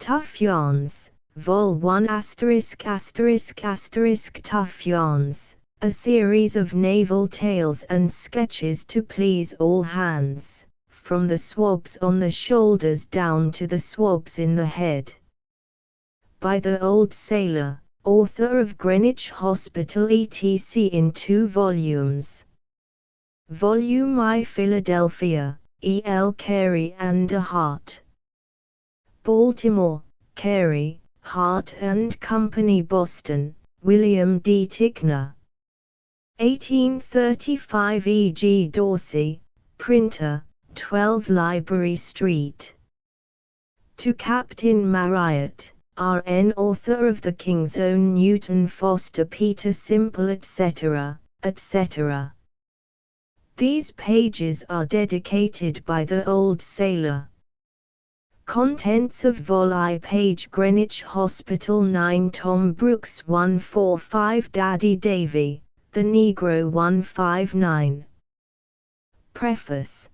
Tough Yarns, Vol 1 ******* Tough Yarns, a series of naval tales and sketches to please all hands, from the swabs on the shoulders down to the swabs in the head. By the Old Sailor, author of Greenwich Hospital etc. in 2 volumes. Volume I Philadelphia, E. L. Carey and de Hart. Baltimore, Carey, Hart and Company Boston, William D. Ticknor. 1835 E. G. Dorsey, Printer, 12 Library Street. To Captain Marryat, R.N. author of The King's Own Newton Foster Peter Simple etc., etc. These pages are dedicated by the Old Sailor. Contents of Vol I page Greenwich Hospital 9 Tom Brooks 145 Daddy Davy, The Negro 159. Preface.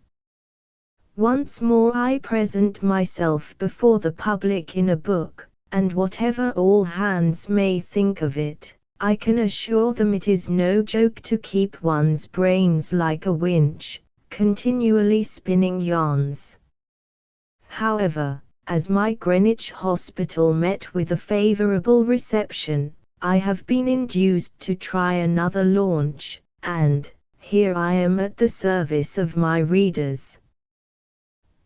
Once more I present myself before the public in a book, and whatever all hands may think of it, I can assure them it is no joke to keep one's brains like a winch, continually spinning yarns. However, as my Greenwich Hospital met with a favourable reception, I have been induced to try another launch, and here I am at the service of my readers.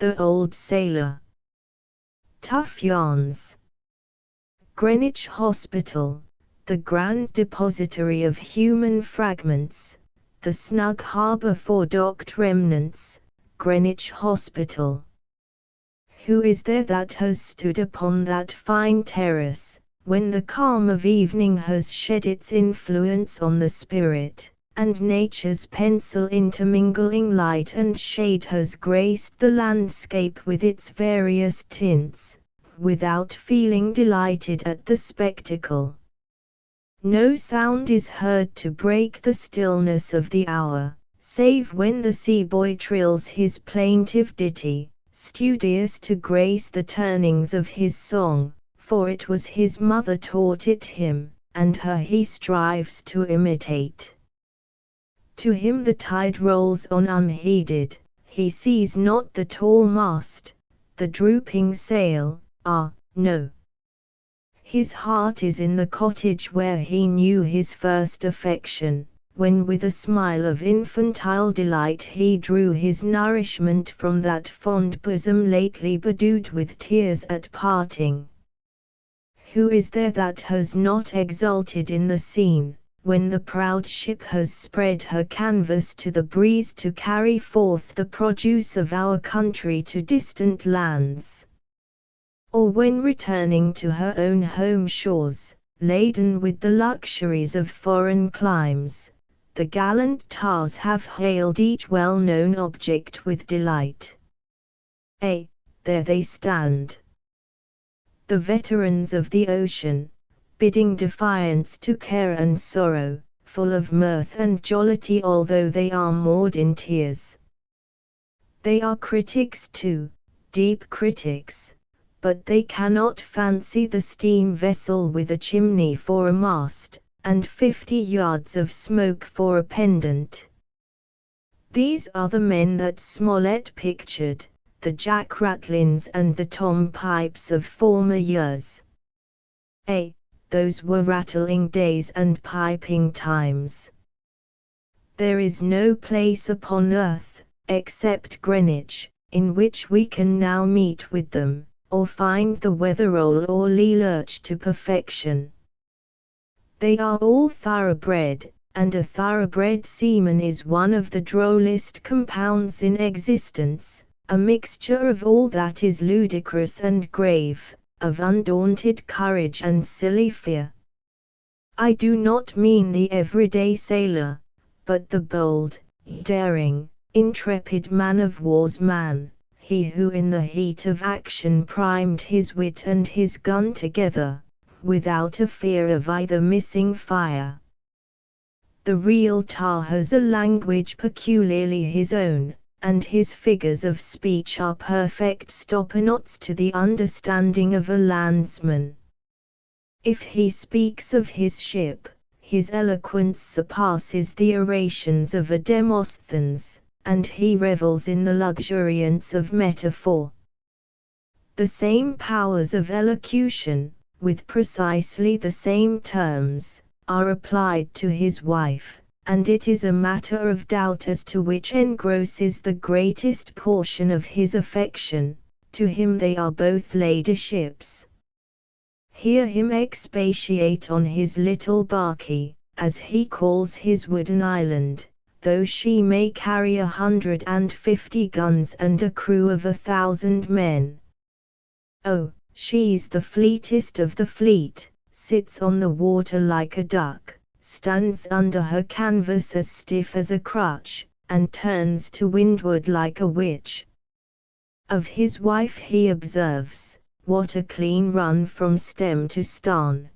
The Old Sailor. Tough Yarns. Greenwich Hospital, the grand depository of human fragments, the snug harbour for docked remnants, Greenwich Hospital. Who is there that has stood upon that fine terrace, when the calm of evening has shed its influence on the spirit, and nature's pencil intermingling light and shade has graced the landscape with its various tints, without feeling delighted at the spectacle? No sound is heard to break the stillness of the hour, save when the sea-boy trills his plaintive ditty, studious to grace the turnings of his song, for it was his mother taught it him, and her he strives to imitate. To him the tide rolls on unheeded, he sees not the tall mast, the drooping sail, no. His heart is in the cottage where he knew his first affection, when with a smile of infantile delight he drew his nourishment from that fond bosom lately bedewed with tears at parting. Who is there that has not exulted in the scene, when the proud ship has spread her canvas to the breeze to carry forth the produce of our country to distant lands? Or when returning to her own home shores, laden with the luxuries of foreign climes, the gallant tars have hailed each well-known object with delight. There they stand, the veterans of the ocean, bidding defiance to care and sorrow, full of mirth and jollity although they are moored in tears. They are critics too, deep critics, but they cannot fancy the steam vessel with a chimney for a mast, and 50 yards of smoke for a pendant. These are the men that Smollett pictured, the Jack Ratlins and the Tom Pipes of former years. Those were rattling days and piping times. There is no place upon earth, except Greenwich, in which we can now meet with them, or find the Weatherall or Lee Lurch to perfection. They are all thoroughbred, and a thoroughbred seaman is one of the drollest compounds in existence, a mixture of all that is ludicrous and grave, of undaunted courage and silly fear. I do not mean the everyday sailor, but the bold, daring, intrepid man-of-war's man, he who in the heat of action primed his wit and his gun together, without a fear of either missing fire. The real tar has a language peculiarly his own, and his figures of speech are perfect stopper-knots to the understanding of a landsman. If he speaks of his ship, his eloquence surpasses the orations of a Demosthenes, and he revels in the luxuriance of metaphor. The same powers of elocution, with precisely the same terms, are applied to his wife, and it is a matter of doubt as to which engrosses the greatest portion of his affection. To him they are both ladyships. Hear him expatiate on his little barkie, as he calls his wooden island, though she may carry 150 guns and a crew of 1,000 men. Oh, she's the fleetest of the fleet, sits on the water like a duck, stands under her canvas as stiff as a crutch, and turns to windward like a witch. Of his wife he observes, what a clean run from stem to starn.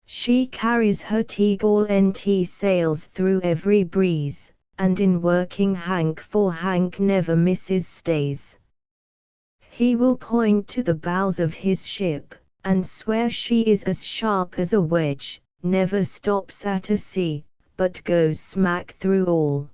She carries her T-gall-nt sails through every breeze, and in working hank for hank never misses stays. He will point to the bows of his ship, and swear she is as sharp as a wedge, never stops at a sea, but goes smack through all.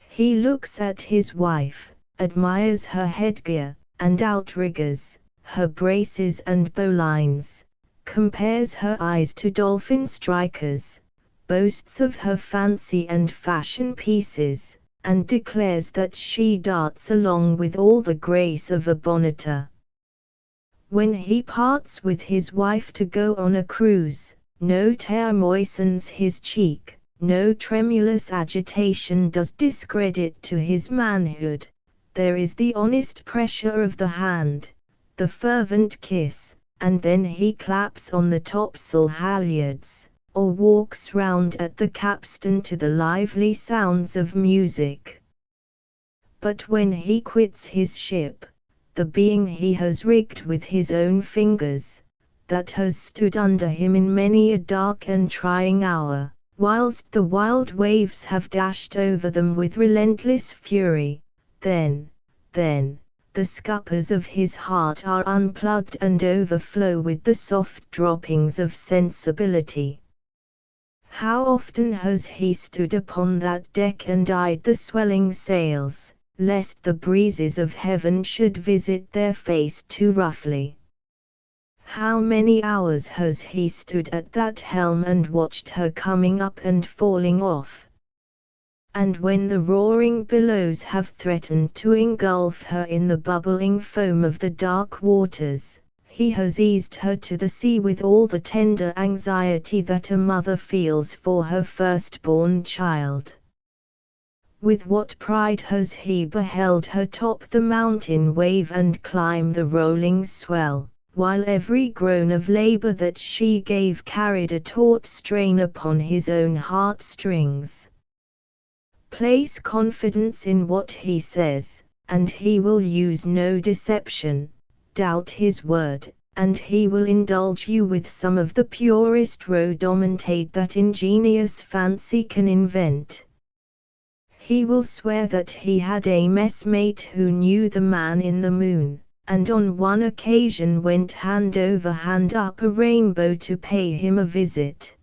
He looks at his wife, admires her headgear, and outriggers, her braces and bowlines, compares her eyes to dolphin strikers, boasts of her fancy and fashion pieces, and declares that she darts along with all the grace of a bonneter. When he parts with his wife to go on a cruise, no tear moistens his cheek, no tremulous agitation does discredit to his manhood. There is the honest pressure of the hand, the fervent kiss, and then he claps on the topsail halyards, or walks round at the capstan to the lively sounds of music. But when he quits his ship, the being he has rigged with his own fingers, that has stood under him in many a dark and trying hour, whilst the wild waves have dashed over them with relentless fury, then, the scuppers of his heart are unplugged and overflow with the soft droppings of sensibility. How often has he stood upon that deck and eyed the swelling sails, lest the breezes of heaven should visit their face too roughly? How many hours has he stood at that helm and watched her coming up and falling off? And when the roaring billows have threatened to engulf her in the bubbling foam of the dark waters, he has eased her to the sea with all the tender anxiety that a mother feels for her firstborn child. With what pride has he beheld her top the mountain wave and climb the rolling swell, while every groan of labor that she gave carried a taut strain upon his own heartstrings. Place confidence in what he says, and he will use no deception. Doubt his word, and he will indulge you with some of the purest rhodomontade that ingenious fancy can invent. He will swear that he had a messmate who knew the man in the moon, and on one occasion went hand over hand up a rainbow to pay him a visit.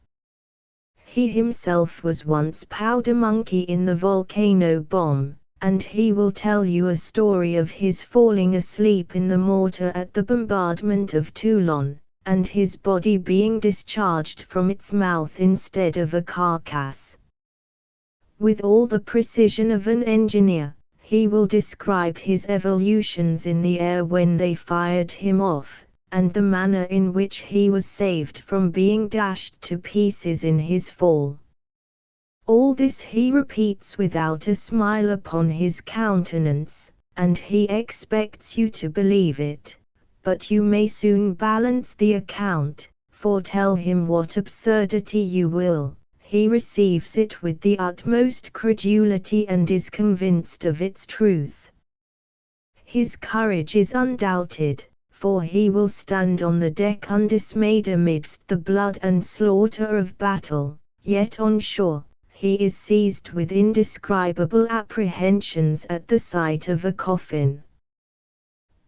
He himself was once powder monkey in the volcano bomb, and he will tell you a story of his falling asleep in the mortar at the bombardment of Toulon, and his body being discharged from its mouth instead of a carcass. With all the precision of an engineer, he will describe his evolutions in the air when they fired him off, and the manner in which he was saved from being dashed to pieces in his fall. All this he repeats without a smile upon his countenance, and he expects you to believe it, but you may soon balance the account, for tell him what absurdity you will, he receives it with the utmost credulity and is convinced of its truth. His courage is undoubted, for he will stand on the deck undismayed amidst the blood and slaughter of battle, yet on shore, he is seized with indescribable apprehensions at the sight of a coffin.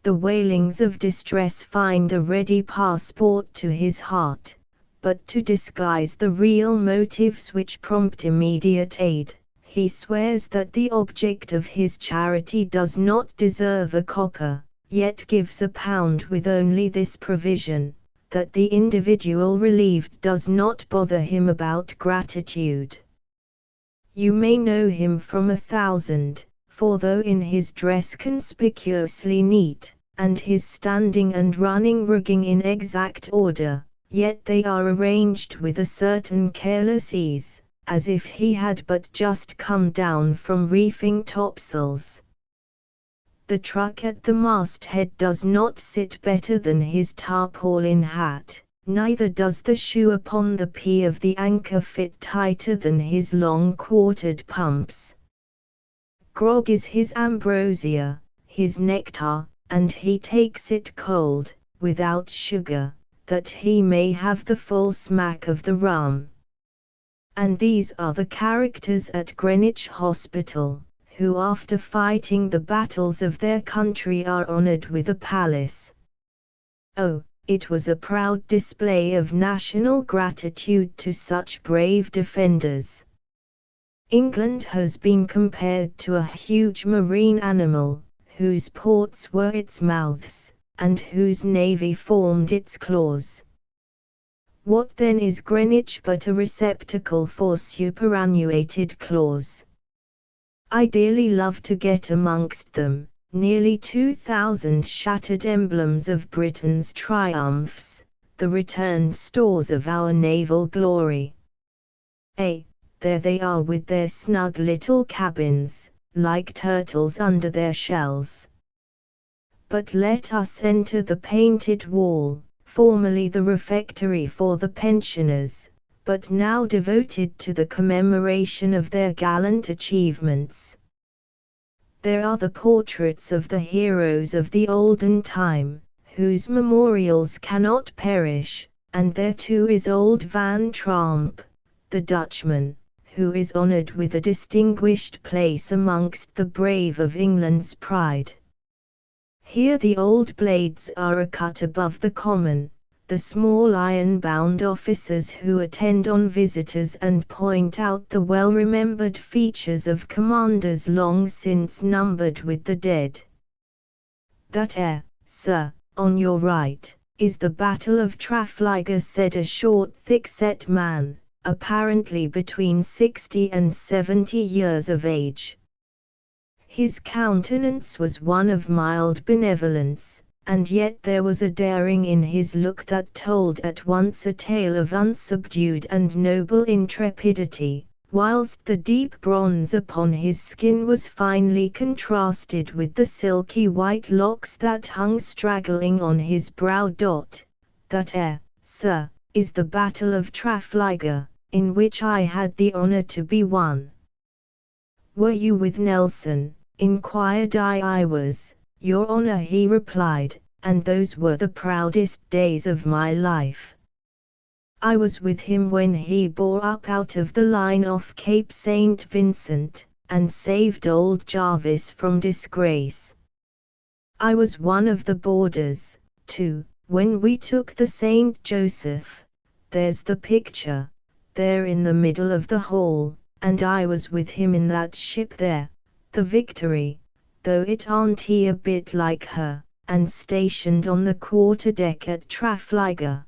The wailings of distress find a ready passport to his heart, but to disguise the real motives which prompt immediate aid, he swears that the object of his charity does not deserve a copper, yet gives £1 with only this provision, that the individual relieved does not bother him about gratitude. You may know him from 1,000, for though in his dress conspicuously neat, and his standing and running rigging in exact order, yet they are arranged with a certain careless ease, as if he had but just come down from reefing topsails. The truck at the masthead does not sit better than his tarpaulin hat, neither does the shoe upon the P of the anchor fit tighter than his long-quartered pumps. Grog is his ambrosia, his nectar, and he takes it cold, without sugar, that he may have the full smack of the rum. And these are the characters at Greenwich Hospital, who after fighting the battles of their country are honoured with a palace. Oh, it was a proud display of national gratitude to such brave defenders. England has been compared to a huge marine animal, whose ports were its mouths, and whose navy formed its claws. What then is Greenwich but a receptacle for superannuated claws? I dearly love to get amongst them, nearly 2,000 shattered emblems of Britain's triumphs, the returned stores of our naval glory. There they are with their snug little cabins, like turtles under their shells. But let us enter the painted wall, formerly the refectory for the pensioners, but now devoted to the commemoration of their gallant achievements. There are the portraits of the heroes of the olden time, whose memorials cannot perish, and there too is old Van Tromp, the Dutchman, who is honoured with a distinguished place amongst the brave of England's pride. Here the old blades are a cut above the common, the small iron-bound officers who attend on visitors and point out the well-remembered features of commanders long since numbered with the dead. That sir, on your right, is the Battle of Trafalgar, said a short thick-set man, apparently between 60 and 70 years of age. His countenance was one of mild benevolence, and yet there was a daring in his look that told at once a tale of unsubdued and noble intrepidity, whilst the deep bronze upon his skin was finely contrasted with the silky white locks that hung straggling on his brow. That sir, is the Battle of Trafalgar, in which I had the honour to be one. Were you with Nelson? Inquired I. I was, Your Honour, he replied, and those were the proudest days of my life. I was with him when he bore up out of the line off Cape St. Vincent, and saved old Jarvis from disgrace. I was one of the boarders, too, when we took the St. Joseph. There's the picture, there in the middle of the hall, and I was with him in that ship there, the Victory, though it aren't a bit like her, and stationed on the quarter-deck at Trafalgar.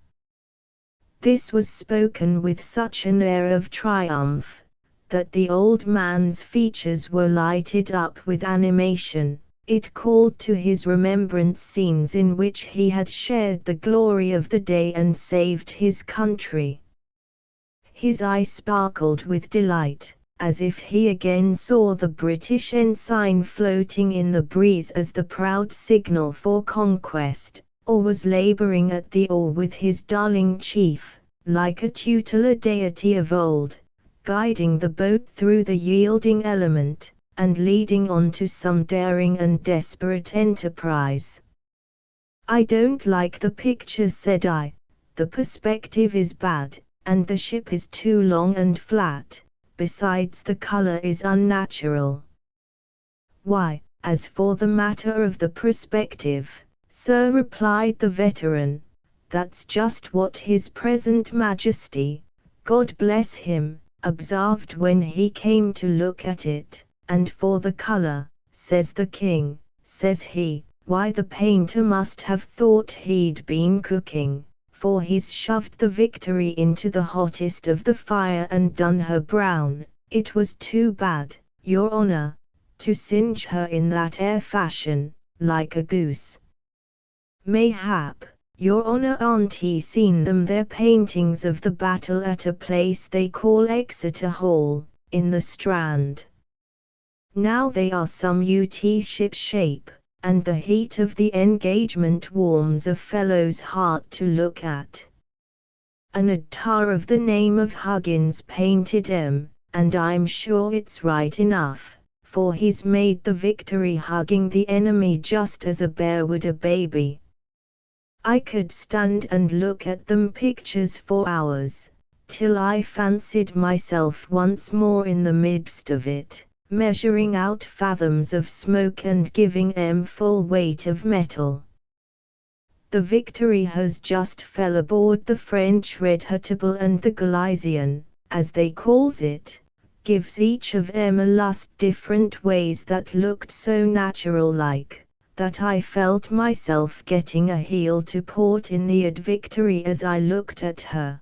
This was spoken with such an air of triumph, that the old man's features were lighted up with animation. It called to his remembrance scenes in which he had shared the glory of the day and saved his country. His eye sparkled with delight, as if he again saw the British ensign floating in the breeze as the proud signal for conquest, or was labouring at the oar with his darling chief, like a tutelar deity of old, guiding the boat through the yielding element, and leading on to some daring and desperate enterprise. I don't like the picture, said I. The perspective is bad, and the ship is too long and flat, besides the color is unnatural. Why, as for the matter of the perspective, sir, replied the veteran, that's just what His present Majesty, God bless him, observed when he came to look at it. And for the color, says the king, says he, why the painter must have thought he'd been cooking, for he's shoved the Victory into the hottest of the fire and done her brown. It was too bad, your honor, to singe her in that air fashion, like a goose. Mayhap, your honor, aren't ye seen them their paintings of the battle at a place they call Exeter Hall, in the Strand? Now they are some ship shape, and the heat of the engagement warms a fellow's heart to look at. An attar of the name of Huggins painted 'em, and I'm sure it's right enough, for he's made the Victory hugging the enemy just as a bear would a baby. I could stand and look at them pictures for hours, till I fancied myself once more in the midst of it, measuring out fathoms of smoke and giving 'em full weight of metal. The Victory has just fell aboard the French Redhoutable, and the Galician, as they calls it, gives each of 'em a lust different ways that looked so natural like, that I felt myself getting a heel to port in the Victory as I looked at her.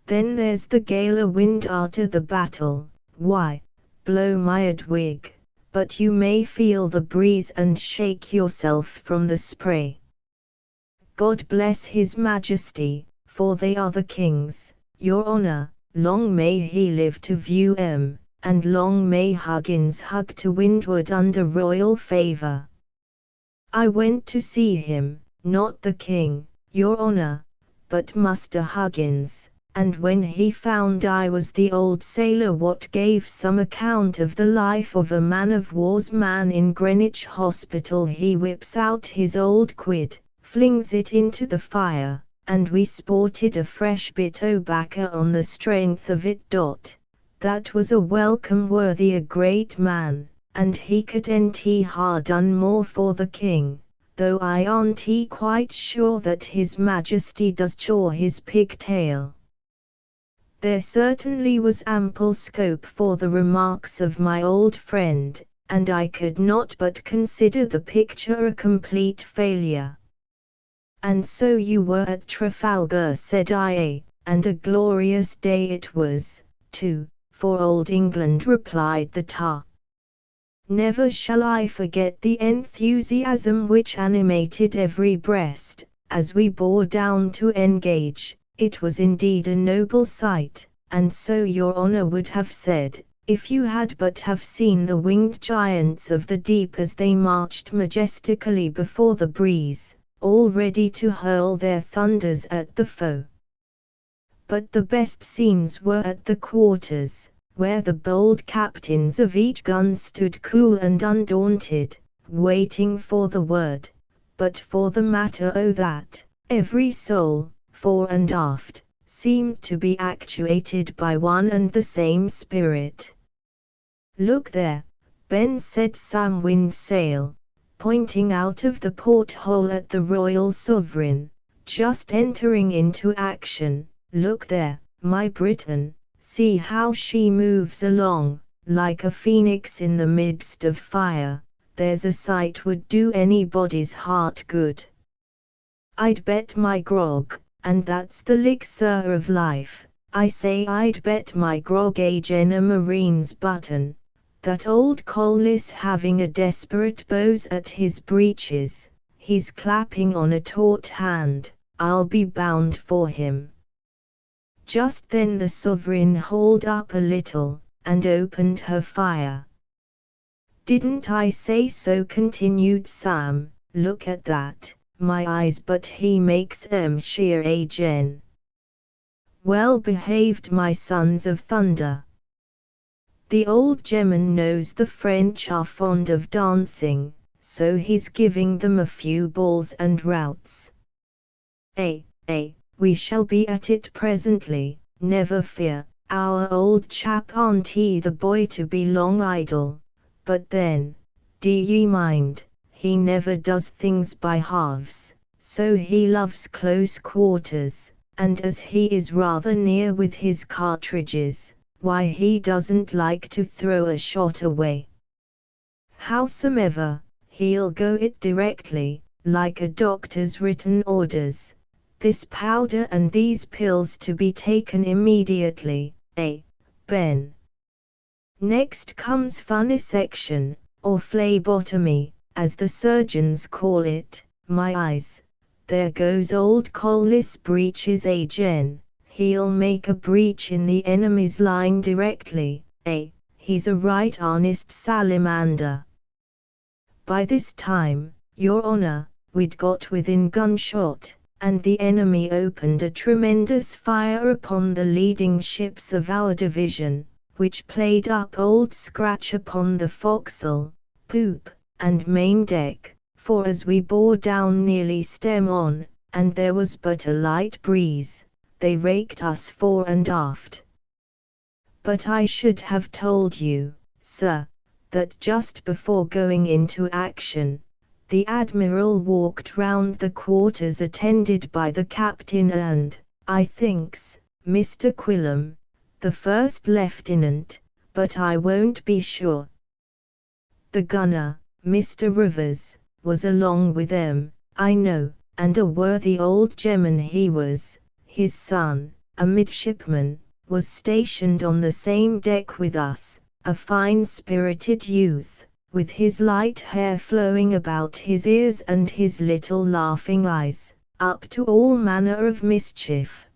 Then there's the gale o' wind arter the battle, why, blow my wig, but you may feel the breeze and shake yourself from the spray. God bless His Majesty, for they are the King's, your honor, long may he live to view 'em, and long may Huggins hug to windward under royal favor. I went to see him, not the king, your honor, but Muster Huggins, and when he found I was the old sailor what gave some account of the life of a man-of-war's man in Greenwich Hospital, he whips out his old quid, flings it into the fire, and we sported a fresh bit o' bacca on the strength of it. That was a welcome worthy a great man, and he couldn't ha done more for the king, though I aren't quite sure that His Majesty does chaw his pigtail. There certainly was ample scope for the remarks of my old friend, and I could not but consider the picture a complete failure. And so you were at Trafalgar, said I, and a glorious day it was, too, for old England, replied the tar. Never shall I forget the enthusiasm which animated every breast, as we bore down to engage. It was indeed a noble sight, and so your honor would have said, if you had but have seen the winged giants of the deep as they marched majestically before the breeze, all ready to hurl their thunders at the foe. But the best scenes were at the quarters, where the bold captains of each gun stood cool and undaunted, waiting for the word. But for the matter o' that, every soul, fore and aft, seemed to be actuated by one and the same spirit. Look there, Ben, said Sam Windsail, pointing out of the porthole at the Royal Sovereign, just entering into action. Look there, my Briton, see how she moves along, like a phoenix in the midst of fire. There's a sight would do anybody's heart good. I'd bet my grog, and that's the elixir of life, I say I'd bet my grog agin a marine's button, that old Collis having a desperate bows at his breeches, he's clapping on a taut hand, I'll be bound for him. Just then the Sovereign hauled up a little, and opened her fire. Didn't I say so, continued Sam, look at that, my eyes, but he makes 'em sheer again. Well behaved, my sons of thunder. The old gemman knows the French are fond of dancing, so he's giving them a few balls and routs. We shall be at it presently, never fear, Our old chap aren't he the boy to be long idle, but then, d'ye mind, he never does things by halves, so he loves close quarters, and as he is rather near with his cartridges, why he doesn't like to throw a shot away. Howsomever, he'll go it directly, like a doctor's written orders. This powder and these pills to be taken immediately, Ben? Next comes funnisection, or phlebotomy, as the surgeons call it. My eyes, there goes old Collis breeches again. He'll make a breach in the enemy's line directly, he's a right honest salamander. By this time, Your Honor, we'd got within gunshot, and the enemy opened a tremendous fire upon the leading ships of our division, which played up Old Scratch upon the forecastle, poop, and main deck, for as we bore down nearly stem on, and there was but a light breeze, they raked us fore and aft. But I should have told you, sir, that just before going into action, the Admiral walked round the quarters attended by the captain and, I thinks, Mr. Quillam, the first lieutenant, but I won't be sure. The gunner, Mr. Rivers, was along with them, I know, and a worthy old gemman he was. His son, a midshipman, was stationed on the same deck with us, a fine-spirited youth, with his light hair flowing about his ears and his little laughing eyes, up to all manner of mischief.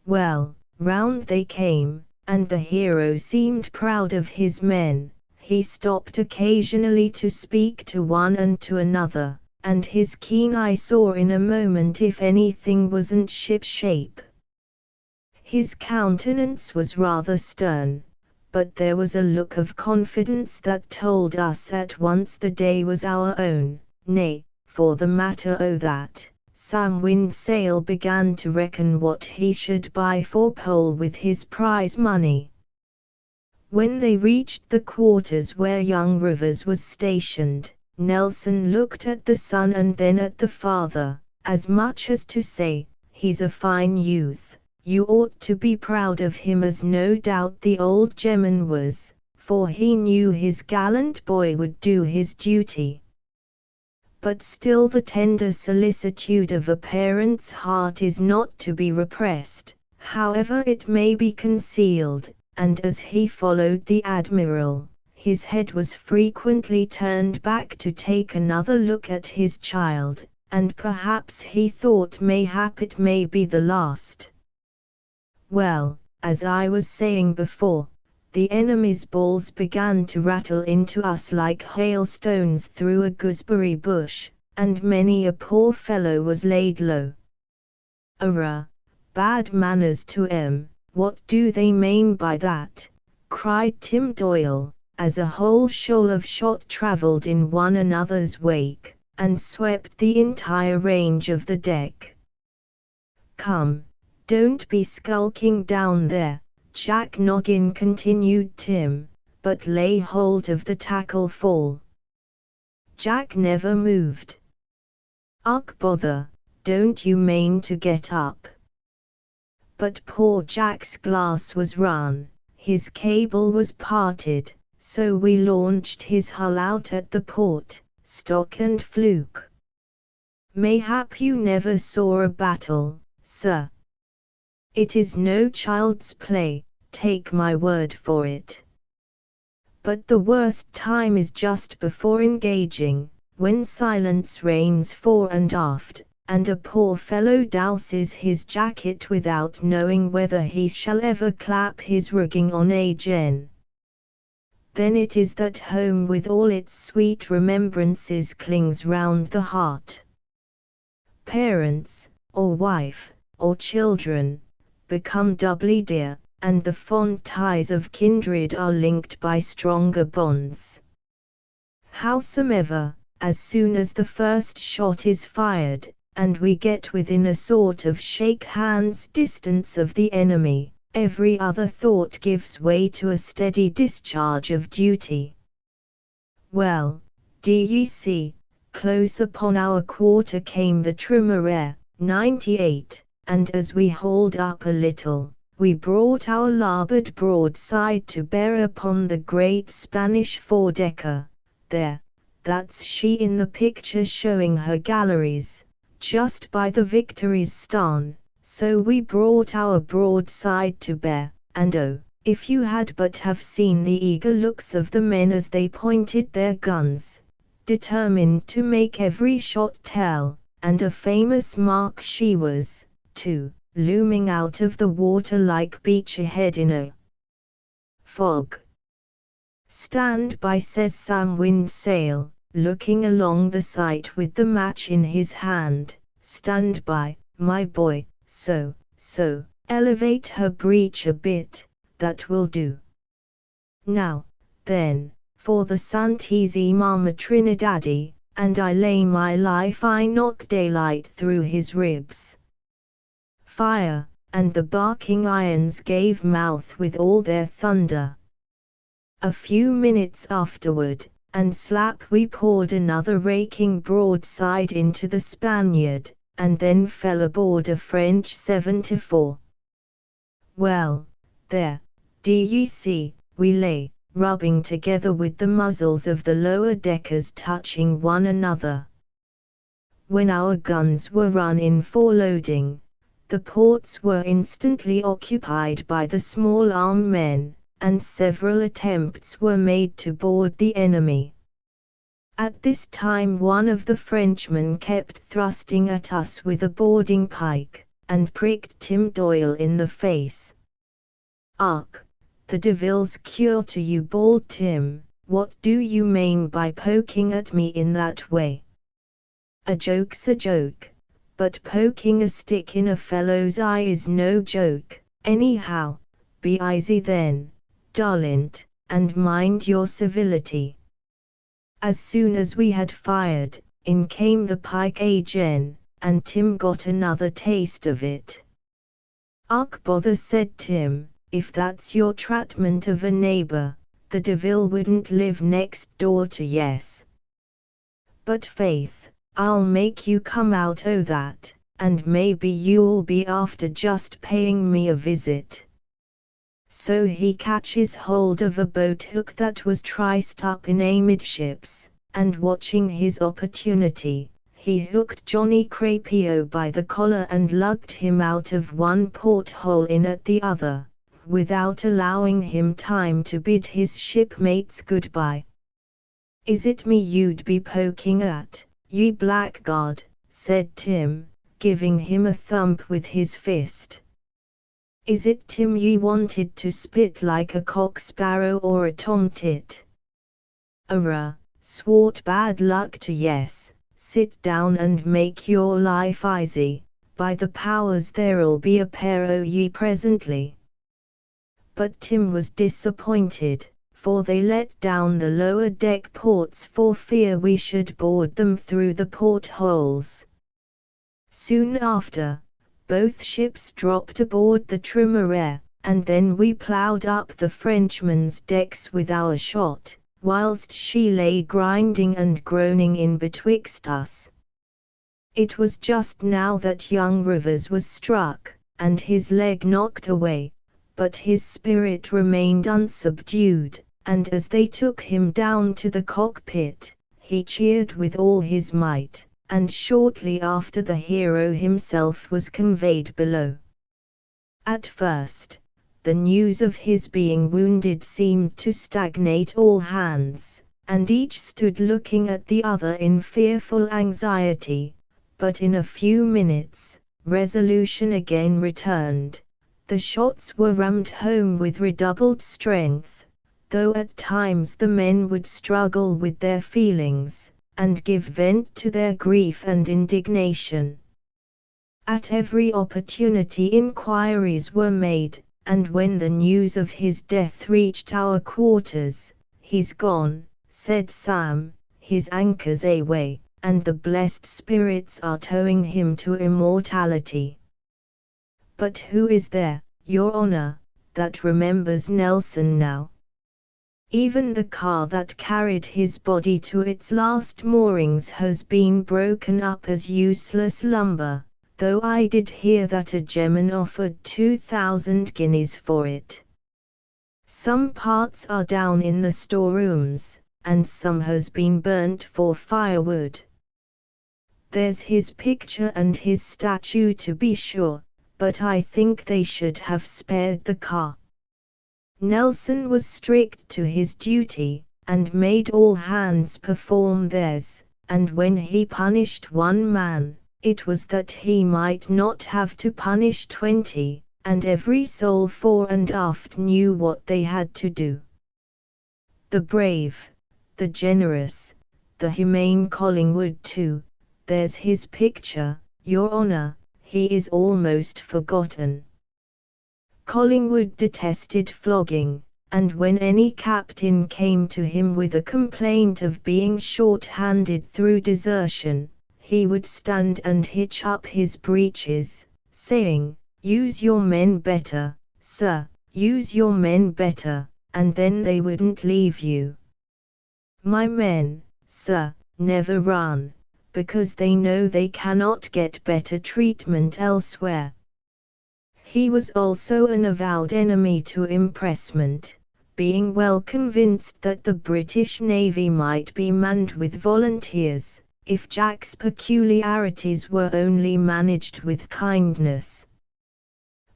Well, round they came, and the hero seemed proud of his men. He stopped occasionally to speak to one and to another, and his keen eye saw in a moment if anything wasn't ship-shape. His countenance was rather stern, but there was a look of confidence that told us at once the day was our own. Nay, for the matter o' that, Sam Windsail began to reckon what he should buy for Pole with his prize money. When they reached the quarters where young Rivers was stationed, Nelson looked at the son and then at the father, as much as to say, he's a fine youth, you ought to be proud of him, as no doubt the old gemman was, for he knew his gallant boy would do his duty. But still the tender solicitude of a parent's heart is not to be repressed, however it may be concealed, and as he followed the Admiral, his head was frequently turned back to take another look at his child, and perhaps he thought mayhap it may be the last. Well, as I was saying before, the enemy's balls began to rattle into us like hailstones through a gooseberry bush, and many a poor fellow was laid low. Arrah, bad manners to 'em, what do they mean by that? Cried Tim Doyle, as a whole shoal of shot travelled in one another's wake, and swept the entire range of the deck. Come, don't be skulking down there, Jack Noggin, continued Tim, but lay hold of the tackle fall. Jack never moved. Och bother, don't you mean to get up? But poor Jack's glass was run, his cable was parted, so we launched his hull out at the port, stock and fluke. Mayhap you never saw a battle, sir. It is no child's play, take my word for it. But the worst time is just before engaging, when silence reigns fore and aft, and a poor fellow douses his jacket without knowing whether he shall ever clap his rigging on again. Then it is that home with all its sweet remembrances clings round the heart. Parents, or wife, or children, become doubly dear, and the fond ties of kindred are linked by stronger bonds. Howsomever, as soon as the first shot is fired, and we get within a sort of shake hands distance of the enemy, every other thought gives way to a steady discharge of duty. Well, d'ye see, close upon our quarter came the Trimmer 98, and as we hauled up a little, we brought our larboard broadside to bear upon the great Spanish four-decker. There, that's she in the picture showing her galleries, just by the Victory's starn. So we brought our broadside to bear, and oh, if you had but have seen the eager looks of the men as they pointed their guns, determined to make every shot tell, and a famous mark she was, too, looming out of the water like beach ahead in a fog. "Stand by," says Sam Windsail, looking along the sight with the match in his hand. "Stand by, my boy, so, elevate her breech a bit, that will do. Now, then, for the Santissima Trinidadi, and I lay my life I knock daylight through his ribs." Fire, and the barking irons gave mouth with all their thunder. A few minutes afterward, and slap we poured another raking broadside into the Spaniard, and then fell aboard a French 74. Well, there, d'ye see, we lay, rubbing together with the muzzles of the lower deckers touching one another. When our guns were run in for loading, the ports were instantly occupied by the small-arm men, and several attempts were made to board the enemy. At this time one of the Frenchmen kept thrusting at us with a boarding pike, and pricked Tim Doyle in the face. "Ark, the devil's cure to you," bawled Tim, "what do you mean by poking at me in that way?" "A joke's a joke, but poking a stick in a fellow's eye is no joke, anyhow. Be easy then, darlint, and mind your civility." As soon as we had fired, in came the pike again, and Tim got another taste of it. "Ark bother," said Tim, "if that's your treatment of a neighbor, the devil wouldn't live next door to yes. But faith, I'll make you come out o' that, and maybe you'll be after just paying me a visit." So he catches hold of a boat hook that was triced up in amidships, and watching his opportunity, he hooked Johnny Crapio by the collar and lugged him out of one porthole in at the other, without allowing him time to bid his shipmates goodbye. "Is it me you'd be poking at, ye blackguard?" said Tim, giving him a thump with his fist. "Is it Tim ye wanted to spit like a cock sparrow or a tomtit? Arrah, swart bad luck to yes, sit down and make your life easy, by the powers there'll be a pair o' ye presently." But Tim was disappointed, for they let down the lower deck ports for fear we should board them through the portholes. Soon after, both ships dropped aboard the Trimmer, and then we ploughed up the Frenchman's decks with our shot, whilst she lay grinding and groaning in betwixt us. It was just now that young Rivers was struck, and his leg knocked away, but his spirit remained unsubdued, and as they took him down to the cockpit, he cheered with all his might, and shortly after the hero himself was conveyed below. At first, the news of his being wounded seemed to stagnate all hands, and each stood looking at the other in fearful anxiety, but in a few minutes, resolution again returned. The shots were rammed home with redoubled strength, though at times the men would struggle with their feelings, and give vent to their grief and indignation. At every opportunity inquiries were made, and when the news of his death reached our quarters, "He's gone," said Sam, "his anchor's aweigh, and the blessed spirits are towing him to immortality." "But who is there, your honor?" that remembers Nelson now. Even the car that carried his body to its last moorings has been broken up as useless lumber, though I did hear that a gemman offered 2,000 guineas for it. Some parts are down in the storerooms, and some has been burnt for firewood. There's his picture and his statue to be sure, but I think they should have spared the car. Nelson was strict to his duty, and made all hands perform theirs, and when he punished one man, it was that he might not have to punish 20, and every soul fore and aft knew what they had to do. The brave, the generous, the humane Collingwood too, there's his picture, Your Honour, he is almost forgotten. Collingwood detested flogging, and when any captain came to him with a complaint of being short-handed through desertion, he would stand and hitch up his breeches, saying, "Use your men better, sir, use your men better, and then they wouldn't leave you. My men, sir, never run, because they know they cannot get better treatment elsewhere." He was also an avowed enemy to impressment, being well convinced that the British Navy might be manned with volunteers, if Jack's peculiarities were only managed with kindness.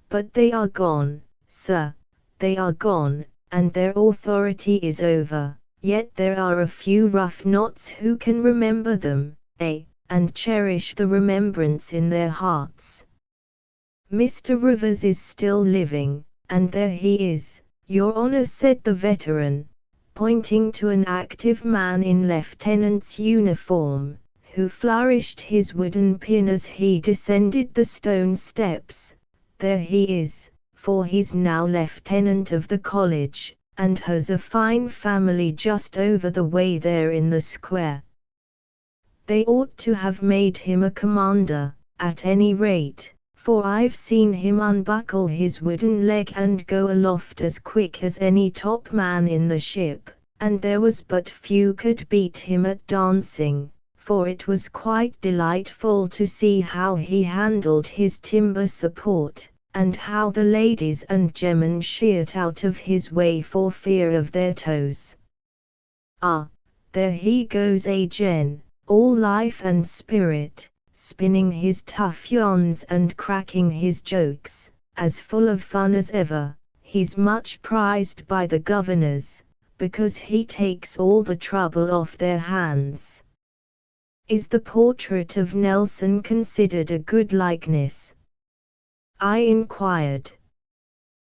But they are gone, sir, they are gone, and their authority is over, yet there are a few rough knots who can remember them, and cherish the remembrance in their hearts. Mr. Rivers is still living, and there he is, Your Honour, said the veteran, pointing to an active man in lieutenant's uniform, who flourished his wooden pin as he descended the stone steps. There he is, for he's now lieutenant of the college, and has a fine family just over the way there in the square. They ought to have made him a commander, at any rate, for I've seen him unbuckle his wooden leg and go aloft as quick as any top man in the ship, and there was but few could beat him at dancing, for it was quite delightful to see how he handled his timber support, and how the ladies and gemmen sheered out of his way for fear of their toes. Ah, there he goes again, all life and spirit, spinning his tough yarns and cracking his jokes, as full of fun as ever. He's much prized by the governors, because he takes all the trouble off their hands. Is the portrait of Nelson considered a good likeness? I inquired.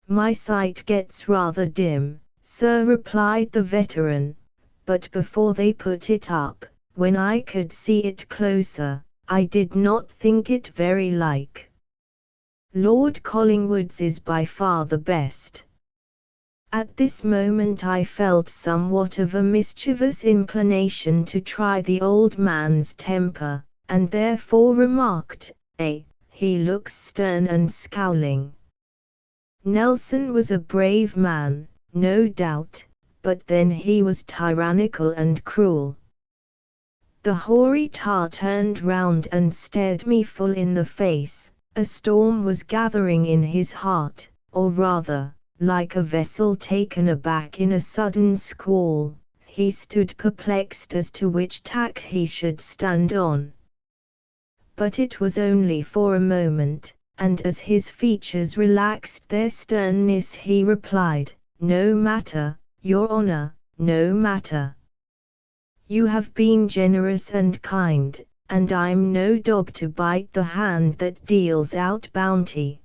My sight gets rather dim, sir, replied the veteran, but before they put it up, when I could see it closer, I did not think it very like. Lord Collingwood's is by far the best. At this moment I felt somewhat of a mischievous inclination to try the old man's temper, and therefore remarked, he looks stern and scowling. Nelson was a brave man, no doubt, but then he was tyrannical and cruel. The hoary tar turned round and stared me full in the face. A storm was gathering in his heart, or rather, like a vessel taken aback in a sudden squall, he stood perplexed as to which tack he should stand on. But it was only for a moment, and as his features relaxed their sternness he replied, "No matter, Your Honour, no matter. You have been generous and kind, and I'm no dog to bite the hand that deals out bounty."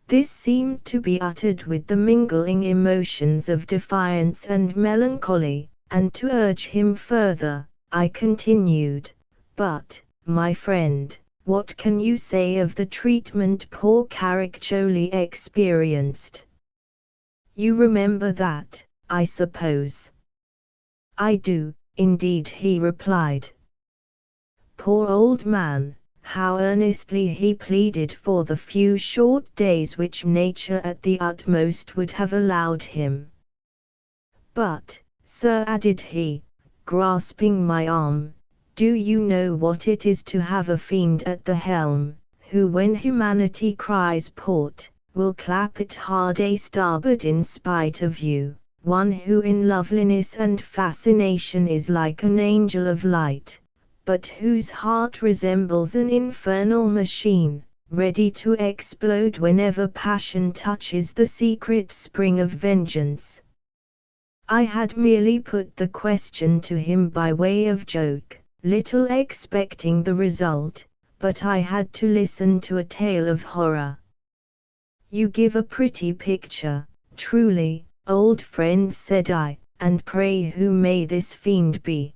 This seemed to be uttered with the mingling emotions of defiance and melancholy, and to urge him further, I continued, "But, my friend, what can you say of the treatment poor Carrickjolie experienced? You remember that, I suppose?" "I do, indeed," he replied. "Poor old man, how earnestly he pleaded for the few short days which nature at the utmost would have allowed him. "But, sir," added he, grasping my arm, "do you know what it is to have a fiend at the helm, who when humanity cries port, will clap it hard a starboard in spite of you, one who in loveliness and fascination is like an angel of light, but whose heart resembles an infernal machine, ready to explode whenever passion touches the secret spring of vengeance?" I had merely put the question to him by way of joke, little expecting the result, but I had to listen to a tale of horror. "You give a pretty picture, truly, old friend," said I, "and pray who may this fiend be?"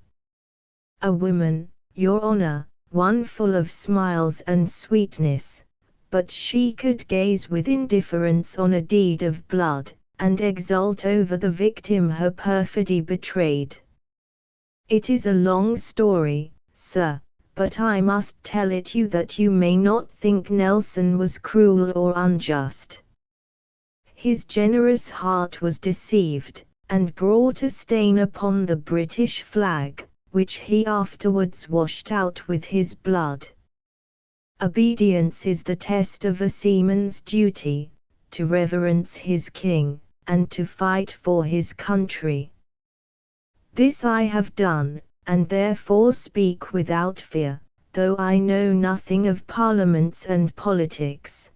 "A woman, your honor, one full of smiles and sweetness, but she could gaze with indifference on a deed of blood, and exult over the victim her perfidy betrayed. It is a long story, sir, but I must tell it you that you may not think Nelson was cruel or unjust. His generous heart was deceived, and brought a stain upon the British flag, which he afterwards washed out with his blood. Obedience is the test of a seaman's duty, to reverence his king, and to fight for his country. This I have done, and therefore speak without fear, though I know nothing of parliaments and politics.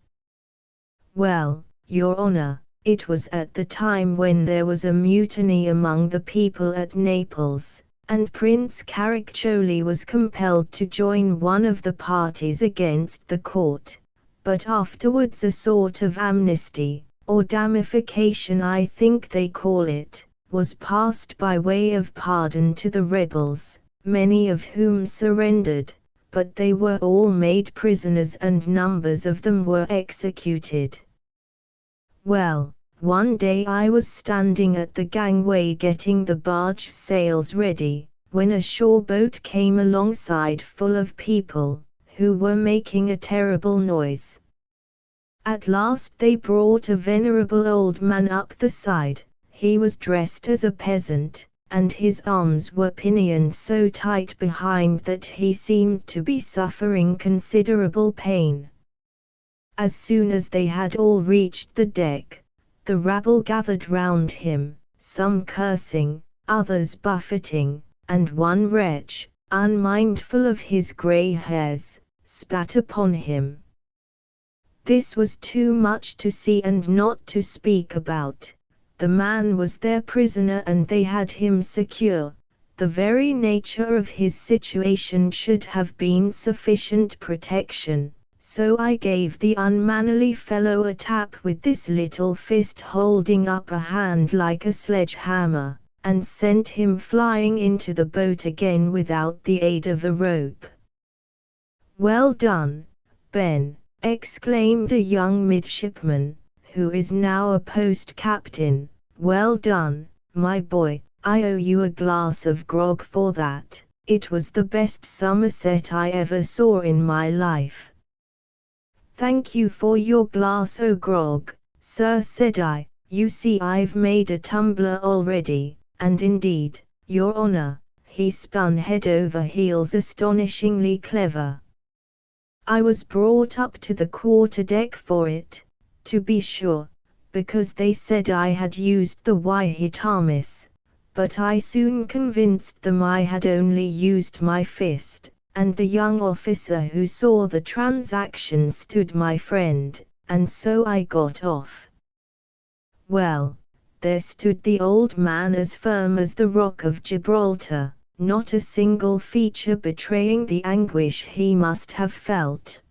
Well, your honor, it was at the time when there was a mutiny among the people at Naples, and Prince Caraccioli was compelled to join one of the parties against the court, but afterwards a sort of amnesty, or damnification I think they call it, was passed by way of pardon to the rebels, many of whom surrendered, but they were all made prisoners and numbers of them were executed. Well, one day I was standing at the gangway getting the barge sails ready, when a shore boat came alongside full of people, who were making a terrible noise. At last they brought a venerable old man up the side. He was dressed as a peasant, and his arms were pinioned so tight behind that he seemed to be suffering considerable pain. As soon as they had all reached the deck, the rabble gathered round him, some cursing, others buffeting, and one wretch, unmindful of his grey hairs, spat upon him. This was too much to see and not to speak about. The man was their prisoner and they had him secure. The very nature of his situation should have been sufficient protection, so I gave the unmannerly fellow a tap with this little fist holding up a hand like a sledge-hammer, and sent him flying into the boat again without the aid of a rope. "Well done, Ben!" exclaimed a young midshipman, who is now a post captain. "Well done, my boy, I owe you a glass of grog for that, it was the best Somerset I ever saw in my life." "Thank you for your glass o' grog, sir," said I, "you see I've made a tumbler already, and indeed, your honor, he spun head over heels astonishingly clever. I was brought up to the quarter-deck for it, to be sure, because they said I had used the Wyhitamis, but I soon convinced them I had only used my fist, and the young officer who saw the transaction stood my friend, and so I got off. Well, there stood the old man as firm as the rock of Gibraltar, not a single feature betraying the anguish he must have felt.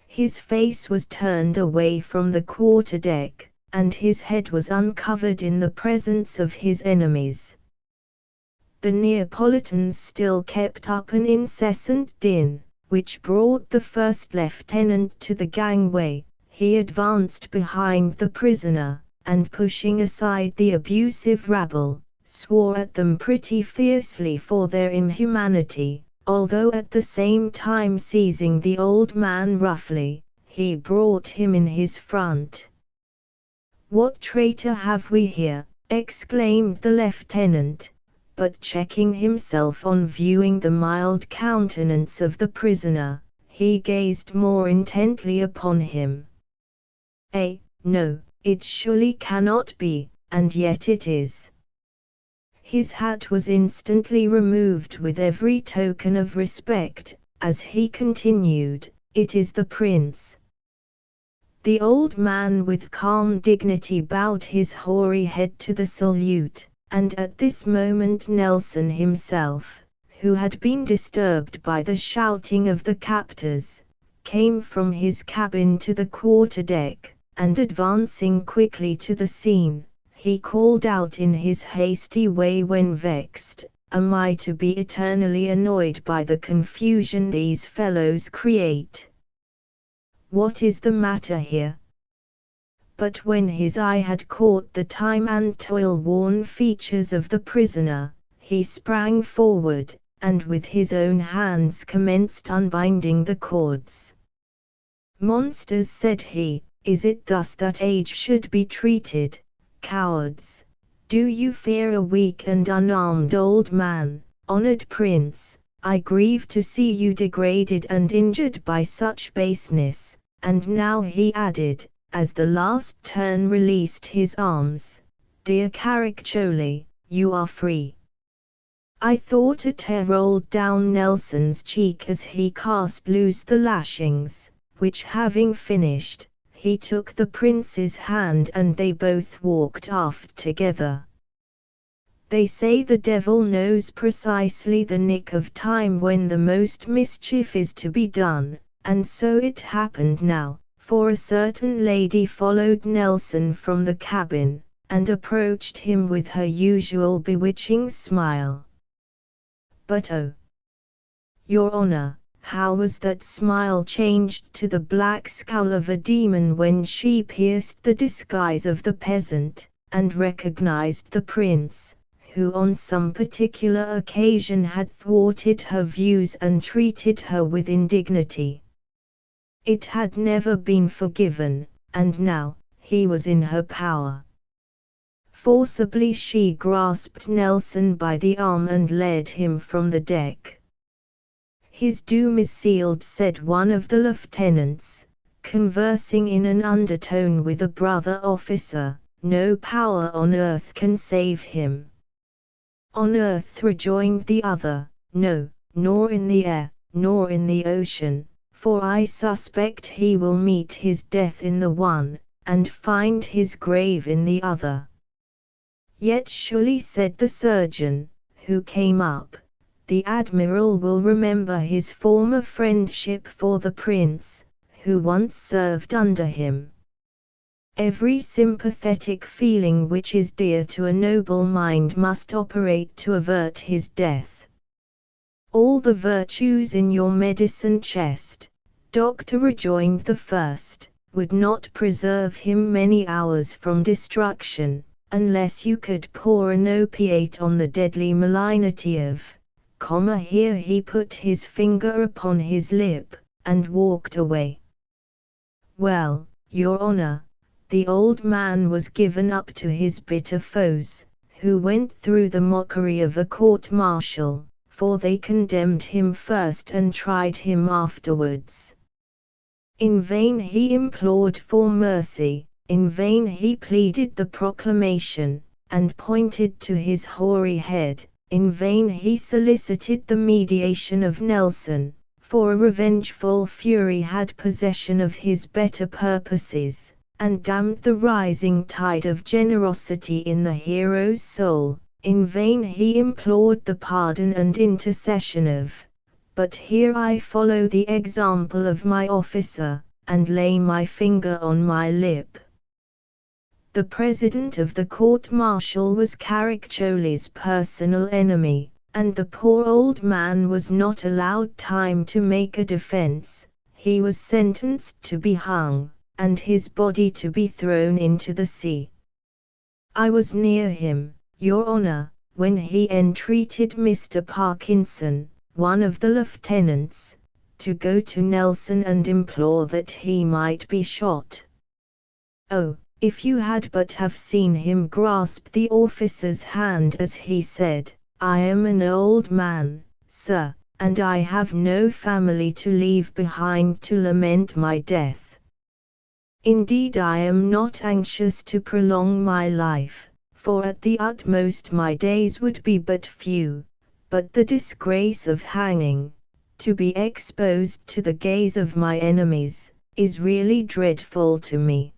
His face was turned away from the quarter-deck, and his head was uncovered in the presence of his enemies. The Neapolitans still kept up an incessant din, which brought the first lieutenant to the gangway. He advanced behind the prisoner, and pushing aside the abusive rabble, swore at them pretty fiercely for their inhumanity, although at the same time seizing the old man roughly, he brought him in his front. "What traitor have we here?" exclaimed the lieutenant, but checking himself on viewing the mild countenance of the prisoner, he gazed more intently upon him. No, it surely cannot be, and yet it is." His hat was instantly removed with every token of respect, as he continued, "It is the prince." The old man with calm dignity bowed his hoary head to the salute, and at this moment Nelson himself, who had been disturbed by the shouting of the captors, came from his cabin to the quarter-deck, and advancing quickly to the scene, he called out in his hasty way when vexed, "Am I to be eternally annoyed by the confusion these fellows create? What is the matter here?" But when his eye had caught the time and toil-worn features of the prisoner, he sprang forward, and with his own hands commenced unbinding the cords. "Monsters," said he, "is it thus that age should be treated? Cowards! Do you fear a weak and unarmed old man? Honored prince, I grieve to see you degraded and injured by such baseness." And now he added, as the last turn released his arms, "Dear Caraccioli, you are free." I thought a tear rolled down Nelson's cheek as he cast loose the lashings, which having finished, he took the prince's hand and they both walked aft together. They say the devil knows precisely the nick of time when the most mischief is to be done, and so it happened now, for a certain lady followed Nelson from the cabin, and approached him with her usual bewitching smile. But oh, Your Honor, how was that smile changed to the black scowl of a demon when she pierced the disguise of the peasant, and recognized the prince, who on some particular occasion had thwarted her views and treated her with indignity. It had never been forgiven, and now, he was in her power. Forcibly she grasped Nelson by the arm and led him from the deck. "His doom is sealed," said one of the lieutenants, conversing in an undertone with a brother officer, "no power on earth can save him." "On earth," rejoined the other, "no, nor in the air, nor in the ocean, for I suspect he will meet his death in the one, and find his grave in the other." "Yet surely," said the surgeon, who came up, "the admiral will remember his former friendship for the prince, who once served under him. Every sympathetic feeling which is dear to a noble mind must operate to avert his death. All the virtues in your medicine chest," doctor, rejoined the first, "would not preserve him many hours from destruction, unless you could pour an opiate on the deadly malignity of, here he put his finger upon his lip, and walked away. Well, Your Honor, the old man was given up to his bitter foes, who went through the mockery of a court-martial, for they condemned him first and tried him afterwards. In vain he implored for mercy, in vain he pleaded the proclamation, and pointed to his hoary head. In vain he solicited the mediation of Nelson, for a revengeful fury had possession of his better purposes, and dammed the rising tide of generosity in the hero's soul. In vain he implored the pardon and intercession of, but here I follow the example of my officer, and lay my finger on my lip. The president of the court-martial was Caraccioli's personal enemy, and the poor old man was not allowed time to make a defense. He was sentenced to be hung, and his body to be thrown into the sea. I was near him, Your Honor, when he entreated Mr. Parkinson, one of the lieutenants, to go to Nelson and implore that he might be shot. Oh, if you had but have seen him grasp the officer's hand as he said, "I am an old man, sir, and I have no family to leave behind to lament my death. Indeed, I am not anxious to prolong my life, for at the utmost my days would be but few, but the disgrace of hanging, to be exposed to the gaze of my enemies, is really dreadful to me."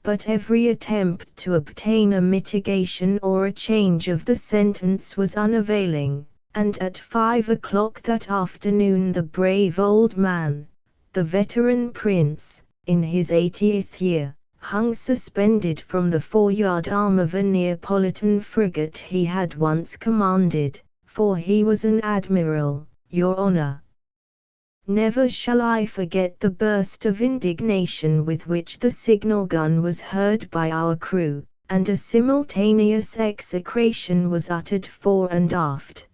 But every attempt to obtain a mitigation or a change of the sentence was unavailing, and at 5 o'clock that afternoon the brave old man, the veteran prince, in his 80th year, hung suspended from the foreyard arm of a Neapolitan frigate he had once commanded, for he was an admiral, Your Honor. Never shall I forget the burst of indignation with which the signal gun was heard by our crew, and a simultaneous execration was uttered fore and aft.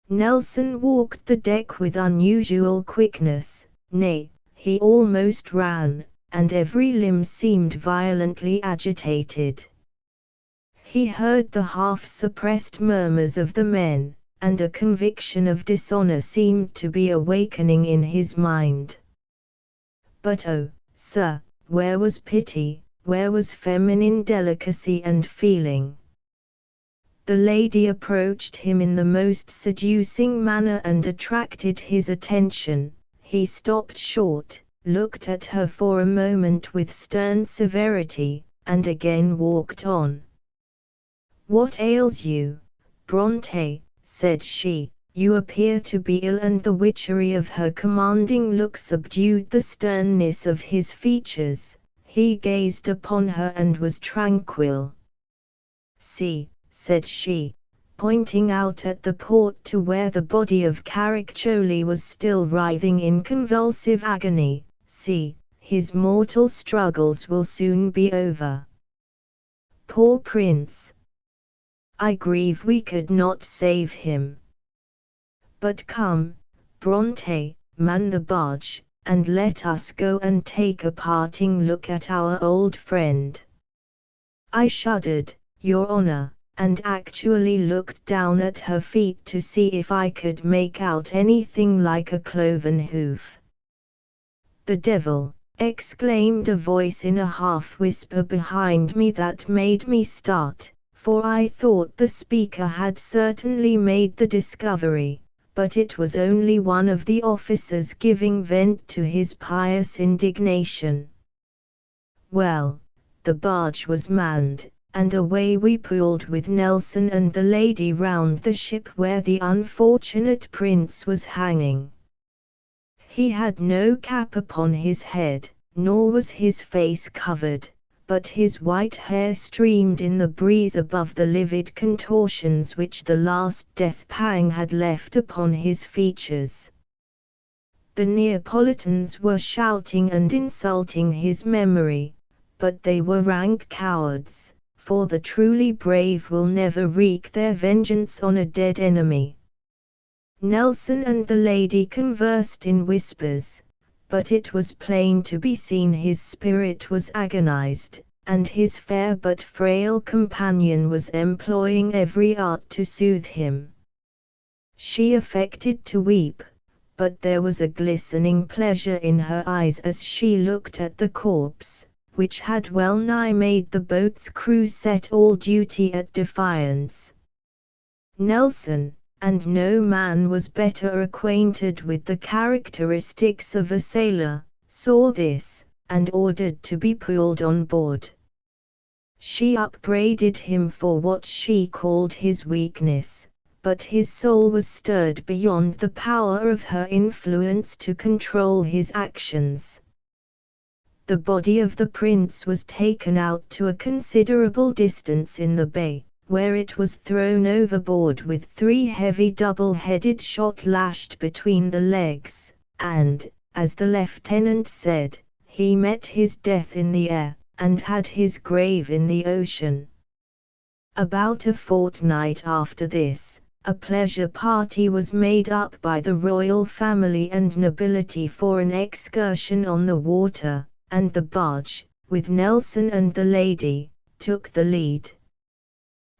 Nelson walked the deck with unusual quickness, nay, he almost ran, and every limb seemed violently agitated. He heard the half-suppressed murmurs of the men, and a conviction of dishonor seemed to be awakening in his mind. But oh, sir, where was pity, where was feminine delicacy and feeling? The lady approached him in the most seducing manner and attracted his attention. He stopped short, looked at her for a moment with stern severity, and again walked on. "What ails you, Bronte?" said she. "You appear to be ill," and the witchery of her commanding look subdued the sternness of his features. He gazed upon her and was tranquil. "See," said she, pointing out at the port to where the body of Caraccioli was still writhing in convulsive agony, "see, his mortal struggles will soon be over. Poor prince! I grieve we could not save him. But come, Bronte, man the barge, and let us go and take a parting look at our old friend." I shuddered, Your Honor, and actually looked down at her feet to see if I could make out anything like a cloven hoof. "The devil!" exclaimed a voice in a half-whisper behind me that made me start, for I thought the speaker had certainly made the discovery, but it was only one of the officers giving vent to his pious indignation. Well, the barge was manned, and away we pulled with Nelson and the lady round the ship where the unfortunate prince was hanging. He had no cap upon his head, nor was his face covered, but his white hair streamed in the breeze above the livid contortions which the last death pang had left upon his features. The Neapolitans were shouting and insulting his memory, but they were rank cowards, for the truly brave will never wreak their vengeance on a dead enemy. Nelson and the lady conversed in whispers, but it was plain to be seen his spirit was agonized, and his fair but frail companion was employing every art to soothe him. She affected to weep, but there was a glistening pleasure in her eyes as she looked at the corpse, which had well nigh made the boat's crew set all duty at defiance. Nelson, and no man was better acquainted with the characteristics of a sailor, saw this, and ordered to be pulled on board. She upbraided him for what she called his weakness, but his soul was stirred beyond the power of her influence to control his actions. The body of the prince was taken out to a considerable distance in the bay, where it was thrown overboard with 3 heavy double-headed shot lashed between the legs, and, as the lieutenant said, he met his death in the air, and had his grave in the ocean. About a fortnight after this, a pleasure party was made up by the royal family and nobility for an excursion on the water, and the barge, with Nelson and the lady, took the lead.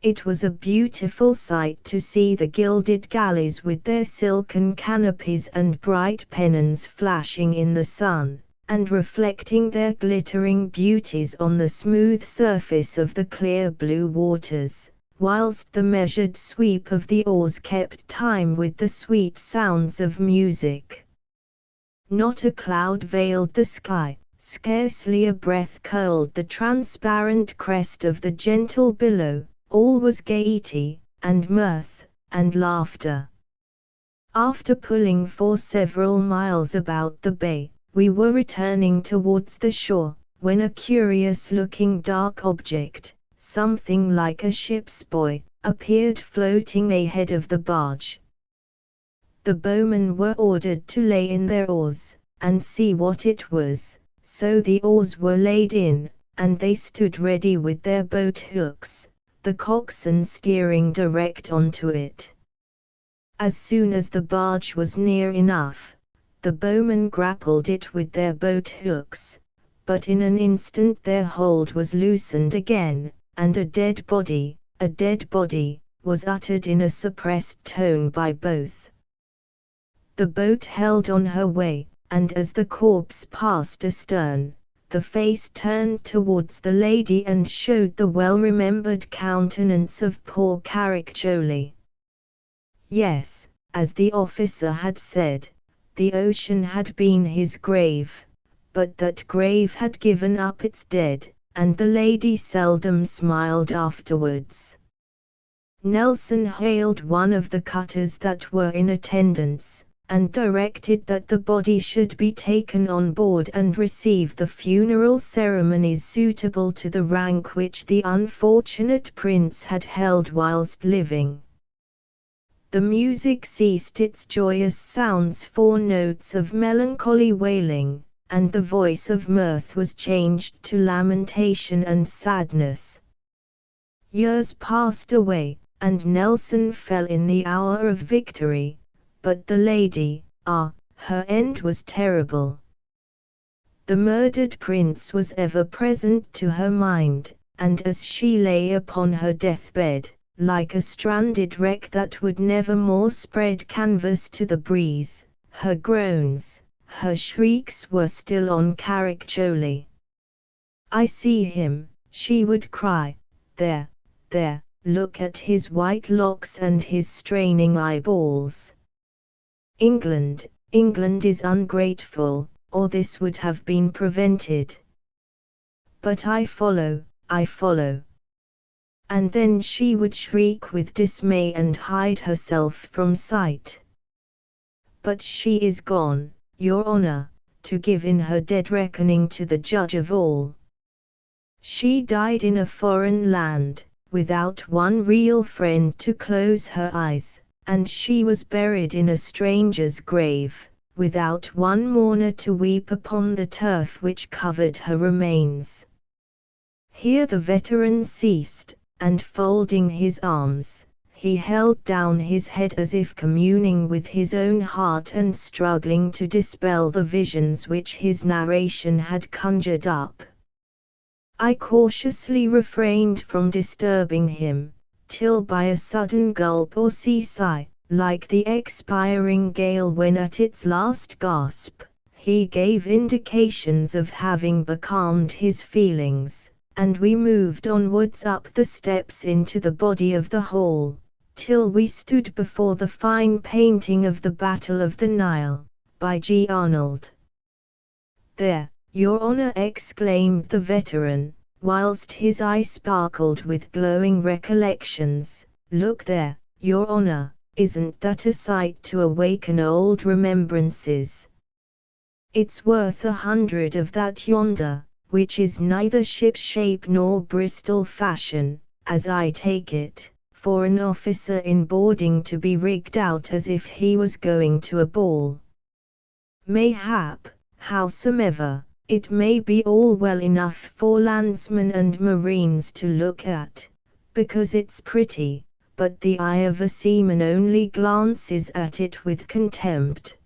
It was a beautiful sight to see the gilded galleys with their silken canopies and bright pennons flashing in the sun, and reflecting their glittering beauties on the smooth surface of the clear blue waters, whilst the measured sweep of the oars kept time with the sweet sounds of music. Not a cloud veiled the sky, scarcely a breath curled the transparent crest of the gentle billow. All was gaiety, and mirth, and laughter. After pulling for several miles about the bay, we were returning towards the shore, when a curious-looking dark object, something like a ship's buoy, appeared floating ahead of the barge. The bowmen were ordered to lay in their oars, and see what it was, so the oars were laid in, and they stood ready with their boat hooks, the coxswain steering direct onto it. As soon as the barge was near enough, the bowmen grappled it with their boat hooks, but in an instant their hold was loosened again, and a dead body, was uttered in a suppressed tone by both. The boat held on her way, and as the corpse passed astern, the face turned towards the lady and showed the well-remembered countenance of poor Carrickjolie. Yes, as the officer had said, the ocean had been his grave, but that grave had given up its dead, and the lady seldom smiled afterwards. Nelson hailed one of the cutters that were in attendance, and directed that the body should be taken on board and receive the funeral ceremonies suitable to the rank which the unfortunate prince had held whilst living. The music ceased its joyous sounds for notes of melancholy wailing, and the voice of mirth was changed to lamentation and sadness. Years passed away, and Nelson fell in the hour of victory. But the lady, her end was terrible. The murdered prince was ever present to her mind, and as she lay upon her deathbed, like a stranded wreck that would never more spread canvas to the breeze, her groans, her shrieks were still on Carrickjolie. "I see him," she would cry, there, look at his white locks and his straining eyeballs. England is ungrateful, or this would have been prevented. But I follow. And then she would shriek with dismay and hide herself from sight. But she is gone, Your Honor, to give in her dead reckoning to the Judge of all. She died in a foreign land, without one real friend to close her eyes, and she was buried in a stranger's grave, without one mourner to weep upon the turf which covered her remains. Here the veteran ceased, and folding his arms, he held down his head as if communing with his own heart and struggling to dispel the visions which his narration had conjured up. I cautiously refrained from disturbing him, till by a sudden gulp or sea-sigh, like the expiring gale when at its last gasp, he gave indications of having becalmed his feelings, and we moved onwards up the steps into the body of the hall, till we stood before the fine painting of the Battle of the Nile, by G. Arnold. "There, Your Honor," exclaimed the veteran, whilst his eye sparkled with glowing recollections, "look there, Your Honor, isn't that a sight to awaken old remembrances? It's worth 100 of that yonder, which is neither ship-shape nor Bristol fashion, as I take it, for an officer in boarding to be rigged out as if he was going to a ball. Mayhap, howsomever, it may be all well enough for landsmen and marines to look at, because it's pretty, but the eye of a seaman only glances at it with contempt.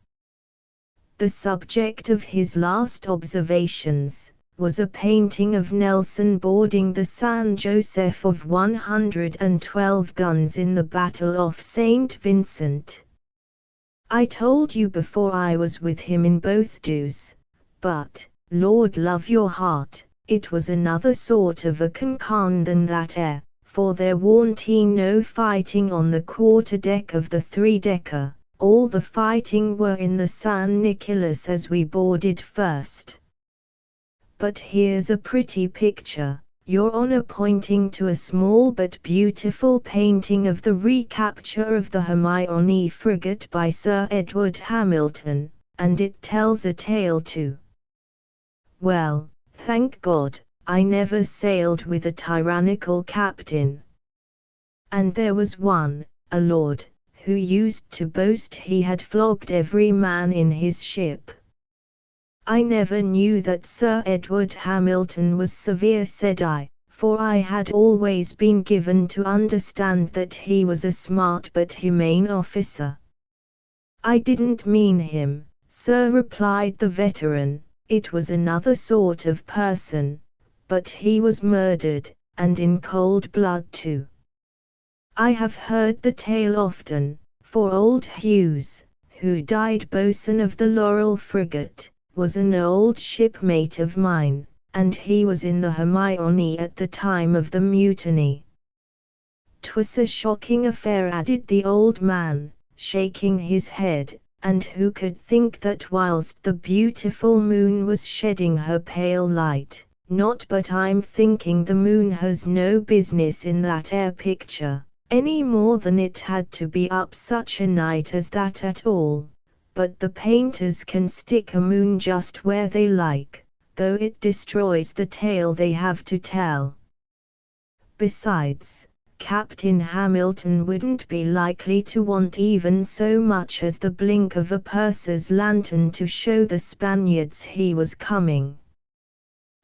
The subject of his last observations was a painting of Nelson boarding the San Joseph of 112 guns in the Battle of St. Vincent. I told you before I was with him in both dues, but, Lord love your heart, it was another sort of a concan than that for there warn't no fighting on the quarter-deck of the three-decker, all the fighting were in the San Nicolas as we boarded first. But here's a pretty picture, Your Honor, pointing to a small but beautiful painting of the recapture of the Hermione frigate by Sir Edward Hamilton, and it tells a tale too. Well, thank God, I never sailed with a tyrannical captain. And there was one, a lord, who used to boast he had flogged every man in his ship. I never knew that Sir Edward Hamilton was severe, said I, for I had always been given to understand that he was a smart but humane officer. I didn't mean him, sir, replied the veteran, it was another sort of person, but he was murdered, and in cold blood too. I have heard the tale often, for old Hughes, who died boatswain of the Laurel frigate, was an old shipmate of mine, and he was in the Hermione at the time of the mutiny. 'Twas a shocking affair, added the old man, shaking his head, and who could think that whilst the beautiful moon was shedding her pale light, not but I'm thinking the moon has no business in that picture, any more than it had to be up such a night as that at all. But the painters can stick a moon just where they like, though it destroys the tale they have to tell. Besides, Captain Hamilton wouldn't be likely to want even so much as the blink of a purser's lantern to show the Spaniards he was coming.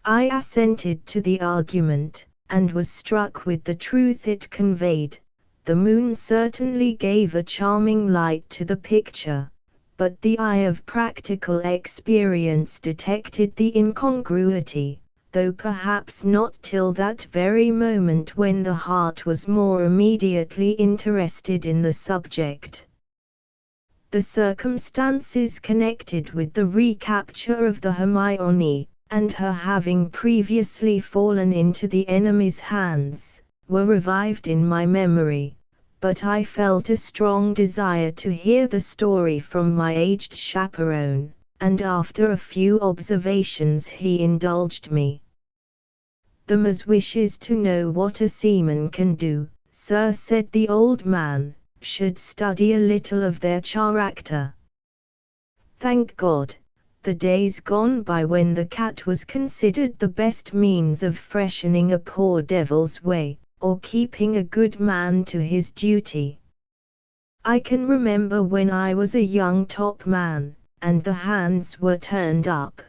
I assented to the argument, and was struck with the truth it conveyed. The moon certainly gave a charming light to the picture, but the eye of practical experience detected the incongruity, though perhaps not till that very moment when the heart was more immediately interested in the subject. The circumstances connected with the recapture of the Hermione, and her having previously fallen into the enemy's hands, were revived in my memory, but I felt a strong desire to hear the story from my aged chaperone, and after a few observations he indulged me. "The Mas wishes to know what a seaman can do, sir," said the old man, "should study a little of their character. Thank God, the days gone by when the cat was considered the best means of freshening a poor devil's way, or keeping a good man to his duty. I can remember when I was a young top man, and the hands were turned up,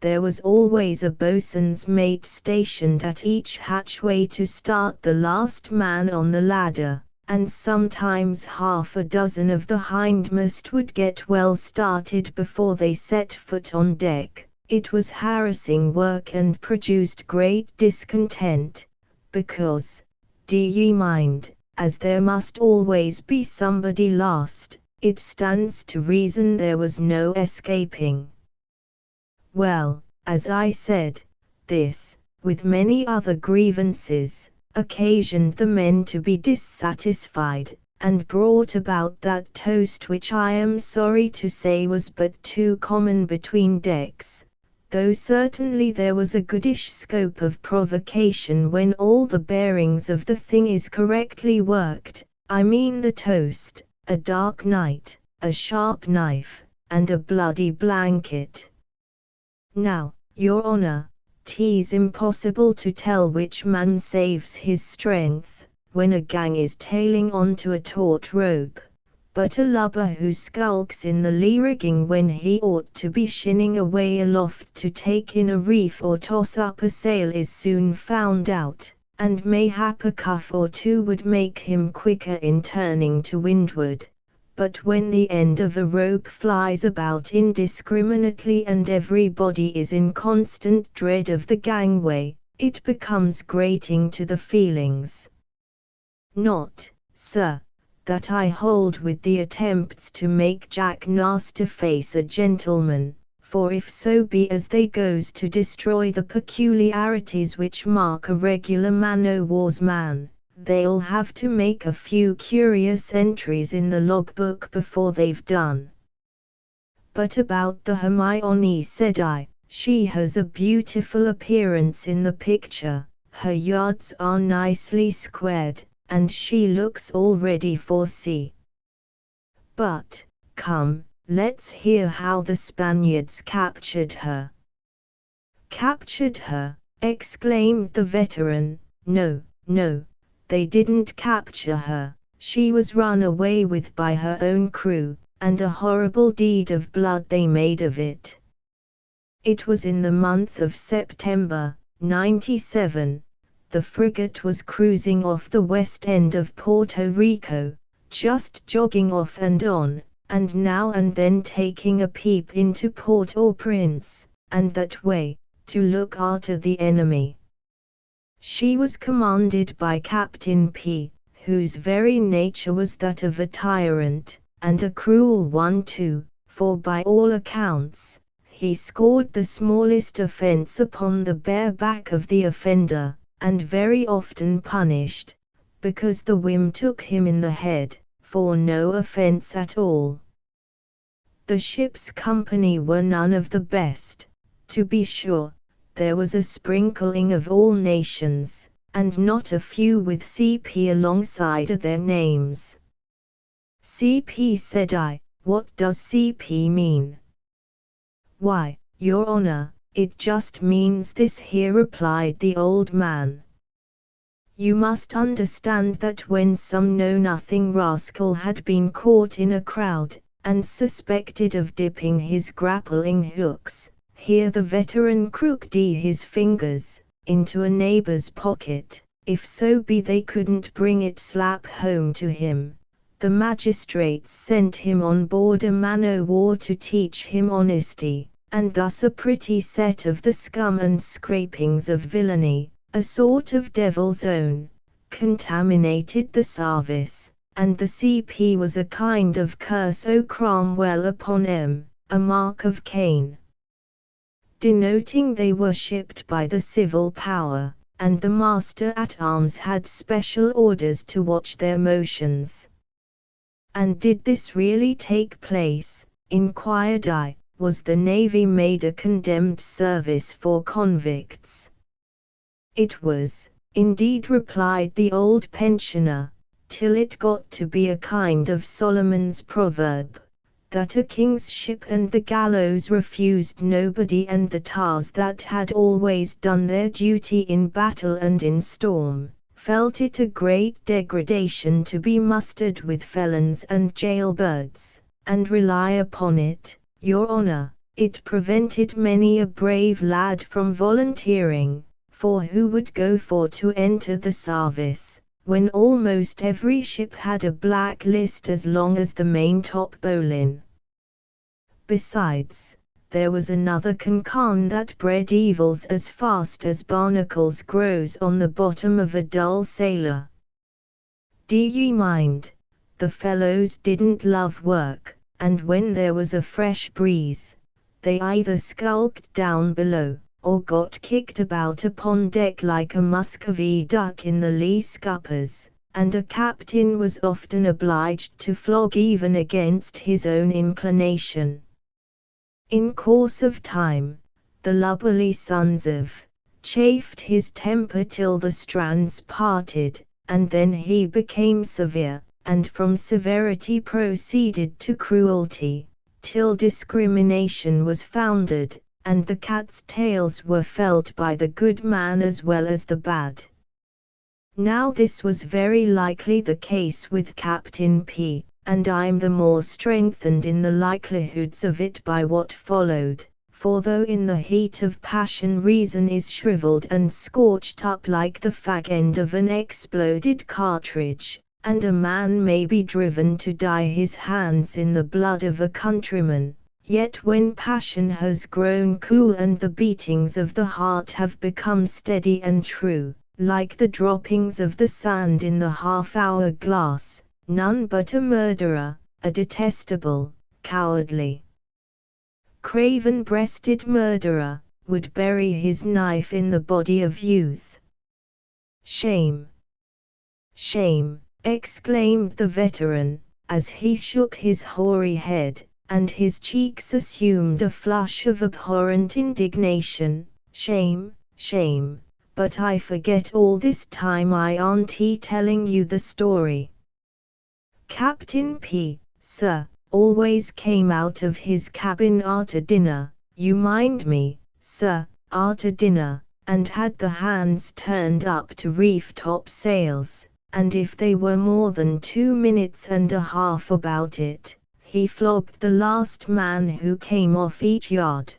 there was always a boatswain's mate stationed at each hatchway to start the last man on the ladder, and sometimes half a dozen of the hindmost would get well started before they set foot on deck. It was harassing work and produced great discontent, because, do ye mind, as there must always be somebody last, it stands to reason there was no escaping. Well, as I said, this, with many other grievances, occasioned the men to be dissatisfied, and brought about that toast which I am sorry to say was but too common between decks, though certainly there was a goodish scope of provocation when all the bearings of the thing is correctly worked. I mean the toast, a dark night, a sharp knife, and a bloody blanket. Now, Your Honor, 'tis impossible to tell which man saves his strength, when a gang is tailing on to a taut rope, but a lubber who skulks in the lee rigging when he ought to be shinning away aloft to take in a reef or toss up a sail is soon found out, and mayhap a cuff or two would make him quicker in turning to windward. But when the end of a rope flies about indiscriminately and everybody is in constant dread of the gangway, it becomes grating to the feelings. Not, sir, that I hold with the attempts to make Jack Nastiface a gentleman, for if so be as they goes to destroy the peculiarities which mark a regular man-o'-war's man, they'll have to make a few curious entries in the logbook before they've done. But about the Hermione, said I, she has a beautiful appearance in the picture, her yards are nicely squared, and she looks all ready for sea. But, come, let's hear how the Spaniards captured her. Captured her, exclaimed the veteran. No, no, they didn't capture her, she was run away with by her own crew, and a horrible deed of blood they made of it. It was in the month of September, '97, the frigate was cruising off the west end of Puerto Rico, just jogging off and on, and now and then taking a peep into Port-au-Prince, and that way, to look after the enemy. She was commanded by Captain P., whose very nature was that of a tyrant, and a cruel one too, for by all accounts, he scored the smallest offence upon the bare back of the offender, and very often punished, because the whim took him in the head, for no offence at all. The ship's company were none of the best, to be sure, there was a sprinkling of all nations, and not a few with CP alongside of their names. CP, said I, what does CP mean? Why, Your Honor, it just means this here, replied the old man. You must understand that when some know-nothing rascal had been caught in a crowd, and suspected of dipping his grappling hooks, here the veteran crooked his fingers, into a neighbor's pocket, if so be they couldn't bring it slap home to him, the magistrates sent him on board a man-o'-war to teach him honesty, and thus a pretty set of the scum and scrapings of villainy, a sort of devil's own, contaminated the service, and the CP was a kind of curse o' Cromwell upon 'em, a mark of Cain, denoting they were shipped by the civil power, and the master-at-arms had special orders to watch their motions. And did this really take place, inquired I, was the Navy made a condemned service for convicts? It was, indeed, replied the old pensioner, till it got to be a kind of Solomon's proverb, that a king's ship and the gallows refused nobody, and the tars that had always done their duty in battle and in storm, felt it a great degradation to be mustered with felons and jailbirds, and rely upon it, Your Honor, it prevented many a brave lad from volunteering, for who would go for to enter the service, when almost every ship had a black list as long as the maintop bowline. Besides, there was another concern that bred evils as fast as barnacles grows on the bottom of a dull sailor. D'ye mind, the fellows didn't love work, and when there was a fresh breeze, they either skulked down below, or got kicked about upon deck like a Muscovy duck in the lee scuppers, and a captain was often obliged to flog even against his own inclination. In course of time, the lubberly sons of chafed his temper till the strands parted, and then he became severe, and from severity proceeded to cruelty, till discrimination was founded, and the cat's tails were felt by the good man as well as the bad. Now this was very likely the case with Captain P., and I'm the more strengthened in the likelihoods of it by what followed, For though in the heat of passion reason is shriveled and scorched up like the fag end of an exploded cartridge, and a man may be driven to dye his hands in the blood of a countryman, yet when passion has grown cool and the beatings of the heart have become steady and true, like the droppings of the sand in the half-hour glass, none but a murderer, a detestable, cowardly, craven-breasted murderer, would bury his knife in the body of youth. Shame! Shame! Exclaimed the veteran, as he shook his hoary head, and his cheeks assumed a flush of abhorrent indignation. Shame! Shame! But I forget all this time I aren't telling you the story. Captain P, sir, always came out of his cabin after dinner, you mind me, sir, after dinner, and had the hands turned up to reef topsails, and if they were more than 2 minutes and a half about it, he flogged the last man who came off each yard.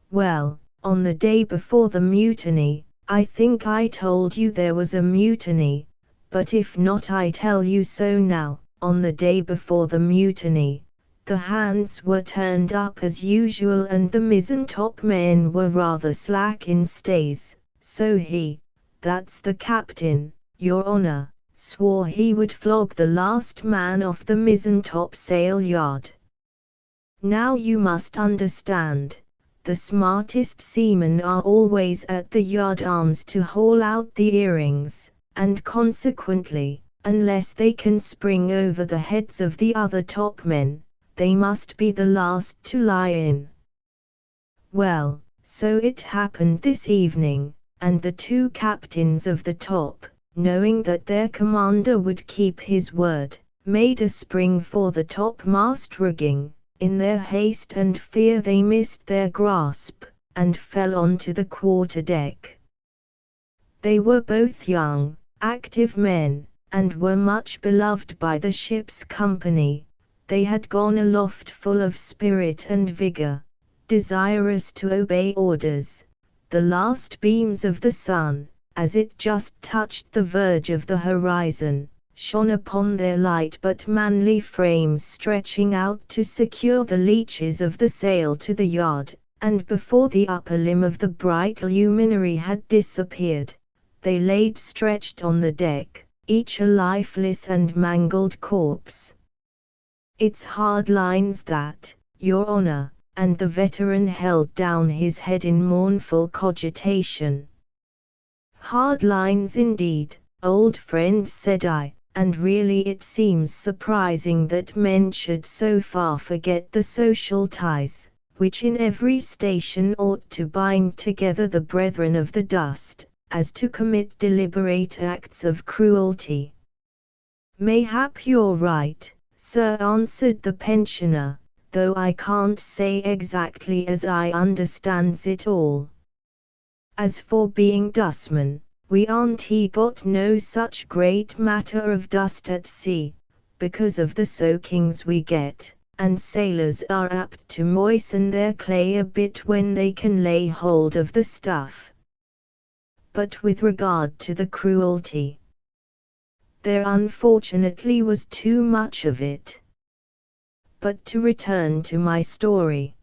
Well, on the day before the mutiny, I think I told you there was a mutiny, but if not I tell you so now. On the day before the mutiny, the hands were turned up as usual and the mizzen-top men were rather slack in stays, so he, that's the captain, your honour, swore he would flog the last man off the mizzen-topsail yard. Now you must understand, the smartest seamen are always at the yard arms to haul out the earrings, and consequently, unless they can spring over the heads of the other topmen, they must be the last to lie in. Well, so it happened this evening, and the 2 captains of the top, knowing that their commander would keep his word, made a spring for the topmast rigging. In their haste and fear they missed their grasp, and fell on to the quarter-deck. They were both young, active men, and were much beloved by the ship's company. They had gone aloft full of spirit and vigor, desirous to obey orders. The last beams of the sun, as it just touched the verge of the horizon, shone upon their light but manly frames stretching out to secure the leeches of the sail to the yard, and before the upper limb of the bright luminary had disappeared, they laid stretched on the deck, each a lifeless and mangled corpse. It's hard lines that, your honour, and the veteran held down his head in mournful cogitation. Hard lines indeed, old friend, said I, and really it seems surprising that men should so far forget the social ties, which in every station ought to bind together the brethren of the dust, as to commit deliberate acts of cruelty. Mayhap you're right, sir, answered the pensioner, though I can't say exactly as I understands it all. As for being dustmen, we aren't got no such great matter of dust at sea, because of the soakings we get, and sailors are apt to moisten their clay a bit when they can lay hold of the stuff. But with regard to the cruelty, there unfortunately was too much of it. But to return to my story.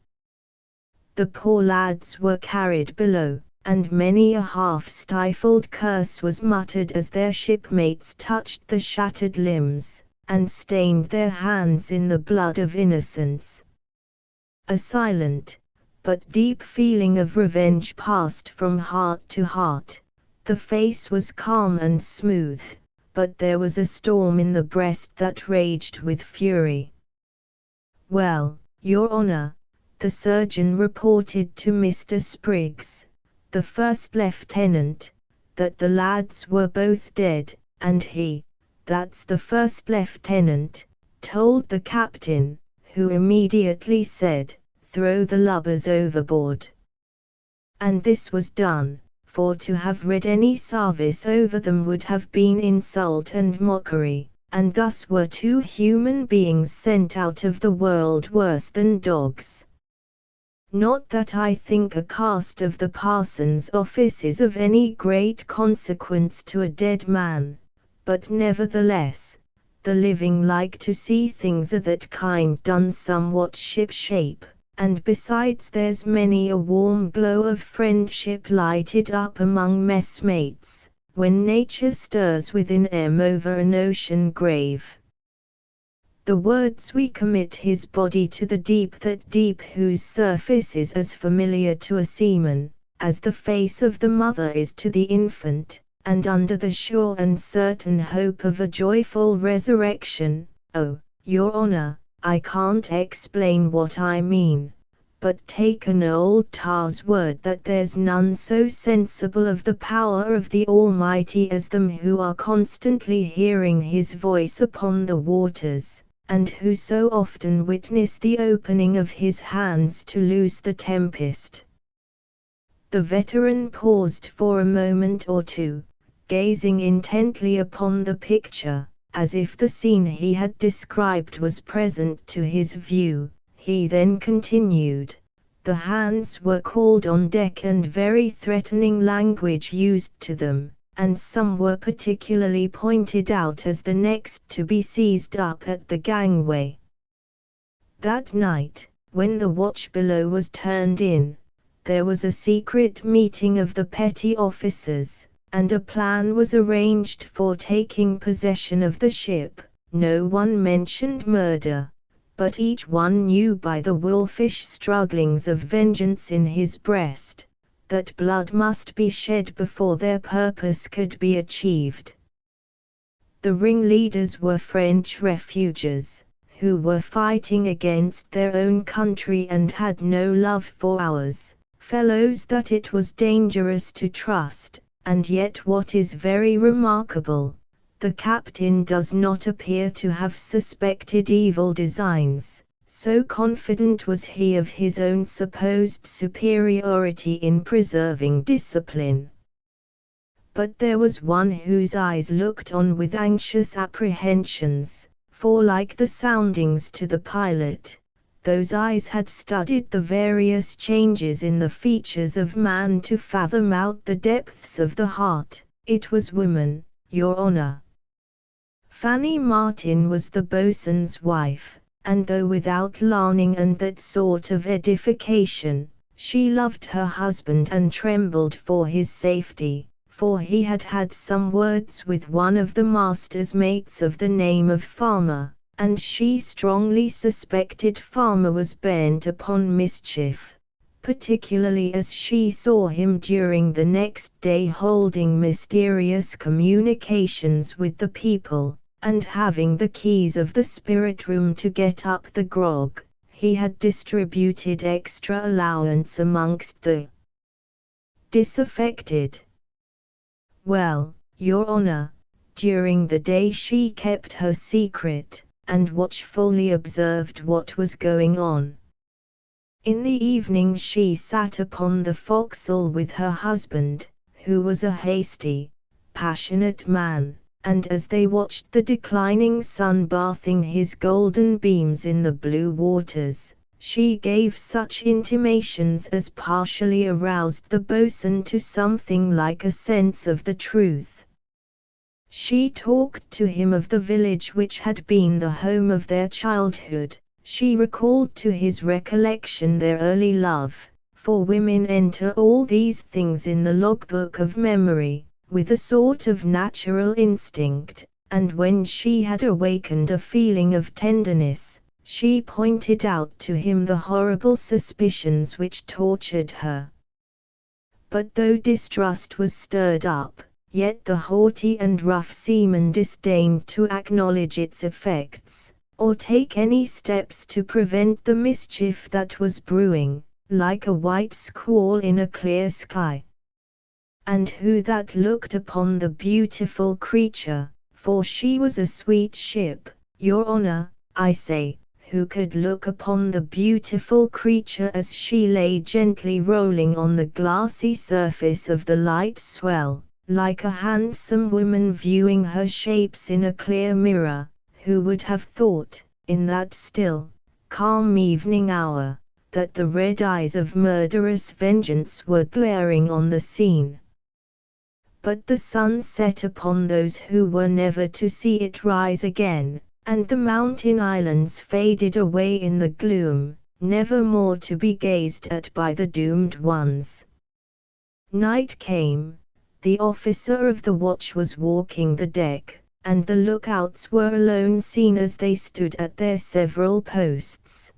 The poor lads were carried below, and many a half-stifled curse was muttered as their shipmates touched the shattered limbs, and stained their hands in the blood of innocence. A silent, but deep feeling of revenge passed from heart to heart. The face was calm and smooth, but there was a storm in the breast that raged with fury. Well, your honour, the surgeon reported to Mr. Spriggs, the first lieutenant, that the lads were both dead, and he, that's the first lieutenant, told the captain, who immediately said, throw the lubbers overboard. And this was done, for to have read any service over them would have been insult and mockery, and thus were 2 human beings sent out of the world worse than dogs. Not that I think a cast of the parson's office is of any great consequence to a dead man, but nevertheless, the living like to see things o' that kind done somewhat ship-shape, and besides there's many a warm glow of friendship lighted up among messmates, when nature stirs within 'em over an ocean grave. The words we commit his body to the deep, that deep whose surface is as familiar to a seaman, as the face of the mother is to the infant, and under the sure and certain hope of a joyful resurrection. Oh, Your Honor, I can't explain what I mean, but take an old tar's word that there's none so sensible of the power of the Almighty as them who are constantly hearing his voice upon the waters, and who so often witness the opening of his hands to loose the tempest. The veteran paused for a moment or two, gazing intently upon the picture, as if the scene he had described was present to his view. He then continued, "The hands were called on deck and very threatening language used to them, and some were particularly pointed out as the next to be seized up at the gangway. That night, when the watch below was turned in, there was a secret meeting of the petty officers, and a plan was arranged for taking possession of the ship. No one mentioned murder, but each one knew by the wolfish strugglings of vengeance in his breast, that blood must be shed before their purpose could be achieved. The ringleaders were French refugees, who were fighting against their own country and had no love for ours, fellows that it was dangerous to trust, and yet what is very remarkable, the captain does not appear to have suspected evil designs. So confident was he of his own supposed superiority in preserving discipline. But there was one whose eyes looked on with anxious apprehensions, for like the soundings to the pilot, those eyes had studied the various changes in the features of man to fathom out the depths of the heart. It was woman, Your Honor. Fanny Martin was the boatswain's wife, and though without learning and that sort of edification, she loved her husband and trembled for his safety, for he had had some words with one of the master's mates of the name of Farmer, and she strongly suspected Farmer was bent upon mischief, particularly as she saw him during the next day holding mysterious communications with the people, and having the keys of the spirit room to get up the grog. He had distributed extra allowance amongst the disaffected. Well, Your Honor, during the day she kept her secret, and watchfully observed what was going on. In the evening she sat upon the forecastle with her husband, who was a hasty, passionate man, and as they watched the declining sun bathing his golden beams in the blue waters, she gave such intimations as partially aroused the boatswain to something like a sense of the truth. She talked to him of the village which had been the home of their childhood. She recalled to his recollection their early love, for women enter all these things in the logbook of memory, with a sort of natural instinct, and when she had awakened a feeling of tenderness, she pointed out to him the horrible suspicions which tortured her. But though distrust was stirred up, yet the haughty and rough seaman disdained to acknowledge its effects, or take any steps to prevent the mischief that was brewing, like a white squall in a clear sky. And who that looked upon the beautiful creature, for she was a sweet ship, Your Honor, I say, who could look upon the beautiful creature as she lay gently rolling on the glassy surface of the light swell, like a handsome woman viewing her shapes in a clear mirror, who would have thought, in that still, calm evening hour, that the red eyes of murderous vengeance were glaring on the scene. But the sun set upon those who were never to see it rise again, and the mountain islands faded away in the gloom, never more to be gazed at by the doomed ones. Night came. The officer of the watch was walking the deck, and the lookouts were alone seen as they stood at their several posts.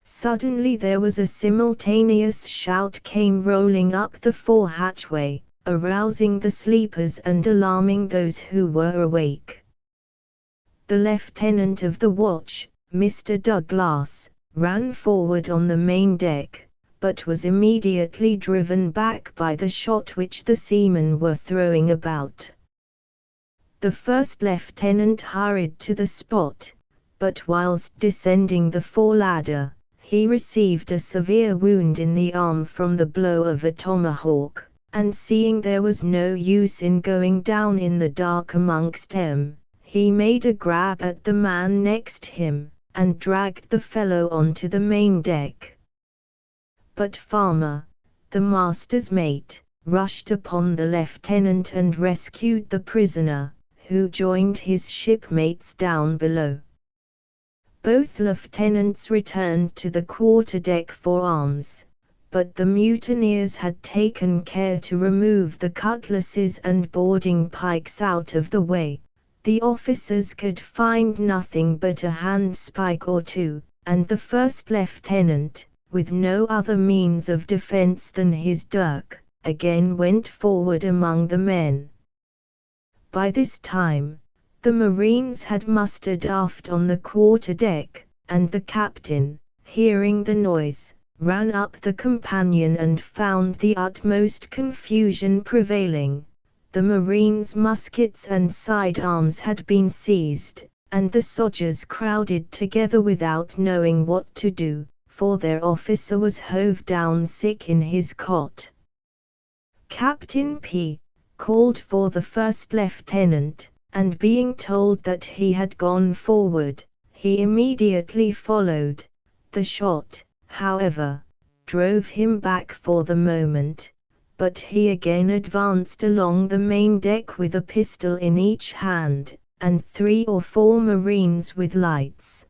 Suddenly there was a simultaneous shout came rolling up the fore hatchway, arousing the sleepers and alarming those who were awake. The lieutenant of the watch, Mr. Douglas, ran forward on the main deck, but was immediately driven back by the shot which the seamen were throwing about. The first lieutenant hurried to the spot, but whilst descending the fore-ladder, he received a severe wound in the arm from the blow of a tomahawk, and seeing there was no use in going down in the dark amongst them, he made a grab at the man next him, and dragged the fellow onto the main deck. But Farmer, the master's mate, rushed upon the lieutenant and rescued the prisoner, who joined his shipmates down below. Both lieutenants returned to the quarterdeck for arms, but the mutineers had taken care to remove the cutlasses and boarding pikes out of the way. The officers could find nothing but a handspike or two, and the first lieutenant, with no other means of defense than his dirk, again went forward among the men. By this time, the marines had mustered aft on the quarterdeck, and the captain, hearing the noise, ran up the companion and found the utmost confusion prevailing. The marines' muskets and side-arms had been seized, and the soldiers crowded together without knowing what to do, for their officer was hove down sick in his cot. Captain P. called for the first lieutenant, and being told that he had gone forward, he immediately followed. The shot, however, drove him back for the moment, but he again advanced along the main deck with a pistol in each hand, and 3 or 4 marines with lights.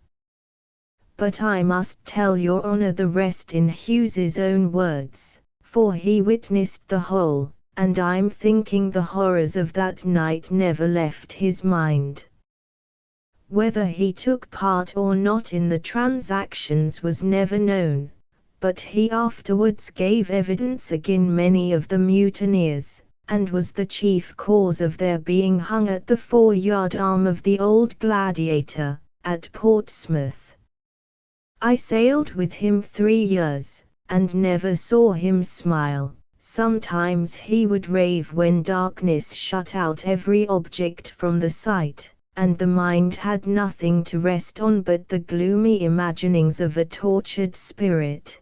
But I must tell your honour the rest in Hughes's own words, for he witnessed the whole, and I'm thinking the horrors of that night never left his mind. Whether he took part or not in the transactions was never known, but he afterwards gave evidence against many of the mutineers, and was the chief cause of their being hung at the foreyard arm of the Old Gladiator, at Portsmouth. I sailed with him 3 years, and never saw him smile. Sometimes he would rave when darkness shut out every object from the sight, and the mind had nothing to rest on but the gloomy imaginings of a tortured spirit.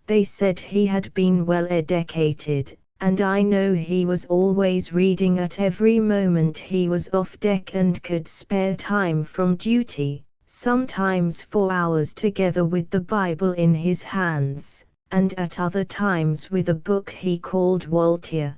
They said he had been well educated, and I know he was always reading at every moment he was off deck and could spare time from duty, sometimes for hours together with the Bible in his hands, and at other times with a book he called Voltaire.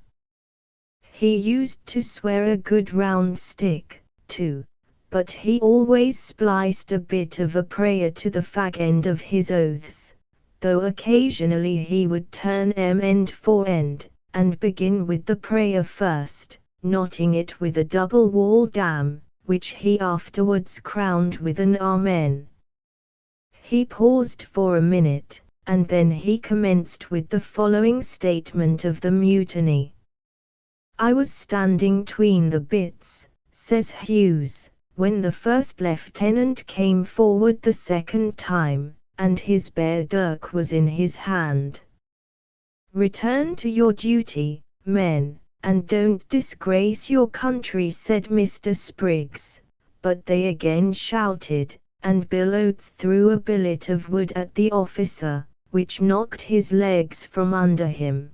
He used to swear a good round stick, too, but he always spliced a bit of a prayer to the fag end of his oaths, though occasionally he would turn end for end, and begin with the prayer first, knotting it with a double wall damn, which he afterwards crowned with an Amen. He paused for a minute, and then he commenced with the following statement of the mutiny. I was standing 'tween the bits, says Hughes, when the first lieutenant came forward the second time, and his bare dirk was in his hand. Return to your duty, men, and don't disgrace your country, said Mr. Spriggs, but they again shouted, and Billows threw a billet of wood at the officer, which knocked his legs from under him.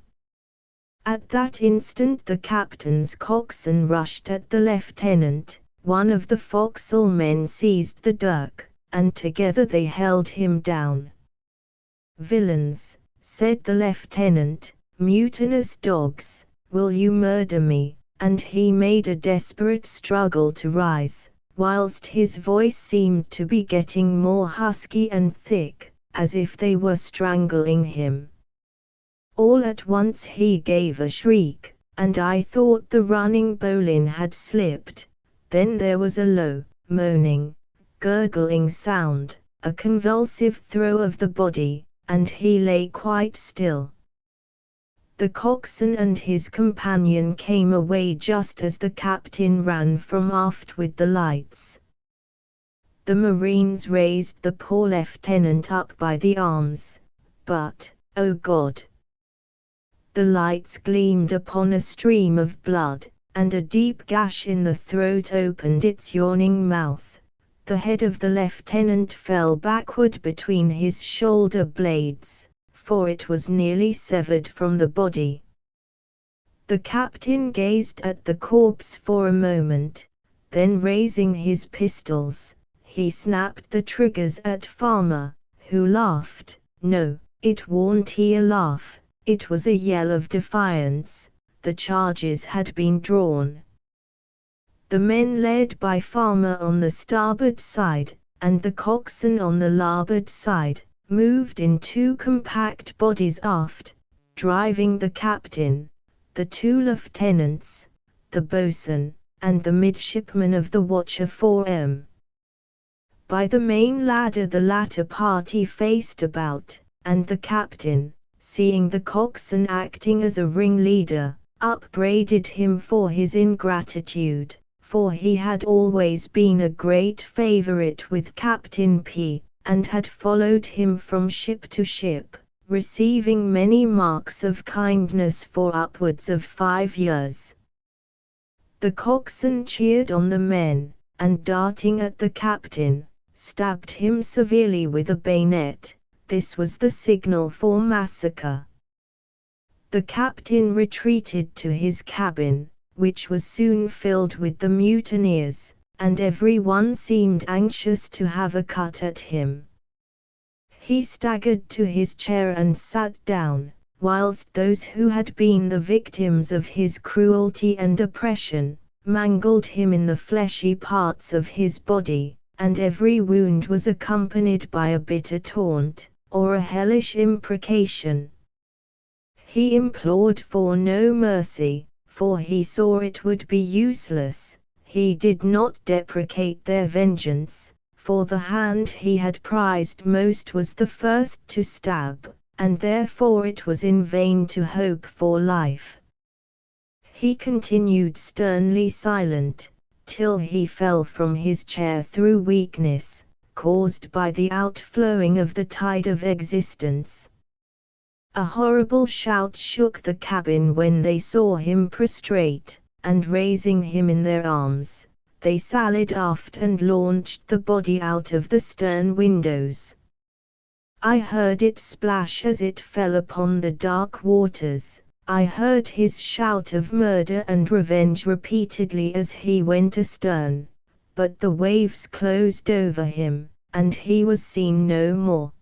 At that instant the captain's coxswain rushed at the lieutenant, one of the forecastle men seized the dirk, and together they held him down. "Villains," said the lieutenant, "mutinous dogs, will you murder me?" And he made a desperate struggle to rise, whilst his voice seemed to be getting more husky and thick, as if they were strangling him. All at once he gave a shriek, and I thought the running bowline had slipped. Then there was a low, moaning, gurgling sound, a convulsive throw of the body, and he lay quite still. The coxswain and his companion came away just as the captain ran from aft with the lights. The marines raised the poor lieutenant up by the arms, but, oh God! The lights gleamed upon a stream of blood, and a deep gash in the throat opened its yawning mouth. The head of the lieutenant fell backward between his shoulder blades, for it was nearly severed from the body. The captain gazed at the corpse for a moment, then raising his pistols, he snapped the triggers at Farmer, who laughed. No, it wasn't a laugh, it was a yell of defiance. The charges had been drawn. The men led by Farmer on the starboard side, and the coxswain on the larboard side, moved in two compact bodies aft, driving the captain, the two lieutenants, the boatswain, and the midshipman of the watch afore by the main ladder. The latter party faced about, and the captain, seeing the coxswain acting as a ringleader, upbraided him for his ingratitude, for he had always been a great favourite with Captain P, and had followed him from ship to ship, receiving many marks of kindness for upwards of 5 years. The coxswain cheered on the men, and darting at the captain, stabbed him severely with a bayonet. This was the signal for massacre. The captain retreated to his cabin, which was soon filled with the mutineers, and every one seemed anxious to have a cut at him. He staggered to his chair and sat down, whilst those who had been the victims of his cruelty and oppression, mangled him in the fleshy parts of his body, and every wound was accompanied by a bitter taunt, or a hellish imprecation. He implored for no mercy, for he saw it would be useless. He did not deprecate their vengeance, for the hand he had prized most was the first to stab, and therefore it was in vain to hope for life. He continued sternly silent, till he fell from his chair through weakness, caused by the outflowing of the tide of existence. A horrible shout shook the cabin when they saw him prostrate, and raising him in their arms, they sallied aft and launched the body out of the stern windows. I heard it splash as it fell upon the dark waters. I heard his shout of murder and revenge repeatedly as he went astern, but the waves closed over him, and he was seen no more.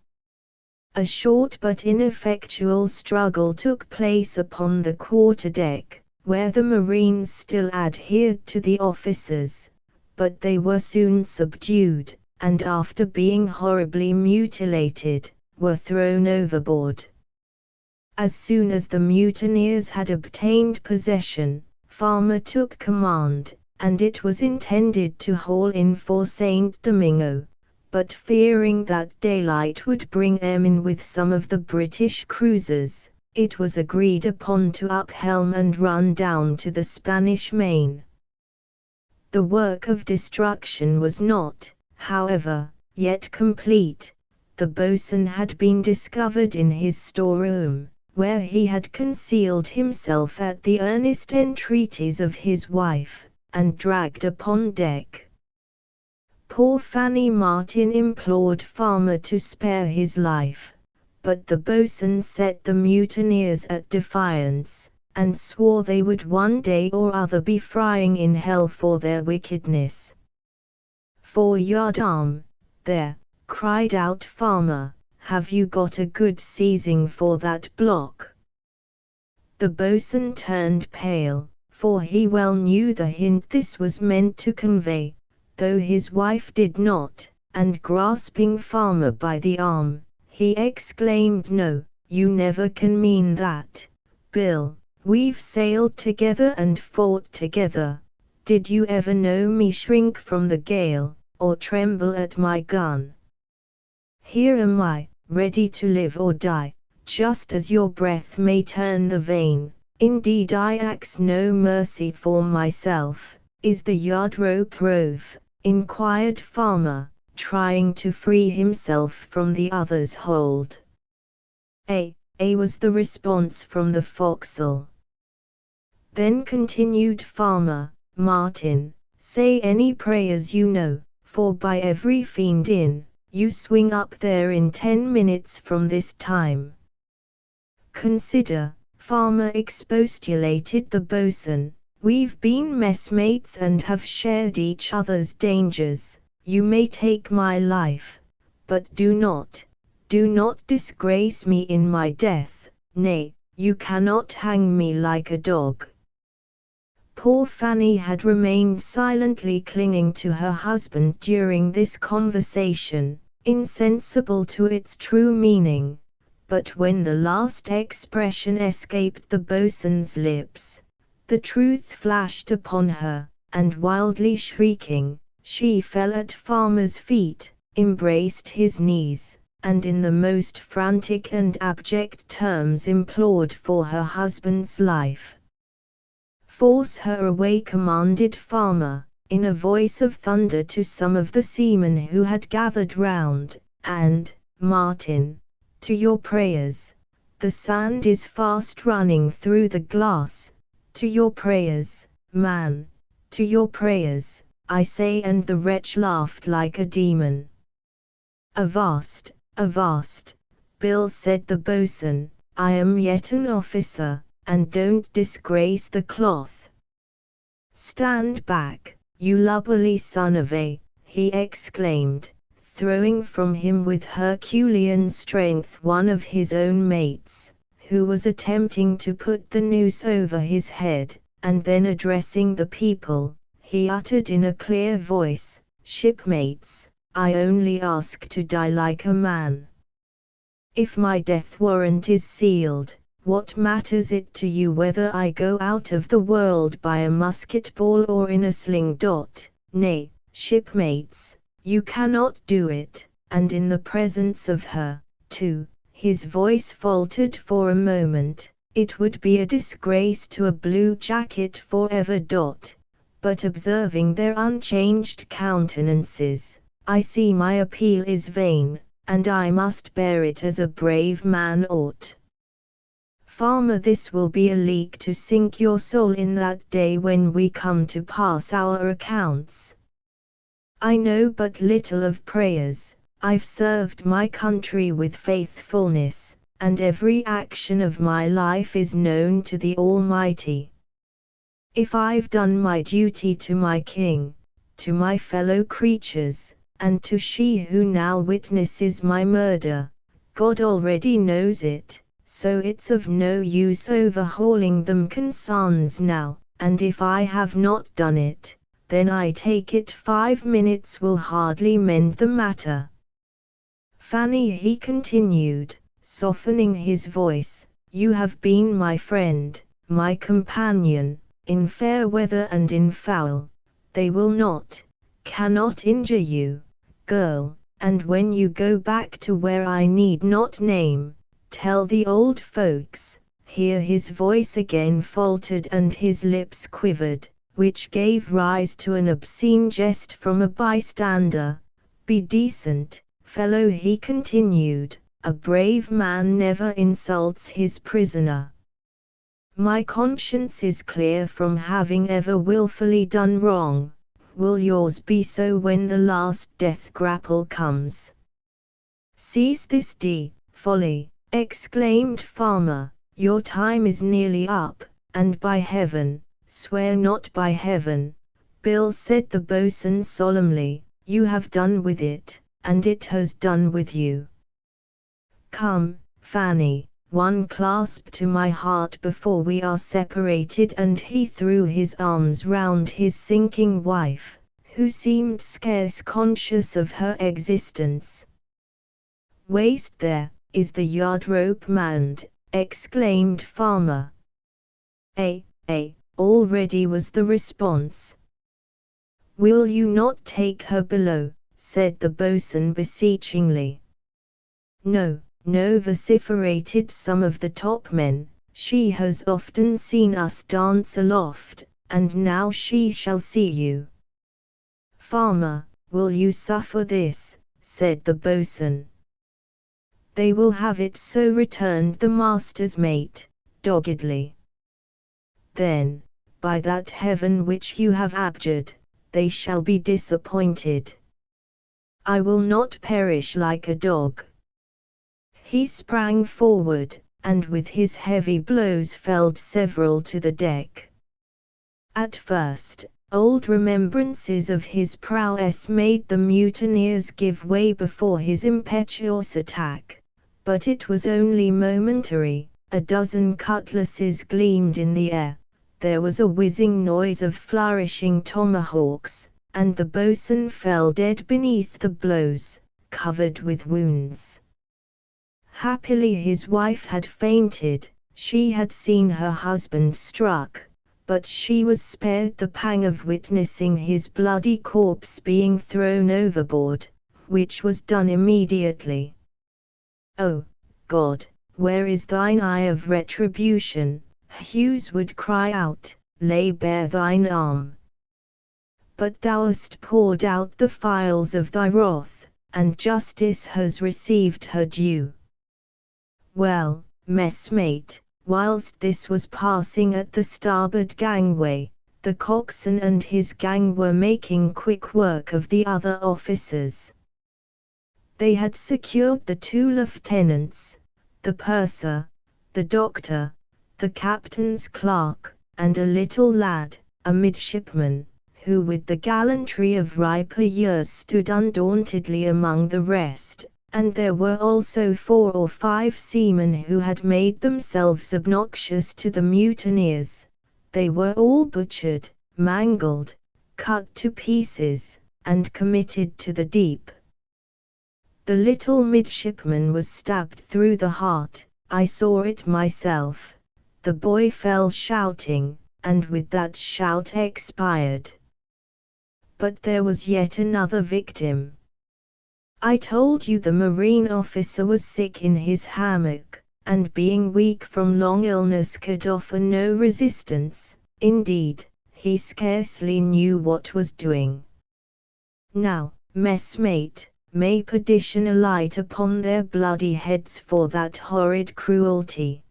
A short but ineffectual struggle took place upon the quarter-deck, where the marines still adhered to the officers, but they were soon subdued, and after being horribly mutilated, were thrown overboard. As soon as the mutineers had obtained possession, Farmer took command, and it was intended to haul in for St. Domingo, but fearing that daylight would bring them in with some of the British cruisers, it was agreed upon to up-helm and run down to the Spanish Main. The work of destruction was not, however, yet complete. The boatswain had been discovered in his storeroom, where he had concealed himself at the earnest entreaties of his wife, and dragged upon deck. Poor Fanny Martin implored Farmer to spare his life, but the boatswain set the mutineers at defiance, and swore they would one day or other be frying in hell for their wickedness. "Fore yard arm, there!" cried out Farmer, have you got a good seizing for that block? The boatswain turned pale, for he well knew the hint this was meant to convey, though his wife did not, and grasping Farmer by the arm, he exclaimed, "No, you never can mean that, Bill. We've sailed together and fought together. Did you ever know me shrink from the gale, or tremble at my gun? Here am I, ready to live or die, just as your breath may turn the vein. Indeed I ask no mercy for myself." "Is the yard rope rove?" inquired Farmer, trying to free himself from the other's hold. "A was the response from the forecastle. Then continued Farmer, "Martin, say any prayers you know, for by every fiend in, you swing up there in 10 minutes from this time." "Consider," Farmer expostulated the boatswain, "we've been messmates and have shared each other's dangers. You may take my life, but do not disgrace me in my death. Nay, you cannot hang me like a dog." Poor Fanny had remained silently clinging to her husband during this conversation, insensible to its true meaning, but when the last expression escaped the boatswain's lips, the truth flashed upon her, and wildly shrieking, she fell at Farmer's feet, embraced his knees, and in the most frantic and abject terms implored for her husband's life. "Force her away," commanded Farmer, in a voice of thunder to some of the seamen who had gathered round, "and, Martin, to your prayers. The sand is fast running through the glass. To your prayers, man, to your prayers, I say." And the wretch laughed like a demon. "Avast, avast, Bill," said the boatswain, "I am yet an officer, and don't disgrace the cloth." "Stand back, you lubberly son of a," he exclaimed, throwing from him with Herculean strength one of his own mates, who was attempting to put the noose over his head, and then addressing the people, he uttered in a clear voice, "Shipmates, I only ask to die like a man. If my death warrant is sealed, what matters it to you whether I go out of the world by a musket ball or in a sling? Nay, shipmates, you cannot do it." And in the presence of her, too, his voice faltered for a moment, "it would be a disgrace to a blue jacket forever. But observing their unchanged countenances, I see my appeal is vain, and I must bear it as a brave man ought. Farmer, this will be a leak to sink your soul in that day when we come to pass our accounts. I know but little of prayers. I've served my country with faithfulness, and every action of my life is known to the Almighty. If I've done my duty to my king, to my fellow creatures, and to she who now witnesses my murder, God already knows it, so it's of no use overhauling them concerns now, and if I have not done it, then I take it 5 minutes will hardly mend the matter. Fanny," he continued, softening his voice, "you have been my friend, my companion, in fair weather and in foul. They will not, cannot injure you, girl, and when you go back to where I need not name, tell the old folks," here his voice again faltered and his lips quivered, which gave rise to an obscene jest from a bystander, "be decent, fellow," he continued, "a brave man never insults his prisoner. My conscience is clear from having ever wilfully done wrong. Will yours be so when the last death grapple comes?" "Cease this folly," exclaimed Farmer, "your time is nearly up, and by heaven, swear not by heaven." "Bill," said the boatswain solemnly, "you have done with it, and it has done with you. Come, Fanny, one clasp to my heart before we are separated, and he threw his arms round his sinking wife, who seemed scarce conscious of her existence. Waste there, is the yard rope manned, exclaimed Farmer. Already was the response. Will you not take her below, said the boatswain beseechingly. No, no, vociferated some of the topmen, she has often seen us dance aloft, and now she shall see you. Farmer, will you suffer this, said the boatswain. They will have it so, returned the master's mate, doggedly. Then, by that heaven which you have abjured, they shall be disappointed. I will not perish like a dog. He sprang forward, and with his heavy blows felled several to the deck. At first, old remembrances of his prowess made the mutineers give way before his impetuous attack, but it was only momentary. A dozen cutlasses gleamed in the air, there was a whizzing noise of flourishing tomahawks, and the boatswain fell dead beneath the blows, covered with wounds. Happily his wife had fainted, she had seen her husband struck, but she was spared the pang of witnessing his bloody corpse being thrown overboard, which was done immediately. O God, where is thine eye of retribution? Hughes would cry out, lay bare thine arm. But thou hast poured out the phials of thy wrath, and justice has received her due. Well, messmate, whilst this was passing at the starboard gangway, the coxswain and his gang were making quick work of the other officers. They had secured the 2 lieutenants, the purser, the doctor, the captain's clerk, and a little lad, a midshipman, who with the gallantry of riper years stood undauntedly among the rest, and there were also 4 or 5 seamen who had made themselves obnoxious to the mutineers. They were all butchered, mangled, cut to pieces, and committed to the deep. The little midshipman was stabbed through the heart, I saw it myself. The boy fell shouting, and with that shout expired. But there was yet another victim. I told you the marine officer was sick in his hammock, and being weak from long illness could offer no resistance. Indeed, he scarcely knew what was doing. Now, messmate, may perdition alight upon their bloody heads for that horrid cruelty.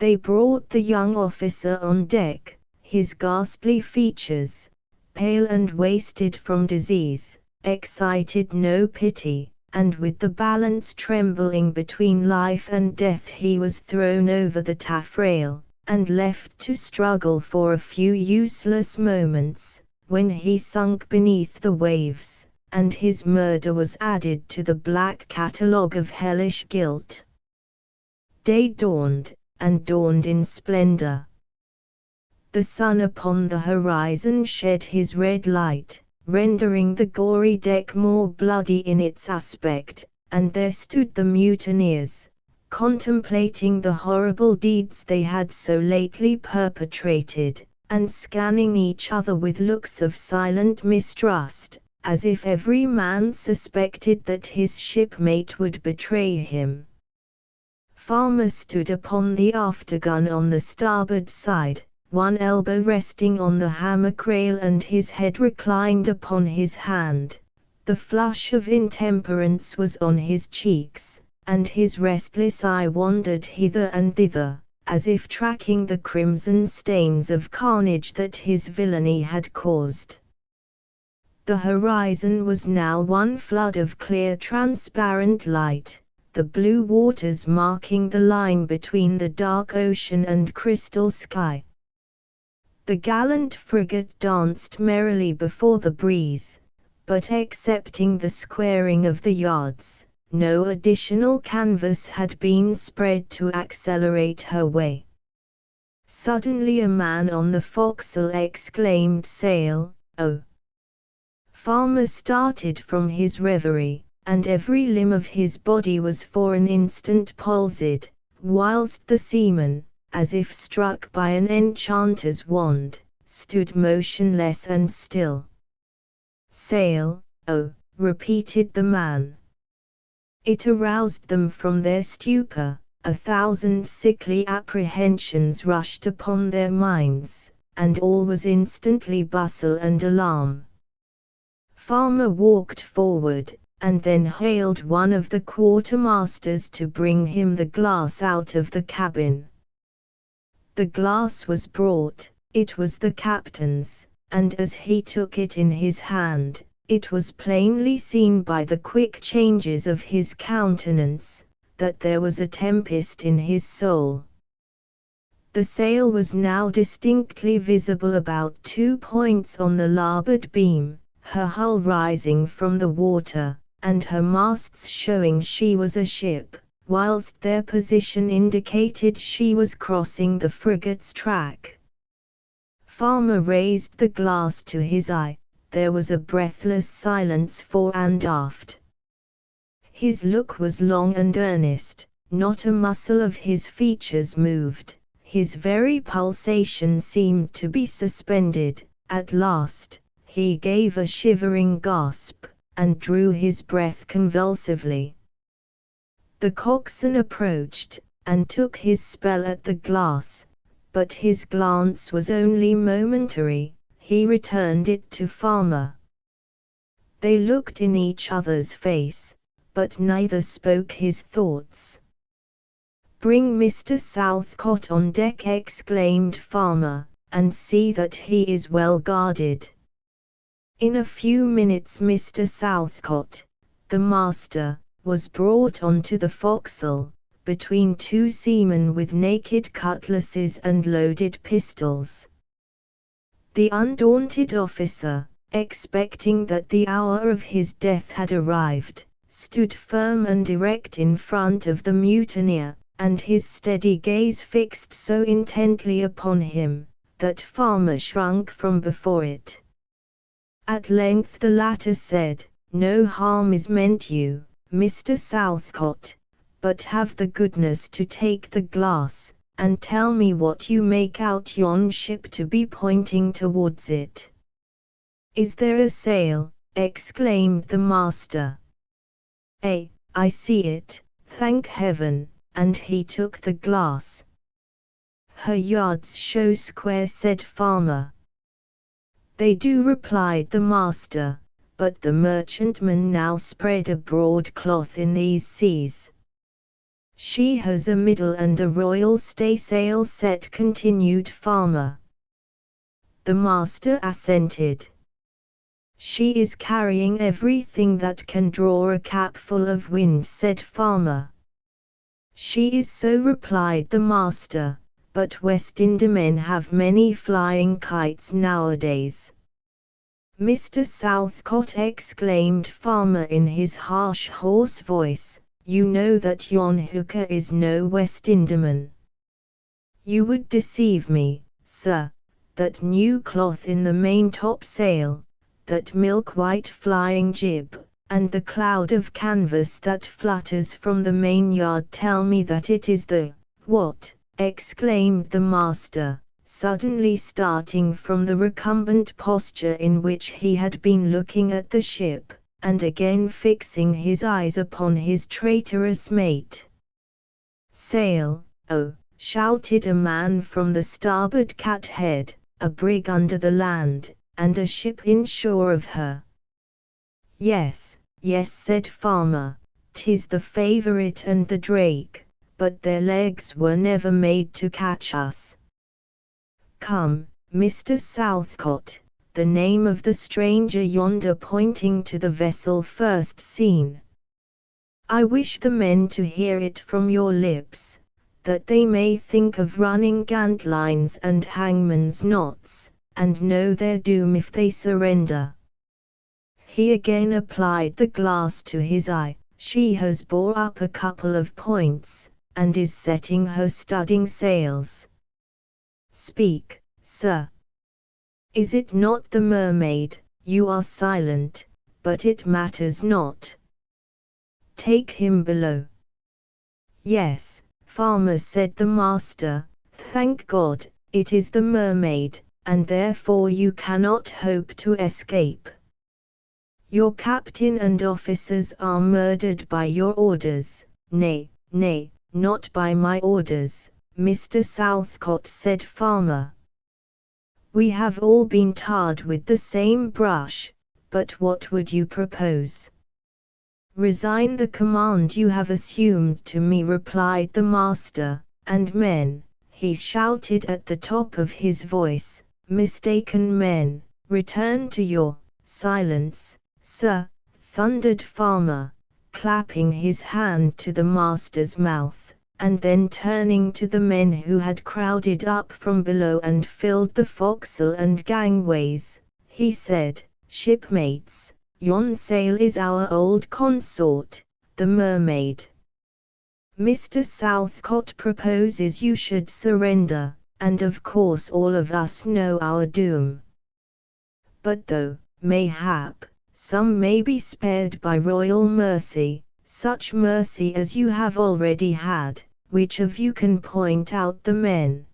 They brought the young officer on deck, his ghastly features, pale and wasted from disease, excited no pity, and with the balance trembling between life and death he was thrown over the taffrail, and left to struggle for a few useless moments, when he sunk beneath the waves, and his murder was added to the black catalogue of hellish guilt. Day dawned, and dawned in splendor. The sun upon the horizon shed his red light, rendering the gory deck more bloody in its aspect, and there stood the mutineers, contemplating the horrible deeds they had so lately perpetrated, and scanning each other with looks of silent mistrust, as if every man suspected that his shipmate would betray him. Farmer stood upon the aftergun on the starboard side, one elbow resting on the hammock rail and his head reclined upon his hand. The flush of intemperance was on his cheeks, and his restless eye wandered hither and thither, as if tracking the crimson stains of carnage that his villainy had caused. The horizon was now one flood of clear transparent light, the blue waters marking the line between the dark ocean and crystal sky. The gallant frigate danced merrily before the breeze, but excepting the squaring of the yards, no additional canvas had been spread to accelerate her way. Suddenly a man on the forecastle exclaimed, "Sail, oh!" Farmer started from his reverie, and every limb of his body was for an instant palsied, whilst the seaman, as if struck by an enchanter's wand, stood motionless and still. "Sail, oh!" repeated the man. It aroused them from their stupor. 1,000 sickly apprehensions rushed upon their minds, and all was instantly bustle and alarm. Farmer walked forward, and then hailed one of the quartermasters to bring him the glass out of the cabin. The glass was brought. It was the captain's, and as he took it in his hand, it was plainly seen by the quick changes of his countenance, that there was a tempest in his soul. The sail was now distinctly visible about 2 points on the larboard beam, her hull rising from the water, and her masts showing she was a ship, whilst their position indicated she was crossing the frigate's track. Farmer raised the glass to his eye. There was a breathless silence fore and aft. His look was long and earnest, not a muscle of his features moved, his very pulsation seemed to be suspended. At last, he gave a shivering gasp, and drew his breath convulsively. The coxswain approached, and took his spell at the glass, but his glance was only momentary. He returned it to Farmer. They looked in each other's face, but neither spoke his thoughts. "Bring Mr. Southcott on deck," exclaimed Farmer, "and see that he is well guarded." In a few minutes Mr. Southcott, the master, was brought onto the forecastle, between 2 seamen with naked cutlasses and loaded pistols. The undaunted officer, expecting that the hour of his death had arrived, stood firm and erect in front of the mutineer, and his steady gaze fixed so intently upon him, that Farmer shrunk from before it. At length the latter said, "No harm is meant you, Mr. Southcott, but have the goodness to take the glass, and tell me what you make out yon ship to be pointing towards it." "Is there a sail?" exclaimed the master. I see it, thank heaven," and he took the glass. "Her yards show square," said Farmer. "They do," replied the master, "but the merchantman now spread a broadcloth in these seas." "She has a middle and a royal staysail set," continued Farmer. The master assented. "She is carrying everything that can draw a capful of wind," said Farmer. "She is so," replied the master, "but West Indiamen have many flying kites nowadays." "Mr. Southcott," exclaimed Farmer in his harsh hoarse voice, "you know that yon hooker is no West Indiaman." "You would deceive me, sir. That new cloth in the maintopsail, that milk-white flying jib, and the cloud of canvas that flutters from the mainyard tell me that it is the—" "What?" exclaimed the master, suddenly starting from the recumbent posture in which he had been looking at the ship, and again fixing his eyes upon his traitorous mate. "Sail, oh!" shouted a man from the starboard cathead, "a brig under the land, and a ship inshore of her." "Yes, yes," said Farmer, "'tis the Favourite and the Drake, but their legs were never made to catch us. Come, Mr. Southcott, the name of the stranger yonder," pointing to the vessel first seen. "I wish the men to hear it from your lips, that they may think of running gantlines and hangman's knots, and know their doom if they surrender." He again applied the glass to his eye, She has bore up a couple of points, and is setting her studding sails. Speak, sir. Is it not the mermaid? You are silent, but it matters not. Take him below. Yes, farmer, said the master, thank God, it is the mermaid, and therefore you cannot hope to escape. Your captain and officers are murdered by your orders. Nay, nay, not by my orders, Mr. Southcott, said farmer. We have all been tarred with the same brush, but what would you propose? Resign the command you have assumed to me, replied the master, and men, he shouted at the top of his voice, mistaken men, return to your silence, sir, thundered farmer, clapping his hand to the master's mouth, and then turning to the men who had crowded up from below and filled the forecastle and gangways, he said, shipmates, yon sail is our old consort, the mermaid. Mr. Southcott proposes you should surrender, and of course all of us know our doom. But though, mayhap, some may be spared by royal mercy, such mercy as you have already had, which of you can point out the men?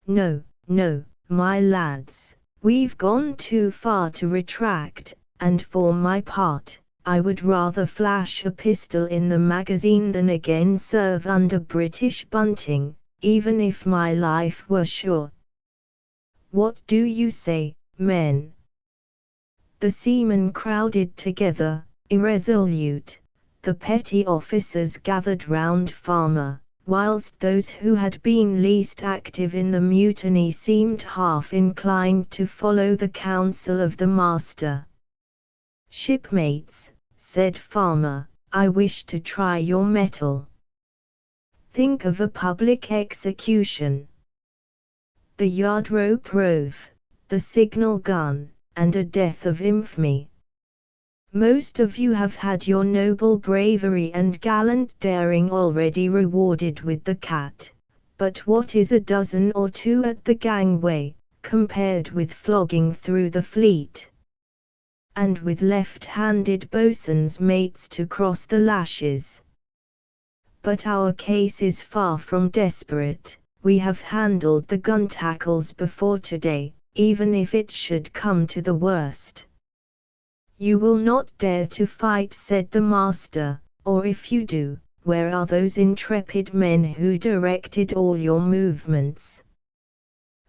No, no, my lads, we've gone too far to retract, and for my part, I would rather flash a pistol in the magazine than again serve under British bunting, even if my life were sure. What do you say, men? The seamen crowded together, irresolute. The petty officers gathered round farmer, whilst those who had been least active in the mutiny seemed half inclined to follow the counsel of the master. Shipmates, said farmer, I wish to try your mettle. Think of a public execution. The yard rope rove, the signal gun, and a death of infamy. Most of you have had your noble bravery and gallant daring already rewarded with the cat, but what is a dozen or two at the gangway, compared with flogging through the fleet? And with left-handed boatswain's mates to cross the lashes. But our case is far from desperate, we have handled the gun tackles before today, even if it should come to the worst. You will not dare to fight, said the master, or if you do, where are those intrepid men who directed all your movements?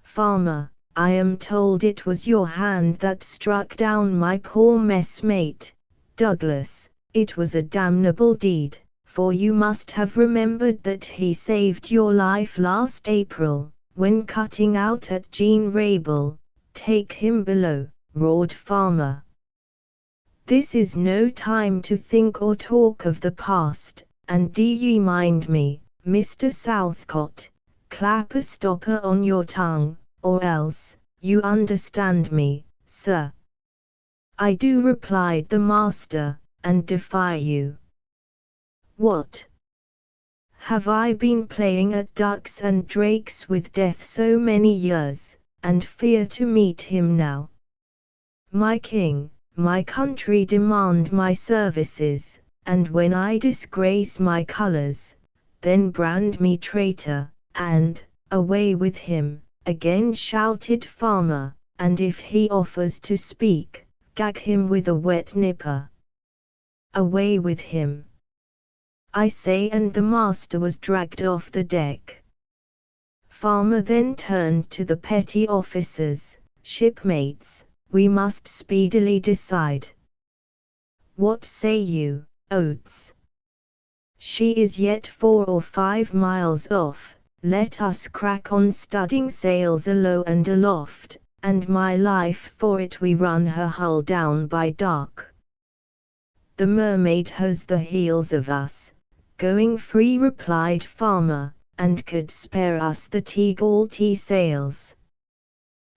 Farmer, I am told it was your hand that struck down my poor messmate, Douglas. It was a damnable deed, for you must have remembered that he saved your life last April, when cutting out at Jean Rabel. Take him below, roared farmer. This is no time to think or talk of the past, and do ye mind me, Mr. Southcott, clap a stopper on your tongue, or else, you understand me, sir. I do, replied the master, and defy you. What? Have I been playing at ducks and drakes with death so many years, and fear to meet him now? My king, my country demand my services, and when I disgrace my colors, then brand me traitor, and, away with him, again shouted farmer, and if he offers to speak, gag him with a wet nipper. Away with him, I say, and the master was dragged off the deck. Farmer then turned to the petty officers, shipmates, we must speedily decide. What say you, Oates? She is yet 4 or 5 miles off, let us crack on studding sails alow and aloft, and my life for it we run her hull down by dark. The mermaid has the heels of us, going free, replied farmer, and could spare us the tea sails.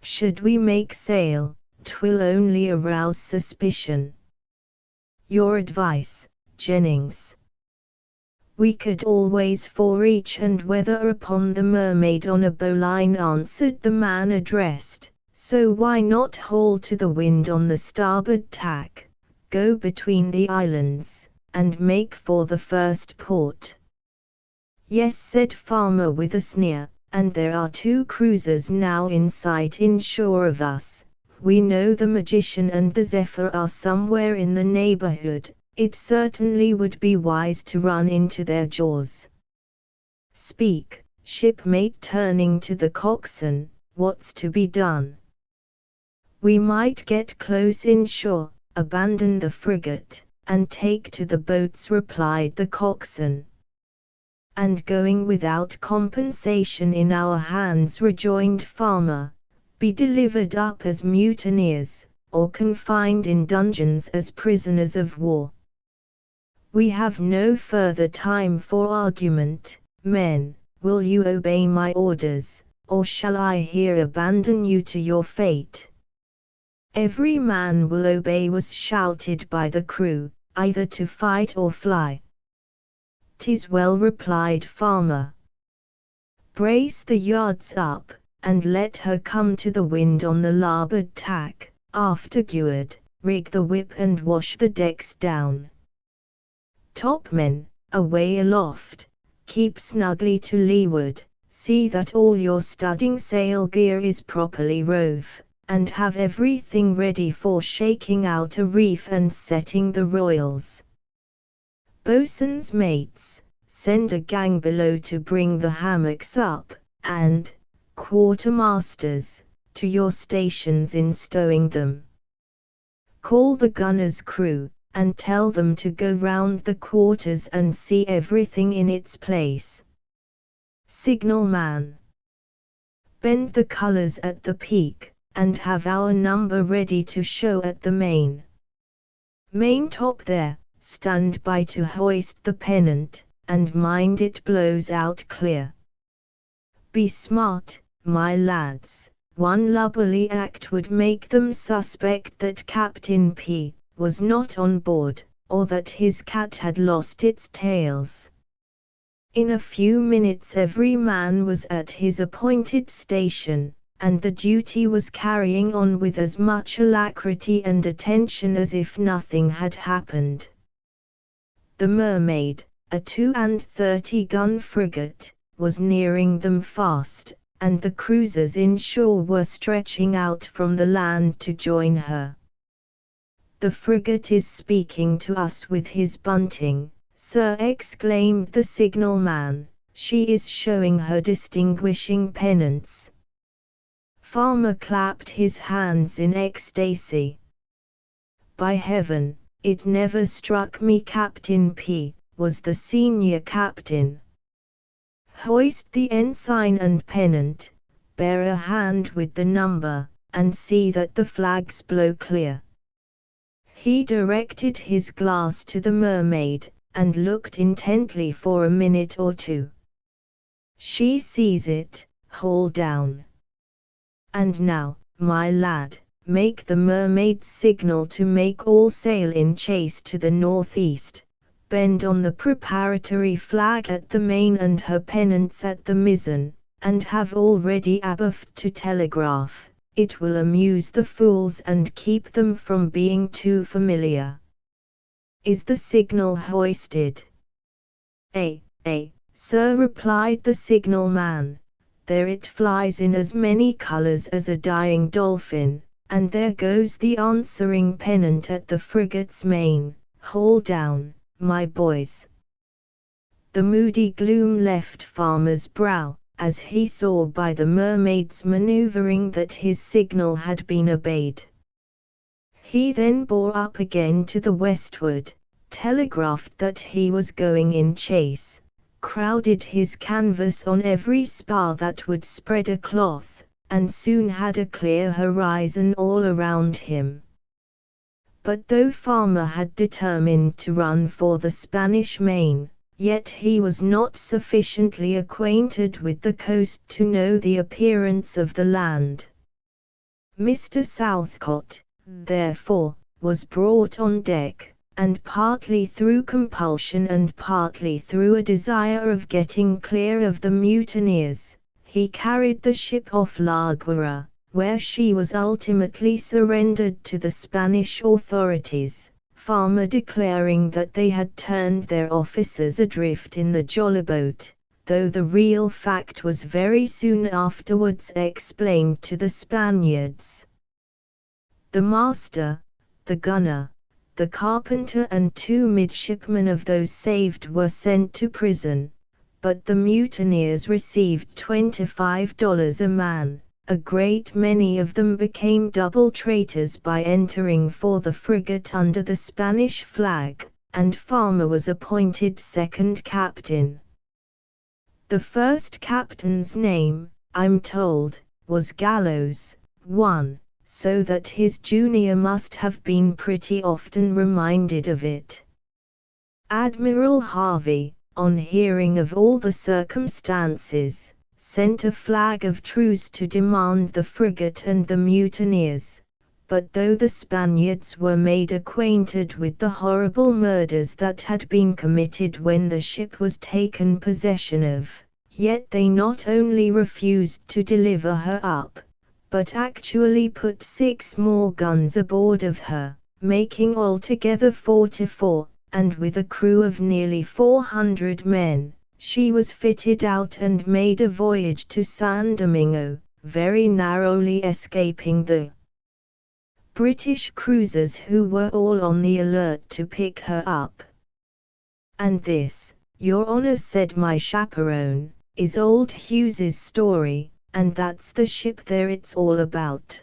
Should we make sail, 'twill only arouse suspicion. Your advice, Jennings. We could always forereach and weather upon the Mermaid on a bowline, answered the man addressed, so why not haul to the wind on the starboard tack, go between the islands, and make for the first port? Yes, said Farmer with a sneer, and there are 2 cruisers now in sight inshore of us. We know the Magician and the Zephyr are somewhere in the neighborhood. It certainly would be wise to run into their jaws. Speak, shipmate, turning to the coxswain, what's to be done? We might get close inshore, abandon the frigate, and take to the boats, replied the coxswain. And going without compensation in our hands, rejoined Farmer, be delivered up as mutineers, or confined in dungeons as prisoners of war. We have no further time for argument, men. Will you obey my orders, or shall I here abandon you to your fate? Every man will obey, was shouted by the crew, either to fight or fly. 'Tis well, replied Farmer. Brace the yards up, and let her come to the wind on the larboard tack, afterward, rig the whip and wash the decks down. Topmen, away aloft, keep snugly to leeward, see that all your studding sail gear is properly rove, and have everything ready for shaking out a reef and setting the royals. Boatswain's mates, send a gang below to bring the hammocks up, and, quartermasters, to your stations in stowing them. Call the gunner's crew, and tell them to go round the quarters and see everything in its place. Signal man, bend the colors at the peak, and have our number ready to show at the main. Maintop there, stand by to hoist the pennant, and mind it blows out clear. Be smart, my lads, one lubberly act would make them suspect that Captain P was not on board, or that his cat had lost its tails. In a few minutes every man was at his appointed station, and the duty was carrying on with as much alacrity and attention as if nothing had happened. The Mermaid, a 32-gun frigate, was nearing them fast, and the cruisers inshore were stretching out from the land to join her. The frigate is speaking to us with his bunting, sir, exclaimed the signalman. She is showing her distinguishing pennants. Farmer clapped his hands in ecstasy. By heaven, it never struck me Captain P was the senior captain. Hoist the ensign and pennant, bear a hand with the number, and see that the flags blow clear. He directed his glass to the Mermaid, and looked intently for a minute or 2. She sees it, haul down. And now, my lad, make the Mermaid's signal to make all sail in chase to the northeast, bend on the preparatory flag at the main and her pennants at the mizzen, and have all ready abaft to telegraph. It will amuse the fools and keep them from being too familiar. Is the signal hoisted? Aye, sir, replied the signalman. There it flies in as many colors as a dying dolphin, and there goes the answering pennant at the frigate's main. Haul down, my boys. The moody gloom left Farmer's brow, as he saw by the Mermaid's maneuvering that his signal had been obeyed. He then bore up again to the westward, telegraphed that he was going in chase, crowded his canvas on every spar that would spread a cloth, and soon had a clear horizon all around him. But though Farmer had determined to run for the Spanish Main, yet he was not sufficiently acquainted with the coast to know the appearance of the land. Mr. Southcott, therefore, was brought on deck, and partly through compulsion and partly through a desire of getting clear of the mutineers, he carried the ship off La Guayra, where she was ultimately surrendered to the Spanish authorities, Farmer declaring that they had turned their officers adrift in the jollyboat, though the real fact was very soon afterwards explained to the Spaniards. The master, the gunner, the carpenter and 2 midshipmen of those saved were sent to prison, but the mutineers received $25 a man. A great many of them became double traitors by entering for the frigate under the Spanish flag, and Farmer was appointed second captain. The first captain's name, I'm told, was Gallows, 1. So that his junior must have been pretty often reminded of it. Admiral Harvey, on hearing of all the circumstances, sent a flag of truce to demand the frigate and the mutineers, but though the Spaniards were made acquainted with the horrible murders that had been committed when the ship was taken possession of, yet they not only refused to deliver her up, but actually put 6 more guns aboard of her, making altogether 44, and with a crew of nearly 400 men, she was fitted out and made a voyage to San Domingo, very narrowly escaping the British cruisers who were all on the alert to pick her up. And this, Your Honor, said my chaperone, is old Hughes's story, and that's the ship there it's all about.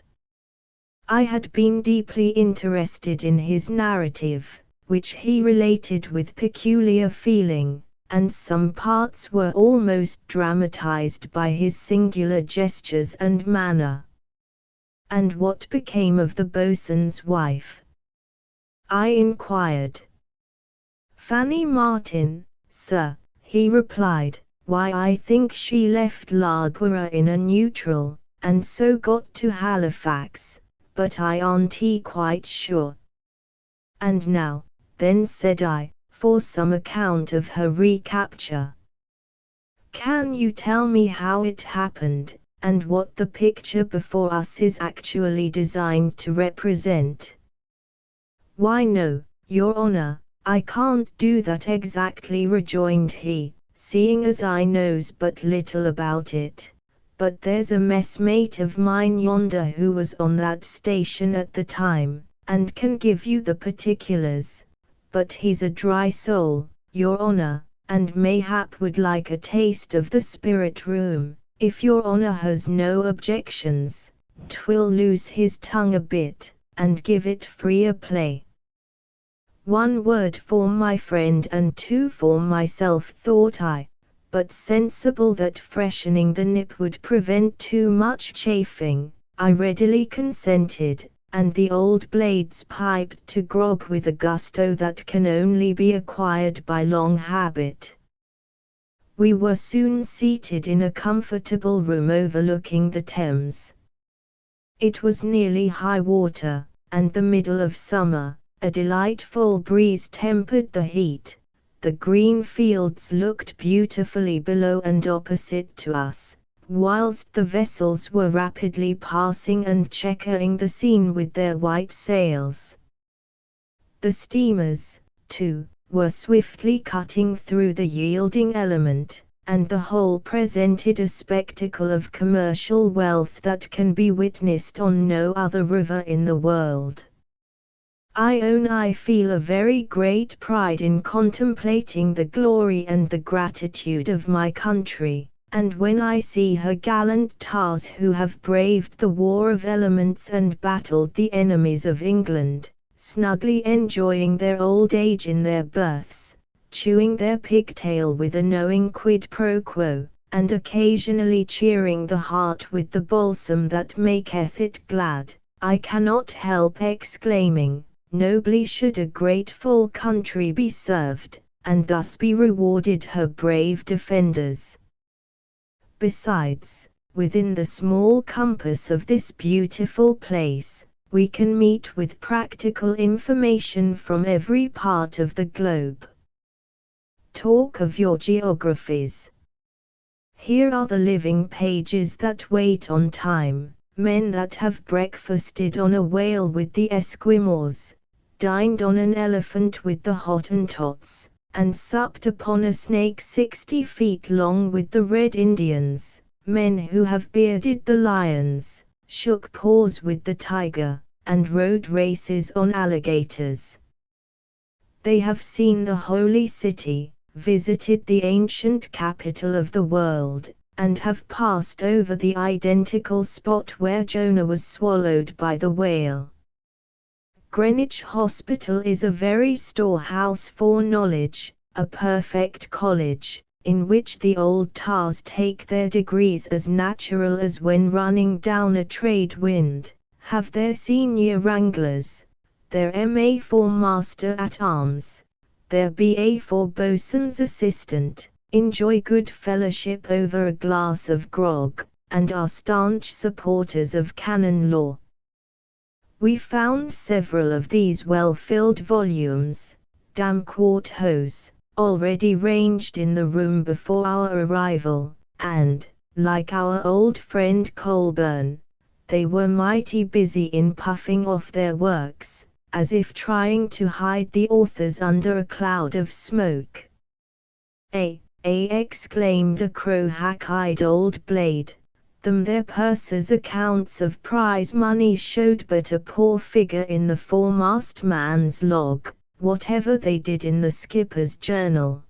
I had been deeply interested in his narrative, which he related with peculiar feeling, and some parts were almost dramatized by his singular gestures and manner. And what became of the boatswain's wife? I inquired. Fanny Martin, sir, he replied. Why, I think she left La Guayra in a neutral, and so got to Halifax, but I aren't quite sure. And now, then, said I, for some account of her recapture. Can you tell me how it happened, and what the picture before us is actually designed to represent? Why no, Your Honor, I can't do that exactly, rejoined he, seeing as I knows but little about it, but there's a messmate of mine yonder who was on that station at the time, and can give you the particulars, but he's a dry soul, Your Honor, and mayhap would like a taste of the spirit room, if Your Honor has no objections. 'Twill lose his tongue a bit, and give it freer play. 1 word for my friend and 2 for myself, thought I, but sensible that freshening the nip would prevent too much chafing, I readily consented, and the old blades piped to grog with a gusto that can only be acquired by long habit. We were soon seated in a comfortable room overlooking the Thames. It was nearly high water, and the middle of summer. A delightful breeze tempered the heat. The green fields looked beautifully below and opposite to us, whilst the vessels were rapidly passing and checkering the scene with their white sails. The steamers, too, were swiftly cutting through the yielding element, and the whole presented a spectacle of commercial wealth that can be witnessed on no other river in the world. I own I feel a very great pride in contemplating the glory and the gratitude of my country, and when I see her gallant tars who have braved the war of elements and battled the enemies of England, snugly enjoying their old age in their berths, chewing their pigtail with a knowing quid pro quo, and occasionally cheering the heart with the balsam that maketh it glad, I cannot help exclaiming, nobly should a grateful country be served, and thus be rewarded her brave defenders. Besides, within the small compass of this beautiful place, we can meet with practical information from every part of the globe. Talk of your geographies. Here are the living pages that wait on time, men that have breakfasted on a whale with the Esquimaux, dined on an elephant with the Hottentots, and supped upon a snake 60 feet long with the Red Indians, men who have bearded the lions, shook paws with the tiger, and rode races on alligators. They have seen the holy city, visited the ancient capital of the world, and have passed over the identical spot where Jonah was swallowed by the whale. Greenwich Hospital is a very storehouse for knowledge, a perfect college, in which the old tars take their degrees as natural as when running down a trade wind, have their senior wranglers, their MA for Master at Arms, their BA for Boatswain's Assistant, enjoy good fellowship over a glass of grog, and are staunch supporters of canon law. We found several of these well-filled volumes, damn quart hose, already ranged in the room before our arrival, and, like our old friend Colburn, they were mighty busy in puffing off their works, as if trying to hide the authors under a cloud of smoke. Exclaimed a crow-hack-eyed old blade. Them their purser's accounts of prize money showed but a poor figure in the foremast man's log, whatever they did in the skipper's journal.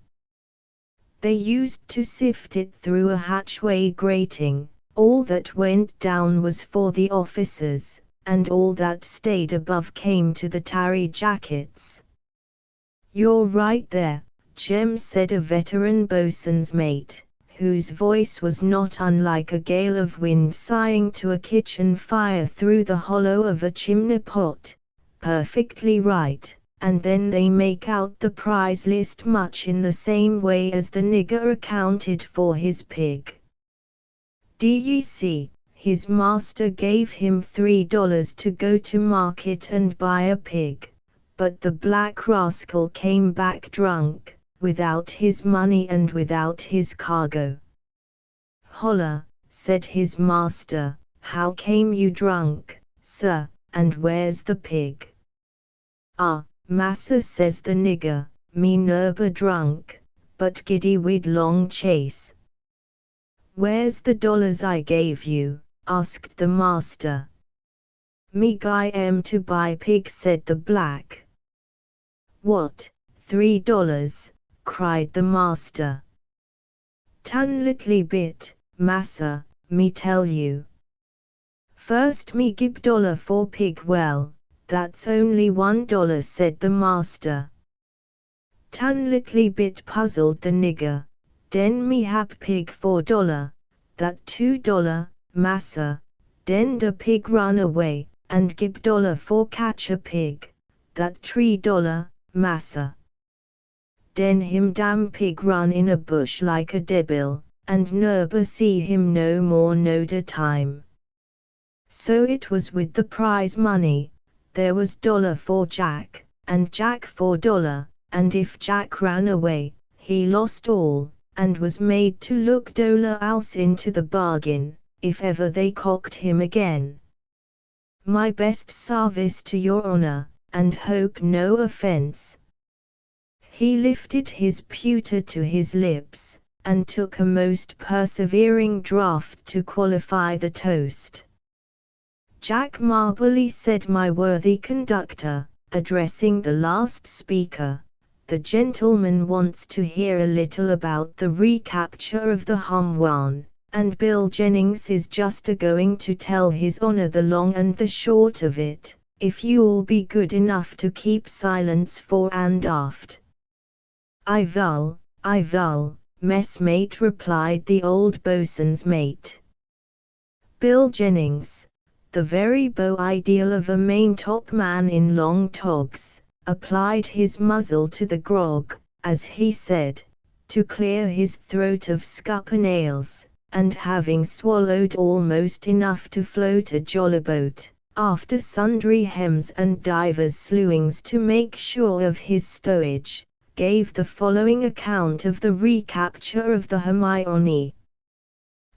They used to sift it through a hatchway grating, all that went down was for the officers, and all that stayed above came to the tarry jackets. "You're right there, Jem," said a veteran boatswain's mate, whose voice was not unlike a gale of wind sighing to a kitchen fire through the hollow of a chimney pot. "Perfectly right, and then they make out the prize list much in the same way as the nigger accounted for his pig. D'ye see, his master gave him $3 to go to market and buy a pig, but the black rascal came back drunk, without his money and without his cargo." "Holla," said his master, "how came you drunk, sir, and where's the pig?" "Ah, massa," says the nigger, "me nerber drunk, but giddy wid long chase." "Where's the dollars I gave you?" asked the master. "Me guy am to buy pig," said the black. "What, $3?" cried the master. "Ton little bit, massa, me tell you. First me gib dollar for pig." "Well, that's only $1," said the master. "Ton little bit," puzzled the nigger. "Den me hab pig for $1, that $2, massa. Den the pig run away, and gib dollar for catch a pig, that $3, massa. Den him damn pig run in a bush like a debil, and nerber see him no more no de time." So it was with the prize money. There was $1 for Jack, and Jack for $1, and if Jack ran away, he lost all, and was made to look $1 into the bargain, if ever they cocked him again. "My best sarvice to your honor, and hope no offense." He lifted his pewter to his lips, and took a most persevering draught to qualify the toast. "Jack Marbley," said my worthy conductor, addressing the last speaker, "the gentleman wants to hear a little about the recapture of the Humwan, and Bill Jennings is just a-going to tell his honor the long and the short of it, if you'll be good enough to keep silence fore and aft." I will, messmate," replied the old boatswain's mate. Bill Jennings, the very beau ideal of a maintop man in long togs, applied his muzzle to the grog, as he said, to clear his throat of scupper nails, and having swallowed almost enough to float a jollyboat, after sundry hems and divers slewings to make sure of his stowage, gave the following account of the recapture of the Hermione.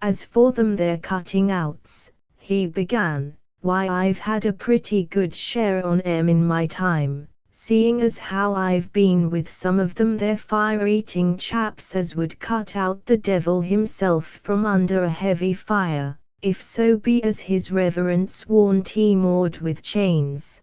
As for them their cutting outs, he began, why I've had a pretty good share on 'em in my time, seeing as how I've been with some of them they're fire-eating chaps as would cut out the devil himself from under a heavy fire, if so be as his reverence warn't he moored with chains.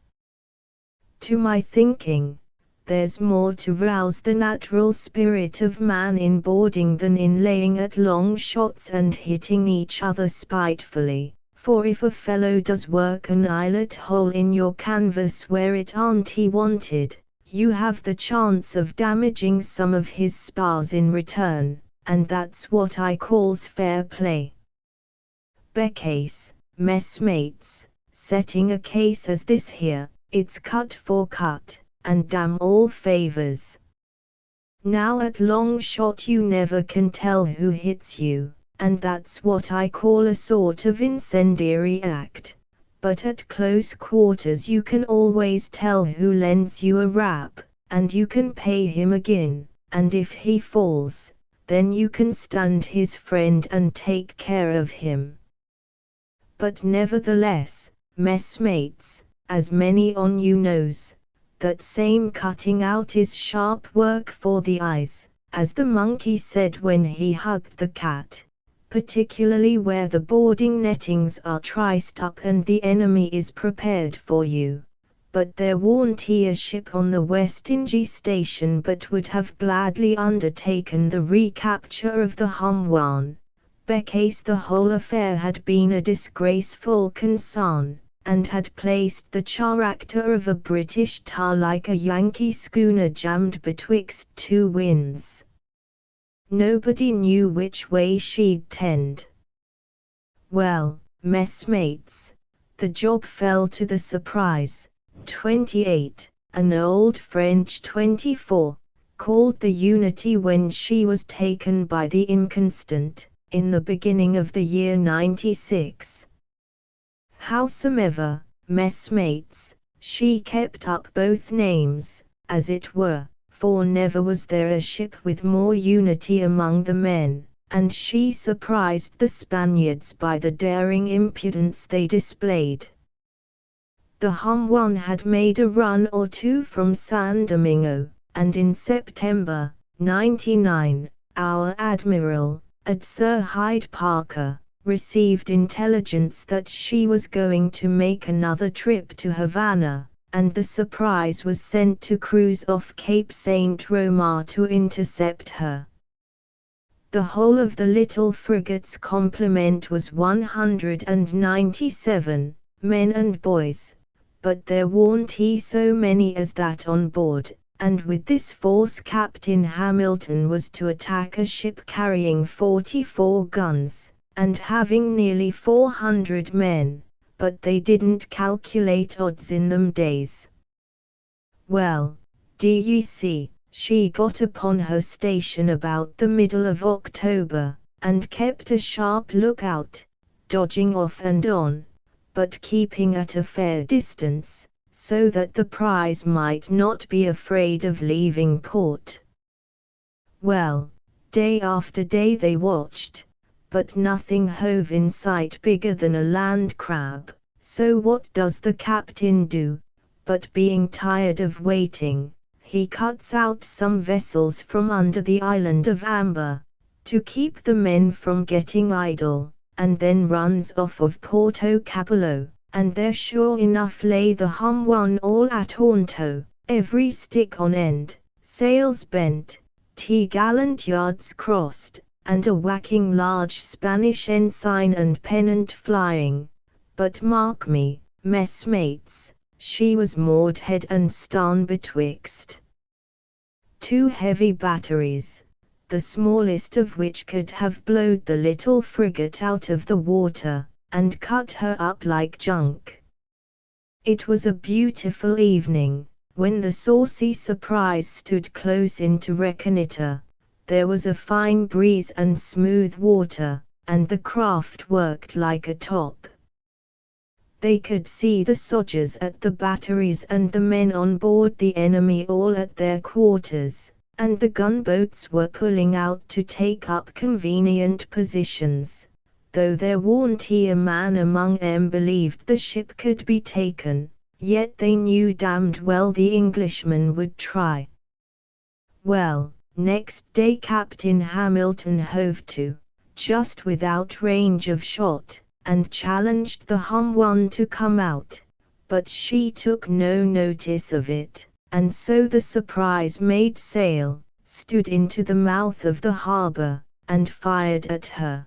To my thinking, there's more to rouse the natural spirit of man in boarding than in laying at long shots and hitting each other spitefully, for if a fellow does work an eyelet hole in your canvas where it aren't he wanted, you have the chance of damaging some of his spars in return, and that's what I calls fair play. Becase, messmates, setting a case as this here, it's cut for cut, and damn all favors. Now at long shot you never can tell who hits you, and that's what I call a sort of incendiary act, but at close quarters you can always tell who lends you a rap, and you can pay him again, and if he falls, then you can stand his friend and take care of him. But nevertheless, messmates, as many on you knows, that same cutting out is sharp work for the eyes, as the monkey said when he hugged the cat, particularly where the boarding nettings are triced up and the enemy is prepared for you. But there warn't he a ship on the West India station but would have gladly undertaken the recapture of the Humwan, becase the whole affair had been a disgraceful concern, and had placed the character of a British tar like a Yankee schooner jammed betwixt two winds. Nobody knew which way she'd tend. Well, messmates, the job fell to the Surprise, 28, an old French 24, called the Unity when she was taken by the Inconstant, in the beginning of the year 96. Howsomever, messmates, she kept up both names, as it were, for never was there a ship with more unity among the men, and she surprised the Spaniards by the daring impudence they displayed. The Humwan had made a run or two from San Domingo, and in September, 99, our admiral, Sir Hyde Parker, received intelligence that she was going to make another trip to Havana, and the Surprise was sent to cruise off Cape St. Romar to intercept her. The whole of the little frigate's complement was 197, men and boys, but there warn't he so many as that on board, and with this force Captain Hamilton was to attack a ship carrying 44 guns, and having nearly 400 men, but they didn't calculate odds in them days. Well, d'ye see, she got upon her station about the middle of October, and kept a sharp lookout, dodging off and on, but keeping at a fair distance, so that the prize might not be afraid of leaving port. Well, day after day they watched, but nothing hove in sight bigger than a land crab, so what does the captain do? But being tired of waiting, he cuts out some vessels from under the island of Amber, to keep the men from getting idle, and then runs off of Porto Cabello, and there sure enough lay the Humwan all at Hornto, every stick on end, sails bent, t-gallant yards crossed, and a whacking large Spanish ensign and pennant flying. But mark me, messmates, she was moored head and starn betwixt two heavy batteries, the smallest of which could have blowed the little frigate out of the water, and cut her up like junk. It was a beautiful evening, when the saucy Surprise stood close in to reconnoiter. There was a fine breeze and smooth water, and the craft worked like a top. They could see the soldiers at the batteries and the men on board the enemy all at their quarters, and the gunboats were pulling out to take up convenient positions, though there warn't a man among 'em believed the ship could be taken, yet they knew damned well the Englishmen would try. Well, next day Captain Hamilton hove to, just without range of shot, and challenged the Hum One to come out, but she took no notice of it, and so the Surprise made sail, stood into the mouth of the harbor, and fired at her.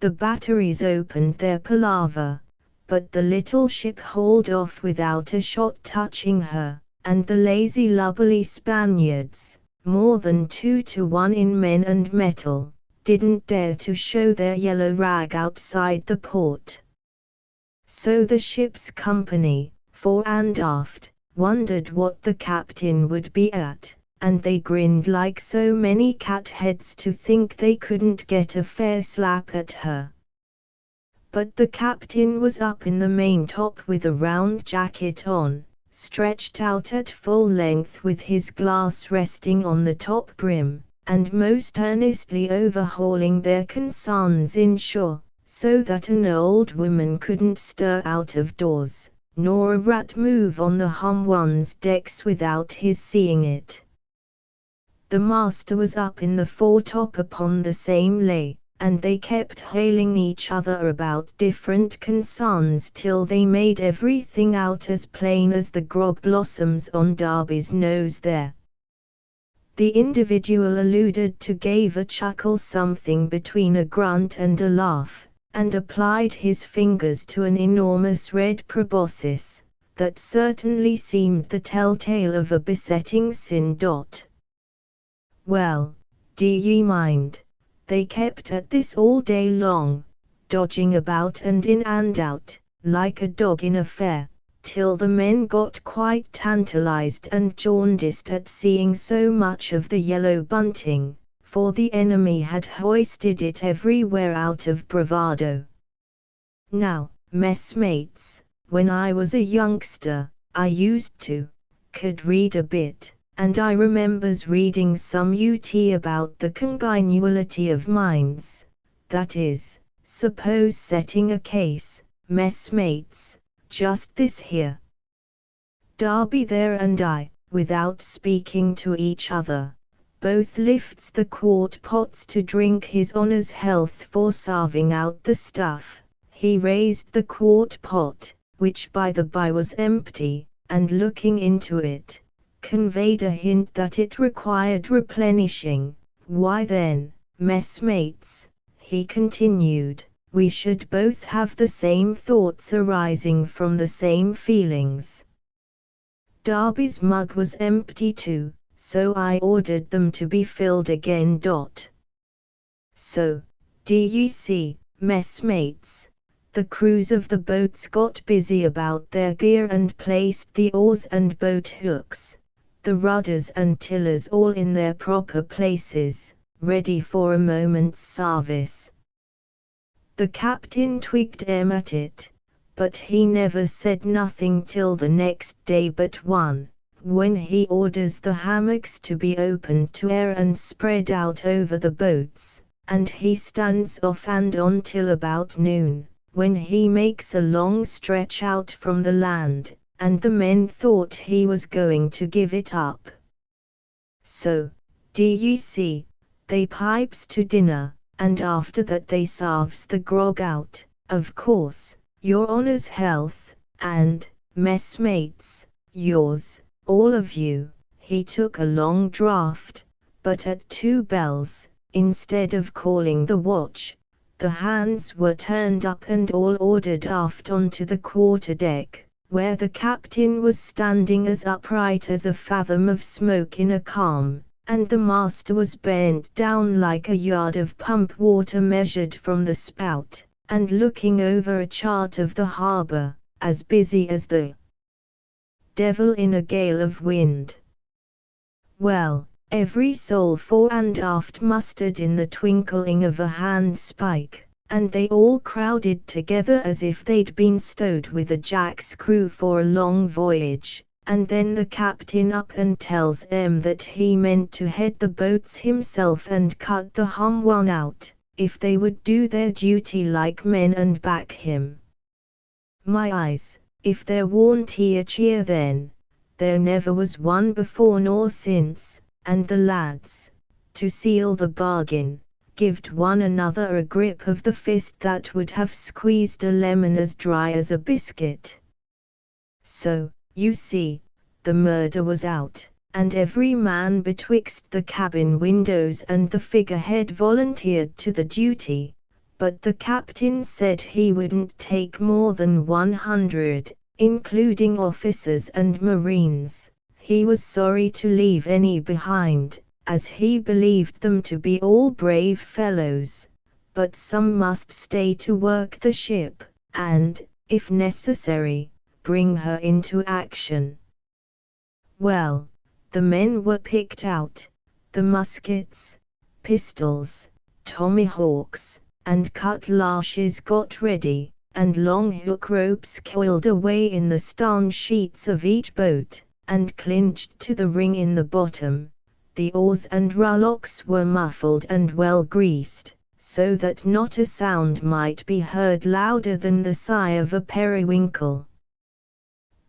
The batteries opened their palaver, but the little ship hauled off without a shot touching her, and the lazy lubberly Spaniards, more than 2-to-1 in men and metal, didn't dare to show their yellow rag outside the port. So the ship's company, fore and aft, wondered what the captain would be at, and they grinned like so many cat heads to think they couldn't get a fair slap at her. But the captain was up in the maintop with a round jacket on, stretched out at full length with his glass resting on the top brim, and most earnestly overhauling their concerns inshore, so that an old woman couldn't stir out of doors, nor a rat move on the Hum One's decks without his seeing it. The master was up in the foretop upon the same lay, and they kept hailing each other about different concerns till they made everything out as plain as the grog blossoms on Darby's nose there. The individual alluded to gave a chuckle something between a grunt and a laugh, and applied his fingers to an enormous red proboscis, that certainly seemed the telltale of a besetting sin. Well, do ye mind? They kept at this all day long, dodging about and in and out, like a dog in a fair, till the men got quite tantalized and jaundiced at seeing so much of the yellow bunting, for the enemy had hoisted it everywhere out of bravado. Now, messmates, when I was a youngster, I used to, could read a bit, and I remembers reading some about the congeniality of minds, that is, suppose setting a case, messmates, just this here. Darby there and I, without speaking to each other, both lifts the quart pots to drink his honour's health for sarving out the stuff. He raised the quart pot, which by the by was empty, and looking into it, conveyed a hint that it required replenishing. Why then, messmates, he continued, we should both have the same thoughts arising from the same feelings. Darby's mug was empty too, so I ordered them to be filled again. So, do ye see, messmates, the crews of the boats got busy about their gear and placed the oars and boat hooks, the rudders and tillers all in their proper places, ready for a moment's service. The captain twigged at it, but he never said nothing till the next day but one, when he orders the hammocks to be opened to air and spread out over the boats, and he stands off and on till about noon, when he makes a long stretch out from the land, and the men thought he was going to give it up. So, do ye see, they pipes to dinner, and after that they sarves the grog out, of course, your honour's health, and, messmates, yours, all of you. He took a long draught, but at 2 bells, instead of calling the watch, the hands were turned up and all ordered aft onto the quarter-deck, where the captain was standing as upright as a fathom of smoke in a calm, and the master was bent down like a yard of pump water measured from the spout, and looking over a chart of the harbour, as busy as the devil in a gale of wind. Well, every soul fore and aft mustered in the twinkling of a handspike, and they all crowded together as if they'd been stowed with a Jack's crew for a long voyage. And then the captain up and tells them that he meant to head the boats himself and cut the hum one out, if they would do their duty like men and back him. My eyes, if there warn't a cheer then, there never was one before nor since, and the lads, to seal the bargain, gived one another a grip of the fist that would have squeezed a lemon as dry as a biscuit. So, you see, the murder was out, and every man betwixt the cabin windows and the figurehead volunteered to the duty, but the captain said he wouldn't take more than 100, including officers and marines. He was sorry to leave any behind, as he believed them to be all brave fellows, but some must stay to work the ship, and, if necessary, bring her into action. Well, the men were picked out, the muskets, pistols, tomahawks, and cutlasses got ready, and long hook ropes coiled away in the starn sheets of each boat, and clinched to the ring in the bottom. The oars and rowlocks were muffled and well greased, so that not a sound might be heard louder than the sigh of a periwinkle.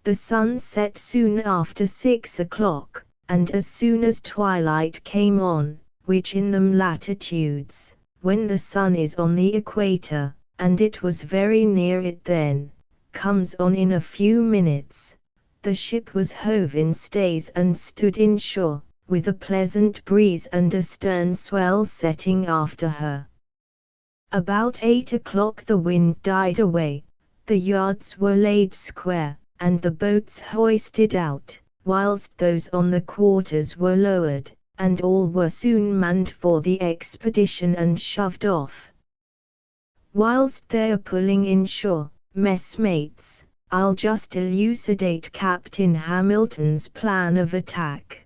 The sun set soon after 6 o'clock, and as soon as twilight came on, which in them latitudes, when the sun is on the equator, and it was very near it then, comes on in a few minutes, the ship was hove in stays and stood in shore, with a pleasant breeze and a stern swell setting after her. About 8 o'clock the wind died away, the yards were laid square, and the boats hoisted out, whilst those on the quarters were lowered, and all were soon manned for the expedition and shoved off. Whilst they're pulling inshore, messmates, I'll just elucidate Captain Hamilton's plan of attack.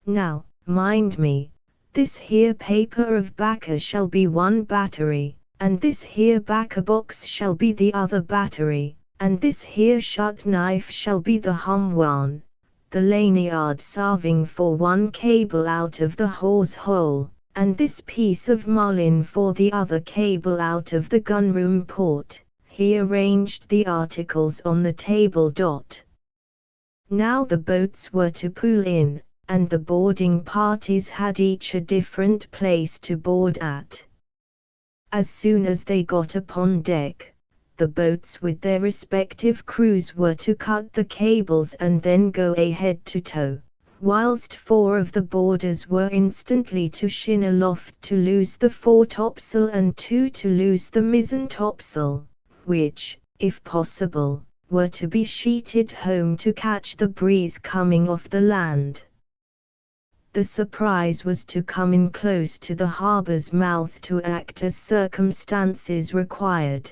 Now, mind me, this here paper of bacca shall be one battery, and this here bacca box shall be the other battery, and this here shut knife shall be the hum one, the lanyard serving for one cable out of the hawse hole, and this piece of marline for the other cable out of the gunroom port. He arranged the articles on the table. Now the boats were to pull in, and the boarding parties had each a different place to board at. As soon as they got upon deck, the boats with their respective crews were to cut the cables and then go ahead to tow, whilst 4 of the boarders were instantly to shin aloft to loose the foretopsail and 2 to loose the mizzen topsail, which, if possible, were to be sheeted home to catch the breeze coming off the land. The surprise was to come in close to the harbour's mouth to act as circumstances required.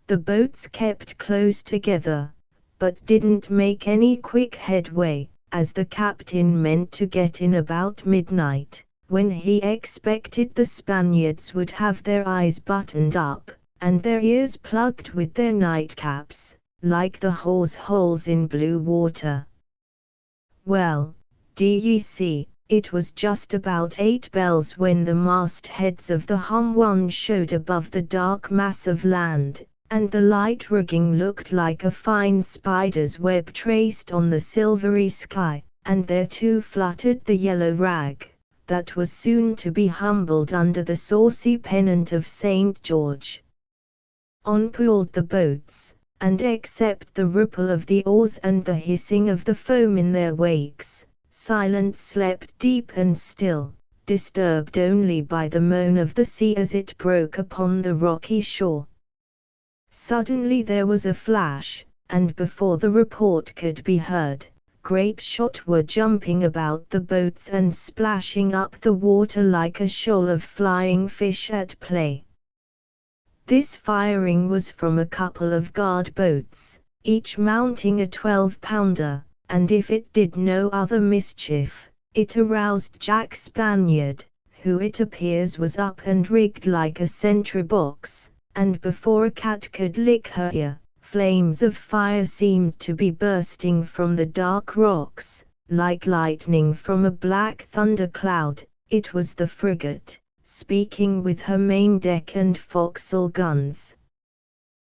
The boats kept close together, but didn't make any quick headway, as the captain meant to get in about midnight, when he expected the Spaniards would have their eyes buttoned up, and their ears plugged with their nightcaps, like the hawse holes in blue water. Well, d'ye see, it was just about 8 bells when the mastheads of the hum one showed above the dark mass of land, and the light rigging looked like a fine spider's web traced on the silvery sky, and there too fluttered the yellow rag, that was soon to be humbled under the saucy pennant of St. George. On pulled the boats, and except the ripple of the oars and the hissing of the foam in their wakes, silence slept deep and still, disturbed only by the moan of the sea as it broke upon the rocky shore. Suddenly there was a flash, and before the report could be heard, grape shot were jumping about the boats and splashing up the water like a shoal of flying fish at play. This firing was from a couple of guard boats, each mounting a 12-pounder, and if it did no other mischief, it aroused Jack Spaniard, who it appears was up and rigged like a sentry box, and before a cat could lick her ear, flames of fire seemed to be bursting from the dark rocks, like lightning from a black thundercloud. It was the frigate, speaking with her main deck and forecastle guns.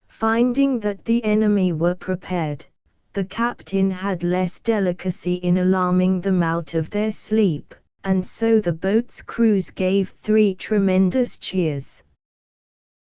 Finding that the enemy were prepared, the captain had less delicacy in alarming them out of their sleep, and so the boat's crews gave 3 tremendous cheers.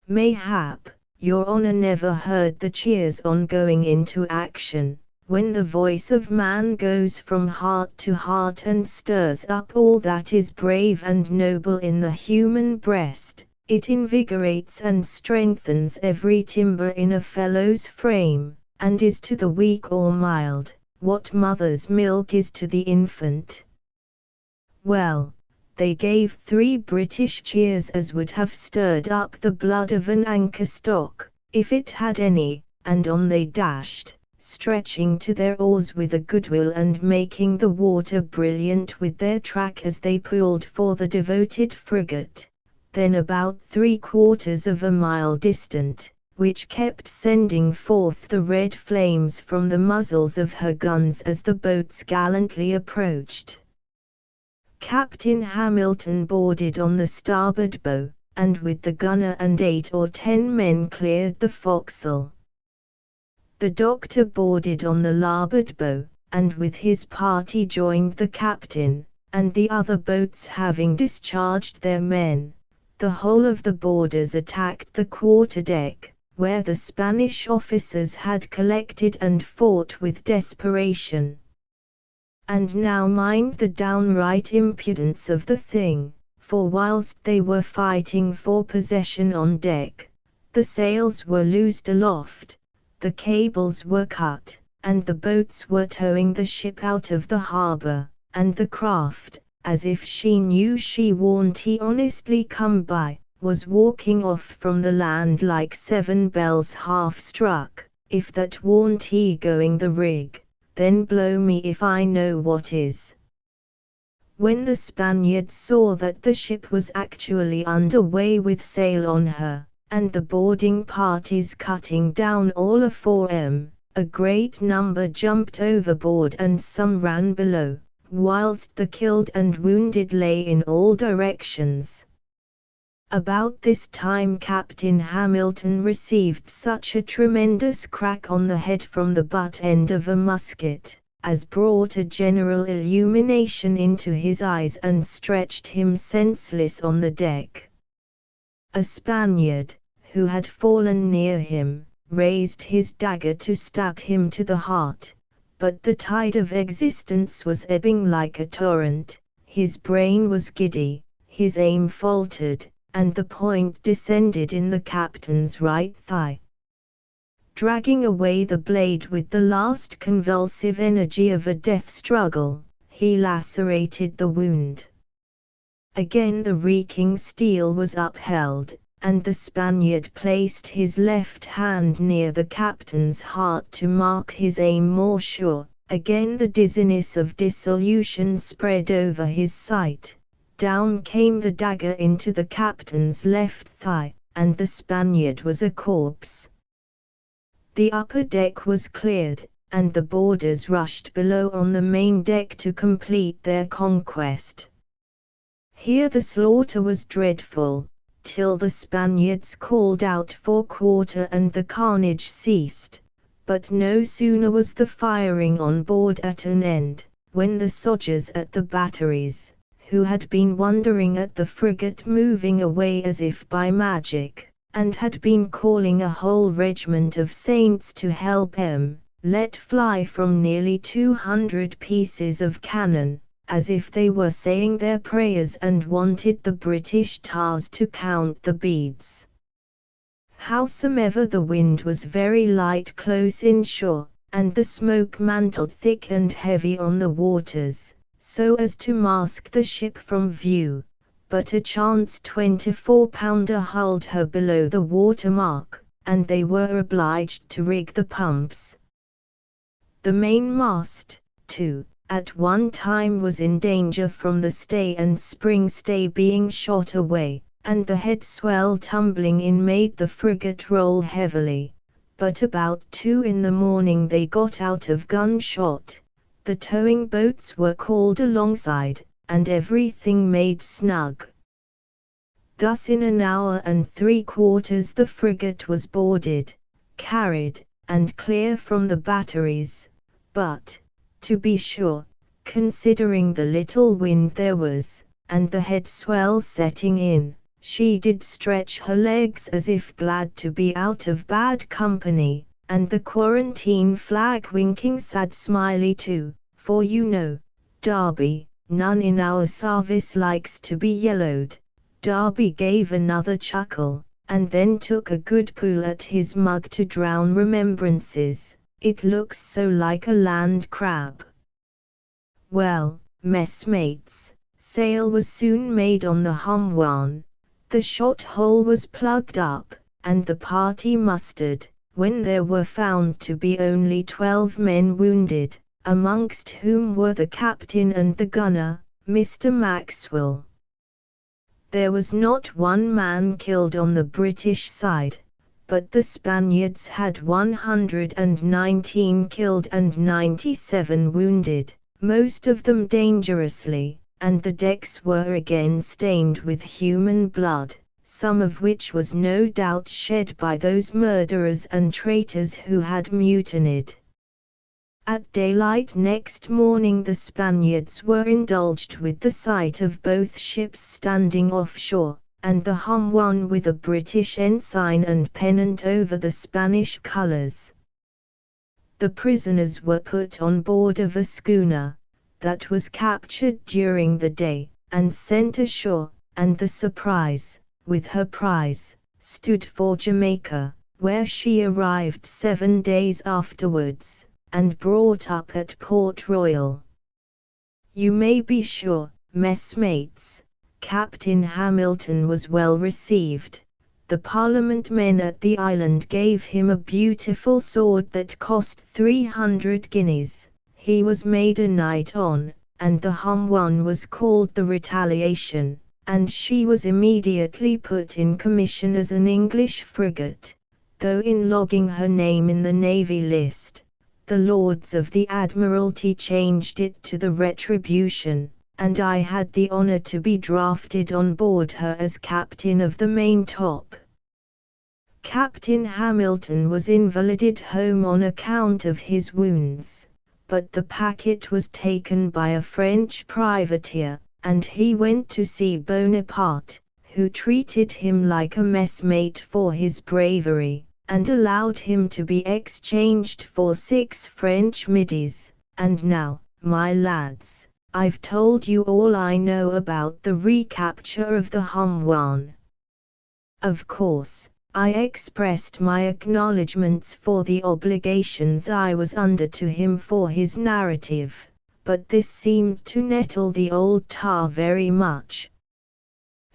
Mayhap, your honor never heard the cheers on going into action, when the voice of man goes from heart to heart and stirs up all that is brave and noble in the human breast. It invigorates and strengthens every timber in a fellow's frame, and is to the weak or mild, what mother's milk is to the infant. Well, they gave 3 British cheers as would have stirred up the blood of an anchor stock, if it had any, and on they dashed, stretching to their oars with a goodwill and making the water brilliant with their track as they pulled for the devoted frigate, then about 3/4 of a mile distant, which kept sending forth the red flames from the muzzles of her guns as the boats gallantly approached. Captain Hamilton boarded on the starboard bow, and with the gunner and 8 or 10 men cleared the forecastle. The doctor boarded on the larboard bow, and with his party joined the captain, and the other boats having discharged their men, the whole of the boarders attacked the quarter-deck, where the Spanish officers had collected and fought with desperation. And now mind the downright impudence of the thing, for whilst they were fighting for possession on deck, the sails were loosed aloft, the cables were cut, and the boats were towing the ship out of the harbour, and the craft, as if she knew she warn't honestly come by, was walking off from the land like 7 bells half struck. If that warn't going the rig, then blow me if I know what is. When the Spaniards saw that the ship was actually under way with sail on her, and the boarding parties cutting down all afore 'em, a great number jumped overboard and some ran below, whilst the killed and wounded lay in all directions. About this time Captain Hamilton received such a tremendous crack on the head from the butt end of a musket, as brought a general illumination into his eyes and stretched him senseless on the deck. A Spaniard, who had fallen near him, raised his dagger to stab him to the heart, but the tide of existence was ebbing like a torrent, his brain was giddy, his aim faltered, and the point descended in the captain's right thigh. Dragging away the blade with the last convulsive energy of a death struggle, he lacerated the wound. Again the reeking steel was upheld, and the Spaniard placed his left hand near the captain's heart to mark his aim more sure. Again the dizziness of dissolution spread over his sight. Down came the dagger into the captain's left thigh, and the Spaniard was a corpse. The upper deck was cleared, and the boarders rushed below on the main deck to complete their conquest. Here the slaughter was dreadful, till the Spaniards called out for quarter and the carnage ceased. But no sooner was the firing on board at an end, when the sodgers at the batteries, who had been wondering at the frigate moving away as if by magic, and had been calling a whole regiment of saints to help them, let fly from nearly 200 pieces of cannon, as if they were saying their prayers and wanted the British tars to count the beads. Howsomever the wind was very light close inshore, and the smoke mantled thick and heavy on the waters, so as to mask the ship from view, but a chance 24-pounder hulled her below the water mark, and they were obliged to rig the pumps. The mainmast, too, at one time was in danger from the stay and spring stay being shot away, and the head swell tumbling in made the frigate roll heavily, but about 2 in the morning they got out of gunshot, the towing boats were called alongside, and everything made snug. Thus in an hour and 3/4 the frigate was boarded, carried, and clear from the batteries, but, to be sure, considering the little wind there was, and the head swell setting in, she did stretch her legs as if glad to be out of bad company, and the quarantine flag winking sad smiley too, for you know, Darby, none in our service likes to be yellowed. Darby gave another chuckle, and then took a good pull at his mug to drown remembrances. It looks so like a land crab. Well, messmates, sail was soon made on the Humwan. The shot hole was plugged up, and the party mustered, when there were found to be only 12 men wounded, amongst whom were the captain and the gunner, Mr. Maxwell. There was not one man killed on the British side, but the Spaniards had 119 killed and 97 wounded, most of them dangerously, and the decks were again stained with human blood, some of which was no doubt shed by those murderers and traitors who had mutinied. At daylight next morning the Spaniards were indulged with the sight of both ships standing offshore, and the Humwan with a British ensign and pennant over the Spanish colours. The prisoners were put on board of a schooner that was captured during the day, and sent ashore, and the Surprise, with her prize, stood for Jamaica, where she arrived 7 days afterwards, and brought up at Port Royal. You may be sure, messmates, Captain Hamilton was well received. The Parliament men at the island gave him a beautiful sword that cost 300 guineas. He was made a knight on, and the Humwan was called the Retaliation, and she was immediately put in commission as an English frigate, though in logging her name in the Navy list, the Lords of the Admiralty changed it to the Retribution, and I had the honor to be drafted on board her as captain of the maintop. Captain Hamilton was invalided home on account of his wounds, but the packet was taken by a French privateer, and he went to see Bonaparte, who treated him like a messmate for his bravery, and allowed him to be exchanged for 6 French middies. And now, my lads, I've told you all I know about the recapture of the Humwan. Of course, I expressed my acknowledgments for the obligations I was under to him for his narrative, but this seemed to nettle the old tar very much.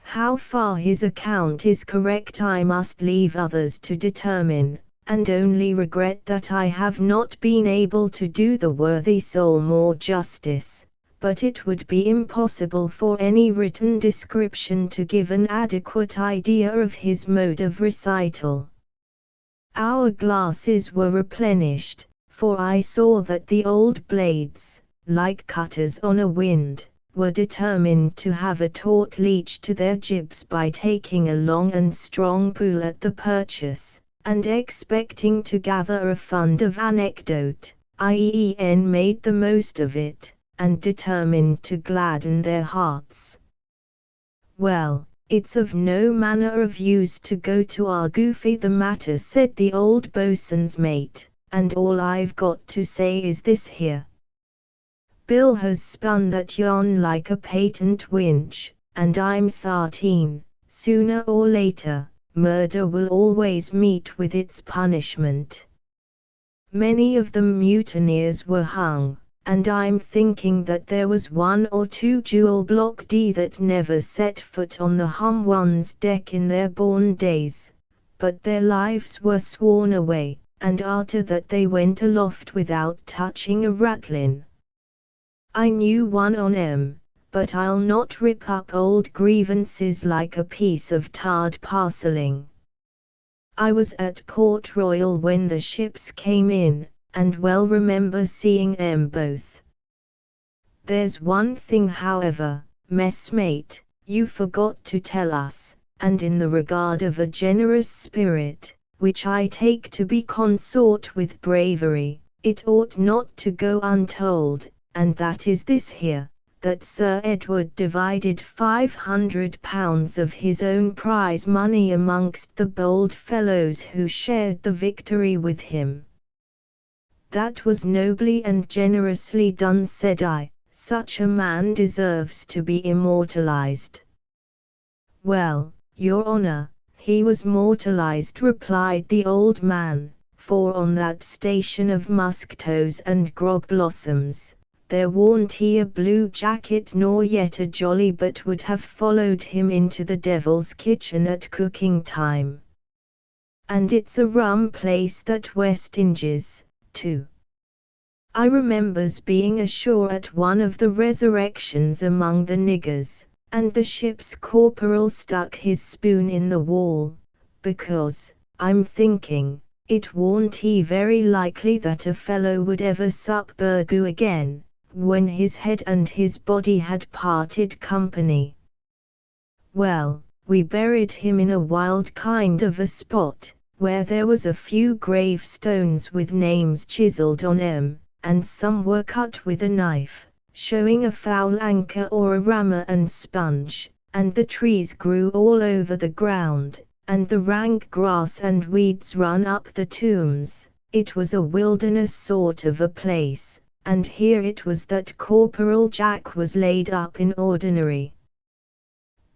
How far his account is correct I must leave others to determine, and only regret that I have not been able to do the worthy soul more justice, but it would be impossible for any written description to give an adequate idea of his mode of recital. Our glasses were replenished, for I saw that the old blades, like cutters on a wind, were determined to have a taut leech to their jibs by taking a long and strong pull at the purchase, and expecting to gather a fund of anecdote, IEN made the most of it, and determined to gladden their hearts. Well, it's of no manner of use to go to argue the matter, said the old boatswain's mate, and all I've got to say is this here. Bill has spun that yarn like a patent winch, and I'm sartain, sooner or later, murder will always meet with its punishment. Many of them mutineers were hung, and I'm thinking that there was 1 or 2 Jewel Block D that never set foot on the Humwan's deck in their born days, but their lives were sworn away, and arter that they went aloft without touching a ratlin. I knew one on 'em, but I'll not rip up old grievances like a piece of tarred parceling. I was at Port Royal when the ships came in, and well remember seeing 'em both. There's one thing however, messmate, you forgot to tell us, and in the regard of a generous spirit, which I take to be consort with bravery, it ought not to go untold, and that is this here, that Sir Edward divided £500 of his own prize money amongst the bold fellows who shared the victory with him. That was nobly and generously done, said I. Such a man deserves to be immortalized. Well, your honor, he was mortalized, replied the old man, for on that station of musktoes and grog blossoms, there warn't he a blue jacket nor yet a jolly but would have followed him into the devil's kitchen at cooking time. And it's a rum place that West Inges, too. I remembers being ashore at one of the resurrections among the niggers, and the ship's corporal stuck his spoon in the wall, because, I'm thinking, it warn't he very likely that a fellow would ever sup burgoo again, when his head and his body had parted company. Well, we buried him in a wild kind of a spot, where there was a few gravestones with names chiselled on 'em, and some were cut with a knife, showing a foul anchor or a rammer and sponge, and the trees grew all over the ground, and the rank grass and weeds run up the tombs. It was a wilderness sort of a place, and here it was that Corporal Jack was laid up in ordinary.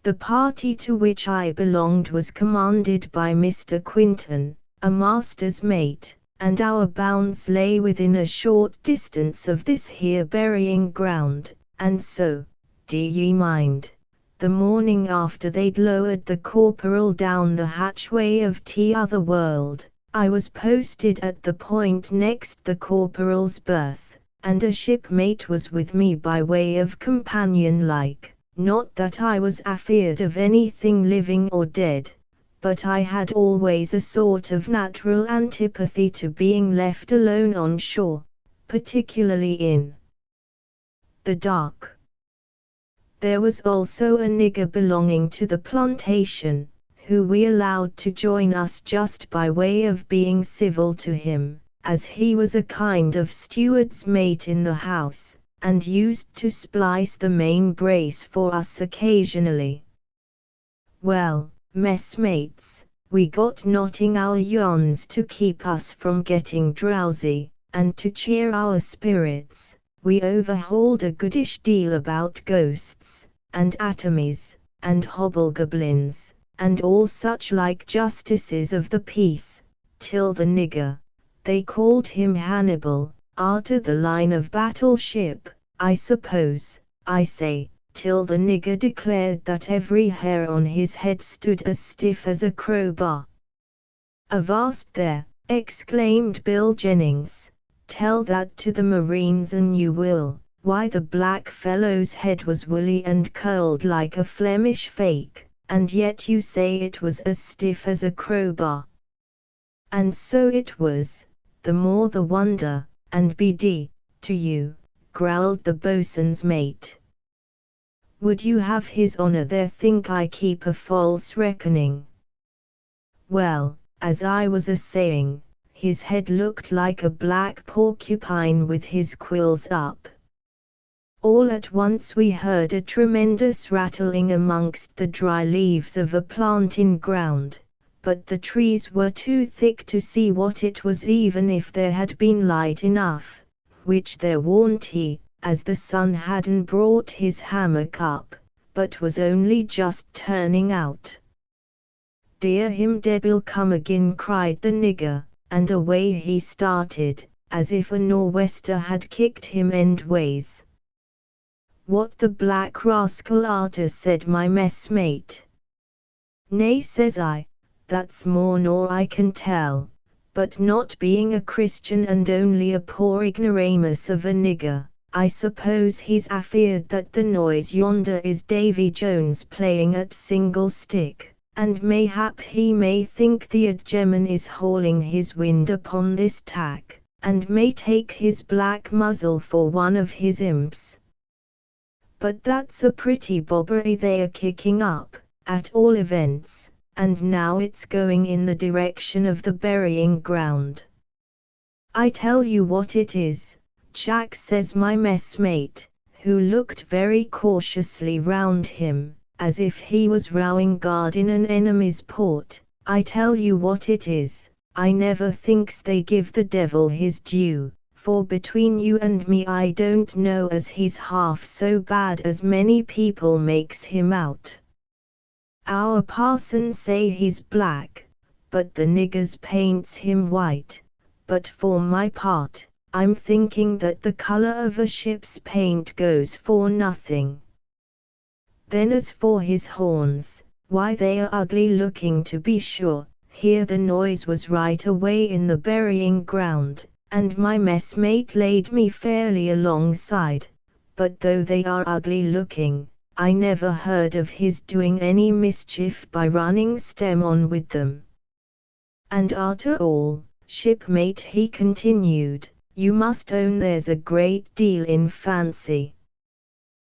The party to which I belonged was commanded by Mr. Quinton, a master's mate, and our bounds lay within a short distance of this here burying ground, and so, d'ye mind, the morning after they'd lowered the corporal down the hatchway of t'other world, I was posted at the point next the corporal's berth, and a shipmate was with me by way of companion like, not that I was afeard of anything living or dead, but I had always a sort of natural antipathy to being left alone on shore, particularly in the dark. There was also a nigger belonging to the plantation, who we allowed to join us just by way of being civil to him, as he was a kind of steward's mate in the house, and used to splice the main brace for us occasionally. Well, messmates, we got knotting our yarns to keep us from getting drowsy, and to cheer our spirits, we overhauled a goodish deal about ghosts, and atomies, and hobgoblins, and all such like justices of the peace, till the nigger, they called him Hannibal, arter the line of battle ship, I suppose, I say, till the nigger declared that every hair on his head stood as stiff as a crowbar. "Avast there!" exclaimed Bill Jennings, "tell that to the Marines and you will. Why, the black fellow's head was woolly and curled like a Flemish fake, and yet you say it was as stiff as a crowbar." "And so it was, the more the wonder, and BD, to you," growled the boatswain's mate. "Would you have his honor there think I keep a false reckoning? Well, as I was a-saying, his head looked like a black porcupine with his quills up. All at once we heard a tremendous rattling amongst the dry leaves of a plantain ground, but the trees were too thick to see what it was even if there had been light enough, which there warn't he, as the sun hadn't brought his hammock up, but was only just turning out. "Dear him, debil come agin," cried the nigger, and away he started, as if a nor'wester had kicked him endways. "What the black rascal arter," said my messmate. "Nay," says I, "that's more nor I can tell, but not being a Christian and only a poor ignoramus of a nigger, I suppose he's afeard that the noise yonder is Davy Jones playing at single stick, and mayhap he may think the Adgeman is hauling his wind upon this tack, and may take his black muzzle for one of his imps. But that's a pretty bobbery they are kicking up, at all events, and now it's going in the direction of the burying ground. I tell you what it is, Jack, says my messmate, who looked very cautiously round him, as if he was rowing guard in an enemy's port. I tell you what it is, I never thinks they give the devil his due, for between you and me I don't know as he's half so bad as many people makes him out. Our parson say he's black, but the niggers paints him white, but for my part, I'm thinking that the color of a ship's paint goes for nothing. Then as for his horns, why they are ugly looking to be sure. Here the noise was right away in the burying ground, and my messmate laid me fairly alongside, but though they are ugly looking, I never heard of his doing any mischief by running stem on with them. And after all, shipmate, he continued, you must own there's a great deal in fancy.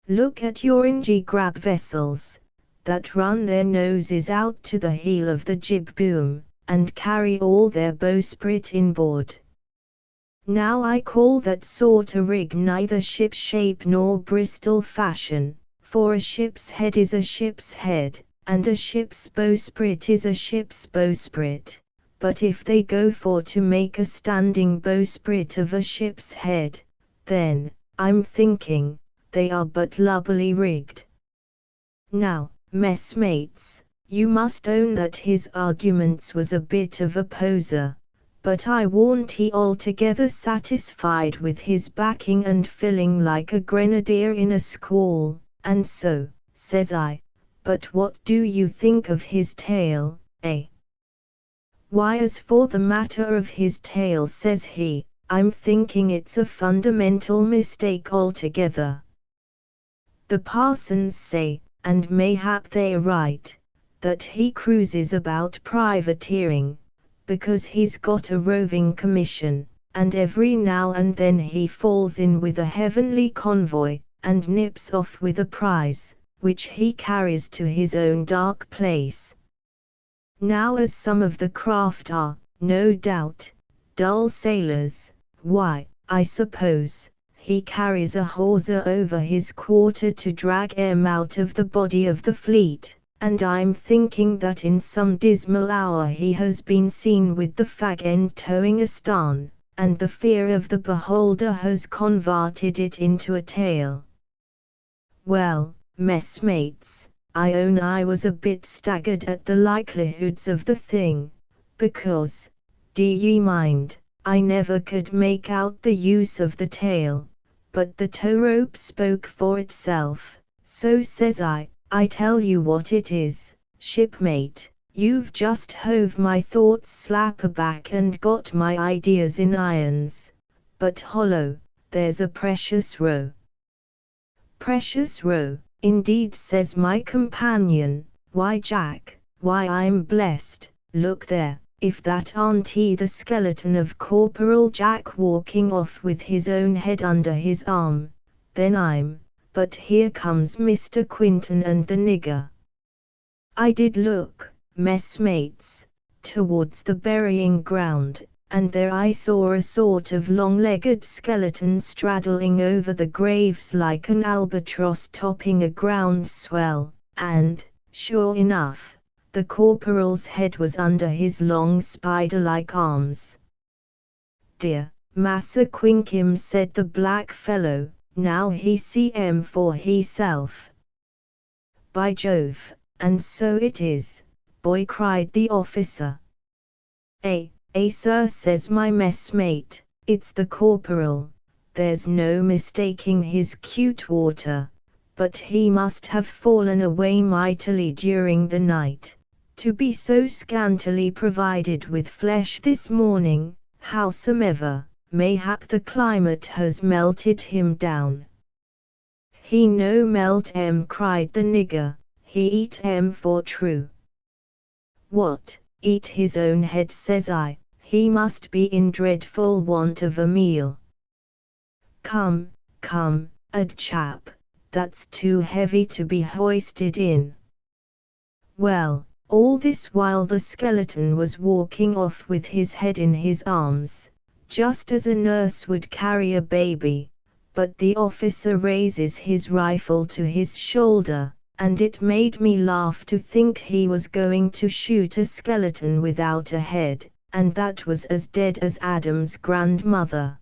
Look at your ingy grab vessels, that run their noses out to the heel of the jib boom, and carry all their bowsprit inboard. Now I call that sort o' rig neither ship shape nor Bristol fashion, for a ship's head is a ship's head, and a ship's bowsprit is a ship's bowsprit, but if they go for to make a standing bowsprit of a ship's head, then, I'm thinking, they are but lubbily rigged. Now, messmates, you must own that his arguments was a bit of a poser, but I warn't he altogether satisfied with his backing and filling like a grenadier in a squall, and so, says I, but what do you think of his tail, eh? Why, as for the matter of his tail, says he, I'm thinking it's a fundamental mistake altogether. The parsons say, and mayhap they're right, that he cruises about privateering, because he's got a roving commission, and every now and then he falls in with a heavenly convoy, and nips off with a prize, which he carries to his own dark place. Now as some of the craft are, no doubt, dull sailors, why, I suppose, he carries a hawser over his quarter to drag 'em out of the body of the fleet, and I'm thinking that in some dismal hour he has been seen with the fag end towing astarn, and the fear of the beholder has converted it into a tail. Well, messmates, I own I was a bit staggered at the likelihoods of the thing, because, do ye mind, I never could make out the use of the tail, but the tow rope spoke for itself, so says I tell you what it is, shipmate, you've just hove my thoughts slap aback and got my ideas in irons, but hollow, there's a precious row. Precious row, indeed, says my companion, why Jack, why I'm blessed, look there, if that aren't he the skeleton of Corporal Jack walking off with his own head under his arm, then but here comes Mr. Quinton and the nigger. I did look, messmates, towards the burying ground, and there I saw a sort of long-legged skeleton straddling over the graves like an albatross topping a groundswell, and, sure enough, the corporal's head was under his long spider-like arms. Dear, Massa Quinkim, said the black fellow, now he see 'em for heself. By Jove, and so it is, boy, cried the officer. Sir, says my messmate, it's the corporal, there's no mistaking his cute water, but he must have fallen away mightily during the night, to be so scantily provided with flesh this morning. Howsomever, mayhap the climate has melted him down. He no melt cried the nigger, he eat for true. What, eat his own head, says I, he must be in dreadful want of a meal. Come, come, ad chap, that's too heavy to be hoisted in. Well, all this while the skeleton was walking off with his head in his arms, just as a nurse would carry a baby, but the officer raises his rifle to his shoulder, and it made me laugh to think he was going to shoot a skeleton without a head, and that was as dead as Adam's grandmother.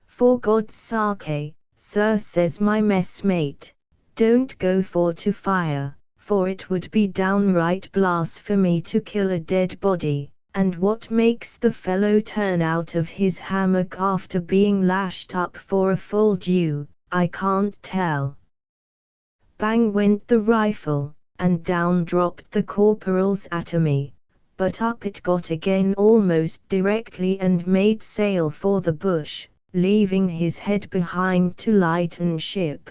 For God's sake, sir, says my messmate, don't go for to fire, for it would be downright blasphemy to kill a dead body, and what makes the fellow turn out of his hammock after being lashed up for a full dew, I can't tell. Bang went the rifle, and down dropped the corporal's atomy, but up it got again almost directly and made sail for the bush, leaving his head behind to lighten ship.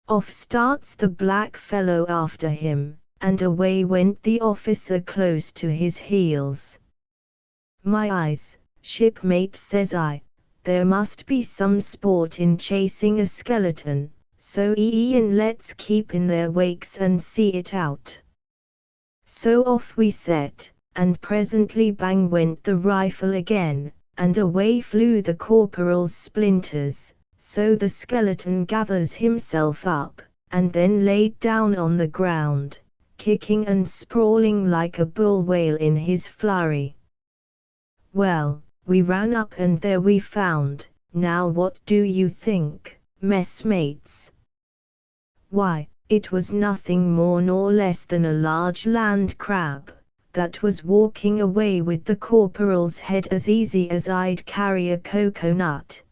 Off starts the black fellow after him, and away went the officer close to his heels. My eyes, shipmate, says I, there must be some sport in chasing a skeleton, so Ian, let's keep in their wakes and see it out. So off we set, and presently bang went the rifle again, and away flew the corporal's splinters, so the skeleton gathers himself up, and then laid down on the ground, kicking and sprawling like a bull whale in his flurry. Well, we ran up and there we found, now what do you think, messmates? Why, it was nothing more nor less than a large land crab, that was walking away with the corporal's head as easy as I'd carry a coconut.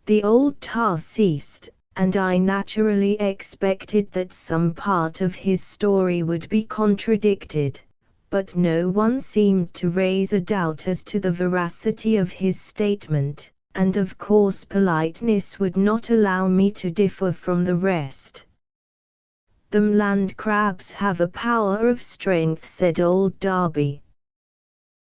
The old tar ceased, and I naturally expected that some part of his story would be contradicted, but no one seemed to raise a doubt as to the veracity of his statement, and of course politeness would not allow me to differ from the rest. Them land crabs have a power of strength, said old Darby.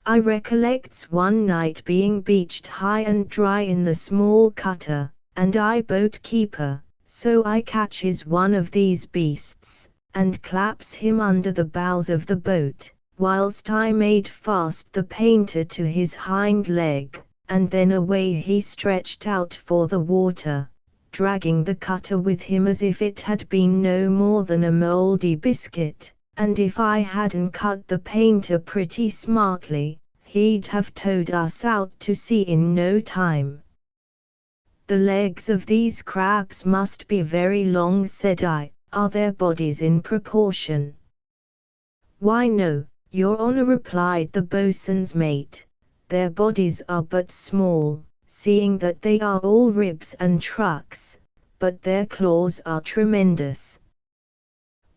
I recollects one night being beached high and dry in the small cutter, and I boat keeper, so I catches one of these beasts, and claps him under the bows of the boat, whilst I made fast the painter to his hind leg, and then away he stretched out for the water, dragging the cutter with him as if it had been no more than a mouldy biscuit, and if I hadn't cut the painter pretty smartly, he'd have towed us out to sea in no time. The legs of these crabs must be very long, said I. Are their bodies in proportion? Why no, your honour, replied the boatswain's mate, their bodies are but small, seeing that they are all ribs and trucks, but their claws are tremendous.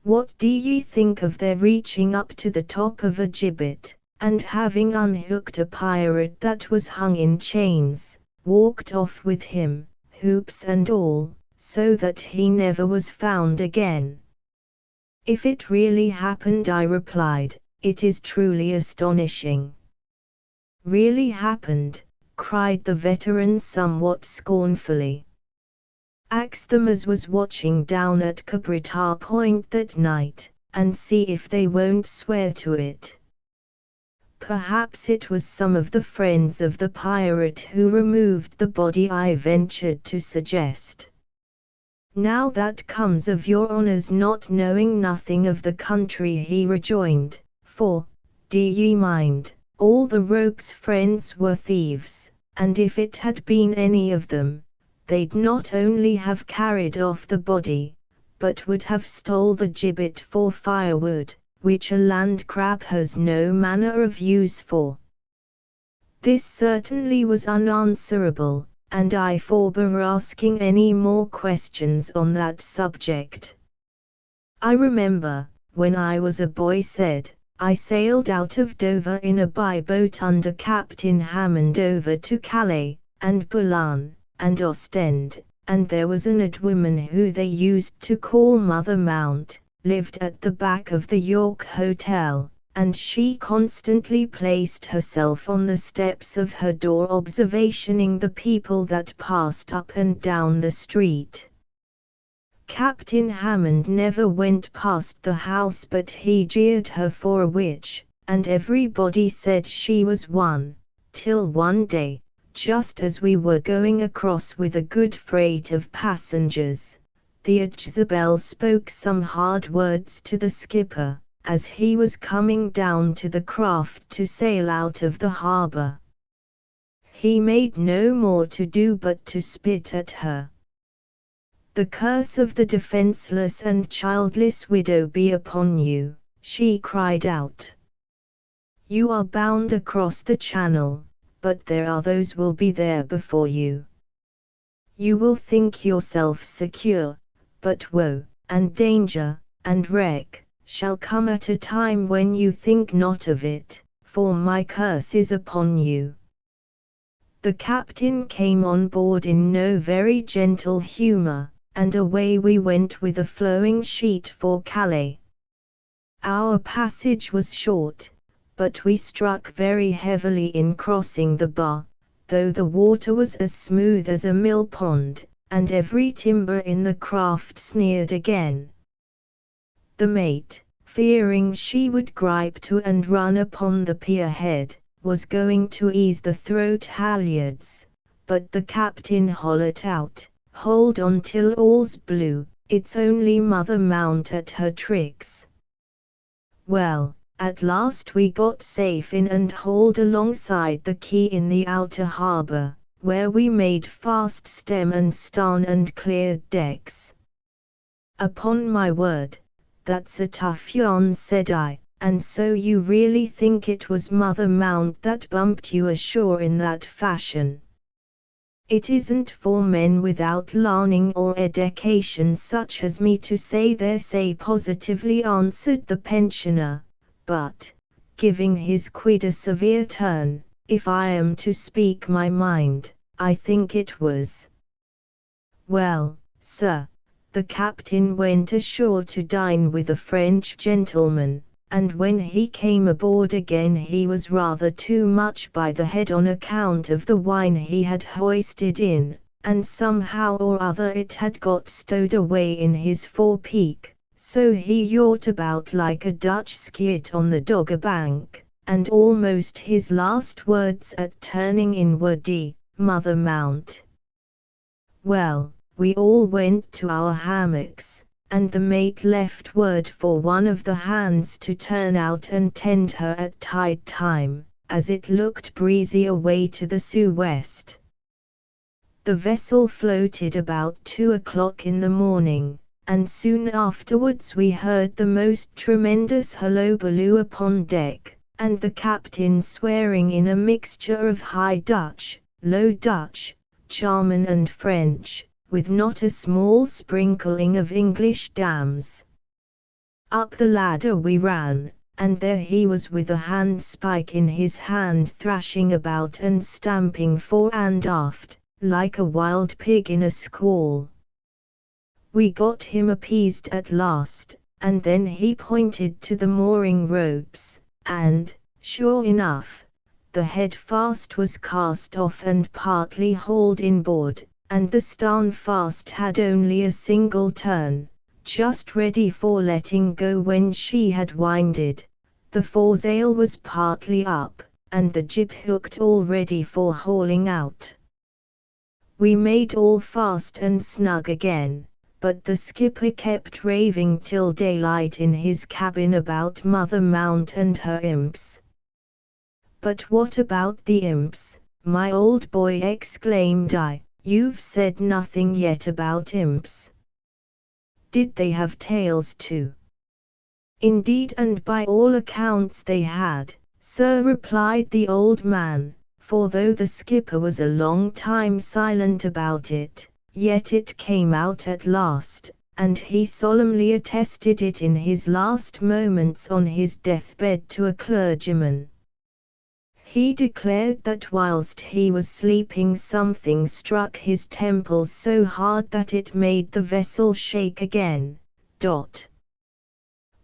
What do ye think of their reaching up to the top of a gibbet, and having unhooked a pirate that was hung in chains, walked off with him, hoops and all, so that he never was found again? If it really happened, I replied, it is truly astonishing. Really happened, cried the veteran somewhat scornfully. Ax them as was watching down at Cabritar Point that night, and see if they won't swear to it. Perhaps it was some of the friends of the pirate who removed the body, I ventured to suggest. Now that comes of your honour's not knowing nothing of the country, he rejoined, for, do ye mind, all the rogue's friends were thieves, and if it had been any of them, they'd not only have carried off the body, but would have stole the gibbet for firewood, which a land crab has no manner of use for. This certainly was unanswerable, and I forbore asking any more questions on that subject. I remember, when I was a boy, said I sailed out of Dover in a by-boat under Captain Hammond over to Calais, and Boulogne, and Ostend, and there was an old woman who they used to call Mother Mount, lived at the back of the York Hotel, and she constantly placed herself on the steps of her door observationing the people that passed up and down the street. Captain Hammond never went past the house but he jeered her for a witch, and everybody said she was one, till one day, just as we were going across with a good freight of passengers, the Isabel spoke some hard words to the skipper, as he was coming down to the craft to sail out of the harbor. He made no more to do but to spit at her. "The curse of the defenseless and childless widow be upon you," she cried out. "You are bound across the channel, but there are those will be there before you. You will think yourself secure, but woe, and danger, and wreck, shall come at a time when you think not of it, for my curse is upon you." The captain came on board in no very gentle humor, and away we went with a flowing sheet for Calais. Our passage was short, but we struck very heavily in crossing the bar, though the water was as smooth as a mill pond, and every timber in the craft sneered again. The mate, fearing she would gripe to and run upon the pier head, was going to ease the throat halyards, but the captain hollered out, "Hold on till all's blue, it's only Mother Mount at her tricks." Well, at last we got safe in and hauled alongside the quay in the outer harbor, where we made fast stem and starn and cleared decks. "Upon my word, that's a tough yarn," said I, "and so you really think it was Mother Mount that bumped you ashore in that fashion?" "It isn't for men without learning or education such as me to say there say positively," answered the pensioner, "but, giving his quid a severe turn, if I am to speak my mind, I think it was." Well, sir, the captain went ashore to dine with a French gentleman, and when he came aboard again he was rather too much by the head on account of the wine he had hoisted in, and somehow or other it had got stowed away in his forepeak, so he yawned about like a Dutch skit on the Dogger Bank, and almost his last words at turning in were "D, Mother Mount." Well, we all went to our hammocks, and the mate left word for one of the hands to turn out and tend her at tide time, as it looked breezy away to the sou'west. The vessel floated about 2 o'clock in the morning, and soon afterwards we heard the most tremendous hullabaloo upon deck, and the captain swearing in a mixture of High Dutch, Low Dutch, German and French, with not a small sprinkling of English damns. Up the ladder we ran, and there he was with a handspike in his hand thrashing about and stamping fore and aft, like a wild pig in a squall. We got him appeased at last, and then he pointed to the mooring ropes, and, sure enough, the head fast was cast off and partly hauled inboard, and the starn fast had only a single turn, just ready for letting go when she had winded. The foresail was partly up, and the jib hooked all ready for hauling out. We made all fast and snug again, but the skipper kept raving till daylight in his cabin about Mother Mount and her imps. "But what about the imps, my old boy?" exclaimed I. "You've said nothing yet about imps. Did they have tails too?" "Indeed and by all accounts they had, sir," replied the old man, for though the skipper was a long time silent about it, yet it came out at last, and he solemnly attested it in his last moments on his deathbed to a clergyman. He declared that whilst he was sleeping something struck his temples so hard that it made the vessel shake again.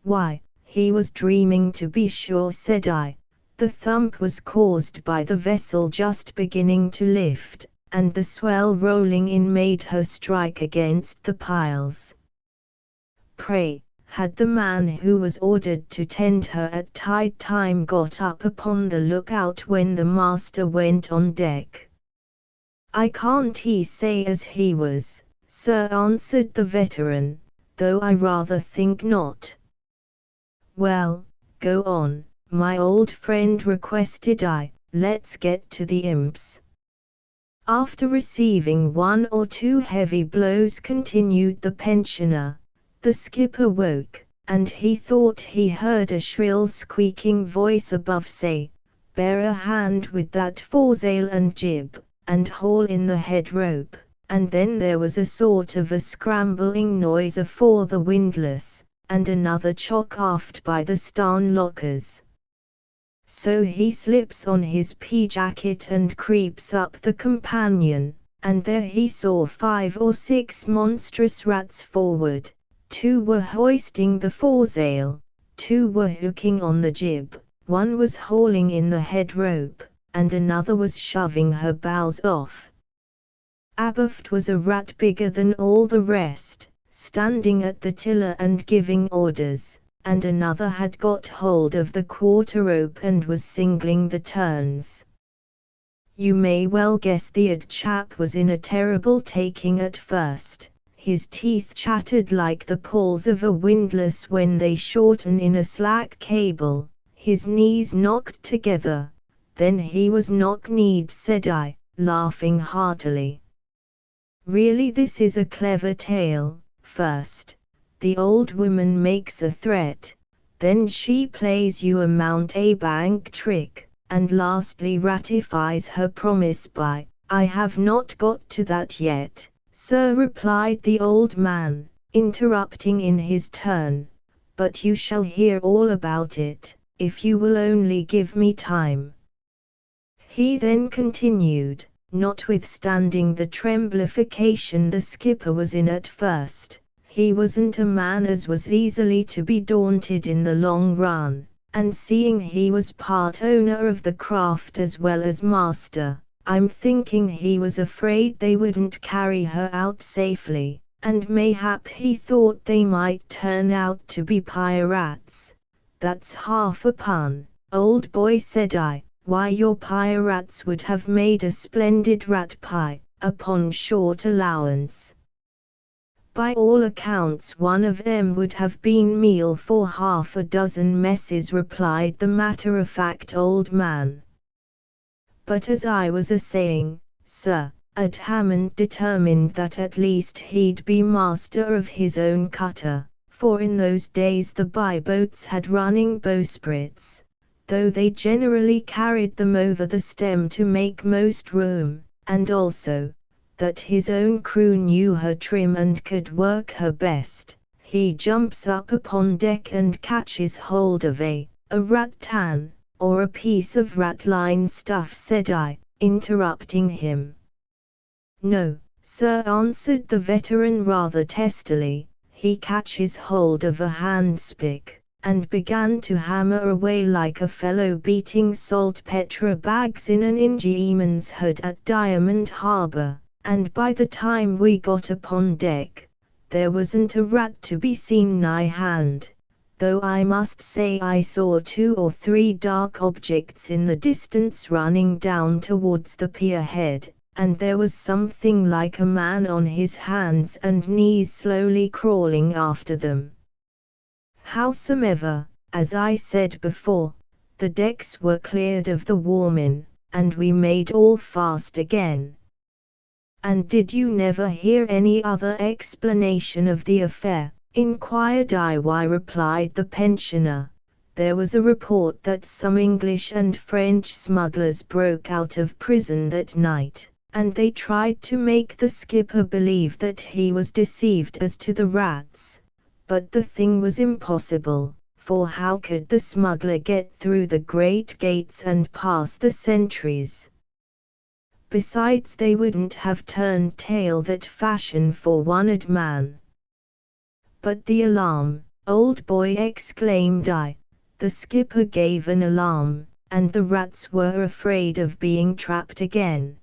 Why, he was dreaming to be sure, said I. The thump was caused by the vessel just beginning to lift, and the swell rolling in made her strike against the piles. Pray, had the man who was ordered to tend her at tide time got up upon the lookout when the master went on deck? I can't say as he was, sir, answered the veteran, though I rather think not. Well, go on, my old friend, requested I, let's get to the imps. After receiving one or two heavy blows, continued the pensioner, the skipper woke, and he thought he heard a shrill squeaking voice above say, bear a hand with that foresail and jib, and haul in the head rope, and then there was a sort of a scrambling noise afore the windlass, and another chock aft by the starn lockers. So he slips on his pea-jacket and creeps up the companion, and there he saw 5 or 6 monstrous rats forward. 2 were hoisting the foresail, 2 were hooking on the jib, 1 was hauling in the head rope, and another was shoving her bows off. Abaft was a rat bigger than all the rest, standing at the tiller and giving orders, and another had got hold of the quarter rope and was singling the turns. You may well guess the odd chap was in a terrible taking at first. His teeth chattered like the pawls of a windlass when they shorten in a slack cable, his knees knocked together. Then he was knock-kneed, said I, laughing heartily. Really, this is a clever tale. First, the old woman makes a threat, then she plays you a mountebank trick, and lastly ratifies her promise by, I have not got to that yet, sir, replied the old man, interrupting in his turn, but you shall hear all about it, if you will only give me time. He then continued, notwithstanding the tremblification the skipper was in at first, he wasn't a man as was easily to be daunted in the long run, and seeing he was part owner of the craft as well as master, I'm thinking he was afraid they wouldn't carry her out safely, and mayhap he thought they might turn out to be pirates. That's half a pun, old boy, said I. Why, your pirates would have made a splendid rat pie, upon short allowance. By all accounts one of them would have been meal for half a dozen messes, replied the matter-of-fact old man. But as I was a-saying, sir, Ed Hammond determined that at least he'd be master of his own cutter, for in those days the by-boats had running bowsprits, though they generally carried them over the stem to make most room, and also, that his own crew knew her trim and could work her best. He jumps up upon deck and catches hold of a rattan, or a piece of ratline stuff, said I, interrupting him. No, sir, answered the veteran rather testily, he catches hold of a handspick, and began to hammer away like a fellow beating saltpetre bags in an Ingieman's hood at Diamond Harbour, and by the time we got upon deck, there wasn't a rat to be seen nigh hand, though I must say I saw 2 or 3 dark objects in the distance running down towards the pier head, and there was something like a man on his hands and knees slowly crawling after them. Howsomever, as I said before, the decks were cleared of the warming, and we made all fast again. And did you never hear any other explanation of the affair? Inquired I. Why, replied the pensioner, there was a report that some English and French smugglers broke out of prison that night, and they tried to make the skipper believe that he was deceived as to the rats, but the thing was impossible, for how could the smuggler get through the great gates and pass the sentries? Besides, they wouldn't have turned tail that fashion for one-eyed man. But the alarm, old boy, exclaimed I. The skipper gave an alarm, and the rats were afraid of being trapped again.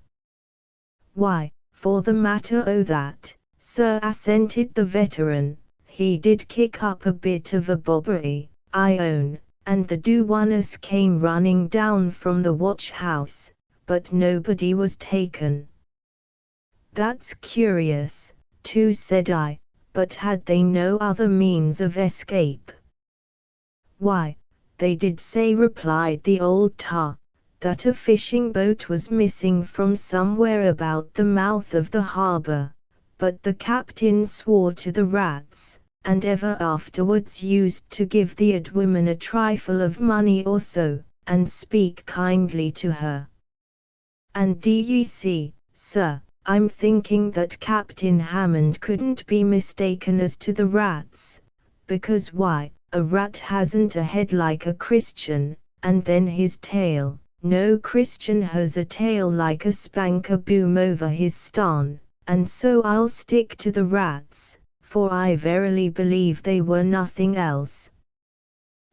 Why, for the matter o' that, sir, assented the veteran, he did kick up a bit of a bobbery, I own, and the duennas came running down from the watch-house, but nobody was taken. That's curious, too, said I, but had they no other means of escape? Why, they did say, replied the old tar, that a fishing boat was missing from somewhere about the mouth of the harbour, but the captain swore to the rats, and ever afterwards used to give the odd woman a trifle of money or so, and speak kindly to her. And do ye see, sir, I'm thinking that Captain Hammond couldn't be mistaken as to the rats, because why, a rat hasn't a head like a Christian, and then his tail, no Christian has a tail like a spanker boom over his starn, and so I'll stick to the rats, for I verily believe they were nothing else.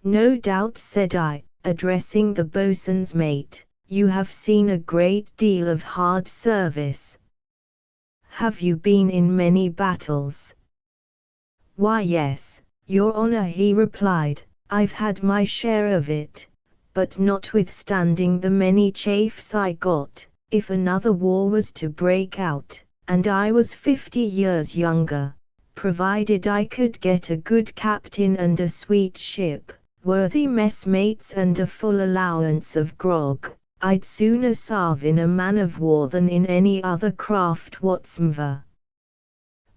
No doubt, said I, addressing the boatswain's mate, you have seen a great deal of hard service. Have you been in many battles? Why, yes, your honour, he replied, I've had my share of it, but notwithstanding the many chafes I got, if another war was to break out, and I was 50 years younger, provided I could get a good captain and a sweet ship, worthy messmates and a full allowance of grog, I'd sooner serve in a man-of-war than in any other craft whatsoever.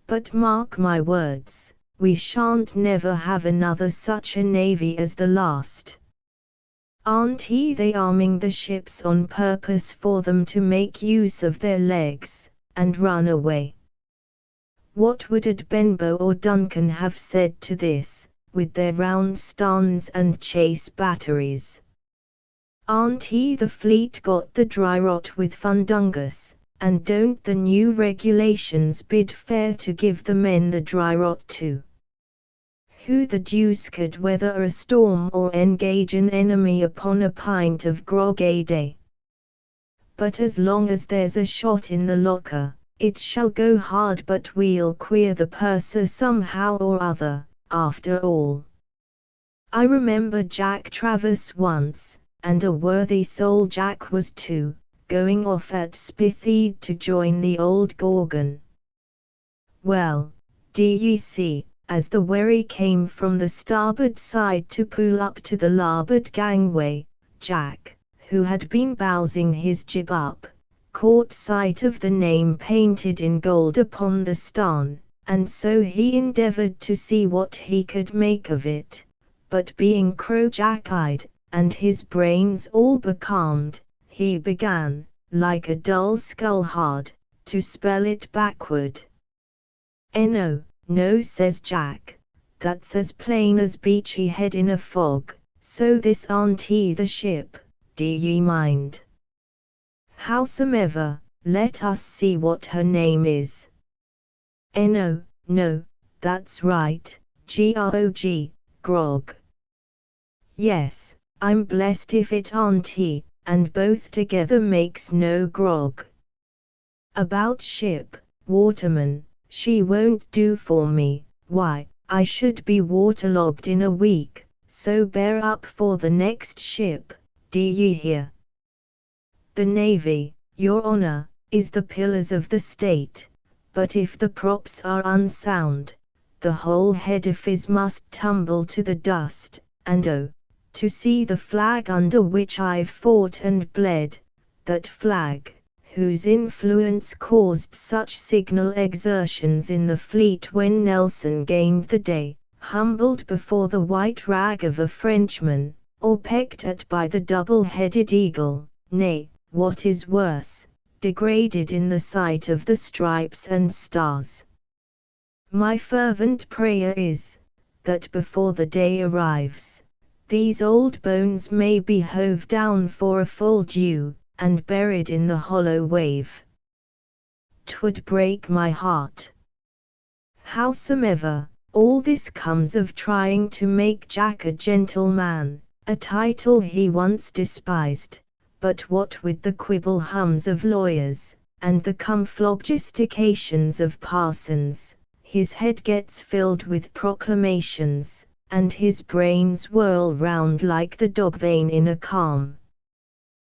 But mark my words, we shan't never have another such a navy as the last. Aren't they arming the ships on purpose for them to make use of their legs, and run away? What would Ed Benbow or Duncan have said to this, with their round starns and chase batteries? Aren't the fleet got the dry rot with Fundungus, and don't the new regulations bid fair to give the men the dry rot too? Who the deuce could weather a storm or engage an enemy upon a pint of grog a day? But as long as there's a shot in the locker, it shall go hard, but we'll queer the purser somehow or other, after all. I remember Jack Travers once, and a worthy soul Jack was too, going off at Spithead to join the old Gorgon. Well, do ye see, as the wherry came from the starboard side to pull up to the larboard gangway, Jack, who had been bowsing his jib up, caught sight of the name painted in gold upon the starn, and so he endeavoured to see what he could make of it, but being crow-jack-eyed, and his brains all becalmed, he began, like a dull skull-hard, to spell it backward. "No, no," says Jack, "that's as plain as Beachy Head in a fog, so this aren't the ship, do ye mind? Howsomever, let us see what her name is." "No, no, that's right, grog, grog. Yes, I'm blessed if it aren't he, and both together makes no grog. About ship, waterman, she won't do for me, why, I should be waterlogged in a week, so bear up for the next ship, do ye hear? The navy, your honour, is the pillars of the state, but if the props are unsound, the whole edifice must tumble to the dust, and oh, to see the flag under which I've fought and bled, that flag, whose influence caused such signal exertions in the fleet when Nelson gained the day, humbled before the white rag of a Frenchman, or pecked at by the double-headed eagle, nay, what is worse, degraded in the sight of the stripes and stars. My fervent prayer is, that before the day arrives, these old bones may be hove down for a full dew, and buried in the hollow wave. 'Twould break my heart. Howsomever, all this comes of trying to make Jack a gentleman, a title he once despised, but what with the quibble hums of lawyers, and the confloggistications of parsons, his head gets filled with proclamations, and his brains whirl round like the dog vane in a calm.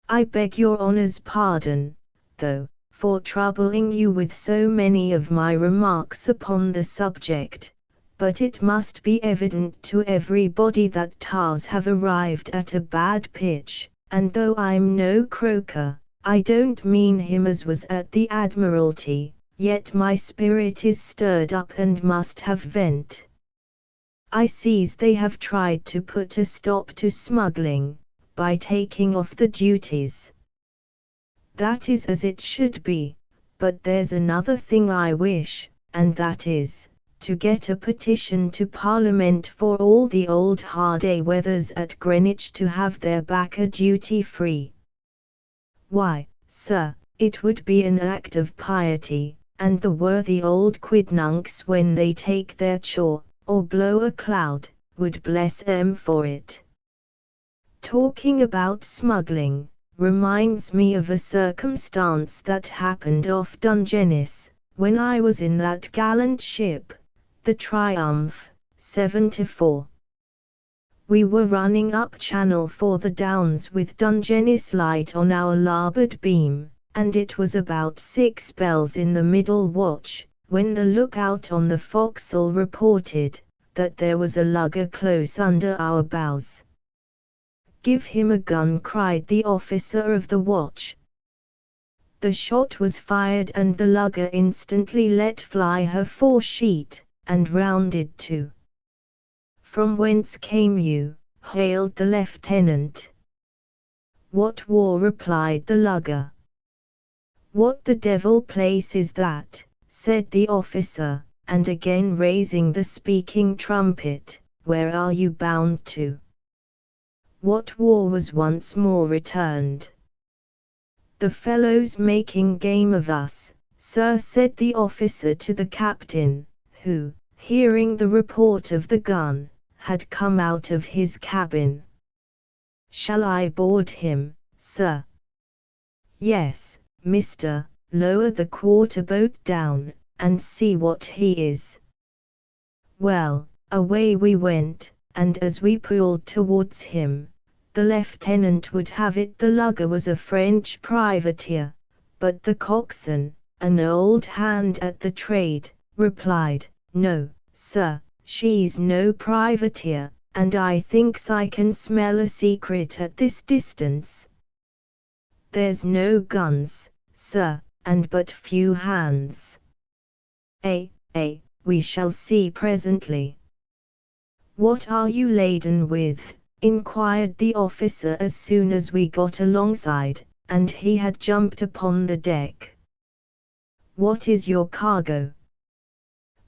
I beg your honour's pardon, though, for troubling you with so many of my remarks upon the subject, but it must be evident to everybody that tars have arrived at a bad pitch, and though I'm no croaker, I don't mean him as was at the Admiralty, yet my spirit is stirred up and must have vent. I sees they have tried to put a stop to smuggling, by taking off the duties. That is as it should be, but there's another thing I wish, and that is, to get a petition to Parliament for all the old hard-a-weathers at Greenwich to have their bacca duty-free. Why, sir, it would be an act of piety, and the worthy old quidnuncs when they take their chaw, or blow a cloud, would bless 'em for it. Talking about smuggling, reminds me of a circumstance that happened off Dungeness, when I was in that gallant ship, the Triumph, 74. We were running up channel for the Downs with Dungeness light on our larboard beam, and it was about 6 bells in the middle watch, when the lookout on the forecastle reported, that there was a lugger close under our bows. "Give him a gun," cried the officer of the watch. The shot was fired and the lugger instantly let fly her foresheet, and rounded to. "From whence came you?" hailed the lieutenant. "What war?" replied the lugger. "What the devil place is that?" said the officer, and again raising the speaking trumpet, "Where are you bound to?" "What war?" was once more returned. "The fellows making game of us, sir," said the officer to the captain, who, hearing the report of the gun, had come out of his cabin. "Shall I board him, sir?" "Yes, mister, lower the quarter-boat down, and see what he is." Well, away we went, and as we pulled towards him, the lieutenant would have it the lugger was a French privateer, but the coxswain, an old hand at the trade, replied, "No, sir, she's no privateer, and I thinks I can smell a secret at this distance. There's no guns, sir, and but few hands." We shall see presently." "What are you laden with?" inquired the officer as soon as we got alongside, and he had jumped upon the deck. "What is your cargo?"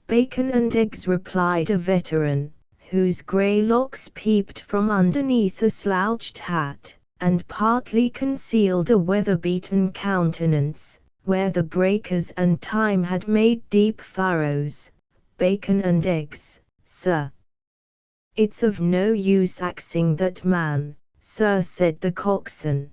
"Bacon and eggs," replied a veteran, whose grey locks peeped from underneath a slouched hat, and partly concealed a weather-beaten countenance, where the breakers and time had made deep furrows. "Bacon and eggs, sir." "It's of no use axing that man, sir," said the coxswain.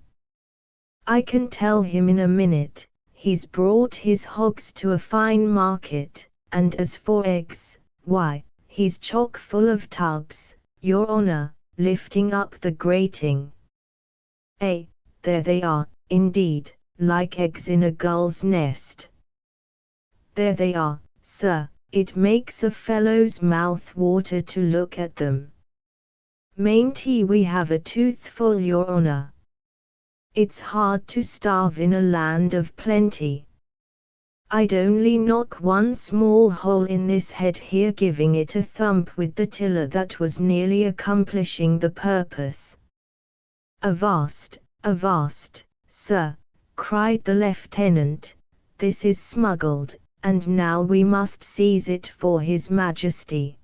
"I can tell him in a minute. He's brought his hogs to a fine market, and as for eggs, why, he's chock full of tubs, your honour," lifting up the grating. There they are, indeed, like eggs in a gull's nest. "There they are, sir, it makes a fellow's mouth water to look at them. Mayn't we have a toothful, your honour? It's hard to starve in a land of plenty. I'd only knock one small hole in this head here," giving it a thump with the tiller that was nearly accomplishing the purpose. Avast, sir," cried the lieutenant, "this is smuggled, and now we must seize it for His Majesty."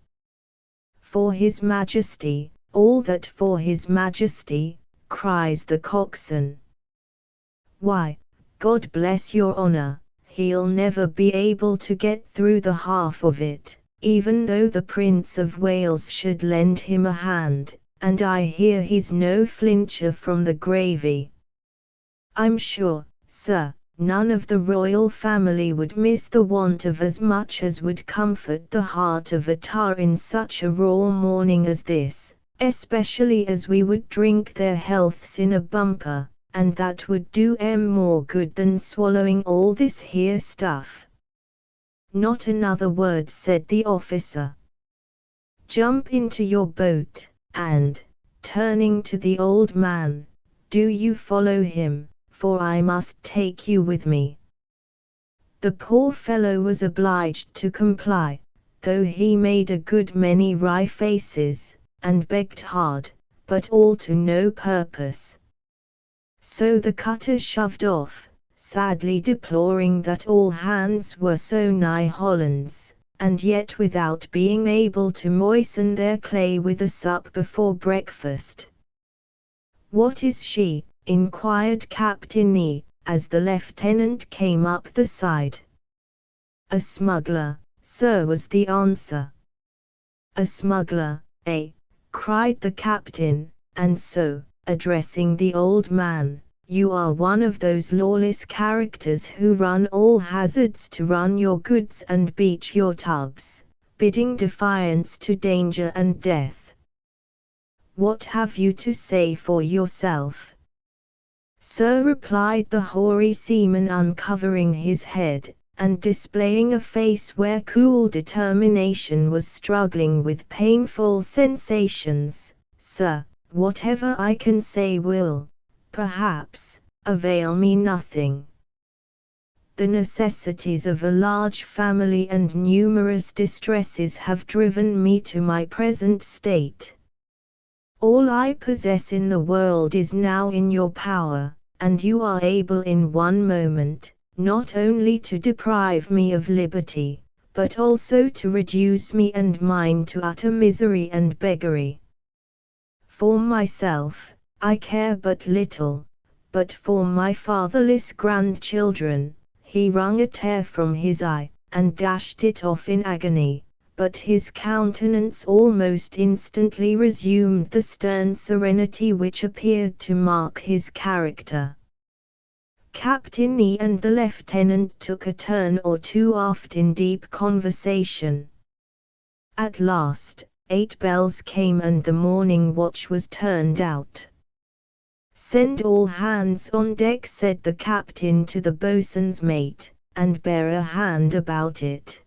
"For His Majesty, all that for His Majesty," cries the coxswain. "Why, God bless your honor, he'll never be able to get through the half of it, even though the Prince of Wales should lend him a hand, and I hear he's no flincher from the gravy. I'm sure, sir, none of the royal family would miss the want of as much as would comfort the heart of a tar in such a raw morning as this, especially as we would drink their healths in a bumper, and that would do 'em more good than swallowing all this here stuff." "Not another word," said the officer. "Jump into your boat, and, turning to the old man, do you follow him, for I must take you with me." The poor fellow was obliged to comply, though he made a good many wry faces, and begged hard, but all to no purpose. So the cutter shoved off, sadly deploring that all hands were so nigh Hollands, and yet without being able to moisten their clay with a sup before breakfast. "What is she?" inquired Captain E, as the lieutenant came up the side. "A smuggler, sir," was the answer. "A smuggler, eh?" cried the captain, "and so, addressing the old man, you are one of those lawless characters who run all hazards to run your goods and beach your tubs, bidding defiance to danger and death. What have you to say for yourself?" "Sir," replied the hoary seaman, uncovering his head, and displaying a face where cool determination was struggling with painful sensations, "Sir, whatever I can say will, perhaps, avail me nothing. The necessities of a large family and numerous distresses have driven me to my present state. All I possess in the world is now in your power, and you are able in one moment, not only to deprive me of liberty, but also to reduce me and mine to utter misery and beggary. For myself, I care but little, but for my fatherless grandchildren." He wrung a tear from his eye, and dashed it off in agony, but his countenance almost instantly resumed the stern serenity which appeared to mark his character. Captain E and the lieutenant took a turn or two aft in deep conversation. At last, 8 bells came and the morning watch was turned out. "Send all hands on deck," said the captain to the boatswain's mate, "and bear a hand about it."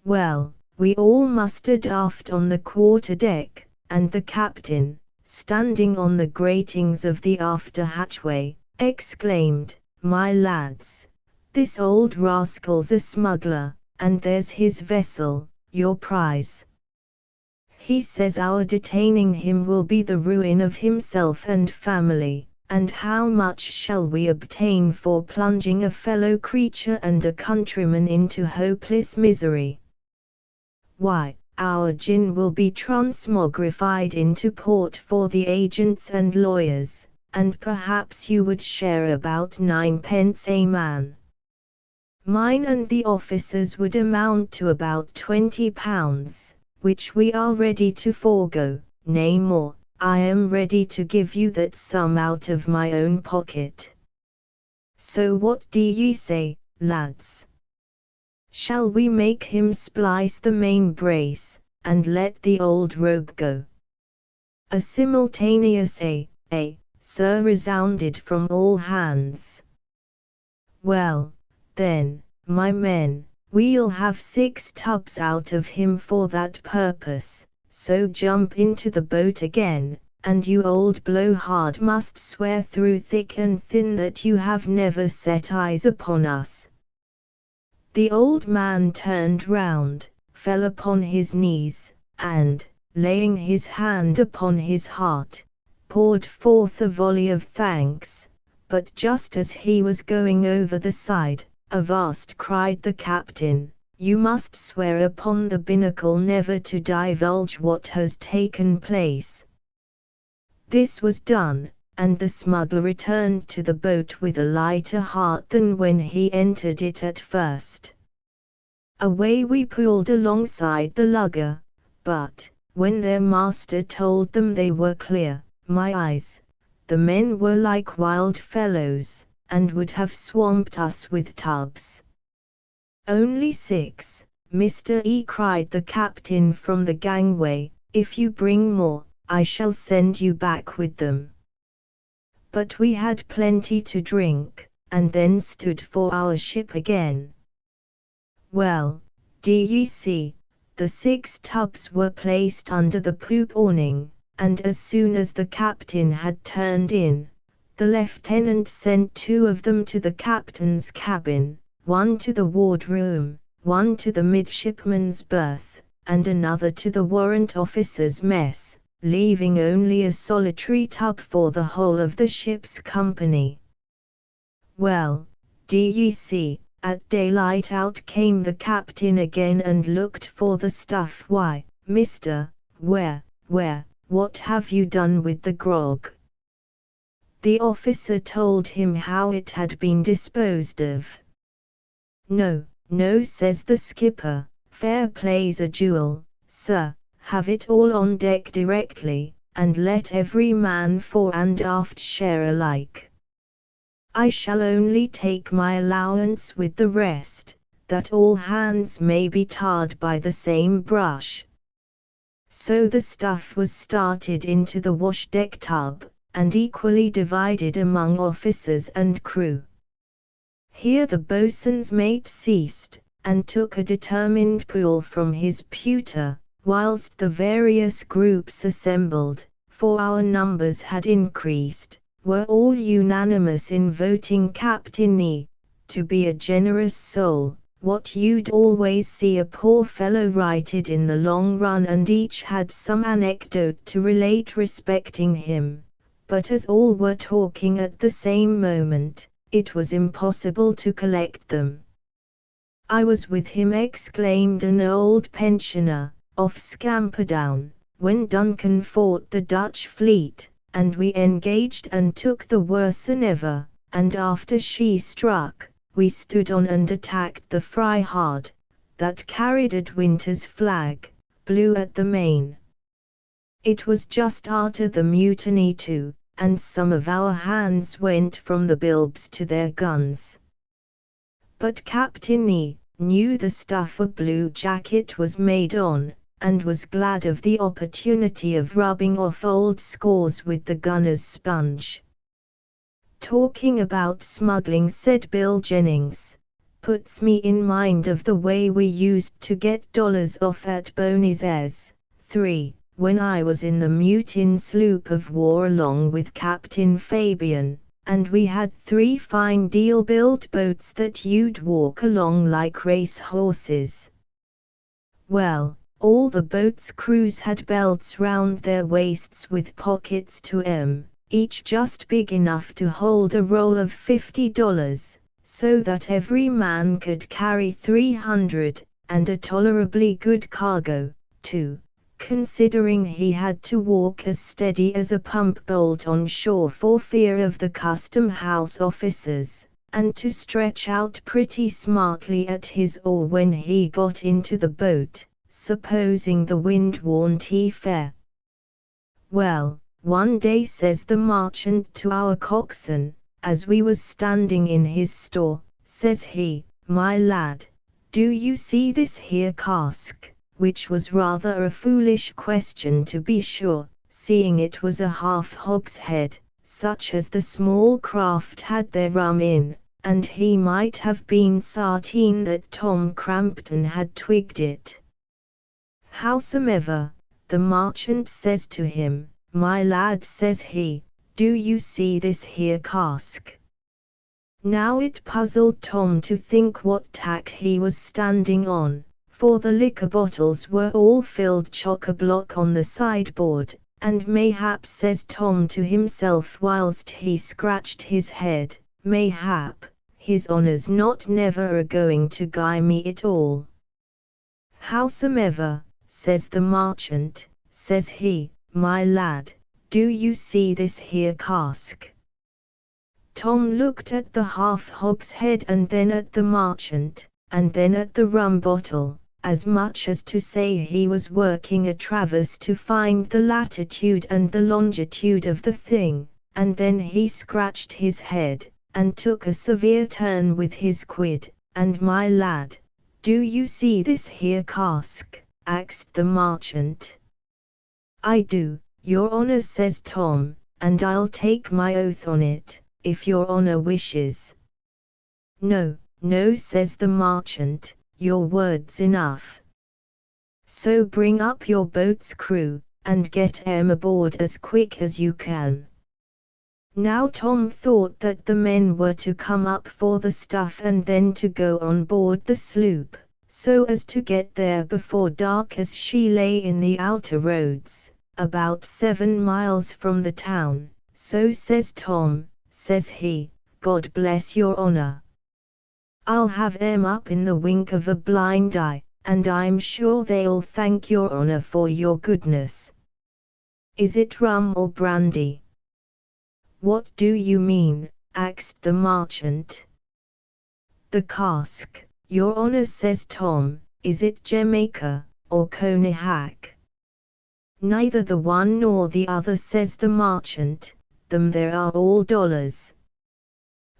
Well, we all mustered aft on the quarter-deck, and the captain, standing on the gratings of the after hatchway, exclaimed, "My lads, this old rascal's a smuggler, and there's his vessel, your prize. He says our detaining him will be the ruin of himself and family, and how much shall we obtain for plunging a fellow creature and a countryman into hopeless misery? Why, our gin will be transmogrified into port for the agents and lawyers, and perhaps you would share about 9 pence a man. Mine and the officers would amount to about £20, which we are ready to forego, nay more, I am ready to give you that sum out of my own pocket. So what do ye say, lads? Shall we make him splice the main brace, and let the old rogue go?" A simultaneous sir, resounded from all hands. "Well, then, my men, we'll have 6 tubs out of him for that purpose, so jump into the boat again, and you old blowhard must swear through thick and thin that you have never set eyes upon us." The old man turned round, fell upon his knees, and, laying his hand upon his heart, poured forth a volley of thanks, but just as he was going over the side, "Avast!" cried the captain, "you must swear upon the binnacle never to divulge what has taken place." This was done, and the smuggler returned to the boat with a lighter heart than when he entered it at first. Away we pulled alongside the lugger, but, when their master told them they were clear, my eyes, the men were like wild fellows, and would have swamped us with tubs. "Only 6, Mr. E," cried the captain from the gangway. "If you bring more, I shall send you back with them." But we had plenty to drink, and then stood for our ship again. Well, d'ye see, the 6 tubs were placed under the poop awning, and as soon as the captain had turned in, the lieutenant sent 2 of them to the captain's cabin, 1 to the wardroom, 1 to the midshipman's berth, and another to the warrant officer's mess, leaving only a solitary tub for the whole of the ship's company. Well, d'ye see, at daylight out came the captain again and looked for the stuff. "Why, mister, what have you done with the grog?" The officer told him how it had been disposed of. "No, says the skipper, "fair play's a jewel, sir, have it all on deck directly, and let every man fore and aft share alike. I shall only take my allowance with the rest, that all hands may be tarred by the same brush." So the stuff was started into the wash-deck tub, and equally divided among officers and crew. Here the boatswain's mate ceased, and took a determined pull from his pewter, whilst the various groups assembled, for our numbers had increased, were all unanimous in voting Captain E to be a generous soul, what you'd always see a poor fellow righted in the long run, and each had some anecdote to relate respecting him. But as all were talking at the same moment, it was impossible to collect them. "I was with him," exclaimed an old pensioner, "off Scamperdown, when Duncan fought the Dutch fleet, and we engaged and took the Worcenever, and after she struck, we stood on and attacked the Fryhard, that carried a Winter's flag, blue at the main. It was just after the mutiny too, and some of our hands went from the bilbs to their guns. But Captain E knew the stuff a blue jacket was made on, and was glad of the opportunity of rubbing off old scores with the gunner's sponge." "Talking about smuggling," said Bill Jennings, "puts me in mind of the way we used to get dollars off at Boney's 3, when I was in the Mutin sloop of war along with Captain Fabian, and we had 3 fine deal-built boats that you'd walk along like race horses. Well, all the boats' crews had belts round their waists with pockets to 'em, each just big enough to hold a roll of $50, so that every man could carry 300, and a tolerably good cargo, too, considering he had to walk as steady as a pump bolt on shore for fear of the custom-house officers, and to stretch out pretty smartly at his oar when he got into the boat, supposing the wind warn't fair. Well, one day says the merchant to our coxswain, as we was standing in his store, says he, "My lad, do you see this here cask?" which was rather a foolish question to be sure, seeing it was a half hogshead, such as the small craft had their rum in, and he might have been certain that Tom Crampton had twigged it. Howsomever, the merchant says to him, "My lad," says he, "do you see this here cask?" Now it puzzled Tom to think what tack he was standing on, for the liquor bottles were all filled chock-a-block on the sideboard, and mayhap, says Tom to himself whilst he scratched his head, mayhap, his honour's not never a-going to guy me at all. Howsomever, says the merchant, says he, my lad, do you see this here cask? Tom looked at the half-hogshead and then at the merchant, and then at the rum bottle, as much as to say he was working a traverse to find the latitude and the longitude of the thing, and then he scratched his head, and took a severe turn with his quid, and my lad, do you see this here cask? Axed the merchant. I do, your honour, says Tom, and I'll take my oath on it, if your honour wishes. No, no, says the merchant, your word's enough. So bring up your boat's crew, and get 'em aboard as quick as you can. Now Tom thought that the men were to come up for the stuff and then to go on board the sloop, so as to get there before dark, as she lay in the outer roads, about 7 miles from the town. So says Tom, says he, God bless your honour. I'll have 'em up in the wink of a blind eye, and I'm sure they'll thank your honour for your goodness. Is it rum or brandy? What do you mean? Axed the merchant. The cask, your honour, says Tom. Is it Jamaica, or Cognac? Neither the one nor the other, says the merchant, them there are all dollars.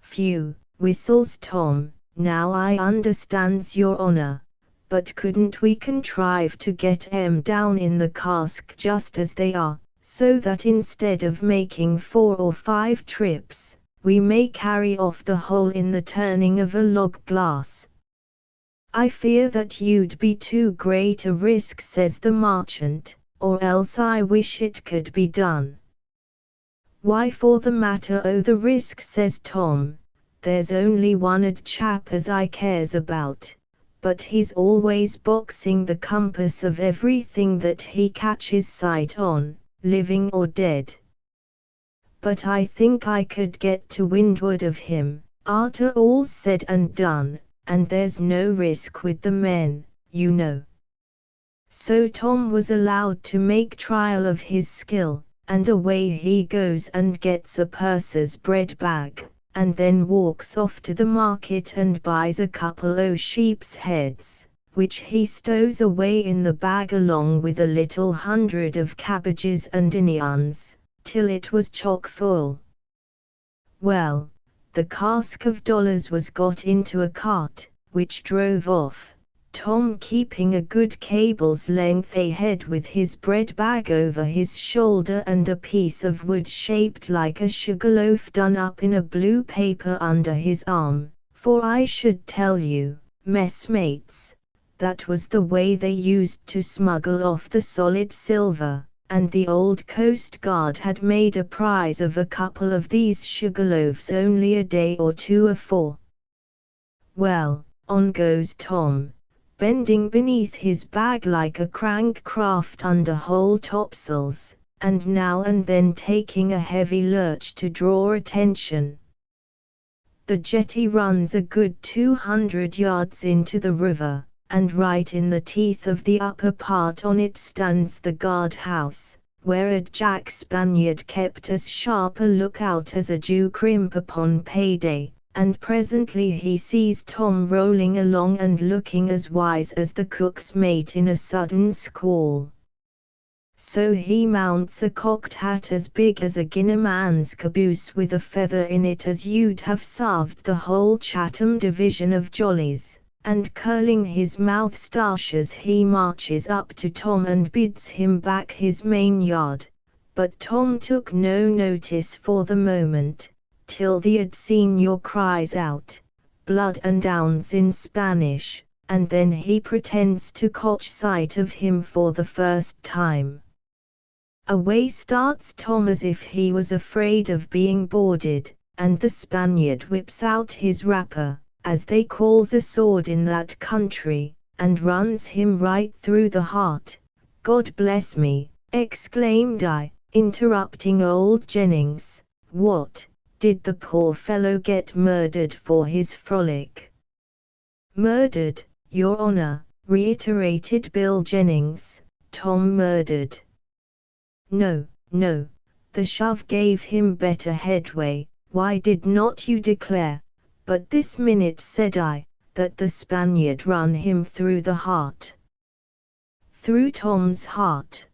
Phew, whistles Tom, now I understands your honour, but couldn't we contrive to get 'em down in the cask just as they are, so that instead of making 4 or 5 trips, we may carry off the whole in the turning of a log glass? I fear that you'd be too great a risk, says the merchant, or else I wish it could be done. Why, for the matter o' the risk, says Tom, there's only one odd chap as I cares about, but he's always boxing the compass of everything that he catches sight on, living or dead. But I think I could get to windward of him, arter all's said and done, and there's no risk with the men, you know. So Tom was allowed to make trial of his skill, and away he goes and gets a purser's bread bag, and then walks off to the market and buys a couple o' sheep's heads, which he stows away in the bag along with a little 100 of cabbages and onions, till it was chock full. Well, the cask of dollars was got into a cart, which drove off, Tom keeping a good cable's length ahead with his bread bag over his shoulder and a piece of wood shaped like a sugar loaf done up in a blue paper under his arm, for I should tell you, messmates, that was the way they used to smuggle off the solid silver, and the old Coast Guard had made a prize of a couple of these sugar loaves only a day or 2 afore. Well, on goes Tom, bending beneath his bag like a crank craft under whole topsails, and now and then taking a heavy lurch to draw attention. The jetty runs a good 200 yards into the river, and right in the teeth of the upper part on it stands the guard-house, where a Jack Spaniard kept as sharp a lookout as a Jew crimp upon payday. And presently he sees Tom rolling along and looking as wise as the cook's mate in a sudden squall. So he mounts a cocked hat as big as a Guineaman's caboose with a feather in it as you'd have served the whole Chatham division of jollies, and curling his moustaches he marches up to Tom and bids him back his main yard, but Tom took no notice for the moment, till the had senior cries out, blood and ounds in Spanish, and then he pretends to catch sight of him for the first time. Away starts Tom as if he was afraid of being boarded, and the Spaniard whips out his rapper, as they calls a sword in that country, and runs him right through the heart. God bless me, exclaimed I, interrupting old Jennings. What, did the poor fellow get murdered for his frolic? Murdered, Your Honor, reiterated Bill Jennings. Tom murdered. No, no, the shove gave him better headway. Why did not you declare, but this minute, said I, that the Spaniard run him through the heart? Through Tom's heart?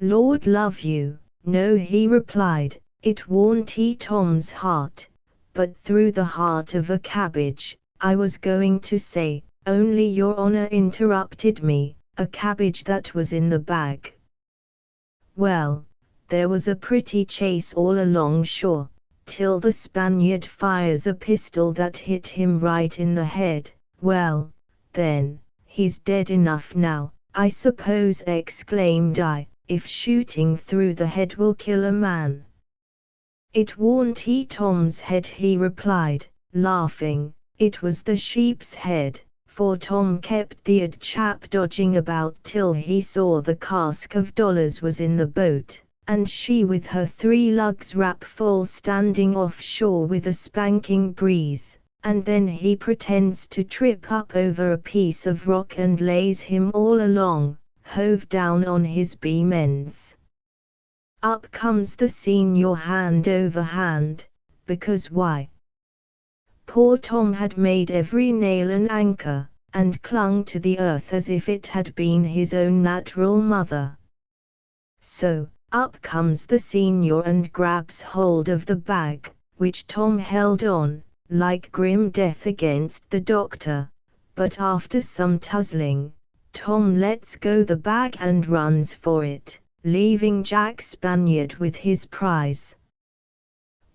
Lord love you, no, he replied, it warn't he Tom's heart, but through the heart of a cabbage. I was going to say, only Your Honor interrupted me, a cabbage that was in the bag. Well, there was a pretty chase all along shore, till the Spaniard fires a pistol that hit him right in the head. Well, then, he's dead enough now, I suppose, exclaimed I, if shooting through the head will kill a man. It warn't he Tom's head, he replied, laughing, it was the sheep's head, for Tom kept the odd chap dodging about till he saw the cask of dollars was in the boat, and she with her 3 lugs wrap full standing offshore with a spanking breeze, and then he pretends to trip up over a piece of rock and lays him all along, hove down on his beam ends. Up comes the senior hand over hand, because why? Poor Tom had made every nail an anchor, and clung to the earth as if it had been his own natural mother. So, up comes the senior and grabs hold of the bag, which Tom held on, like grim death against the doctor, but after some tussling, Tom lets go the bag and runs for it, leaving Jack Spaniard with his prize.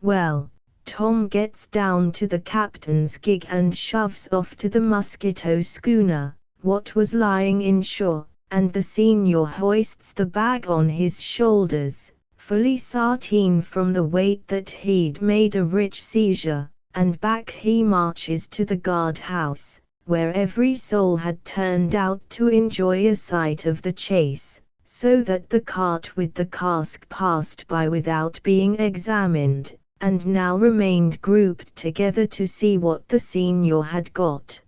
Well, Tom gets down to the captain's gig and shoves off to the Mosquito schooner, what was lying inshore, and the senior hoists the bag on his shoulders, fully certain from the weight that he'd made a rich seizure, and back he marches to the guardhouse, where every soul had turned out to enjoy a sight of the chase, so that the cart with the cask passed by without being examined, and now remained grouped together to see what the senior had got.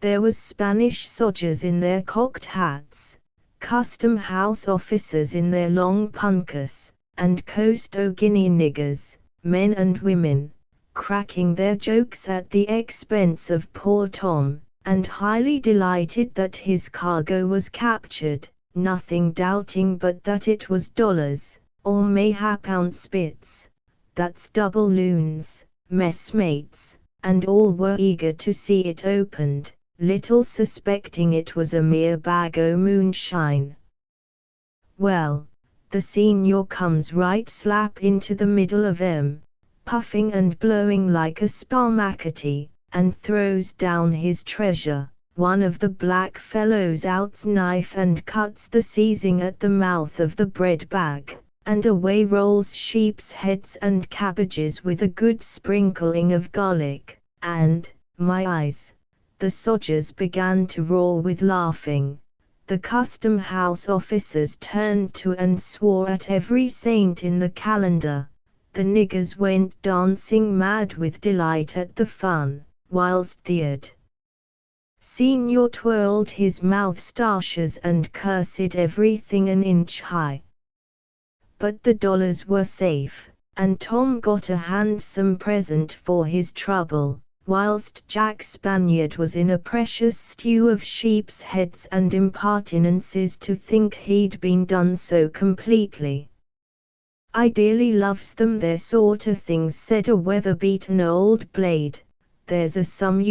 There was Spanish sodgers in their cocked hats, custom house officers in their long punkus, and Coast Guinea niggers, men and women, cracking their jokes at the expense of poor Tom, and highly delighted that his cargo was captured, nothing doubting but that it was dollars, or mayhap ounce bits. That's double loons, messmates, and all were eager to see it opened, little suspecting it was a mere bag o' moonshine. Well, the senior comes right slap into the middle of 'em, puffing and blowing like a sparmacety, and throws down his treasure. One of the black fellows outs knife and cuts the seizing at the mouth of the bread bag, and away rolls sheep's heads and cabbages with a good sprinkling of garlic, and, my eyes, the sodgers began to roar with laughing. The custom house officers turned to and swore at every saint in the calendar. The niggers went dancing mad with delight at the fun, whilst the odd senior twirled his moustaches and cursed everything an inch high. But the dollars were safe, and Tom got a handsome present for his trouble, whilst Jack Spaniard was in a precious stew of sheep's heads and impertinences to think he'd been done so completely. I dearly loves them their sort o' things, said a weather-beaten old blade. There's a some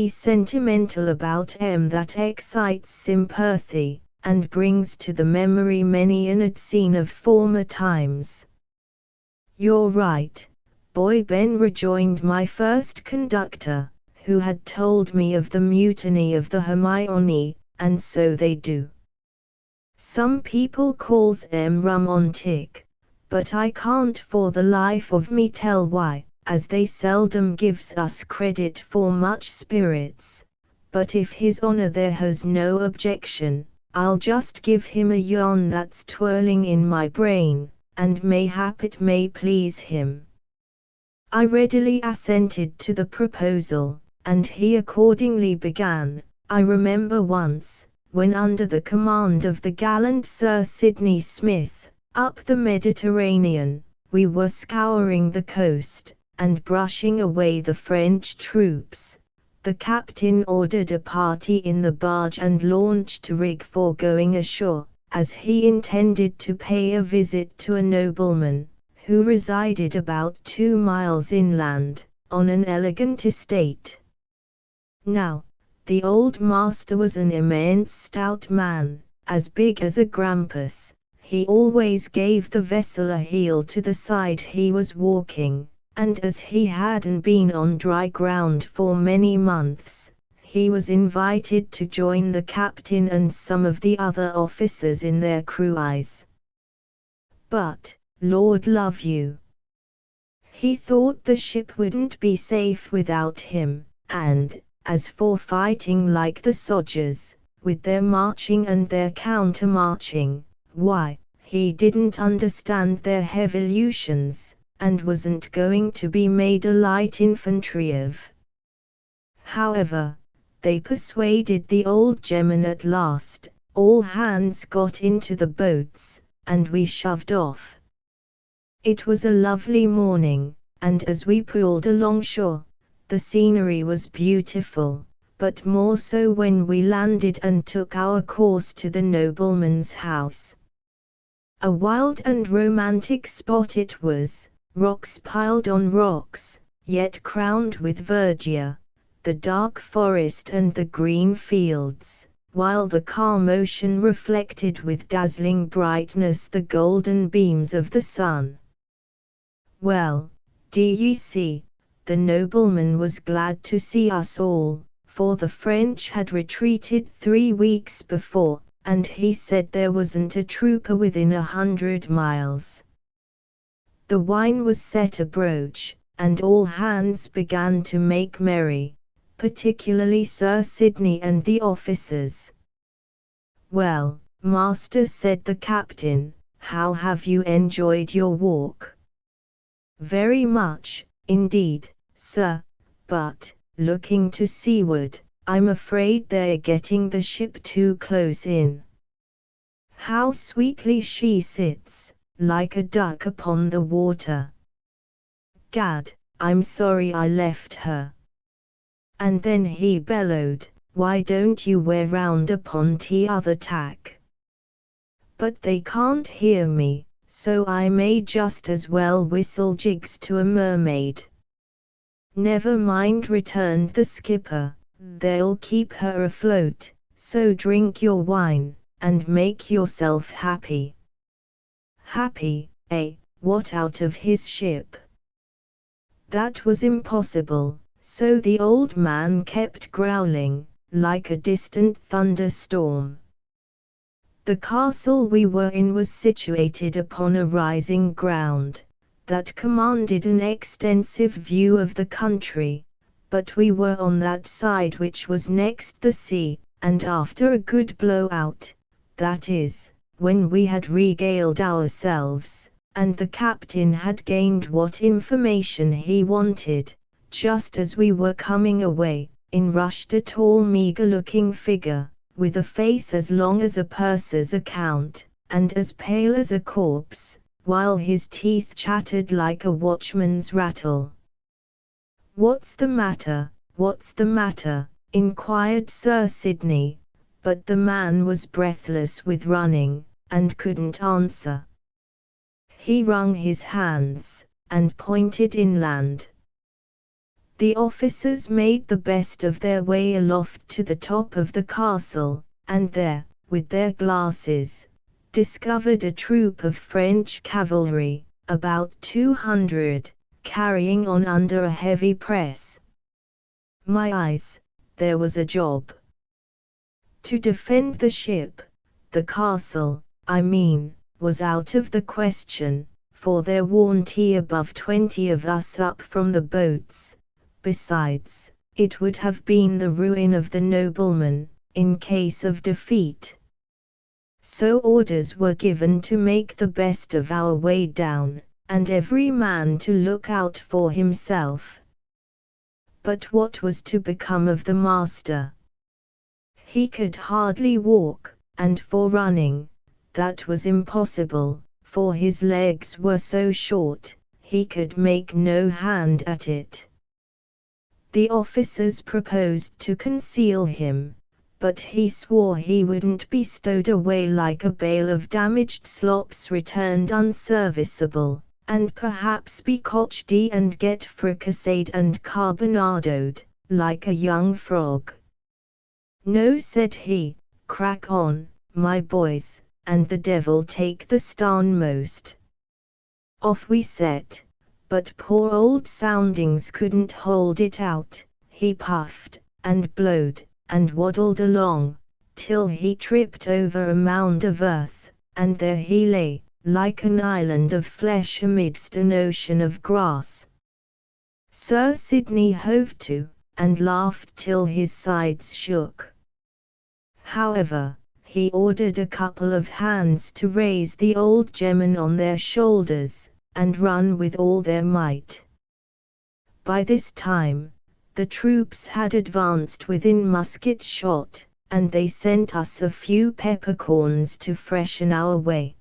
sentimental about 'em that excites sympathy, and brings to the memory many an odd scene of former times. You're right, boy Ben, rejoined my first conductor, who had told me of the mutiny of the Hermione, and so they do. Some people calls 'em romantic, but I can't for the life of me tell why, as they seldom gives us credit for much spirits. But if His Honor there has no objection, I'll just give him a yarn that's twirling in my brain, and mayhap it may please him. I readily assented to the proposal, and he accordingly began. I remember once, when under the command of the gallant Sir Sidney Smith, up the Mediterranean, we were scouring the coast, and brushing away the French troops. The captain ordered a party in the barge and launch to rig for going ashore, as he intended to pay a visit to a nobleman, who resided about 2 miles inland, on an elegant estate. Now, the old master was an immense stout man, as big as a grampus. He always gave the vessel a heel to the side he was walking, and as he hadn't been on dry ground for many months, he was invited to join the captain and some of the other officers in their cruise. But, Lord love you, he thought the ship wouldn't be safe without him, and, as for fighting like the sodgers, with their marching and their counter-marching, why, he didn't understand their hevolutions, and wasn't going to be made a light infantry of. However, they persuaded the old gemman at last, all hands got into the boats, and we shoved off. It was a lovely morning, and as we pulled alongshore, the scenery was beautiful, but more so when we landed and took our course to the nobleman's house. A wild and romantic spot it was, rocks piled on rocks, yet crowned with verdure, the dark forest and the green fields, while the calm ocean reflected with dazzling brightness the golden beams of the sun. Well, do ye see, the nobleman was glad to see us all, for the French had retreated 3 weeks before, and he said there wasn't a trooper within 100 miles. The wine was set abroach, and all hands began to make merry, particularly Sir Sidney and the officers. "Well, master," said the captain, "how have you enjoyed your walk?" "Very much, indeed, sir, but, looking to seaward, I'm afraid they're getting the ship too close in. How sweetly she sits, like a duck upon the water. Gad, I'm sorry I left her." And then he bellowed, "Why don't you wear round upon t'other tack?" But they can't hear me, so I may just as well whistle jigs to a mermaid. "Never mind," returned the skipper, "they'll keep her afloat, so drink your wine, and make yourself happy." Happy, eh? What, out of his ship? That was impossible, so the old man kept growling, like a distant thunderstorm. The castle we were in was situated upon a rising ground, that commanded an extensive view of the country, but we were on that side which was next the sea, and after a good blow-out, that is, when we had regaled ourselves, and the captain had gained what information he wanted, just as we were coming away, in rushed a tall meagre-looking figure, with a face as long as a purser's account, and as pale as a corpse, while his teeth chattered like a watchman's rattle. "What's the matter, what's the matter?" inquired Sir Sidney, but the man was breathless with running, and couldn't answer. He wrung his hands, and pointed inland. The officers made the best of their way aloft to the top of the castle, and there, with their glasses, discovered a troop of French cavalry, about 200, carrying on under a heavy press. My eyes, there was a job. To defend the ship, the castle, I mean, was out of the question, for there weren't above 20 of us up from the boats. Besides, it would have been the ruin of the nobleman, in case of defeat. So orders were given to make the best of our way down, and every man to look out for himself. But what was to become of the master? He could hardly walk, and for running, that was impossible, for his legs were so short, he could make no hand at it. The officers proposed to conceal him, but he swore he wouldn't be stowed away like a bale of damaged slops returned unserviceable, and perhaps be coched and get fricasseed and carbonadoed, like a young frog. No, said he, crack on, my boys, and the devil take the starnmost. Off we set. But poor old Soundings couldn't hold it out. He puffed, and blowed, and waddled along, till he tripped over a mound of earth, and there he lay, like an island of flesh amidst an ocean of grass. Sir Sidney hove to, and laughed till his sides shook. However, he ordered a couple of hands to raise the old gemman on their shoulders, and run with all their might. By this time, the troops had advanced within musket shot, and they sent us a few peppercorns to freshen our way.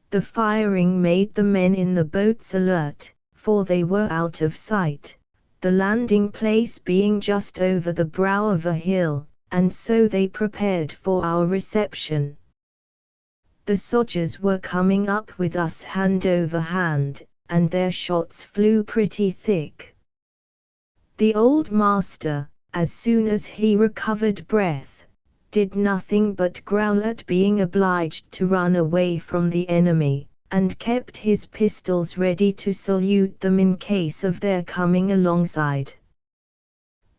The firing made the men in the boats alert, for they were out of sight, the landing place being just over the brow of a hill, and so they prepared for our reception. The soldiers were coming up with us hand over hand, and their shots flew pretty thick. The old master, as soon as he recovered breath, did nothing but growl at being obliged to run away from the enemy, and kept his pistols ready to salute them in case of their coming alongside.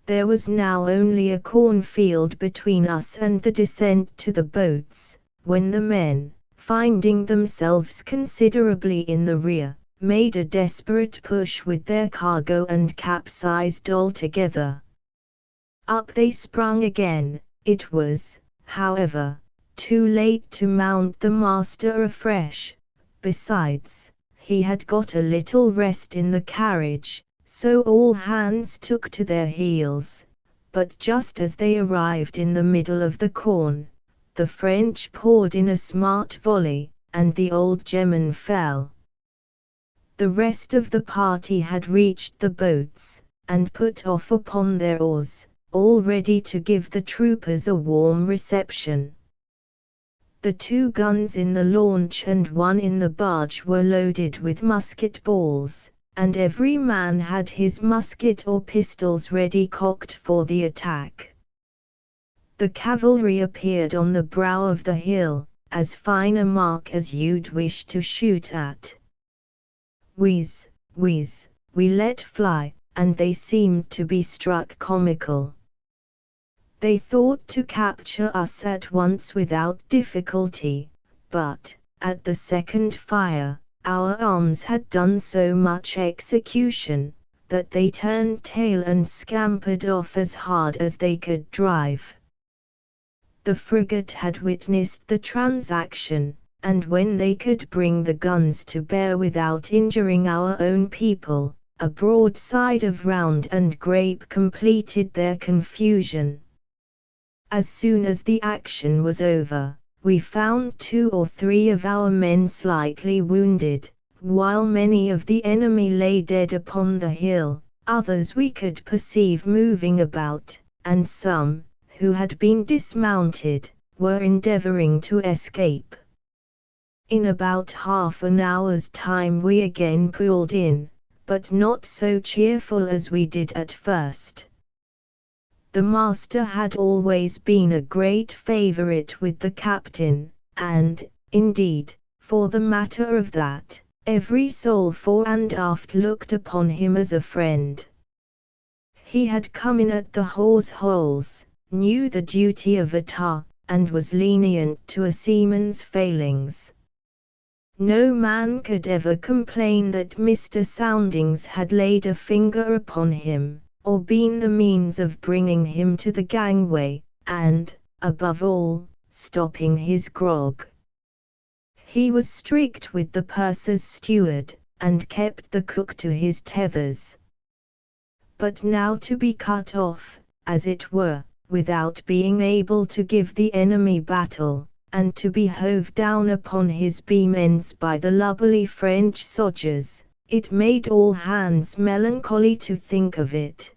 There was now only a cornfield between us and the descent to the boats, when the men, finding themselves considerably in the rear, made a desperate push with their cargo and capsized altogether. Up they sprung again. It was, however, too late to mount the master afresh. Besides, he had got a little rest in the carriage, so all hands took to their heels. But just as they arrived in the middle of the corn, the French poured in a smart volley, and the old gemman fell. The rest of the party had reached the boats, and put off upon their oars, all ready to give the troopers a warm reception. The 2 guns in the launch and 1 in the barge were loaded with musket balls, and every man had his musket or pistols ready cocked for the attack. The cavalry appeared on the brow of the hill, as fine a mark as you'd wish to shoot at. Whiz, whiz, we let fly, and they seemed to be struck comical. They thought to capture us at once without difficulty, but, at the second fire, our arms had done so much execution, that they turned tail and scampered off as hard as they could drive. The frigate had witnessed the transaction, and when they could bring the guns to bear without injuring our own people, a broadside of Round and Grape completed their confusion. As soon as the action was over, we found 2 or 3 of our men slightly wounded, while many of the enemy lay dead upon the hill. Others we could perceive moving about, and some, who had been dismounted, were endeavoring to escape. In about half an hour's time we again pulled in, but not so cheerful as we did at first. The master had always been a great favorite with the captain, and, indeed, for the matter of that, every soul fore and aft looked upon him as a friend. He had come in at the hawse holes, knew the duty of a tar, and was lenient to a seaman's failings. No man could ever complain that Mr. Soundings had laid a finger upon him, or been the means of bringing him to the gangway, and, above all, stopping his grog. He was strict with the purser's steward, and kept the cook to his tethers. But now to be cut off, as it were, without being able to give the enemy battle, and to be hove down upon his beam ends by the lubberly French sodgers, it made all hands melancholy to think of it.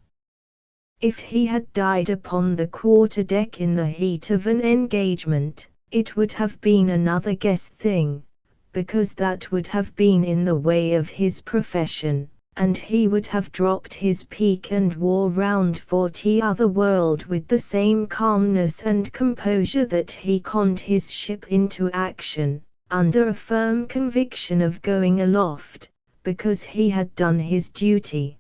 If he had died upon the quarter-deck in the heat of an engagement, it would have been another guess thing, because that would have been in the way of his profession, and he would have dropped his peak and wore round for t'other world with the same calmness and composure that he conned his ship into action, under a firm conviction of going aloft, because he had done his duty.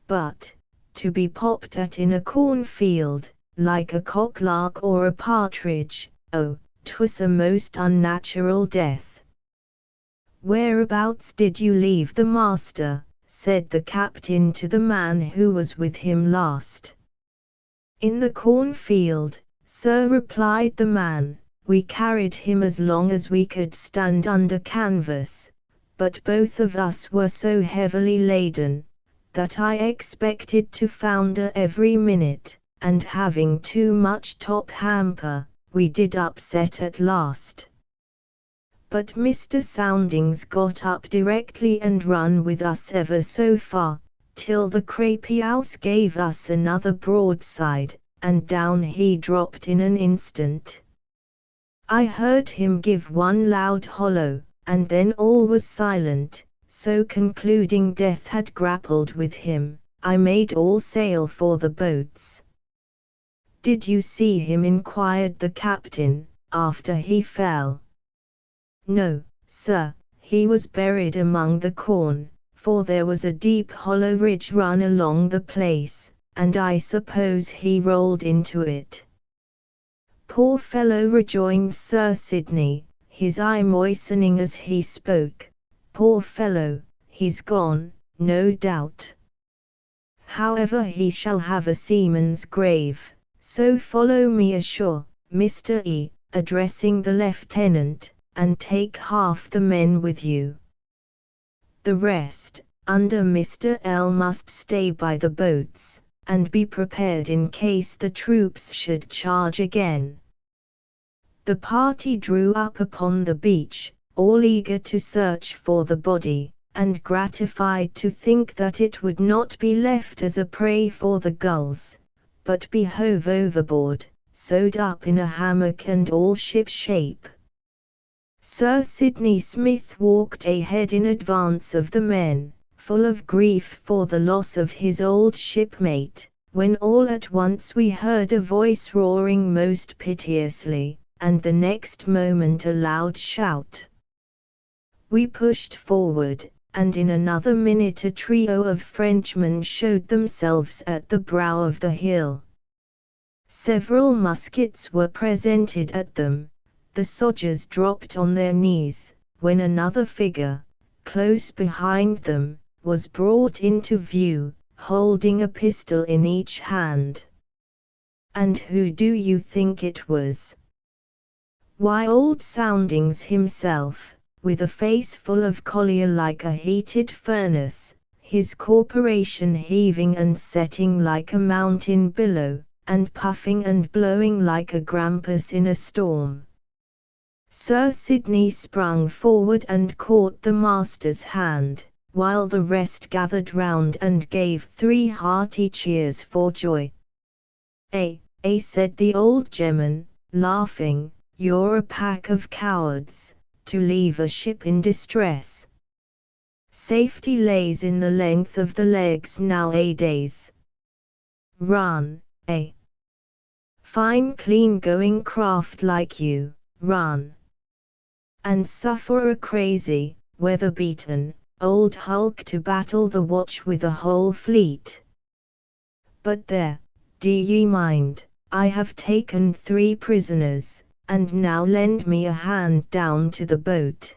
But, to be popped at in a cornfield, like a cocklark or a partridge, oh, 'twas a most unnatural death. "Whereabouts did you leave the master?" said the captain to the man who was with him last. "In the cornfield, sir," replied the man. "We carried him as long as we could stand under canvas, but both of us were so heavily laden, that I expected to founder every minute, and having too much top hamper, we did upset at last. But Mr. Soundings got up directly and run with us ever so far, till the Crapiaus gave us another broadside, and down he dropped in an instant. I heard him give one loud hollow, and then all was silent. So concluding death had grappled with him, I made all sail for the boats." "Did you see him?" inquired the captain, "after he fell?" "No, sir, he was buried among the corn, for there was a deep hollow ridge run along the place, and I suppose he rolled into it." "Poor fellow," rejoined Sir Sidney, his eye moistening as he spoke. "Poor fellow, he's gone, no doubt. However, he shall have a seaman's grave, so follow me ashore, Mr. E., addressing the lieutenant, and take half the men with you. The rest, under Mr. L., must stay by the boats, and be prepared in case the troops should charge again." The party drew up upon the beach, all eager to search for the body, and gratified to think that it would not be left as a prey for the gulls, but be hove overboard, sewed up in a hammock and all ship-shape. Sir Sidney Smith walked ahead in advance of the men, full of grief for the loss of his old shipmate, when all at once we heard a voice roaring most piteously, and the next moment a loud shout. We pushed forward, and in another minute a trio of Frenchmen showed themselves at the brow of the hill. Several muskets were presented at them. The sodgers dropped on their knees, when another figure, close behind them, was brought into view, holding a pistol in each hand. And who do you think it was? Why, old Soundings himself, with a face full of choler like a heated furnace, his corporation heaving and setting like a mountain billow, and puffing and blowing like a grampus in a storm. Sir Sidney sprung forward and caught the master's hand, while the rest gathered round and gave 3 hearty cheers for joy. Said the old gemman, laughing, "you're a pack of cowards, to leave a ship in distress. Safety lays in the length of the legs nowadays. Run, fine clean going craft like you, run. And suffer a crazy, weather-beaten, old hulk to battle the watch with a whole fleet. But there, do ye mind, I have taken 3 prisoners, and now lend me a hand down to the boat."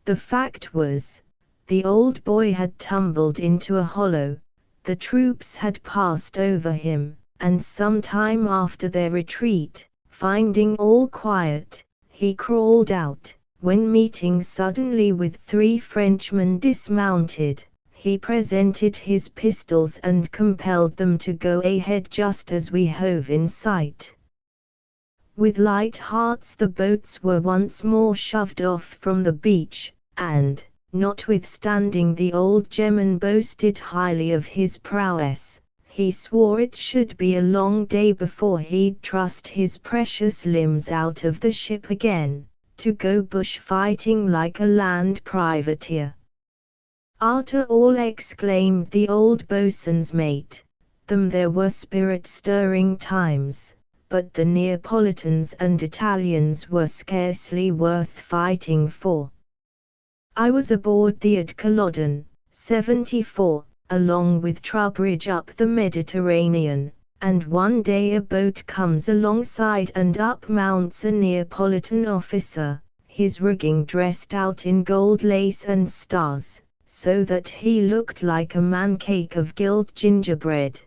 The fact was, the old boy had tumbled into a hollow, the troops had passed over him, and some time after their retreat, Finding all quiet, he crawled out, when meeting suddenly with 3 Frenchmen dismounted. He presented his pistols and compelled them to go ahead just as we hove in sight. With light hearts the boats were once more shoved off from the beach, and, notwithstanding the old German boasted highly of his prowess, he swore it should be a long day before he'd trust his precious limbs out of the ship again, to go bush-fighting like a land privateer. "After all," exclaimed the old boatswain's mate, "them there were spirit-stirring times, but the Neapolitans and Italians were scarcely worth fighting for." I was aboard the Ad Culloden, 74, along with Troubridge up the Mediterranean, and one day a boat comes alongside and up mounts a Neapolitan officer, his rigging dressed out in gold lace and stars, so that he looked like a man-cake of gilt gingerbread.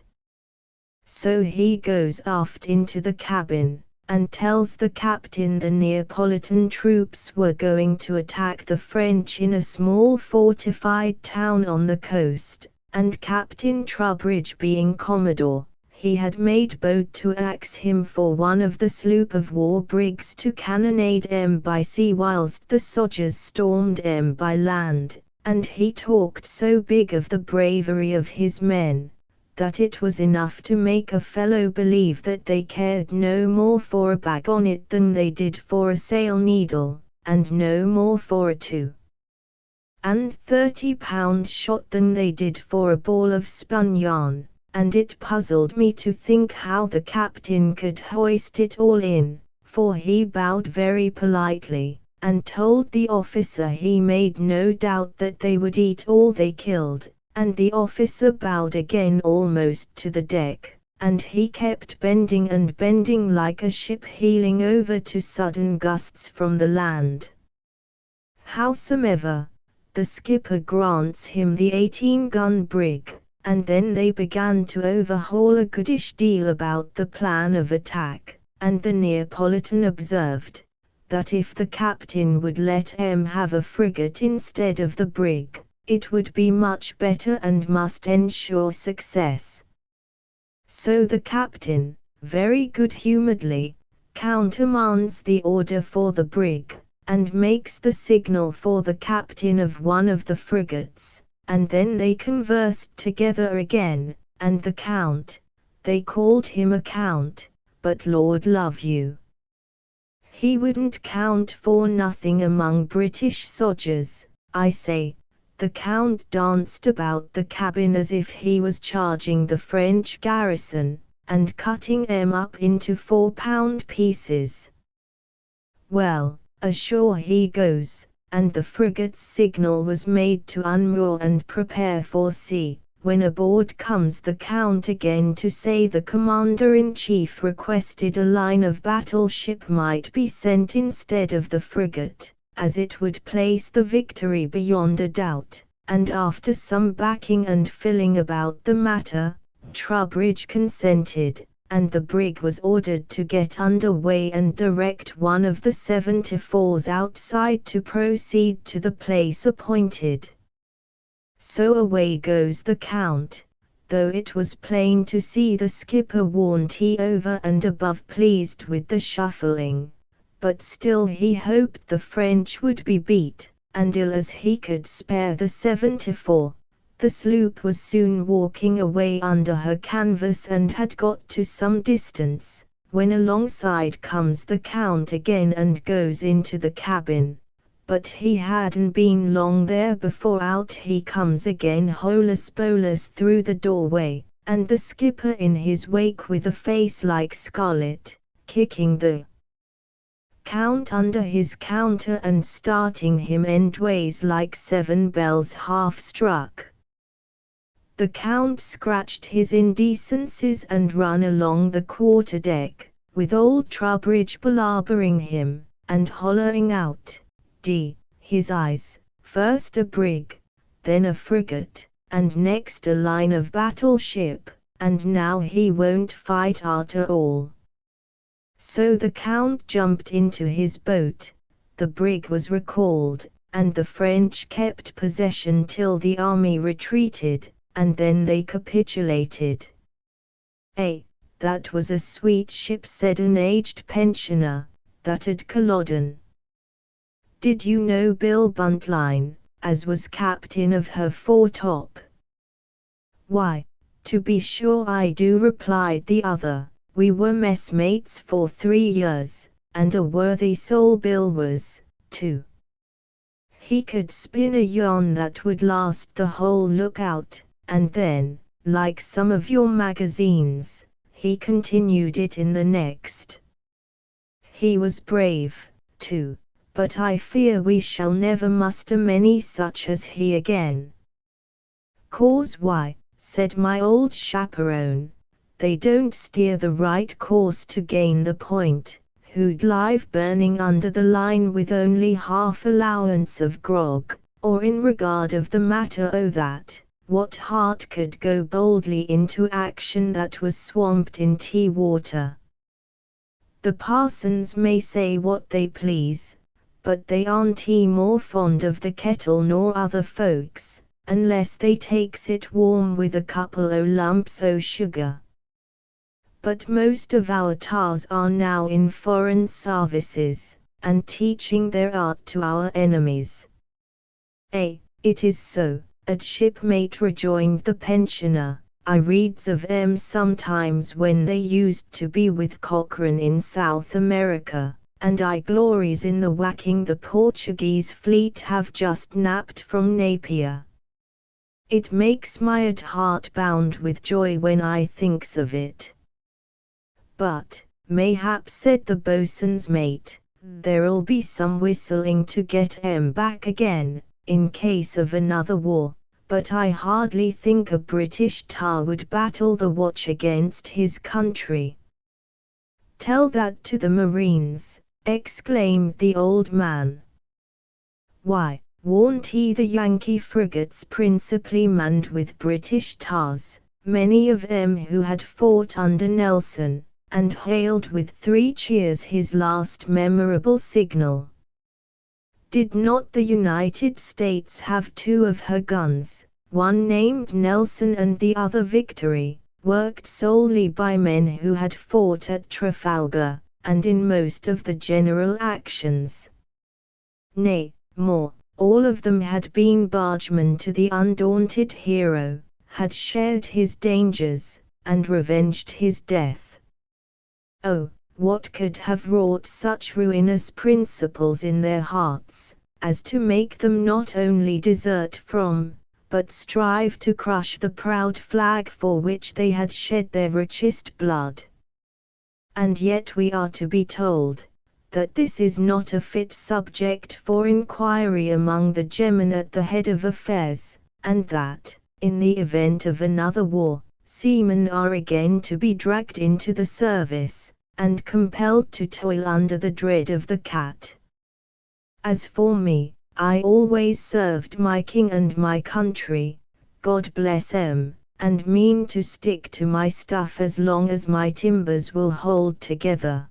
So he goes aft into the cabin, and tells the captain the Neapolitan troops were going to attack the French in a small fortified town on the coast, and Captain Troubridge being Commodore, he had made boat to ax him for one of the sloop of war brigs to cannonade 'em by sea whilst the sodgers stormed 'em by land, and he talked so big of the bravery of his men, that it was enough to make a fellow believe that they cared no more for a bag on it than they did for a sail needle, and no more for a 2-and-30-pound shot than they did for a ball of spun yarn, and it puzzled me to think how the captain could hoist it all in, for he bowed very politely, and told the officer he made no doubt that they would eat all they killed, and the officer bowed again almost to the deck, and he kept bending and bending like a ship heeling over to sudden gusts from the land. Howsomever, the skipper grants him the 18-gun brig, and then they began to overhaul a goodish deal about the plan of attack, and the Neapolitan observed, that if the captain would let 'em have a frigate instead of the brig, it would be much better and must ensure success. So the captain, very good-humouredly, countermands the order for the brig, and makes the signal for the captain of one of the frigates, and then they conversed together again, and the Count, they called him a count, but Lord love you, he wouldn't count for nothing among British sodgers, I say. The Count danced about the cabin as if he was charging the French garrison, and cutting 'em up into 4-pound pieces. Well, ashore he goes, and the frigate's signal was made to unmoor and prepare for sea, when aboard comes the Count again to say the Commander-in-Chief requested a line of battleship might be sent instead of the frigate, as it would place the Victory beyond a doubt, and after some backing and filling about the matter, Troubridge consented, and the brig was ordered to get under way and direct one of the 74s outside to proceed to the place appointed. So away goes the Count, though it was plain to see the skipper warned he over and above pleased with the shuffling. But still he hoped the French would be beat, and ill as he could spare the 74, the sloop was soon walking away under her canvas and had got to some distance, when alongside comes the Count again and goes into the cabin, but he hadn't been long there before out he comes again holus-bolus through the doorway, and the skipper in his wake with a face like scarlet, kicking the Count under his counter and starting him endways like 7 bells half struck. The Count scratched his indecencies and run along the quarter-deck, with old Troubridge belabouring him, and hollowing out, his eyes, first a brig, then a frigate, and next a line of battleship, and now he won't fight after all. So the Count jumped into his boat, the brig was recalled, and the French kept possession till the army retreated, and then they capitulated. That was a sweet ship, said an aged pensioner, that at Culloden. Did you know Bill Buntline, as was captain of her foretop? Why, to be sure I do, replied the other. We were messmates for 3 years, and a worthy soul Bill was, too. He could spin a yarn that would last the whole lookout, and then, like some of your magazines, he continued it in the next. He was brave, too, but I fear we shall never muster many such as he again. Cause why, said my old chaperone, they don't steer the right course to gain the point, who'd live burning under the line with only half allowance of grog, or in regard of the matter that, what heart could go boldly into action that was swamped in tea water? The parsons may say what they please, but they aren't more fond of the kettle nor other folks, unless they takes it warm with a couple o' lumps o' sugar. But most of our tars are now in foreign services, and teaching their art to our enemies. It is so, a shipmate, rejoined the pensioner. I reads of 'em sometimes when they used to be with Cochrane in South America, and I glories in the whacking the Portuguese fleet have just napped from Napier. It makes my heart bound with joy when I thinks of it. But, mayhap, said the boatswain's mate, there'll be some whistling to get 'em back again, in case of another war, but I hardly think a British tar would battle the watch against his country. Tell that to the Marines, exclaimed the old man. Why, warn't he the Yankee frigates principally manned with British tars, many of them who had fought under Nelson, and hailed with 3 cheers his last memorable signal? Did not the United States have 2 of her guns, one named Nelson and the other Victory, worked solely by men who had fought at Trafalgar, and in most of the general actions? Nay, more, all of them had been bargemen to the undaunted hero, had shared his dangers, and revenged his death. Oh, what could have wrought such ruinous principles in their hearts, as to make them not only desert from, but strive to crush the proud flag for which they had shed their richest blood? And yet we are to be told, that this is not a fit subject for inquiry among the gemmen at the head of affairs, and that, in the event of another war, seamen are again to be dragged into the service, and compelled to toil under the dread of the cat. As for me, I always served my king and my country, God bless 'em, and mean to stick to my stuff as long as my timbers will hold together.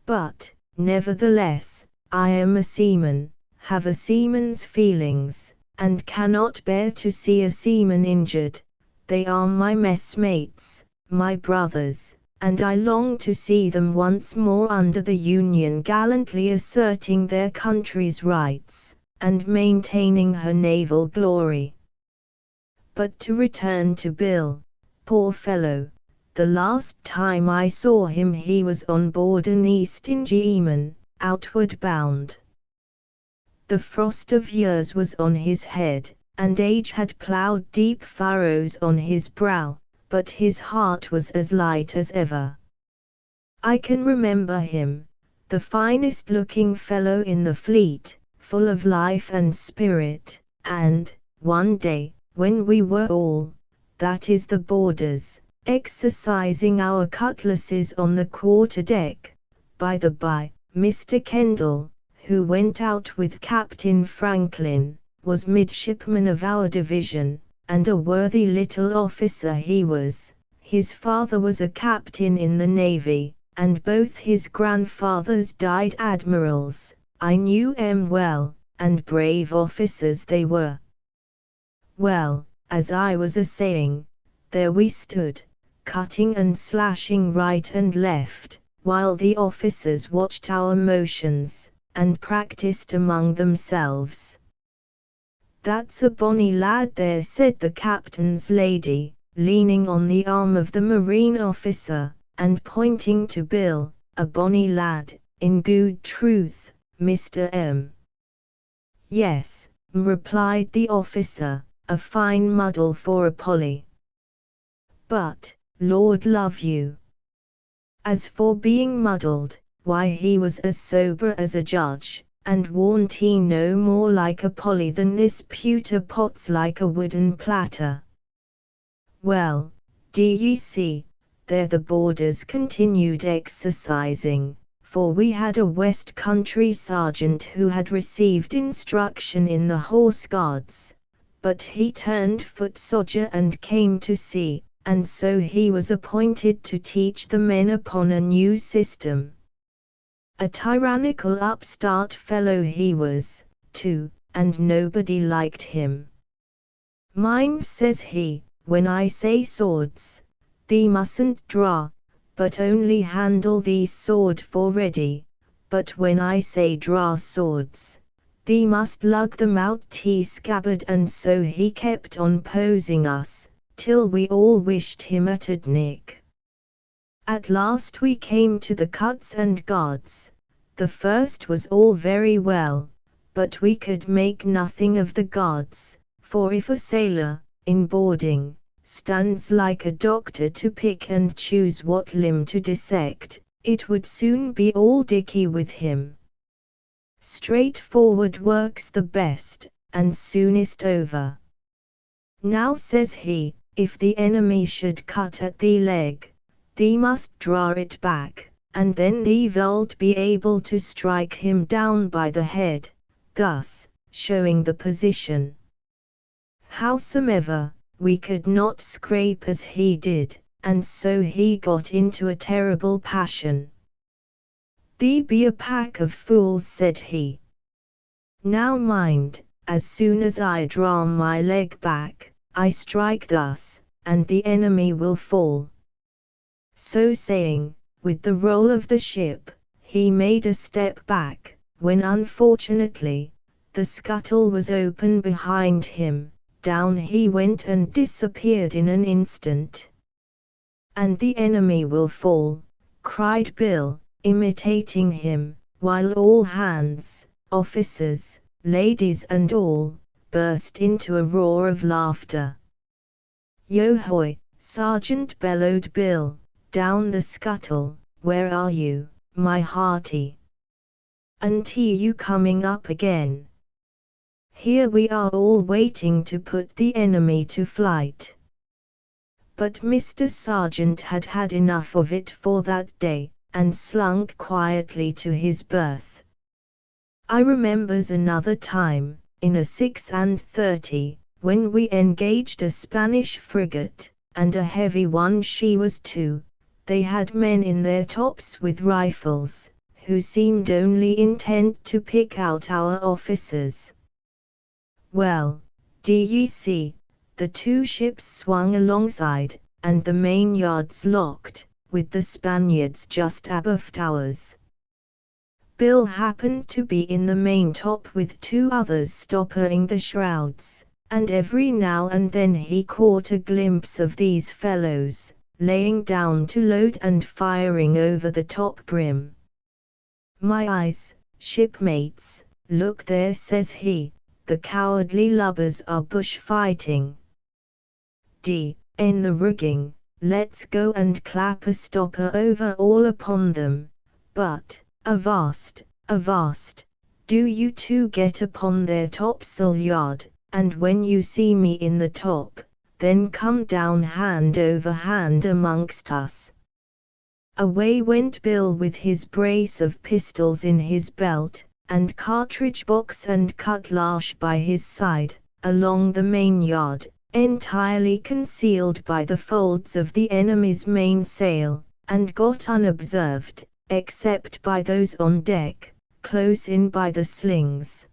But, nevertheless, I am a seaman, have a seaman's feelings, and cannot bear to see a seaman injured. They are my messmates, my brothers, and I long to see them once more under the Union gallantly asserting their country's rights, and maintaining her naval glory. But to return to Bill, poor fellow, the last time I saw him he was on board an East Indiaman, outward bound. The frost of years was on his head, and age had ploughed deep furrows on his brow, but his heart was as light as ever. I can remember him, the finest looking fellow in the fleet, full of life and spirit, and, one day, when we were all, that is the boarders, exercising our cutlasses on the quarter-deck, by the by, Mr. Kendall, who went out with Captain Franklin, was midshipman of our division, and a worthy little officer he was. His father was a captain in the navy, and both his grandfathers died admirals. I knew 'em well, and brave officers they were. Well, as I was a-saying, there we stood, cutting and slashing right and left, while the officers watched our motions, and practiced among themselves. "That's a bonny lad there," said the captain's lady, leaning on the arm of the marine officer, and pointing to Bill. "A bonny lad, in good truth, Mr. M." "Yes," replied the officer, "a fine muddle for a Polly. But, Lord love you! As for being muddled, why he was as sober as a judge, and warn't he no more like a Polly than this pewter pot's like a wooden platter." Well, d'ye see, there the boarders continued exercising, for we had a West Country sergeant who had received instruction in the Horse Guards, but he turned foot soldier and came to sea, and so he was appointed to teach the men upon a new system. A tyrannical upstart fellow he was, too, and nobody liked him. "Mind," says he, "when I say swords, thee mustn't draw, but only handle thee sword for ready, but when I say draw swords, thee must lug them out t' scabbard." And so he kept on posing us, till we all wished him a t'd nick. At last we came to the cuts and guards. The first was all very well, but we could make nothing of the guards, for if a sailor, in boarding, stands like a doctor to pick and choose what limb to dissect, it would soon be all dicky with him. Straightforward work's the best, and soonest over. "Now," says he, "if the enemy should cut at thee leg, thee must draw it back, and then thee wilt be able to strike him down by the head," thus showing the position. Howsomever, we could not scrape as he did, and so he got into a terrible passion. "Thee be a pack of fools," said he. "Now mind, as soon as I draw my leg back, I strike thus, and the enemy will fall." So saying, with the roll of the ship, he made a step back, when unfortunately, the scuttle was open behind him. Down he went and disappeared in an instant. "And the enemy will fall," cried Bill, imitating him, while all hands, officers, ladies and all, burst into a roar of laughter. "Yo-hoy, Sergeant," bellowed Bill, down the scuttle, "where are you, my hearty? Aren't you coming up again? Here we are all waiting to put the enemy to flight." But Mr. Sergeant had had enough of it for that day, and slunk quietly to his berth. I remembers another time, in a 6-30, when we engaged a Spanish frigate, and a heavy one she was too. They had men in their tops with rifles, who seemed only intent to pick out our officers. Well, d'ye see, the two ships swung alongside, and the main yards locked, with the Spaniards just abaft ours. Bill happened to be in the maintop with two others stoppering the shrouds, and every now and then he caught a glimpse of these fellows, laying down to load and firing over the top brim. "My eyes, shipmates, look there," says he, "the cowardly lubbers are bush-fighting. In the rigging, let's go and clap a stopper over all upon them, but, avast, avast, do you two get upon their topsail yard, and when you see me in the top, then come down hand over hand amongst us." Away went Bill with his brace of pistols in his belt, and cartridge box and cutlash by his side, along the main yard, entirely concealed by the folds of the enemy's mainsail, and got unobserved, except by those on deck, close in by the slings.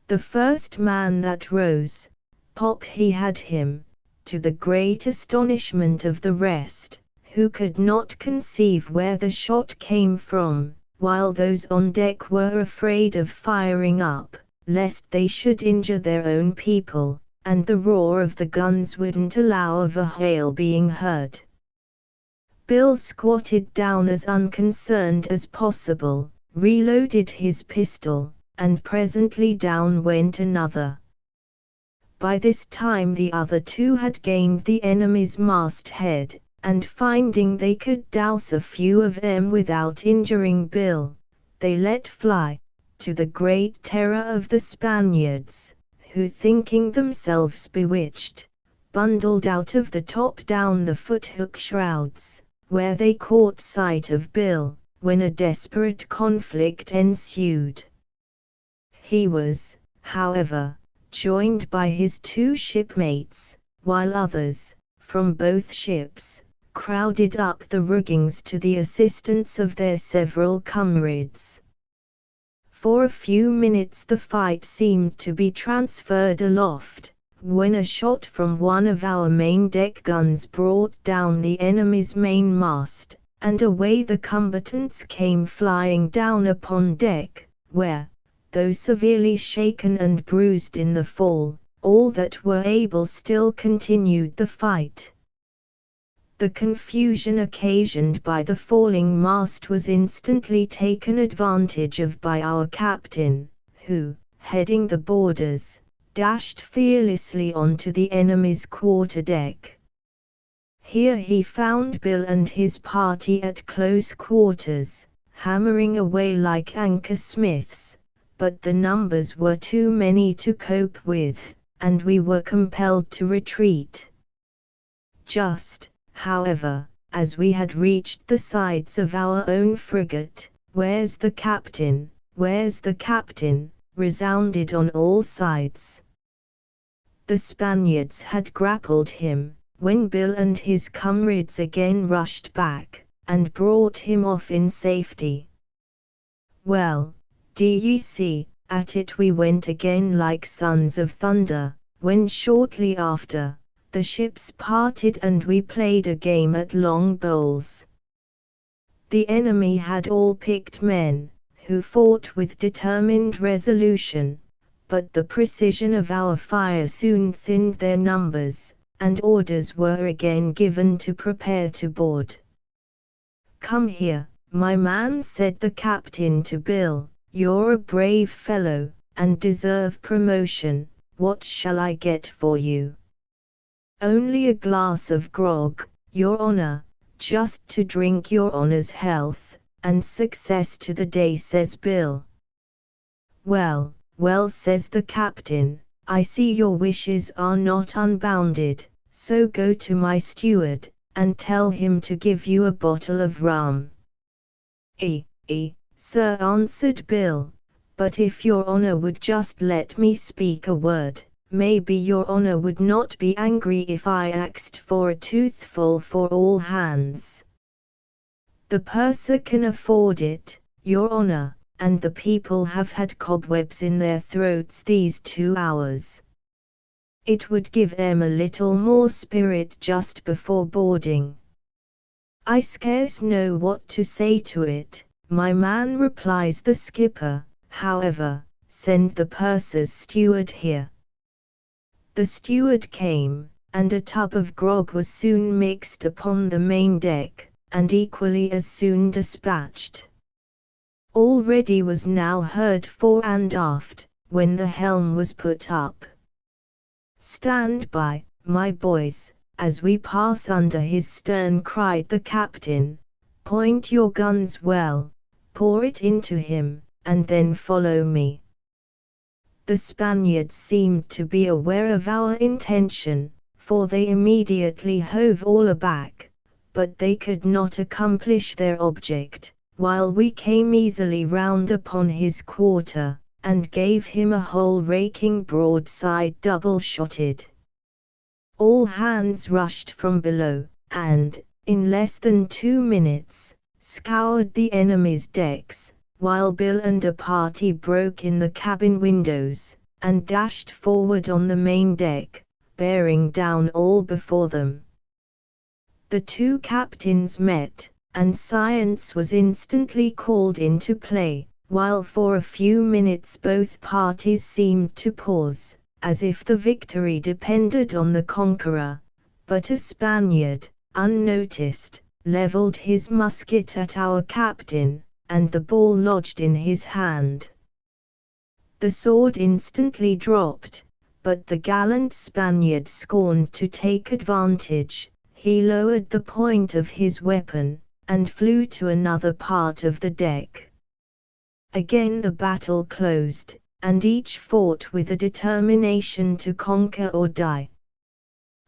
The first man that rose, pop he had him, to the great astonishment of the rest, who could not conceive where the shot came from, while those on deck were afraid of firing up, lest they should injure their own people, and the roar of the guns wouldn't allow of a hail being heard. Bill squatted down as unconcerned as possible, reloaded his pistol, and presently down went another. By this time the other two had gained the enemy's masthead, and finding they could douse a few of them without injuring Bill, they let fly, to the great terror of the Spaniards, who, thinking themselves bewitched, bundled out of the top down the foothook shrouds, where they caught sight of Bill, when a desperate conflict ensued. He was, however, joined by his two shipmates, while others, from both ships, crowded up the riggings to the assistance of their several comrades. For a few minutes the fight seemed to be transferred aloft, when a shot from one of our main deck guns brought down the enemy's mainmast, and away the combatants came flying down upon deck, where, though severely shaken and bruised in the fall, all that were able still continued the fight. The confusion occasioned by the falling mast was instantly taken advantage of by our captain, who, heading the boarders, dashed fearlessly onto the enemy's quarter-deck. Here he found Bill and his party at close quarters, hammering away like anchor smiths, but the numbers were too many to cope with, and we were compelled to retreat. Just, however, as we had reached the sides of our own frigate, "Where's the captain? Where's the captain?" resounded on all sides. The Spaniards had grappled him, when Bill and his comrades again rushed back, and brought him off in safety. Well, d'ye see, at it we went again like sons of thunder, when shortly after, the ships parted and we played a game at long bowls. The enemy had all picked men, who fought with determined resolution, but the precision of our fire soon thinned their numbers, and orders were again given to prepare to board. "Come here, my man," said the captain to Bill, "you're a brave fellow, and deserve promotion. What shall I get for you?" "Only a glass of grog, your honor, just to drink your honor's health, and success to the day," says Bill. "Well, well," says the captain, "I see your wishes are not unbounded, so go to my steward, and tell him to give you a bottle of rum." Sir," answered Bill, "but if your honor would just let me speak a word, maybe your honor would not be angry if I axed for a toothful for all hands. The purser can afford it, your honor, and the people have had cobwebs in their throats these 2 hours. It would give them a little more spirit just before boarding." "I scarce know what to say to it, my man," replies the skipper. "However, send the purser's steward here." The steward came, and a tub of grog was soon mixed upon the main deck, and equally as soon dispatched. All ready was now heard fore and aft, when the helm was put up. "Stand by, my boys, as we pass under his stern," cried the captain. "Point your guns well, pour it into him, and then follow me." The Spaniards seemed to be aware of our intention, for they immediately hove all aback, but they could not accomplish their object, while we came easily round upon his quarter, and gave him a hole-raking broadside double-shotted. All hands rushed from below, and, in less than 2 minutes, scoured the enemy's decks, while Bill and a party broke in the cabin windows, and dashed forward on the main deck, bearing down all before them. The two captains met, and science was instantly called into play, while for a few minutes both parties seemed to pause, as if the victory depended on the conqueror, but a Spaniard, unnoticed, leveled his musket at our captain, and the ball lodged in his hand. The sword instantly dropped, but the gallant Spaniard scorned to take advantage. He lowered the point of his weapon, and flew to another part of the deck. Again the battle closed, and each fought with a determination to conquer or die.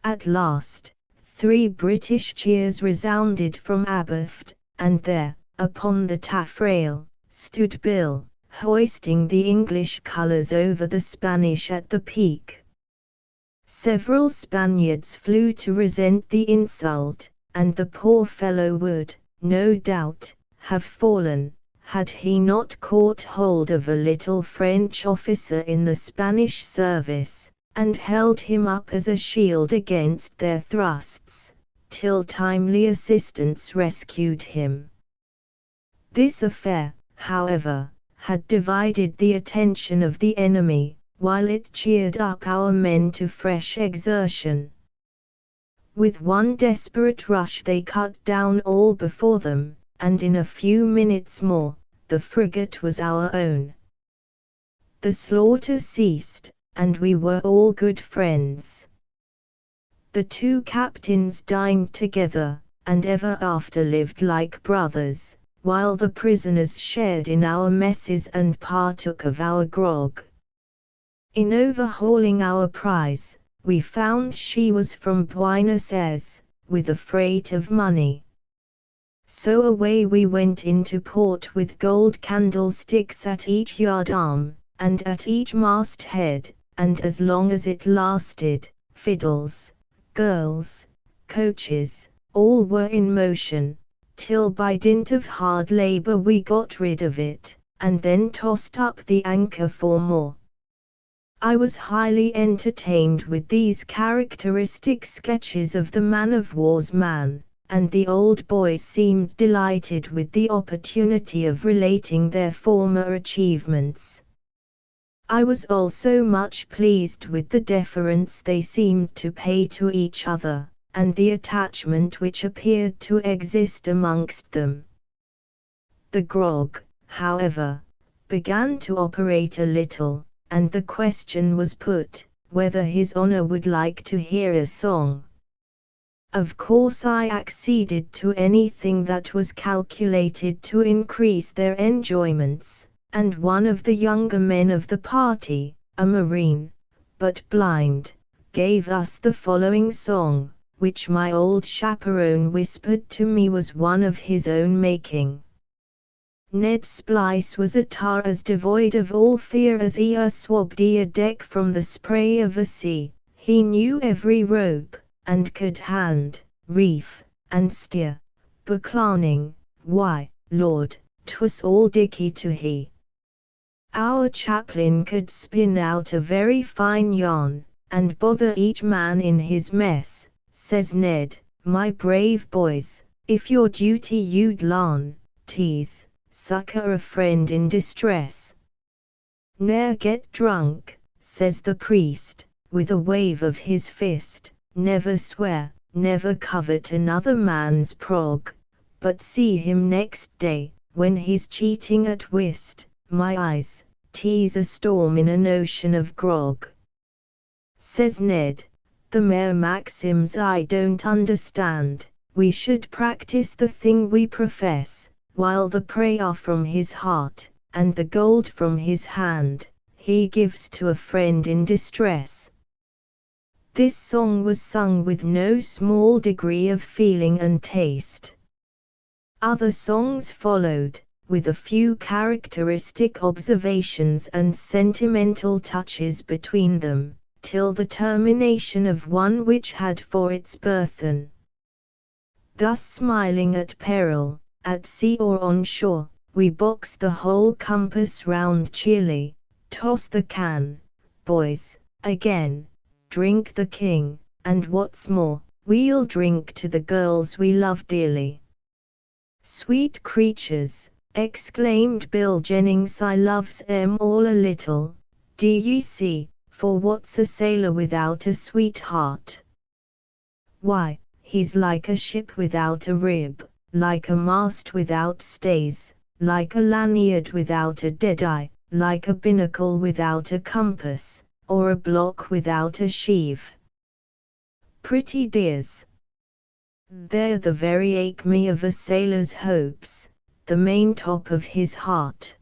At last, 3 British cheers resounded from abaft, and there, upon the taffrail, stood Bill, hoisting the English colours over the Spanish at the peak. Several Spaniards flew to resent the insult, and the poor fellow would, no doubt, have fallen, had he not caught hold of a little French officer in the Spanish service, and held him up as a shield against their thrusts, till timely assistance rescued him. This affair, however, had divided the attention of the enemy, while it cheered up our men to fresh exertion. With one desperate rush they cut down all before them, and in a few minutes more, the frigate was our own. The slaughter ceased, and we were all good friends. The two captains dined together, and ever after lived like brothers, while the prisoners shared in our messes and partook of our grog. In overhauling our prize, we found she was from Buenos Aires, with a freight of money. So away we went into port with gold candlesticks at each yard arm, and at each masthead, and as long as it lasted, fiddles, girls, coaches, all were in motion, till by dint of hard labour we got rid of it, and then tossed up the anchor for more. I was highly entertained with these characteristic sketches of the man-of-war's man, and the old boys seemed delighted with the opportunity of relating their former achievements. I was also much pleased with the deference they seemed to pay to each other, and the attachment which appeared to exist amongst them. The grog, however, began to operate a little, and the question was put, whether His Honor would like to hear a song. Of course I acceded to anything that was calculated to increase their enjoyments, and one of the younger men of the party, a marine, but blind, gave us the following song, which my old chaperone whispered to me was one of his own making. Ned Splice was a tar as devoid of all fear as swabbed a deck from the spray of a sea. He knew every rope, and could hand, reef, and steer. Bucklaning, why, Lord, 'twas all dicky to he. Our chaplain could spin out a very fine yarn, and bother each man in his mess. Says Ned, my brave boys, if your duty you'd larn, tease, succor a friend in distress. Ne'er get drunk, says the priest, with a wave of his fist, never swear, never covet another man's prog, but see him next day, when he's cheating at whist, my eyes, tease a storm in an ocean of grog. Says Ned, the mere maxims I don't understand, we should practice the thing we profess, while the prayer from his heart, and the gold from his hand, he gives to a friend in distress. This song was sung with no small degree of feeling and taste. Other songs followed, with a few characteristic observations and sentimental touches between them, till the termination of one which had for its burthen Thus smiling at peril, at sea or on shore, we box the whole compass round cheerly, toss the can, boys, again, drink the king, and what's more, we'll drink to the girls we love dearly. Sweet creatures, exclaimed Bill Jennings, I loves 'em all a little, do ye see, for what's a sailor without a sweetheart? Why, he's like a ship without a rib, like a mast without stays, like a lanyard without a deadeye, like a binnacle without a compass, or a block without a sheave. Pretty dears! They're the very acme of a sailor's hopes, the main top of his heart.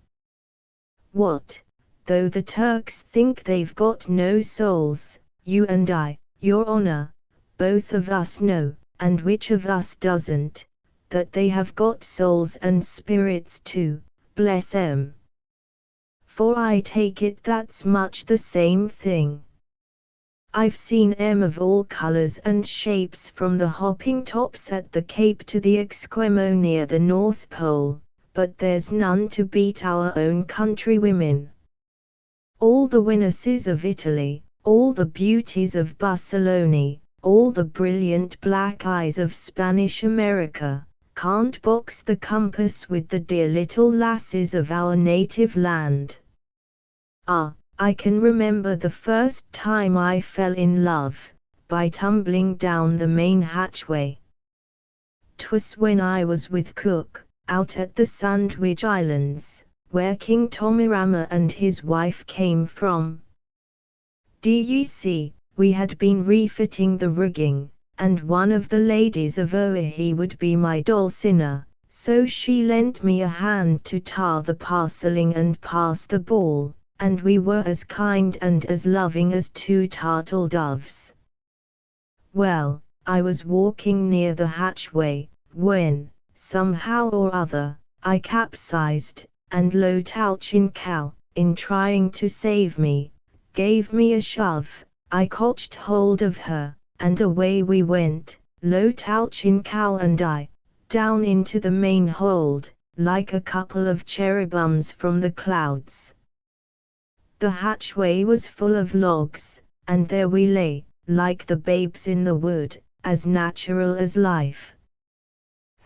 What, though the Turks think they've got no souls, you and I, your honour, both of us know, and which of us doesn't, that they have got souls and spirits too, bless 'em. For I take it that's much the same thing. I've seen 'em of all colours and shapes from the hopping tops at the Cape to the Esquimaux near the North Pole, but there's none to beat our own countrywomen. All the Venuses of Italy, all the beauties of Barcelona, all the brilliant black eyes of Spanish America, can't box the compass with the dear little lasses of our native land. Ah, I can remember the first time I fell in love, by tumbling down the main hatchway. 'Twas when I was with Cook, out at the Sandwich Islands, where King Tomirama and his wife came from. Do ye see, we had been refitting the rigging, and one of the ladies of Oahe would be my Dulcinea, so she lent me a hand to tar the parceling and pass the ball, and we were as kind and as loving as two turtle doves. Well, I was walking near the hatchway, when, somehow or other, I capsized, and Lo Tao Chin Cow, in trying to save me, gave me a shove. I caught hold of her, and away we went, Lo Tao Chin Cow and I, down into the main hold, like a couple of cherubums from the clouds. The hatchway was full of logs, and there we lay, like the babes in the wood, as natural as life.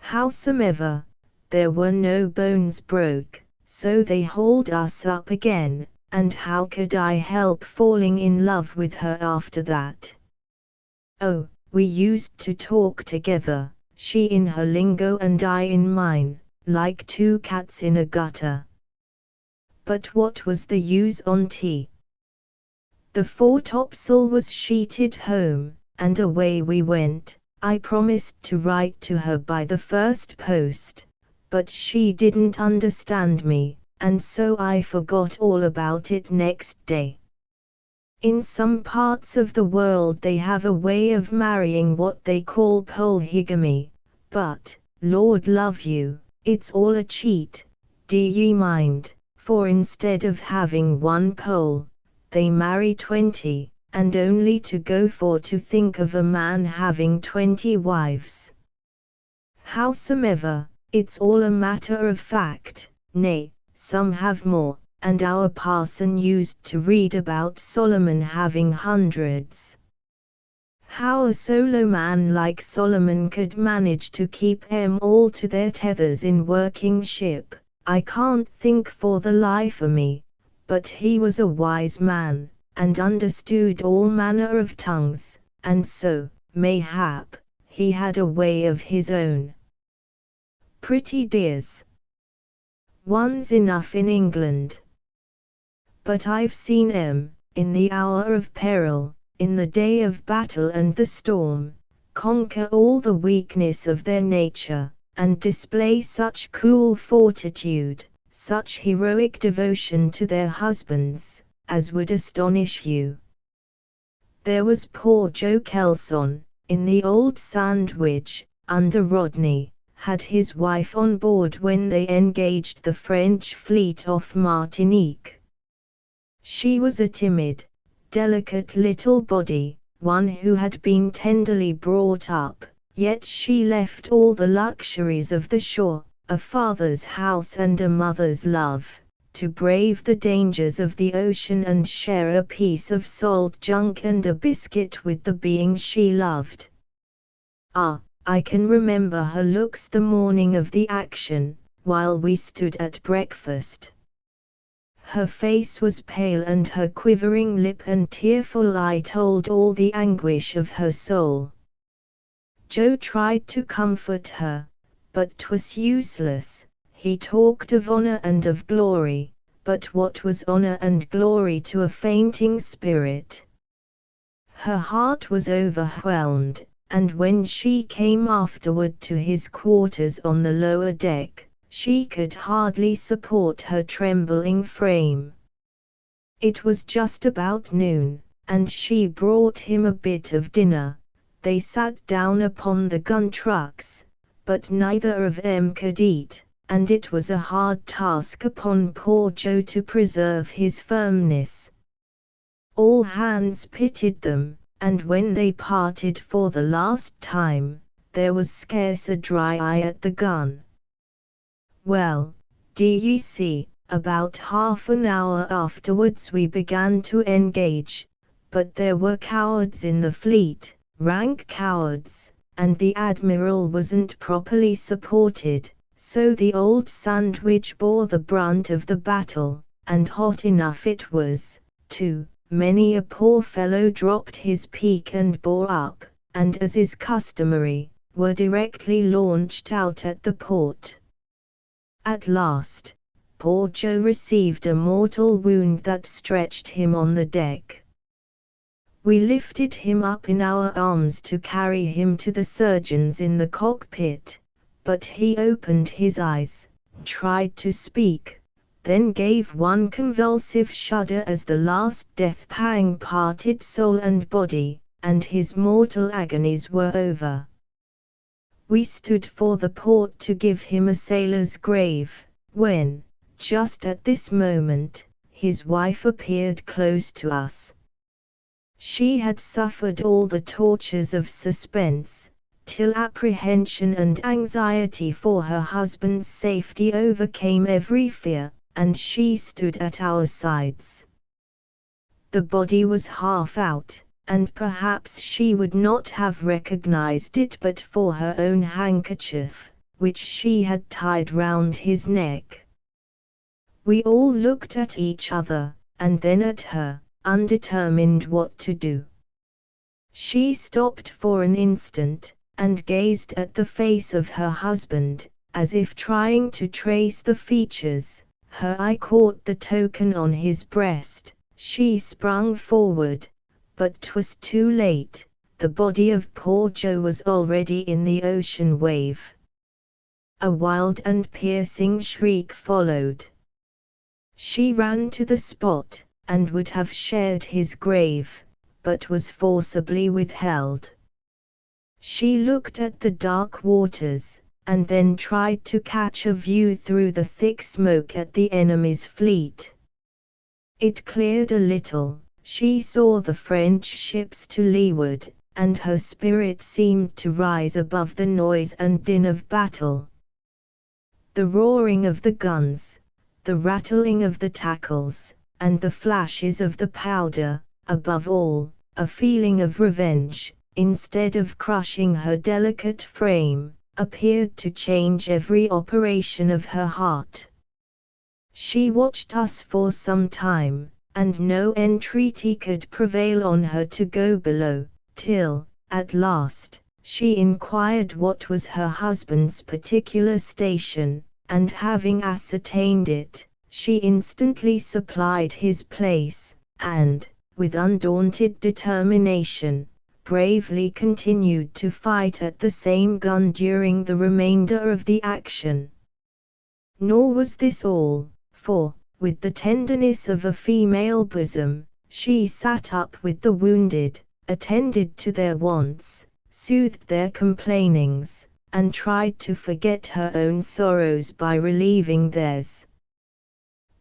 Howsomever, there were no bones broke, so they hauled us up again, and how could I help falling in love with her after that? Oh, we used to talk together, she in her lingo and I in mine, like two cats in a gutter. But what was the use on tea? The foretopsail was sheeted home, and away we went. I promised to write to her by the first post, but she didn't understand me, and so I forgot all about it next day. In some parts of the world they have a way of marrying what they call polygamy, but, Lord love you, it's all a cheat, do ye mind? For instead of having one pole, they marry 20, and only to go for to think of a man having 20 wives. Howsomever, it's all a matter of fact, nay, some have more, and our parson used to read about Solomon having hundreds. How a solo man like Solomon could manage to keep 'em all to their tethers in working ship, I can't think for the life o' me, but he was a wise man, and understood all manner of tongues, and so, mayhap, he had a way of his own. Pretty dears. One's enough in England. But I've seen 'em, in the hour of peril, in the day of battle and the storm, conquer all the weakness of their nature, and display such cool fortitude, such heroic devotion to their husbands, as would astonish you. There was poor Joe Kelson, in the old Sandwich, under Rodney, had his wife on board when they engaged the French fleet off Martinique. She was a timid, delicate little body, one who had been tenderly brought up, Yet she left all the luxuries of the shore, a father's house and a mother's love, to brave the dangers of the ocean and share a piece of salt junk and a biscuit with the being she loved. Ah, I can remember her looks the morning of the action, while we stood at breakfast. Her face was pale and her quivering lip and tearful eye told all the anguish of her soul. Joe tried to comfort her, but 'twas useless. He talked of honor and of glory, but what was honor and glory to a fainting spirit? Her heart was overwhelmed, and when she came afterward to his quarters on the lower deck, she could hardly support her trembling frame. It was just about noon, and she brought him a bit of dinner. They sat down upon the gun trucks, but neither of them could eat, and it was a hard task upon poor Joe to preserve his firmness. All hands pitied them, and when they parted for the last time, there was scarce a dry eye at the gun. Well, d'ye see, about half an hour afterwards we began to engage, but there were cowards in the fleet, rank cowards, and the admiral wasn't properly supported, so the old Sandwich bore the brunt of the battle, and hot enough it was, too. Many a poor fellow dropped his peak and bore up, and as is customary, were directly launched out at the port. At last, poor Joe received a mortal wound that stretched him on the deck. We lifted him up in our arms to carry him to the surgeons in the cockpit, but he opened his eyes, tried to speak, then gave one convulsive shudder as the last death pang parted soul and body, and his mortal agonies were over. We stood for the port to give him a sailor's grave, when, just at this moment, his wife appeared close to us. She had suffered all the tortures of suspense, till apprehension and anxiety for her husband's safety overcame every fear, and she stood at our sides. The body was half out, and perhaps she would not have recognized it but for her own handkerchief, which she had tied round his neck. We all looked at each other, and then at her, undetermined what to do. She stopped for an instant, and gazed at the face of her husband, as if trying to trace the features. Her eye caught the token on his breast. She sprung forward, but 'twas too late. The body of poor Joe was already in the ocean wave. A wild and piercing shriek followed. She ran to the spot, and would have shared his grave, but was forcibly withheld. She looked at the dark waters, and then tried to catch a view through the thick smoke at the enemy's fleet. It cleared a little, she saw the French ships to leeward, and her spirit seemed to rise above the noise and din of battle. The roaring of the guns, the rattling of the tackles, and the flashes of the powder, above all, a feeling of revenge, instead of crushing her delicate frame, appeared to change every operation of her heart. She watched us for some time, and no entreaty could prevail on her to go below, till, at last, she inquired what was her husband's particular station, and having ascertained it, she instantly supplied his place, and, with undaunted determination, bravely continued to fight at the same gun during the remainder of the action. Nor was this all, for, with the tenderness of a female bosom, she sat up with the wounded, attended to their wants, soothed their complainings, and tried to forget her own sorrows by relieving theirs.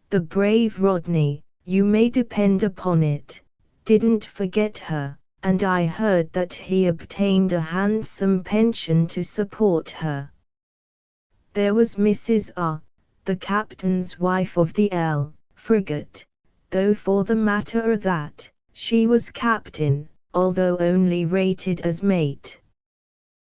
The brave Rodney, you may depend upon it, didn't forget her, and I heard that he obtained a handsome pension to support her. There was Mrs. R., the captain's wife of the L frigate, though for the matter of that, she was captain, although only rated as mate.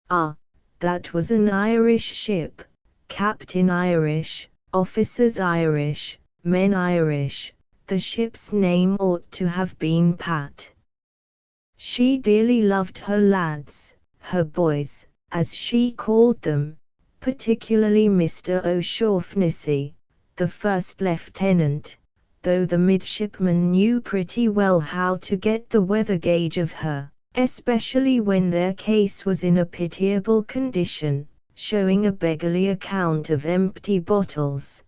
That was an Irish ship, captain Irish, officers Irish, men Irish. The ship's name ought to have been Pat. She dearly loved her lads, her boys, as she called them, particularly Mr. O'Shaughnessy, the first lieutenant, though the midshipmen knew pretty well how to get the weather gauge of her, especially when their case was in a pitiable condition, showing a beggarly account of empty bottles.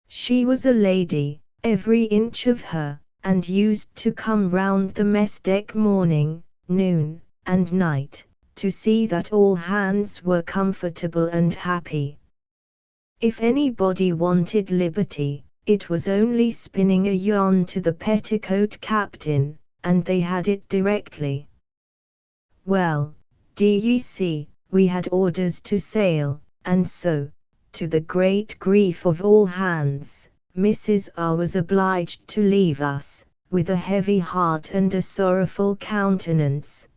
She was a lady, every inch of her, and used to come round the mess deck morning, noon, and night, to see that all hands were comfortable and happy. If anybody wanted liberty, it was only spinning a yarn to the petticoat captain, and they had it directly. Well, d'ye see, we had orders to sail, and so, to the great grief of all hands, Mrs. R. was obliged to leave us, with a heavy heart and a sorrowful countenance.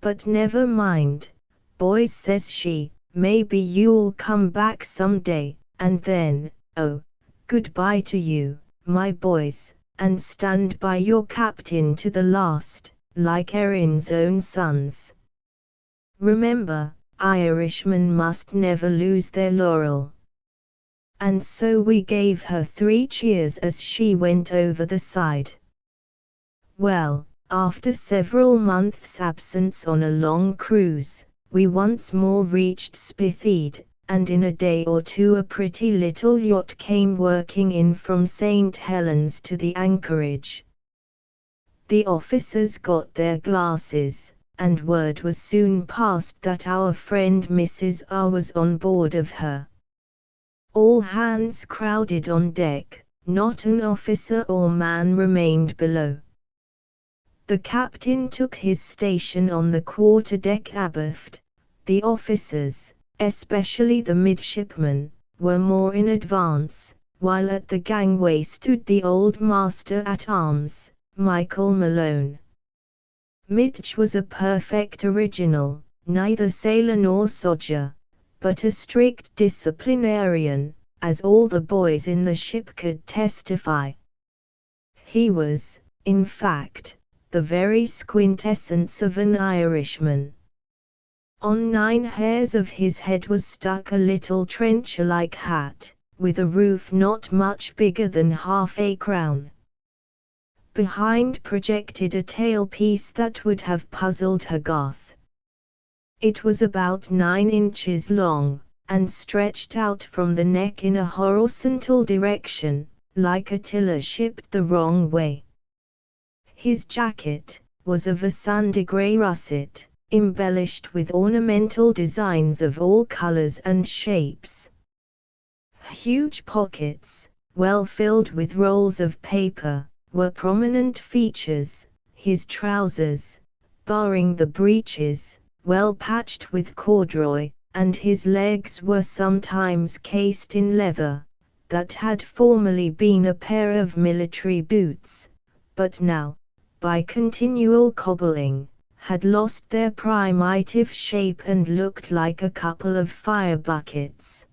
But never mind, boys, says she, maybe you'll come back some day, and then, oh, goodbye to you, my boys, and stand by your captain to the last, like Erin's own sons. Remember, Irishmen must never lose their laurel. And so we gave her 3 cheers as she went over the side. Well, after several months' absence on a long cruise, we once more reached Spithead, and in a day or two a pretty little yacht came working in from St. Helens to the anchorage. The officers got their glasses, and word was soon passed that our friend Mrs. R. was on board of her. All hands crowded on deck, not an officer or man remained below. The captain took his station on the quarter-deck abaft. The officers, especially the midshipmen, were more in advance, while at the gangway stood the old master-at-arms, Michael Malone. Midge was a perfect original, neither sailor nor sodger, but a strict disciplinarian, as all the boys in the ship could testify. He was, in fact, the very quintessence of an Irishman. On 9 hairs of his head was stuck a little trencher-like hat, with a roof not much bigger than half a crown. Behind projected a tailpiece that would have puzzled Hogarth. It was about 9 inches long, and stretched out from the neck in a horizontal direction, like a tiller shipped the wrong way. His jacket was of a sandy grey russet, embellished with ornamental designs of all colors and shapes. Huge pockets, well filled with rolls of paper, were prominent features. His trousers, barring the breeches, well patched with corduroy, and his legs were sometimes cased in leather, that had formerly been a pair of military boots, but now, by continual cobbling, had lost their primitive shape and looked like a couple of fire buckets.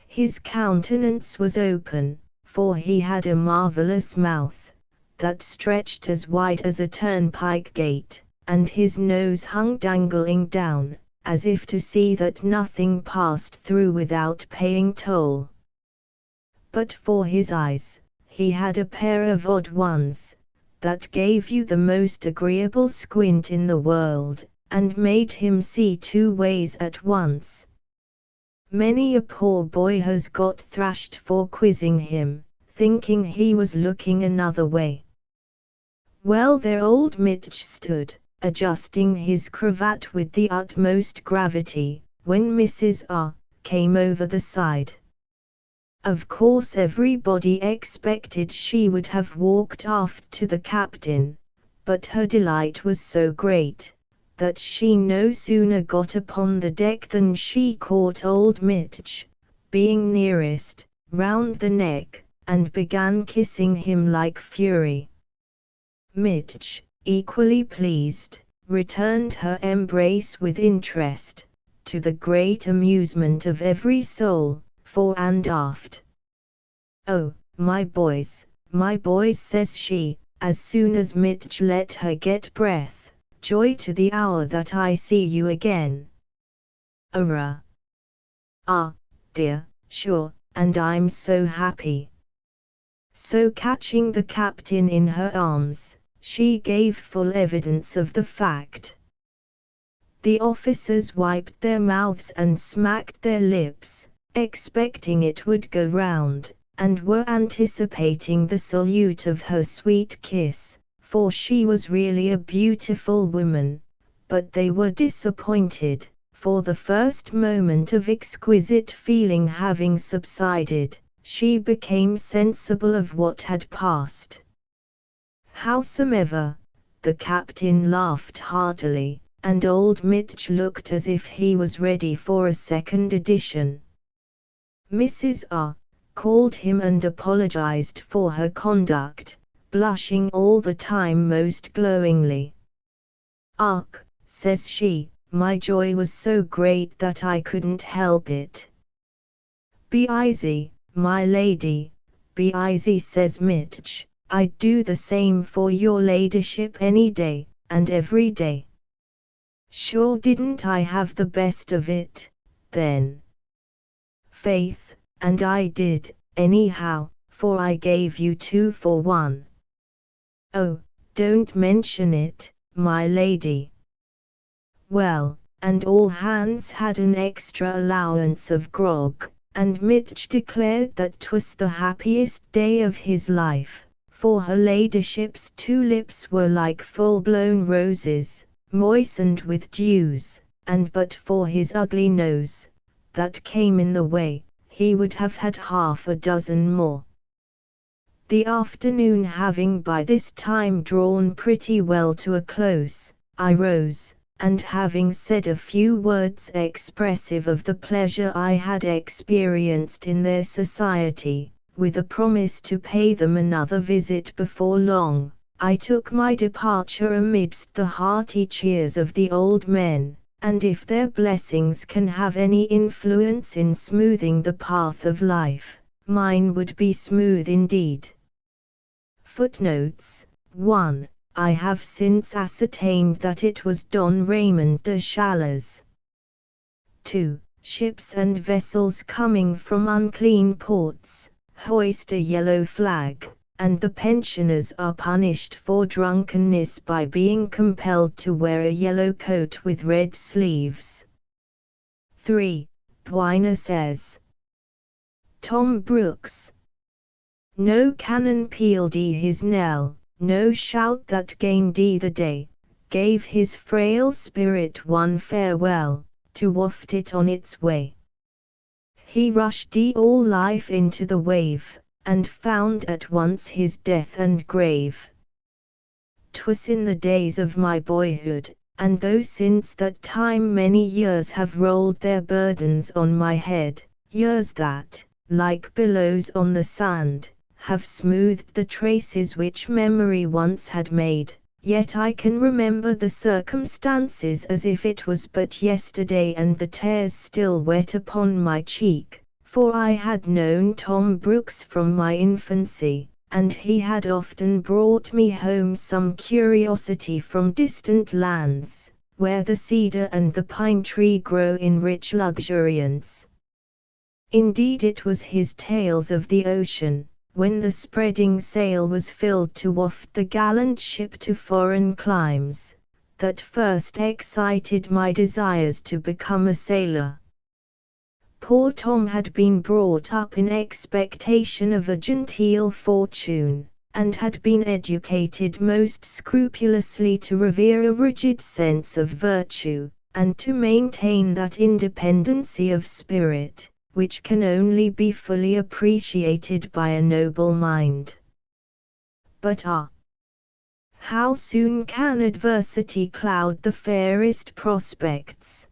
His countenance was open, for he had a marvelous mouth, that stretched as wide as a turnpike gate, and his nose hung dangling down, as if to see that nothing passed through without paying toll. But for his eyes, he had a pair of odd ones, that gave you the most agreeable squint in the world, and made him see 2 ways at once. Many a poor boy has got thrashed for quizzing him, thinking he was looking another way. Well, there old Mitch stood, adjusting his cravat with the utmost gravity, when Mrs. R. came over the side. Of course everybody expected she would have walked aft to the captain, but her delight was so great, that she no sooner got upon the deck than she caught old Mitch, being nearest, round the neck, and began kissing him like fury. Mitch, equally pleased, returned her embrace with interest, to the great amusement of every soul, fore and aft. "Oh, my boys," says she, as soon as Mitch let her get breath, "joy to the hour that I see you again. Arrah! Ah, dear, sure, and I'm so happy." So catching the captain in her arms, she gave full evidence of the fact. The officers wiped their mouths and smacked their lips, expecting it would go round, and were anticipating the salute of her sweet kiss, for she was really a beautiful woman, but they were disappointed, for the first moment of exquisite feeling having subsided, she became sensible of what had passed. Howsomever, the captain laughed heartily, and old Mitch looked as if he was ready for a second edition. Mrs. R. called him and apologized for her conduct, blushing all the time most glowingly. "Ach," says she, "my joy was so great that I couldn't help it." "Be easy, my lady, be easy," says Mitch, "I'd do the same for your ladyship any day, and every day." "Sure didn't I have the best of it, then?" "Faith, and I did, anyhow, for I gave you 2 for 1. "Oh, don't mention it, my lady." Well, and all hands had an extra allowance of grog, and Mitch declared that 'twas the happiest day of his life, for her ladyship's 2 lips were like full-blown roses, moistened with dews, and but for his ugly nose, that came in the way, he would have had half a dozen more. The afternoon having by this time drawn pretty well to a close, I rose, and having said a few words expressive of the pleasure I had experienced in their society, with a promise to pay them another visit before long, I took my departure amidst the hearty cheers of the old men, and if their blessings can have any influence in smoothing the path of life, mine would be smooth indeed. Footnotes 1. I have since ascertained that it was Don Raymond de Chalais. 2. Ships and vessels coming from unclean ports, hoist a yellow flag, and the pensioners are punished for drunkenness by being compelled to wear a yellow coat with red sleeves. 3. Bwina says. Tom Brooks. No cannon pealed his knell, no shout that gained the day, gave his frail spirit one farewell, to waft it on its way. He rushed all life into the wave, and found at once his death and grave. 'Twas in the days of my boyhood, and though since that time many years have rolled their burdens on my head, years that, like billows on the sand, have smoothed the traces which memory once had made, yet I can remember the circumstances as if it was but yesterday, and the tears still wet upon my cheek. For I had known Tom Brooks from my infancy, and he had often brought me home some curiosity from distant lands, where the cedar and the pine tree grow in rich luxuriance. Indeed, it was his tales of the ocean, when the spreading sail was filled to waft the gallant ship to foreign climes, that first excited my desires to become a sailor. Poor Tom had been brought up in expectation of a genteel fortune, and had been educated most scrupulously to revere a rigid sense of virtue, and to maintain that independency of spirit, which can only be fully appreciated by a noble mind. But How soon can adversity cloud the fairest prospects?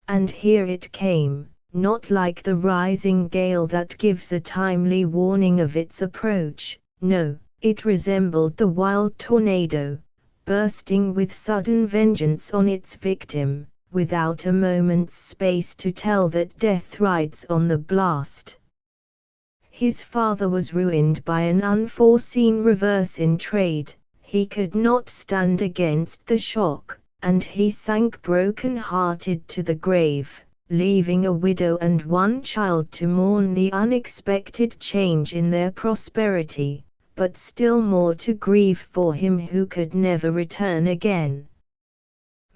And here it came, not like the rising gale that gives a timely warning of its approach, no, it resembled the wild tornado, bursting with sudden vengeance on its victim, without a moment's space to tell that death rides on the blast. His father was ruined by an unforeseen reverse in trade, he could not stand against the shock, and he sank broken-hearted to the grave, leaving a widow and one child to mourn the unexpected change in their prosperity, but still more to grieve for him who could never return again.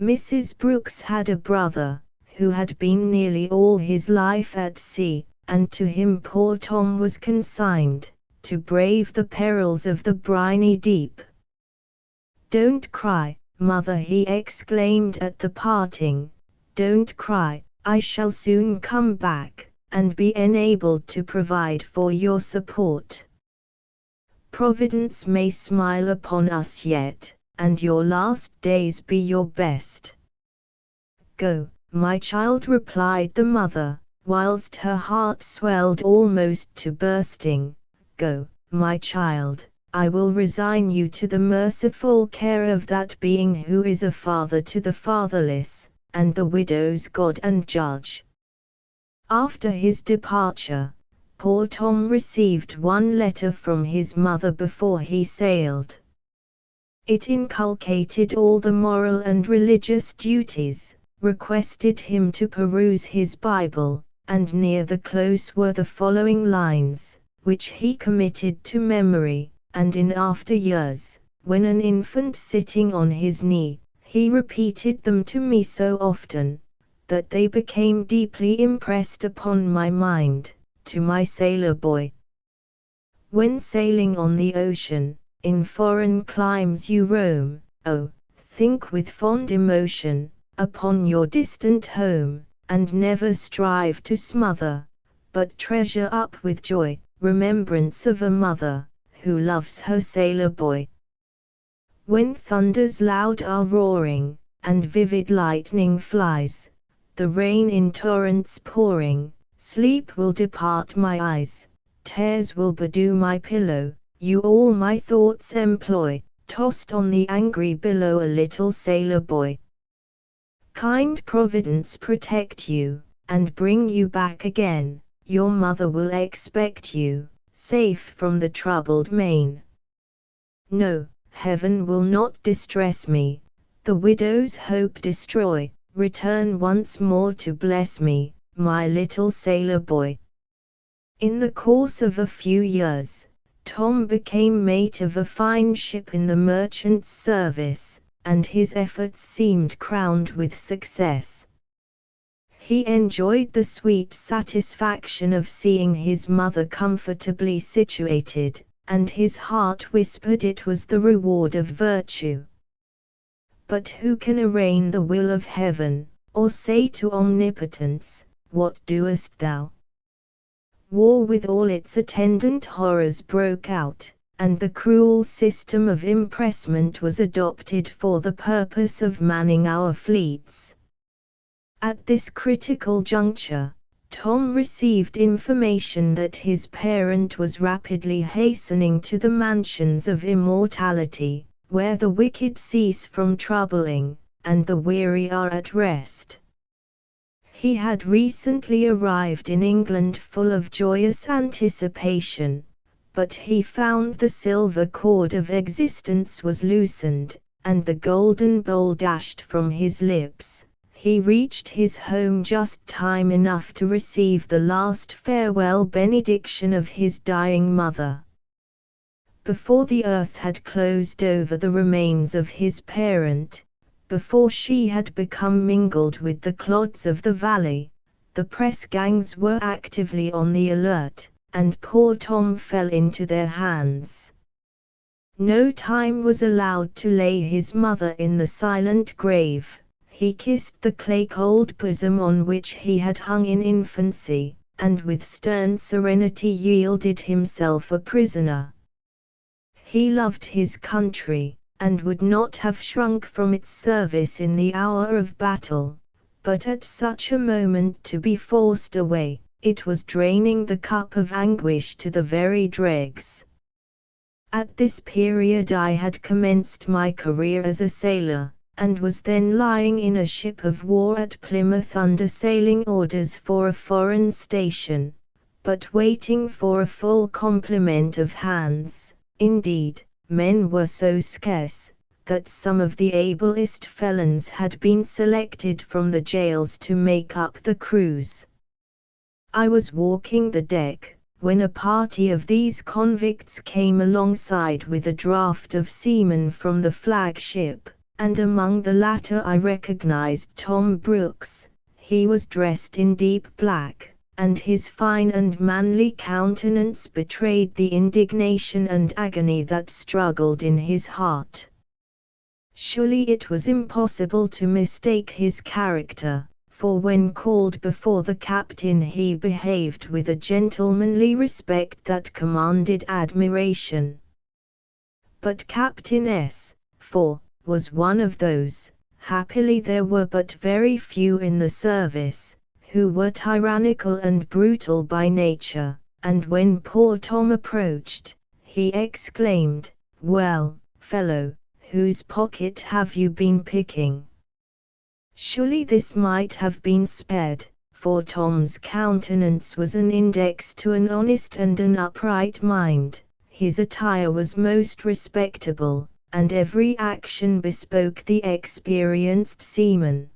Mrs. Brooks had a brother, who had been nearly all his life at sea, and to him poor Tom was consigned, to brave the perils of the briny deep. "Don't cry, mother," he exclaimed at the parting, "don't cry, I shall soon come back, and be enabled to provide for your support. Providence may smile upon us yet, and your last days be your best." "Go, my child," replied the mother, whilst her heart swelled almost to bursting, "go, my child, I will resign you to the merciful care of that being who is a father to the fatherless, and the widow's God and judge." After his departure, poor Tom received one letter from his mother before he sailed. It inculcated all the moral and religious duties, requested him to peruse his Bible, and near the close were the following lines, which he committed to memory, and in after years, when an infant sitting on his knee, he repeated them to me so often, that they became deeply impressed upon my mind. To my sailor boy. When sailing on the ocean, in foreign climes you roam, oh, think with fond emotion, upon your distant home, and never strive to smother, but treasure up with joy, remembrance of a mother, who loves her sailor boy. When thunders loud are roaring, and vivid lightning flies, the rain in torrents pouring, sleep will depart my eyes, tears will bedew my pillow, you all my thoughts employ, tossed on the angry billow a little sailor boy. Kind Providence protect you, and bring you back again, your mother will expect you, safe from the troubled main. No, heaven will not distress me, the widow's hope destroy, return once more to bless me, my little sailor boy. In the course of a few years, Tom became mate of a fine ship in the merchant's service, and his efforts seemed crowned with success. He enjoyed the sweet satisfaction of seeing his mother comfortably situated, and his heart whispered it was the reward of virtue. But who can arraign the will of heaven, or say to omnipotence, "What doest thou?" War with all its attendant horrors broke out, and the cruel system of impressment was adopted for the purpose of manning our fleets. At this critical juncture, Tom received information that his parent was rapidly hastening to the mansions of immortality, where the wicked cease from troubling, and the weary are at rest. He had recently arrived in England full of joyous anticipation, but he found the silver cord of existence was loosened, and the golden bowl dashed from his lips. He reached his home just time enough to receive the last farewell benediction of his dying mother. Before the earth had closed over the remains of his parent, before she had become mingled with the clods of the valley, the press gangs were actively on the alert, and poor Tom fell into their hands. No time was allowed to lay his mother in the silent grave. He kissed the clay-cold bosom on which he had hung in infancy, and with stern serenity yielded himself a prisoner. He loved his country, and would not have shrunk from its service in the hour of battle, but at such a moment to be forced away, it was draining the cup of anguish to the very dregs. At this period I had commenced my career as a sailor, and was then lying in a ship of war at Plymouth under sailing orders for a foreign station, but waiting for a full complement of hands. Indeed, men were so scarce, that some of the ablest felons had been selected from the jails to make up the crews. I was walking the deck, when a party of these convicts came alongside with a draft of seamen from the flagship, and among the latter I recognized Tom Brooks. He was dressed in deep black, and his fine and manly countenance betrayed the indignation and agony that struggled in his heart. Surely it was impossible to mistake his character, for when called before the captain he behaved with a gentlemanly respect that commanded admiration. But Captain S. was one of those, happily there were but very few in the service, who were tyrannical and brutal by nature, and when poor Tom approached, he exclaimed, "Well, fellow, whose pocket have you been picking?" Surely this might have been spared, for Tom's countenance was an index to an honest and an upright mind, his attire was most respectable, and every action bespoke the experienced seaman.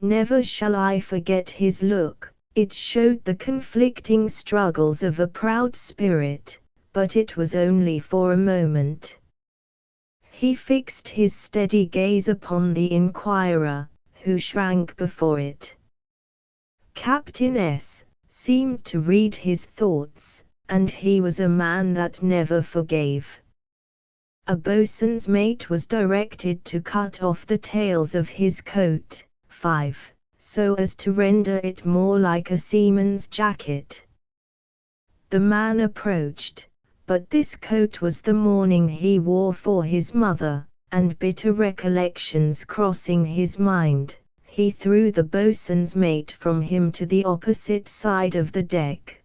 Never shall I forget his look, it showed the conflicting struggles of a proud spirit, but it was only for a moment. He fixed his steady gaze upon the inquirer, who shrank before it. Captain S. seemed to read his thoughts, and he was a man that never forgave. A boatswain's mate was directed to cut off the tails of his coat, 5, so as to render it more like a seaman's jacket. The man approached, but this coat was the mourning he wore for his mother, and bitter recollections crossing his mind, he threw the boatswain's mate from him to the opposite side of the deck.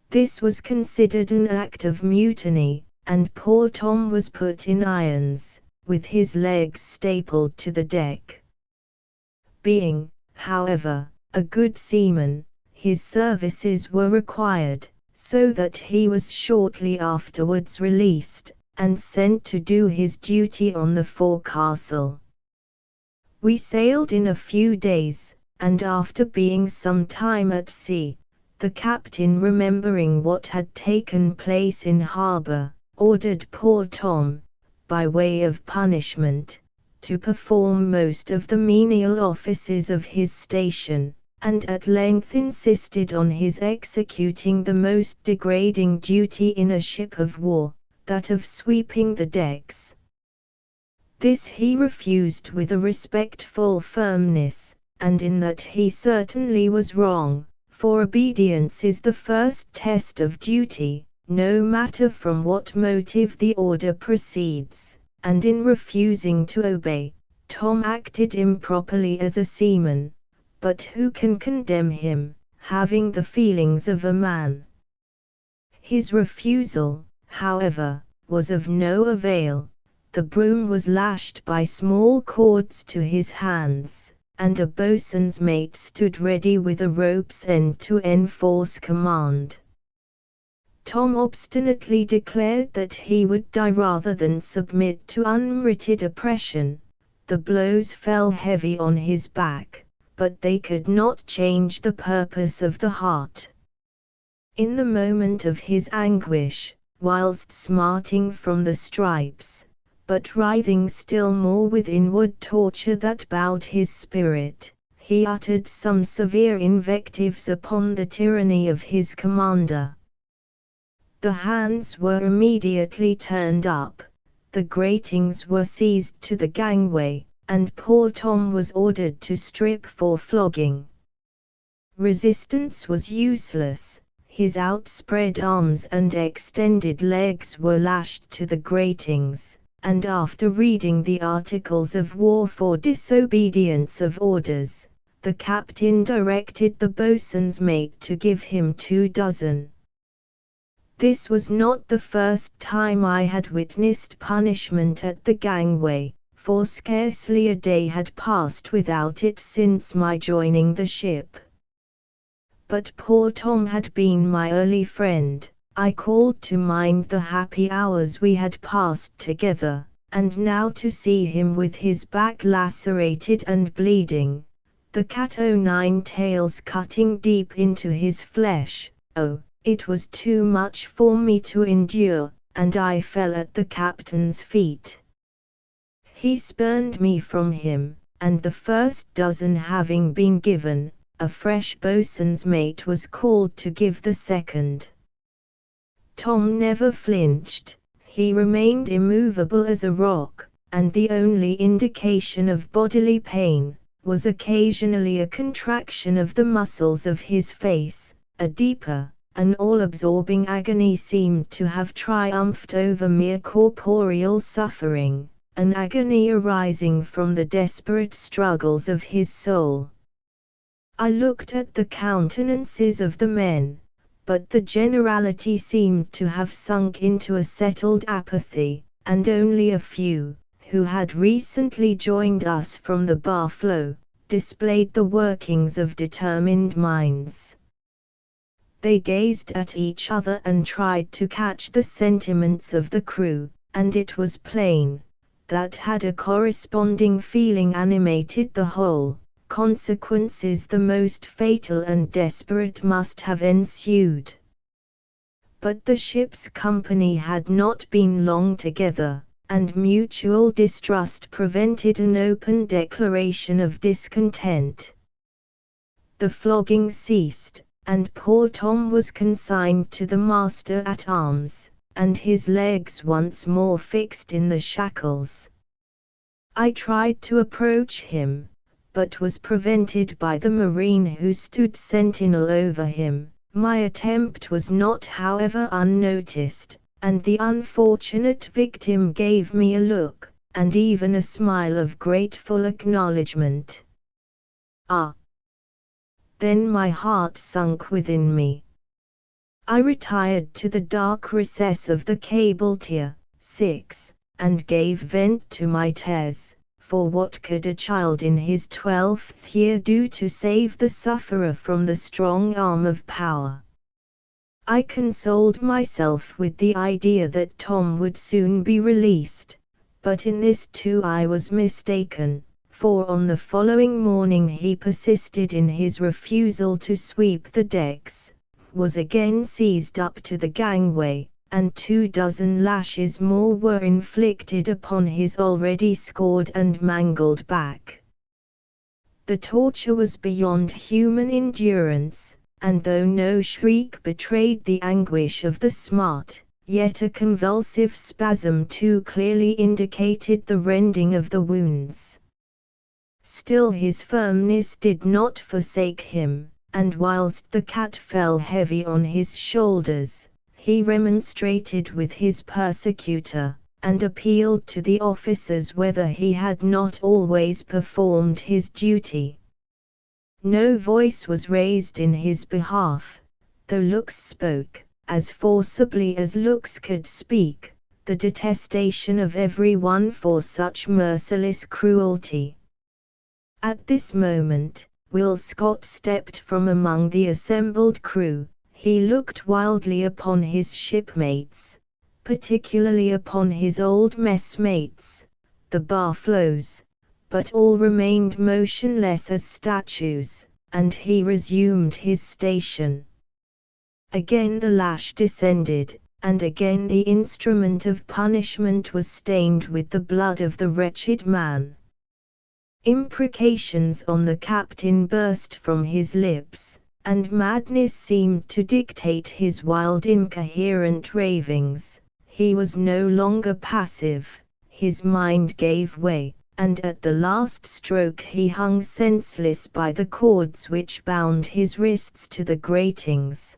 This was considered an act of mutiny, and poor Tom was put in irons, with his legs stapled to the deck. Being, however, a good seaman, his services were required, so that he was shortly afterwards released, and sent to do his duty on the forecastle. We sailed in a few days, and after being some time at sea, the captain, remembering what had taken place in harbour, ordered poor Tom, by way of punishment, to perform most of the menial offices of his station, and at length insisted on his executing the most degrading duty in a ship of war, that of sweeping the decks. This he refused with a respectful firmness, and in that he certainly was wrong, for obedience is the first test of duty, no matter from what motive the order proceeds, and in refusing to obey, Tom acted improperly as a seaman. But who can condemn him, having the feelings of a man? His refusal, however, was of no avail. The broom was lashed by small cords to his hands, and a boatswain's mate stood ready with a rope's end to enforce command. Tom obstinately declared that he would die rather than submit to unmerited oppression. The blows fell heavy on his back, but they could not change the purpose of the heart. In the moment of his anguish, whilst smarting from the stripes, but writhing still more with inward torture that bowed his spirit, he uttered some severe invectives upon the tyranny of his commander. The hands were immediately turned up, the gratings were seized to the gangway, and poor Tom was ordered to strip for flogging. Resistance was useless, his outspread arms and extended legs were lashed to the gratings, and after reading the articles of war for disobedience of orders, the captain directed the boatswain's mate to give him 2 dozen. This was not the first time I had witnessed punishment at the gangway, for scarcely a day had passed without it since my joining the ship. But poor Tom had been my early friend. I called to mind the happy hours we had passed together, and now to see him with his back lacerated and bleeding, the cat-o'-nine tails cutting deep into his flesh, oh, it was too much for me to endure, and I fell at the captain's feet. He spurned me from him, and the first dozen having been given, a fresh boatswain's mate was called to give the second. Tom never flinched, he remained immovable as a rock, and the only indication of bodily pain was occasionally a contraction of the muscles of his face. A deeper, an all-absorbing agony seemed to have triumphed over mere corporeal suffering, an agony arising from the desperate struggles of his soul. I looked at the countenances of the men, but the generality seemed to have sunk into a settled apathy, and only a few, who had recently joined us from the Barflow, displayed the workings of determined minds. They gazed at each other and tried to catch the sentiments of the crew, and it was plain that had a corresponding feeling animated the whole, consequences the most fatal and desperate must have ensued. But the ship's company had not been long together, and mutual distrust prevented an open declaration of discontent. The flogging ceased, and poor Tom was consigned to the master-at-arms, and his legs once more fixed in the shackles. I tried to approach him, but was prevented by the marine who stood sentinel over him. My attempt was not however unnoticed, and the unfortunate victim gave me a look, and even a smile of grateful acknowledgment. Ah! Then my heart sunk within me. I retired to the dark recess of the cable tier, 6, and gave vent to my tears. For what could a child in his 12th year do to save the sufferer from the strong arm of power? I consoled myself with the idea that Tom would soon be released, but in this too I was mistaken, for on the following morning he persisted in his refusal to sweep the decks, was again seized up to the gangway, and 2 dozen lashes more were inflicted upon his already scored and mangled back. The torture was beyond human endurance, and though no shriek betrayed the anguish of the smart, yet a convulsive spasm too clearly indicated the rending of the wounds. Still his firmness did not forsake him, and whilst the cat fell heavy on his shoulders, he remonstrated with his persecutor, and appealed to the officers whether he had not always performed his duty. No voice was raised in his behalf, though looks spoke, as forcibly as looks could speak, the detestation of every one for such merciless cruelty. At this moment, Will Scott stepped from among the assembled crew. He looked wildly upon his shipmates, particularly upon his old messmates, the Barflows, but all remained motionless as statues, and he resumed his station. Again the lash descended, and again the instrument of punishment was stained with the blood of the wretched man. Imprecations on the captain burst from his lips, and madness seemed to dictate his wild incoherent ravings. He was no longer passive, his mind gave way, and at the last stroke he hung senseless by the cords which bound his wrists to the gratings.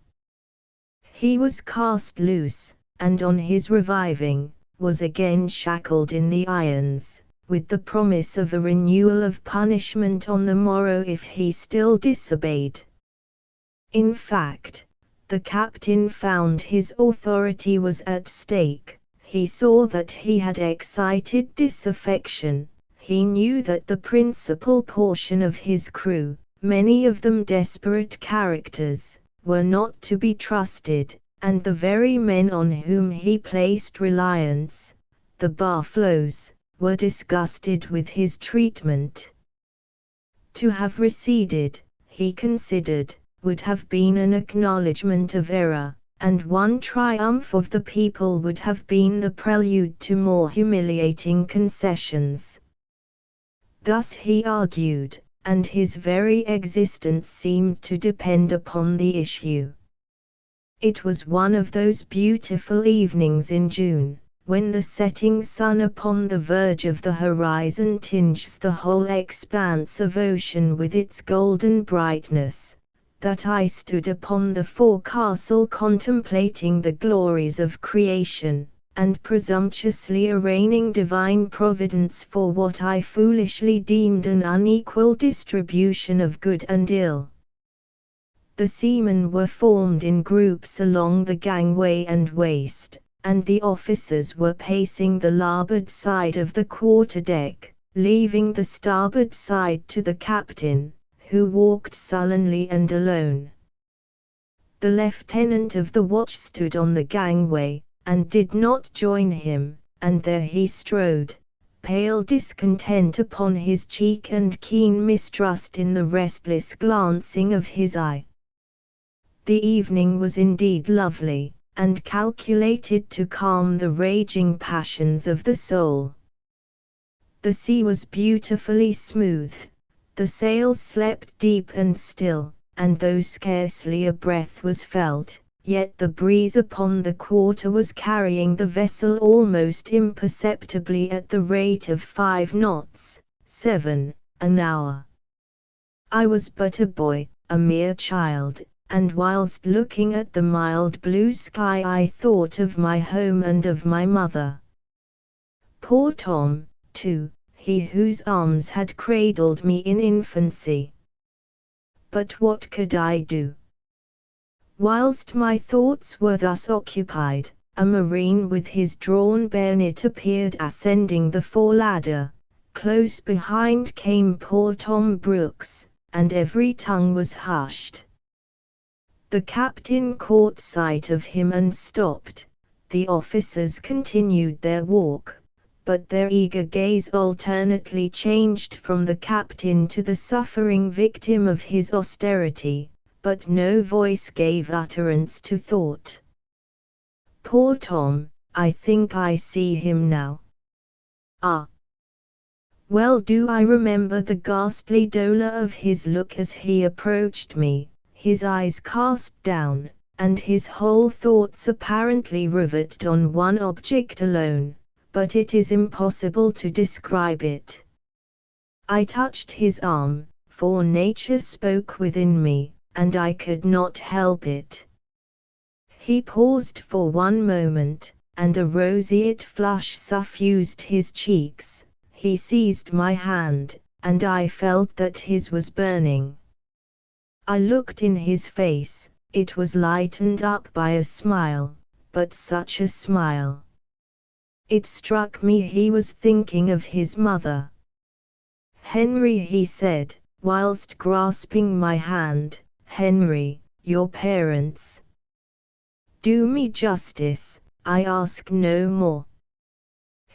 He was cast loose, and on his reviving, was again shackled in the irons, with the promise of a renewal of punishment on the morrow if he still disobeyed. In fact, the captain found his authority was at stake. He saw that he had excited disaffection. He knew that the principal portion of his crew, many of them desperate characters, were not to be trusted, and the very men on whom he placed reliance, the Barflows, were disgusted with his treatment. To have receded, he considered, would have been an acknowledgment of error, and one triumph of the people would have been the prelude to more humiliating concessions. Thus he argued, and his very existence seemed to depend upon the issue. It was one of those beautiful evenings in June, when the setting sun upon the verge of the horizon tinges the whole expanse of ocean with its golden brightness, that I stood upon the forecastle contemplating the glories of creation, and presumptuously arraigning divine providence for what I foolishly deemed an unequal distribution of good and ill. The seamen were formed in groups along the gangway and waist, and the officers were pacing the larboard side of the quarterdeck, leaving the starboard side to the captain, who walked sullenly and alone. The lieutenant of the watch stood on the gangway, and did not join him, and there he strode, pale discontent upon his cheek and keen mistrust in the restless glancing of his eye. The evening was indeed lovely, and calculated to calm the raging passions of the soul. The sea was beautifully smooth, the sails slept deep and still, and though scarcely a breath was felt, yet the breeze upon the quarter was carrying the vessel almost imperceptibly at the rate of 5 knots, 7, an hour. I was but a boy, a mere child, and whilst looking at the mild blue sky I thought of my home and of my mother. Poor Tom, too, he whose arms had cradled me in infancy. But what could I do? Whilst my thoughts were thus occupied, a marine with his drawn bayonet appeared ascending the foreladder. Close behind came poor Tom Brooks, and every tongue was hushed. The captain caught sight of him and stopped. The officers continued their walk, but their eager gaze alternately changed from the captain to the suffering victim of his austerity, but no voice gave utterance to thought. Poor Tom, I think I see him now. Ah! Well do I remember the ghastly dolor of his look as he approached me, his eyes cast down, and his whole thoughts apparently riveted on one object alone, but it is impossible to describe it. I touched his arm, for nature spoke within me, and I could not help it. He paused for one moment, and a roseate flush suffused his cheeks. He seized my hand, and I felt that his was burning. I looked in his face, it was lightened up by a smile, but such a smile. It struck me he was thinking of his mother. Henry, he said, whilst grasping my hand, Henry, your parents. Do me justice, I ask no more.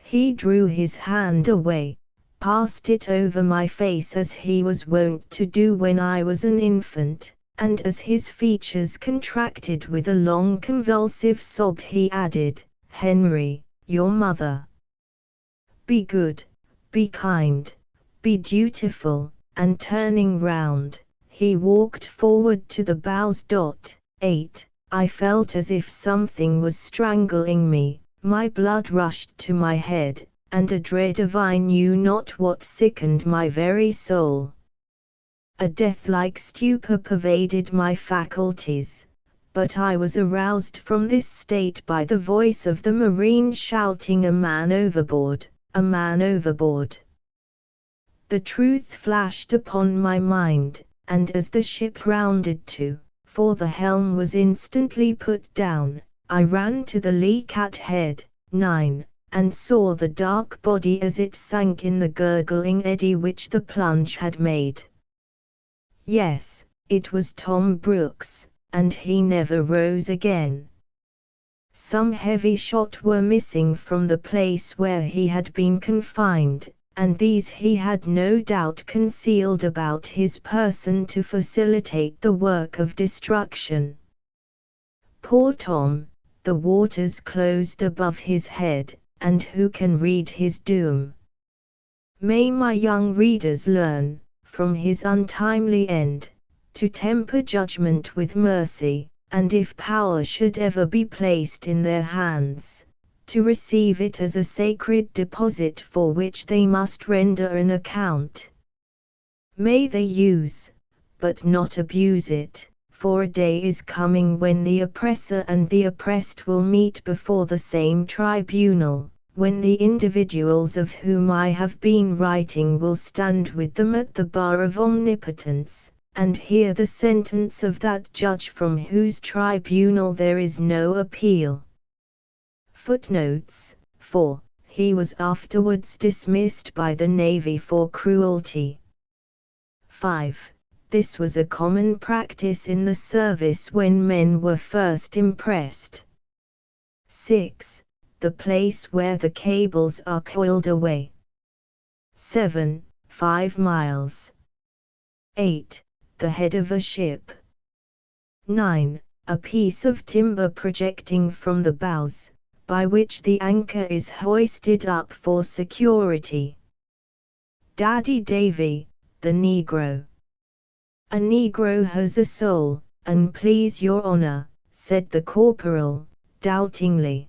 He drew his hand away, passed it over my face as he was wont to do when I was an infant, and as his features contracted with a long convulsive sob he added, Henry, your mother. Be good, be kind, be dutiful, and turning round, he walked forward to the bows. 8. I felt as if something was strangling me, my blood rushed to my head, and a dread of I knew not what sickened my very soul. A death-like stupor pervaded my faculties, but I was aroused from this state by the voice of the marine shouting, "A man overboard! A man overboard!" The truth flashed upon my mind, and as the ship rounded to, for the helm was instantly put down, I ran to the lee cat head, 9, and saw the dark body as it sank in the gurgling eddy which the plunge had made. Yes, it was Tom Brooks, and he never rose again. Some heavy shot were missing from the place where he had been confined, and these he had no doubt concealed about his person to facilitate the work of destruction. Poor Tom, the waters closed above his head, and who can read his doom? May my young readers learn, from his untimely end, to temper judgment with mercy, and if power should ever be placed in their hands, to receive it as a sacred deposit for which they must render an account. May they use, but not abuse it, for a day is coming when the oppressor and the oppressed will meet before the same tribunal, when the individuals of whom I have been writing will stand with them at the bar of omnipotence, and hear the sentence of that judge from whose tribunal there is no appeal. Footnotes: 4. He was afterwards dismissed by the Navy for cruelty. 5. This was a common practice in the service when men were first impressed. 6. The place where the cables are coiled away. 7. 5 miles. 8. The head of a ship. 9. A piece of timber projecting from the bows, by which the anchor is hoisted up for security. Daddy Davy, the Negro. A Negro has a soul, an' please your honor, said the corporal, doubtingly.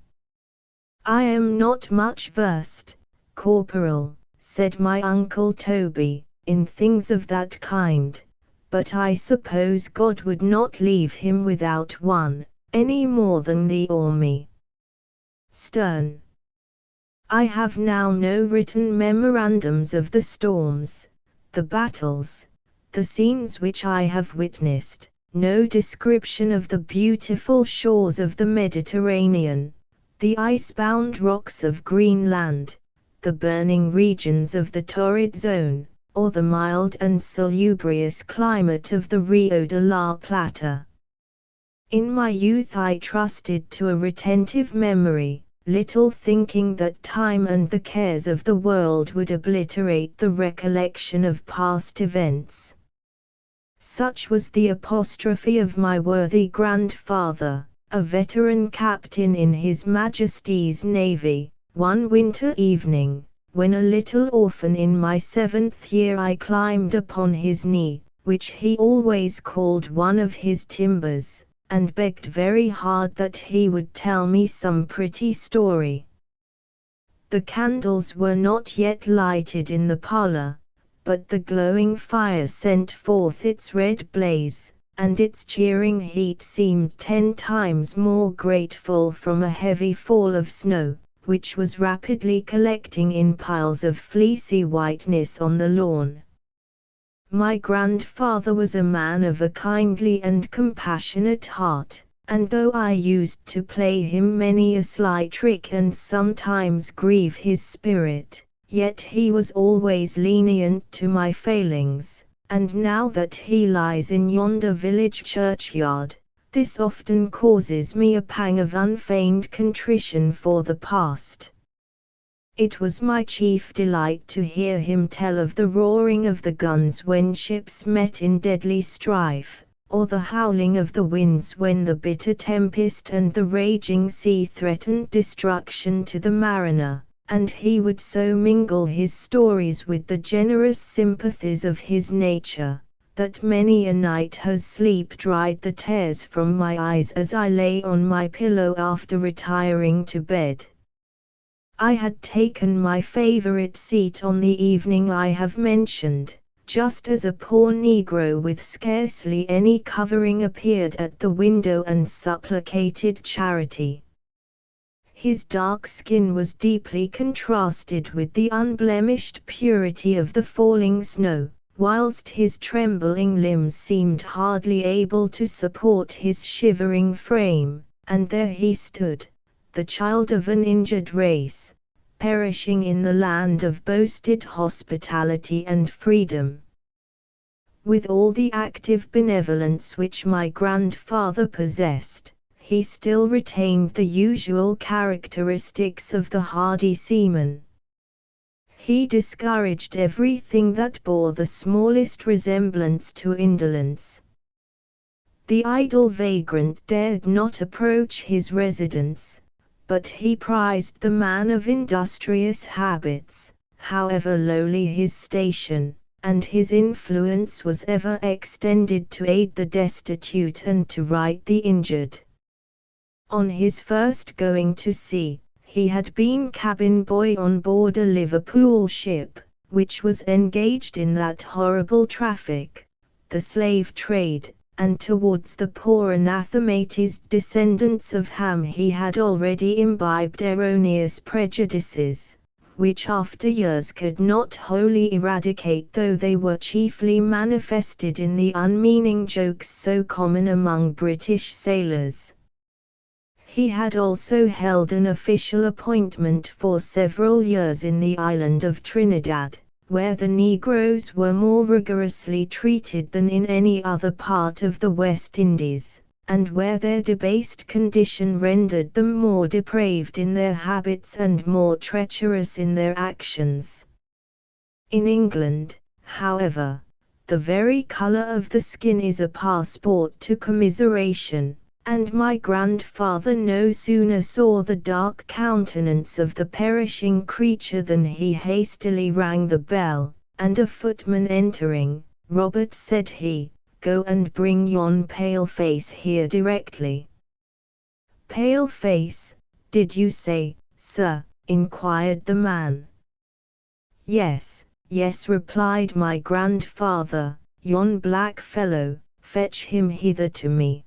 I am not much versed, corporal, said my Uncle Toby, in things of that kind, but I suppose God would not leave him without one, any more than thee or me. Stern. I have now no written memorandums of the storms, the battles, the scenes which I have witnessed, no description of the beautiful shores of the Mediterranean, the ice-bound rocks of Greenland, the burning regions of the torrid zone, or the mild and salubrious climate of the Rio de la Plata. In my youth I trusted to a retentive memory, little thinking that time and the cares of the world would obliterate the recollection of past events. Such was the apostrophe of my worthy grandfather, a veteran captain in His Majesty's Navy, one winter evening, when a little orphan in my 7th year I climbed upon his knee, which he always called one of his timbers, and begged very hard that he would tell me some pretty story. The candles were not yet lighted in the parlor, but the glowing fire sent forth its red blaze, and its cheering heat seemed 10 times more grateful from a heavy fall of snow, which was rapidly collecting in piles of fleecy whiteness on the lawn. My grandfather was a man of a kindly and compassionate heart, and though I used to play him many a sly trick and sometimes grieve his spirit, yet he was always lenient to my failings, and now that he lies in yonder village churchyard, this often causes me a pang of unfeigned contrition for the past. It was my chief delight to hear him tell of the roaring of the guns when ships met in deadly strife, or the howling of the winds when the bitter tempest and the raging sea threatened destruction to the mariner, and he would so mingle his stories with the generous sympathies of his nature, that many a night has sleep dried the tears from my eyes as I lay on my pillow after retiring to bed. I had taken my favorite seat on the evening I have mentioned, just as a poor negro with scarcely any covering appeared at the window and supplicated charity. His dark skin was deeply contrasted with the unblemished purity of the falling snow, whilst his trembling limbs seemed hardly able to support his shivering frame, and there he stood, the child of an injured race, perishing in the land of boasted hospitality and freedom. With all the active benevolence which my grandfather possessed, he still retained the usual characteristics of the hardy seaman. He discouraged everything that bore the smallest resemblance to indolence. The idle vagrant dared not approach his residence, but he prized the man of industrious habits, however lowly his station, and his influence was ever extended to aid the destitute and to right the injured. On his first going to sea, he had been cabin boy on board a Liverpool ship, which was engaged in that horrible traffic, the slave trade, and towards the poor anathematized descendants of Ham he had already imbibed erroneous prejudices, which after years could not wholly eradicate, though they were chiefly manifested in the unmeaning jokes so common among British sailors. He had also held an official appointment for several years in the island of Trinidad, where the Negroes were more rigorously treated than in any other part of the West Indies, and where their debased condition rendered them more depraved in their habits and more treacherous in their actions. In England, however, the very colour of the skin is a passport to commiseration, and my grandfather no sooner saw the dark countenance of the perishing creature than he hastily rang the bell, and a footman entering, "Robert," said he, "go and bring yon pale face here directly." "Pale face, did you say, sir?" inquired the man. "Yes, yes," replied my grandfather, "yon black fellow, fetch him hither to me."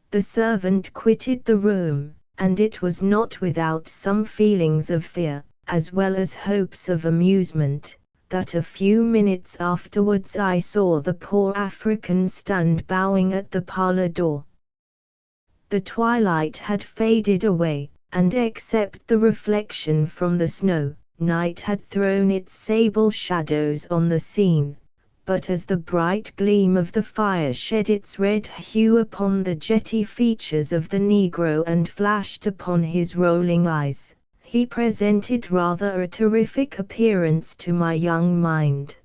The servant quitted the room, and it was not without some feelings of fear, as well as hopes of amusement, that a few minutes afterwards I saw the poor African stand bowing at the parlour door. The twilight had faded away, and except the reflection from the snow, night had thrown its sable shadows on the scene. But as the bright gleam of the fire shed its red hue upon the jetty features of the Negro and flashed upon his rolling eyes, he presented rather a terrific appearance to my young mind.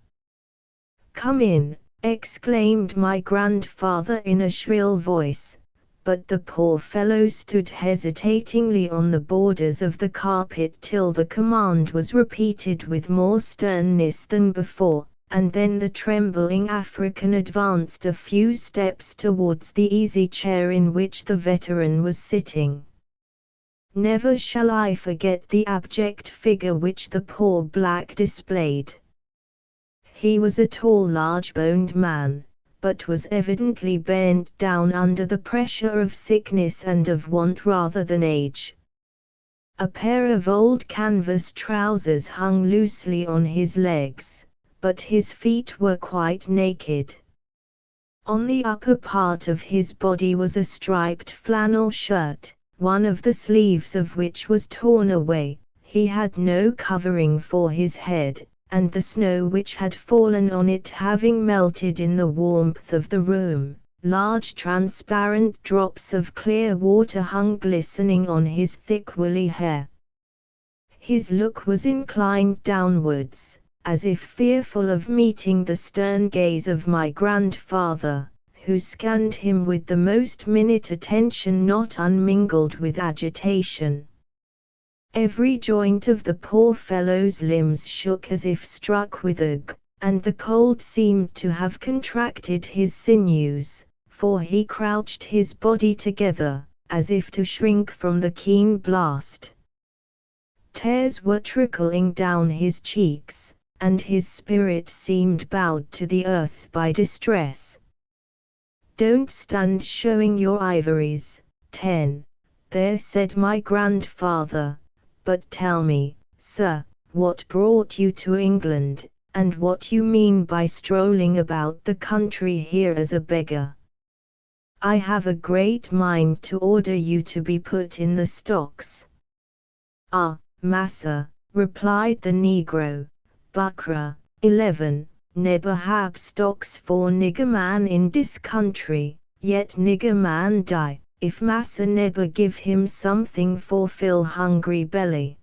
"Come in," exclaimed my grandfather in a shrill voice, but the poor fellow stood hesitatingly on the borders of the carpet till the command was repeated with more sternness than before, and then the trembling African advanced a few steps towards the easy chair in which the veteran was sitting. Never shall I forget the abject figure which the poor black displayed. He was a tall, large-boned man, but was evidently bent down under the pressure of sickness and of want rather than age. A pair of old canvas trousers hung loosely on his legs, but his feet were quite naked. On the upper part of his body was a striped flannel shirt, one of the sleeves of which was torn away. He had no covering for his head, and the snow which had fallen on it having melted in the warmth of the room, large transparent drops of clear water hung glistening on his thick woolly hair. His look was inclined downwards, as if fearful of meeting the stern gaze of my grandfather, who scanned him with the most minute attention not unmingled with agitation. Every joint of the poor fellow's limbs shook as if struck with ague, and the cold seemed to have contracted his sinews, for he crouched his body together, as if to shrink from the keen blast. Tears were trickling down his cheeks, and his spirit seemed bowed to the earth by distress. "Don't stand showing your ivories." 10. "There," said my grandfather, "but tell me, sir, what brought you to England, and what you mean by strolling about the country here as a beggar?" "I have a great mind to order you to be put in the stocks." "Ah, massa," replied the negro, "Buckra, 11, neber hab stocks for nigger man in dis country, yet nigger man die, if massa neber give him something for fill hungry belly."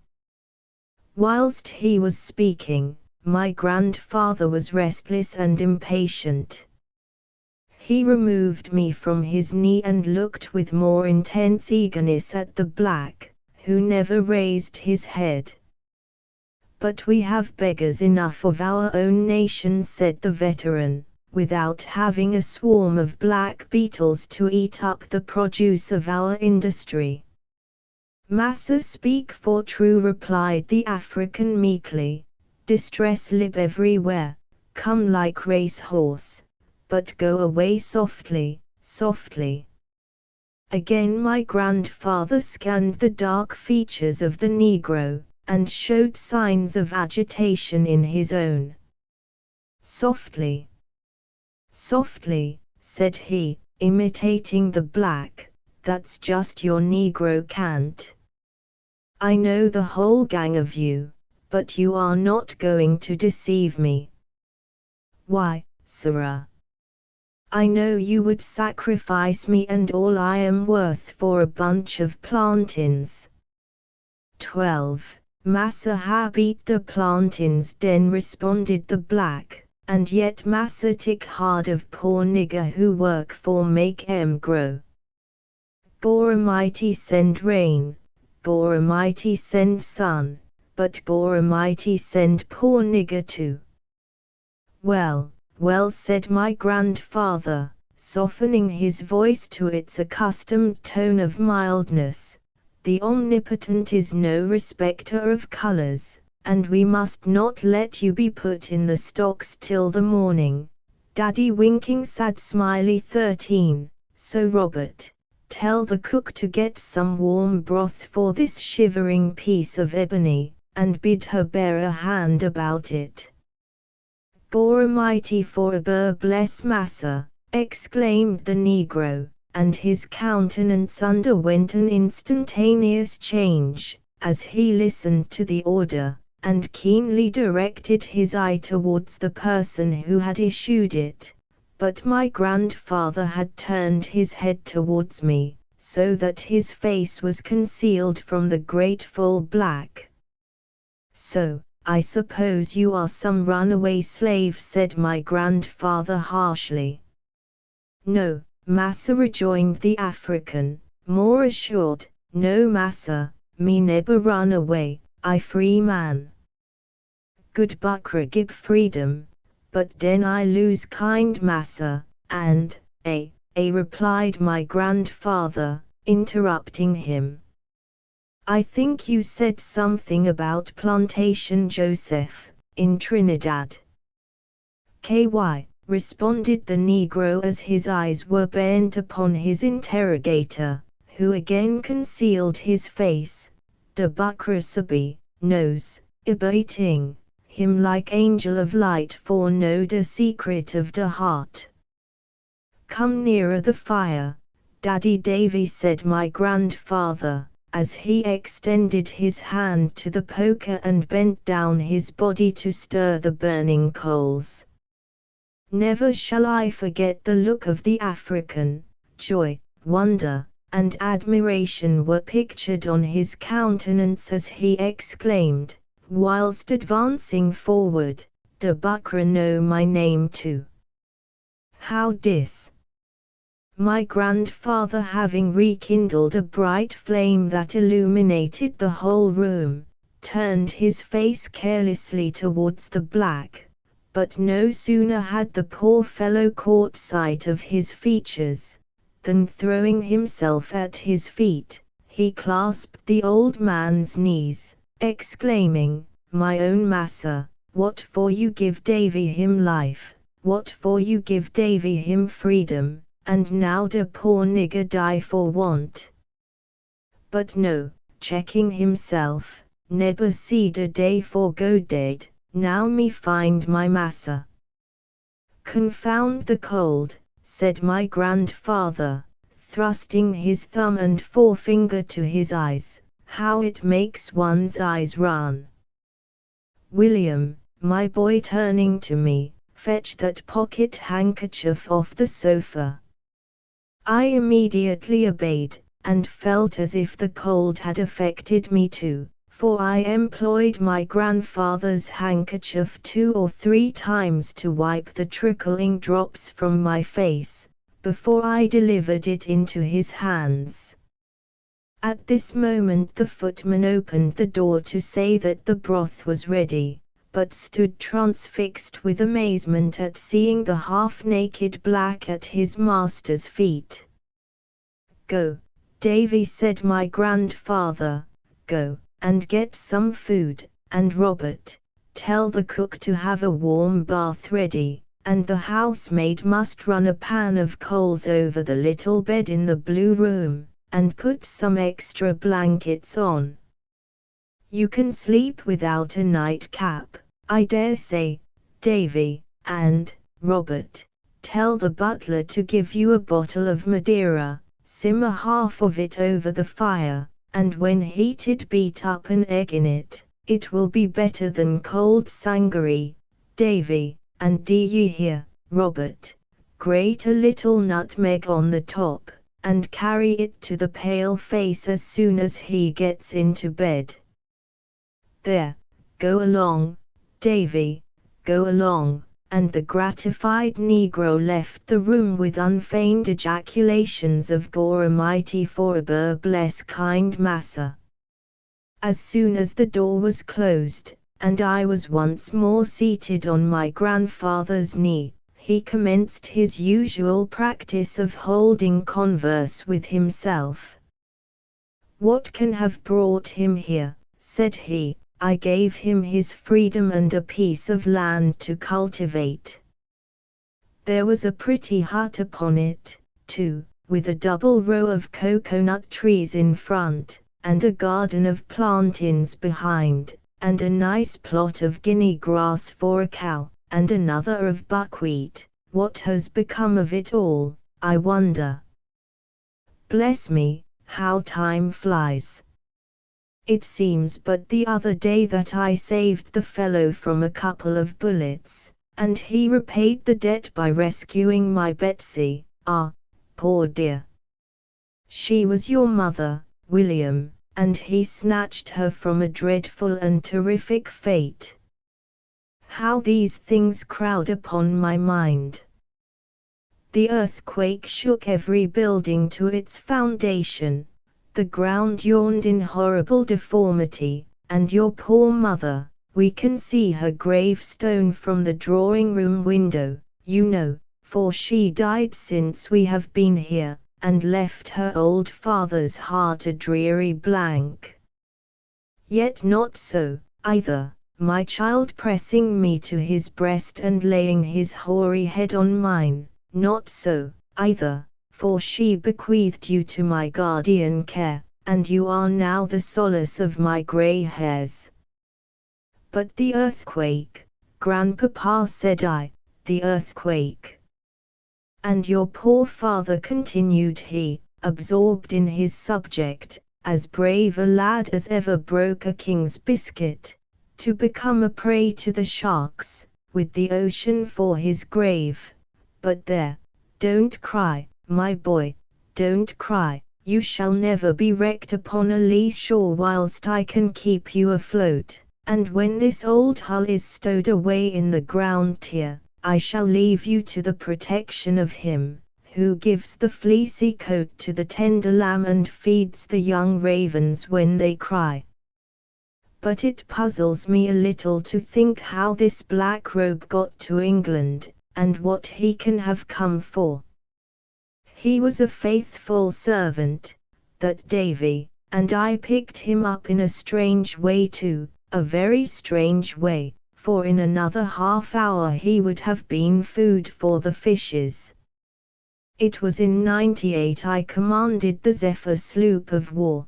Whilst he was speaking, my grandfather was restless and impatient. He removed me from his knee and looked with more intense eagerness at the black, who never raised his head. "But we have beggars enough of our own nation," said the veteran, "without having a swarm of black beetles to eat up the produce of our industry." "Massa speak for true," replied the African meekly. "Distress lib everywhere, come like race horse, but go away softly, softly." Again my grandfather scanned the dark features of the negro, and showed signs of agitation in his own. "Softly, softly," said he, imitating the black, "that's just your negro cant. I know the whole gang of you, but you are not going to deceive me." "Why, sirrah? I know you would sacrifice me and all I am worth for a bunch of plantains." 12. "Massa hab eat de plantains den," responded the black, "and yet massa tick hard of poor nigger who work for make em grow. Goramighty send rain, Goramighty send sun, but Goramighty send poor nigger too." "Well, well," said my grandfather, softening his voice to its accustomed tone of mildness, "the Omnipotent is no respecter of colors, and we must not let you be put in the stocks till the morning. Daddy winking sad smiley 13, so Robert, tell the cook to get some warm broth for this shivering piece of ebony, and bid her bear a hand about it." "Goramighty for a burr bless massa," exclaimed the negro, and his countenance underwent an instantaneous change, as he listened to the order, and keenly directed his eye towards the person who had issued it. But my grandfather had turned his head towards me, so that his face was concealed from the grateful black. "So, I suppose you are some runaway slave," said my grandfather harshly. "No, massa," rejoined the African, more assured, "no massa, me neber run away, I free man. Good Buckra gib freedom, but den I lose kind massa, and, replied my grandfather, interrupting him. "I think you said something about Plantation Joseph, in Trinidad." "KY," responded the negro as his eyes were bent upon his interrogator, who again concealed his face. "De Buckra sabi, knows, ibating, him like angel of light for know de secret of de heart." "Come nearer the fire, Daddy Davy," said my grandfather, as he extended his hand to the poker and bent down his body to stir the burning coals. Never shall I forget the look of the African. Joy, wonder, and admiration were pictured on his countenance as he exclaimed, whilst advancing forward, "De Buckra know my name too." "How dis?" My grandfather, having rekindled a bright flame that illuminated the whole room, turned his face carelessly towards the black, but no sooner had the poor fellow caught sight of his features, than throwing himself at his feet, he clasped the old man's knees, exclaiming, "My own massa, what for you give Davy him life, what for you give Davy him freedom, and now de poor nigger die for want. But no, checking himself, neber see de day for go dead, now me find my massa. Confound the cold, said my grandfather, thrusting his thumb and forefinger to his eyes, how it makes one's eyes run. William, my boy, turning to me, fetch that pocket handkerchief off the sofa. I immediately obeyed, and felt as if the cold had affected me too, for I employed my grandfather's handkerchief 2 or 3 times to wipe the trickling drops from my face, before I delivered it into his hands. At this moment the footman opened the door to say that the broth was ready, but stood transfixed with amazement at seeing the half-naked black at his master's feet. "Go, Davy," said my grandfather, "go, and get some food, and Robert, tell the cook to have a warm bath ready, and the housemaid must run a pan of coals over the little bed in the blue room, and put some extra blankets on. You can sleep without a nightcap, I dare say, Davy, and, Robert, tell the butler to give you a bottle of Madeira, simmer half of it over the fire, and when heated beat up an egg in it. It will be better than cold sangaree, Davy, and do ye hear, Robert, grate a little nutmeg on the top, and carry it to the pale face as soon as he gets into bed. There, go along, Davy, go along," and the gratified negro left the room with unfeigned ejaculations of "Goramighty for a burr bless kind massa." As soon as the door was closed, and I was once more seated on my grandfather's knee, he commenced his usual practice of holding converse with himself. "What can have brought him here?" said he. "I gave him his freedom and a piece of land to cultivate. There was a pretty hut upon it, too, with a double row of cocoanut trees in front, and a garden of plantains behind, and a nice plot of guinea grass for a cow, and another of buckwheat. What has become of it all, I wonder? Bless me, how time flies! It seems but the other day that I saved the fellow from a couple of bullets, and he repaid the debt by rescuing my Betsy. Ah, poor dear! She was your mother, William, and he snatched her from a dreadful and terrific fate. How these things crowd upon my mind! The earthquake shook every building to its foundation. The ground yawned in horrible deformity, and your poor mother, we can see her gravestone from the drawing-room window, you know, for she died since we have been here, and left her old father's heart a dreary blank. Yet not so, either, my child, pressing me to his breast and laying his hoary head on mine, not so, either, for she bequeathed you to my guardian care, and you are now the solace of my grey hairs. But the earthquake, Grandpapa, said I, the earthquake. And your poor father, continued he, absorbed in his subject, as brave a lad as ever broke a king's biscuit, to become a prey to the sharks, with the ocean for his grave. But there, don't cry, my boy, don't cry, you shall never be wrecked upon a lee shore whilst I can keep you afloat, and when this old hull is stowed away in the ground here, I shall leave you to the protection of Him, who gives the fleecy coat to the tender lamb and feeds the young ravens when they cry. But it puzzles me a little to think how this black rogue got to England, and what he can have come for. He was a faithful servant, that Davy, and I picked him up in a strange way too, a very strange way, for in another half-hour he would have been food for the fishes. It was in '98 I commanded the Zephyr sloop of war.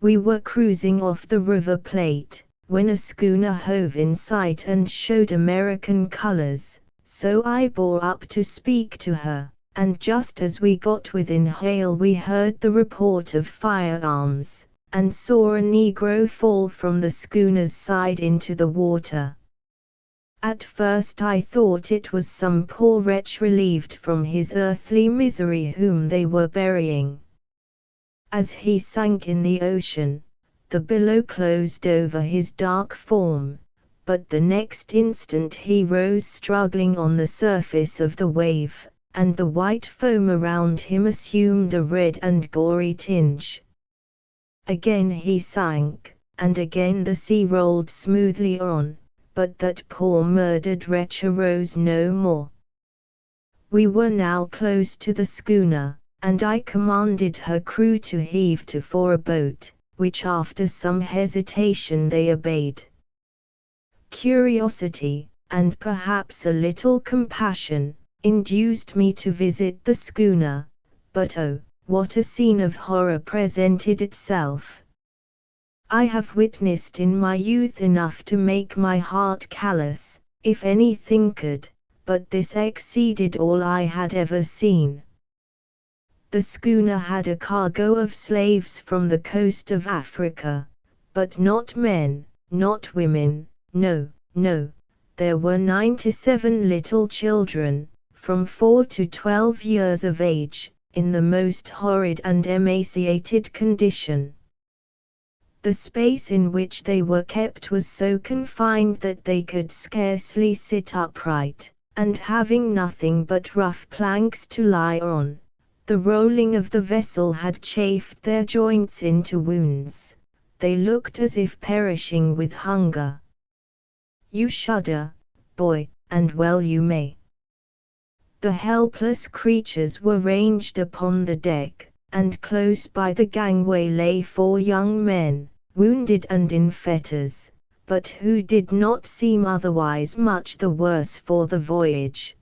We were cruising off the River Plate, when a schooner hove in sight and showed American colors, so I bore up to speak to her, and just as we got within hail we heard the report of firearms, and saw a Negro fall from the schooner's side into the water. At first I thought it was some poor wretch relieved from his earthly misery whom they were burying. As he sank in the ocean, the billow closed over his dark form, but the next instant he rose struggling on the surface of the wave, and the white foam around him assumed a red and gory tinge. Again he sank, and again the sea rolled smoothly on, but that poor murdered wretch arose no more. We were now close to the schooner, and I commanded her crew to heave to for a boat, which after some hesitation they obeyed. Curiosity, and perhaps a little compassion, induced me to visit the schooner, but oh, what a scene of horror presented itself! I have witnessed in my youth enough to make my heart callous, if anything could, but this exceeded all I had ever seen. The schooner had a cargo of slaves from the coast of Africa, but not men, not women, no, there were 97 little children, from 4 to 12 years of age, in the most horrid and emaciated condition. The space in which they were kept was so confined that they could scarcely sit upright, and having nothing but rough planks to lie on, the rolling of the vessel had chafed their joints into wounds. They looked as if perishing with hunger. You shudder, boy, and well you may. The helpless creatures were ranged upon the deck, and close by the gangway lay 4 young men, wounded and in fetters, but who did not seem otherwise much the worse for the voyage.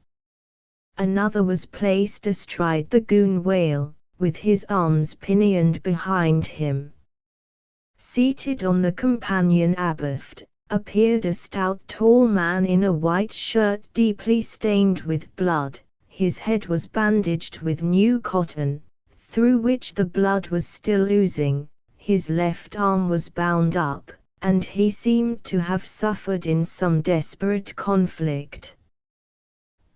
Another was placed astride the gunwale, with his arms pinioned behind him. Seated on the companion abaft, appeared a stout tall man in a white shirt deeply stained with blood. His head was bandaged with new cotton, through which the blood was still oozing. His left arm was bound up, and he seemed to have suffered in some desperate conflict.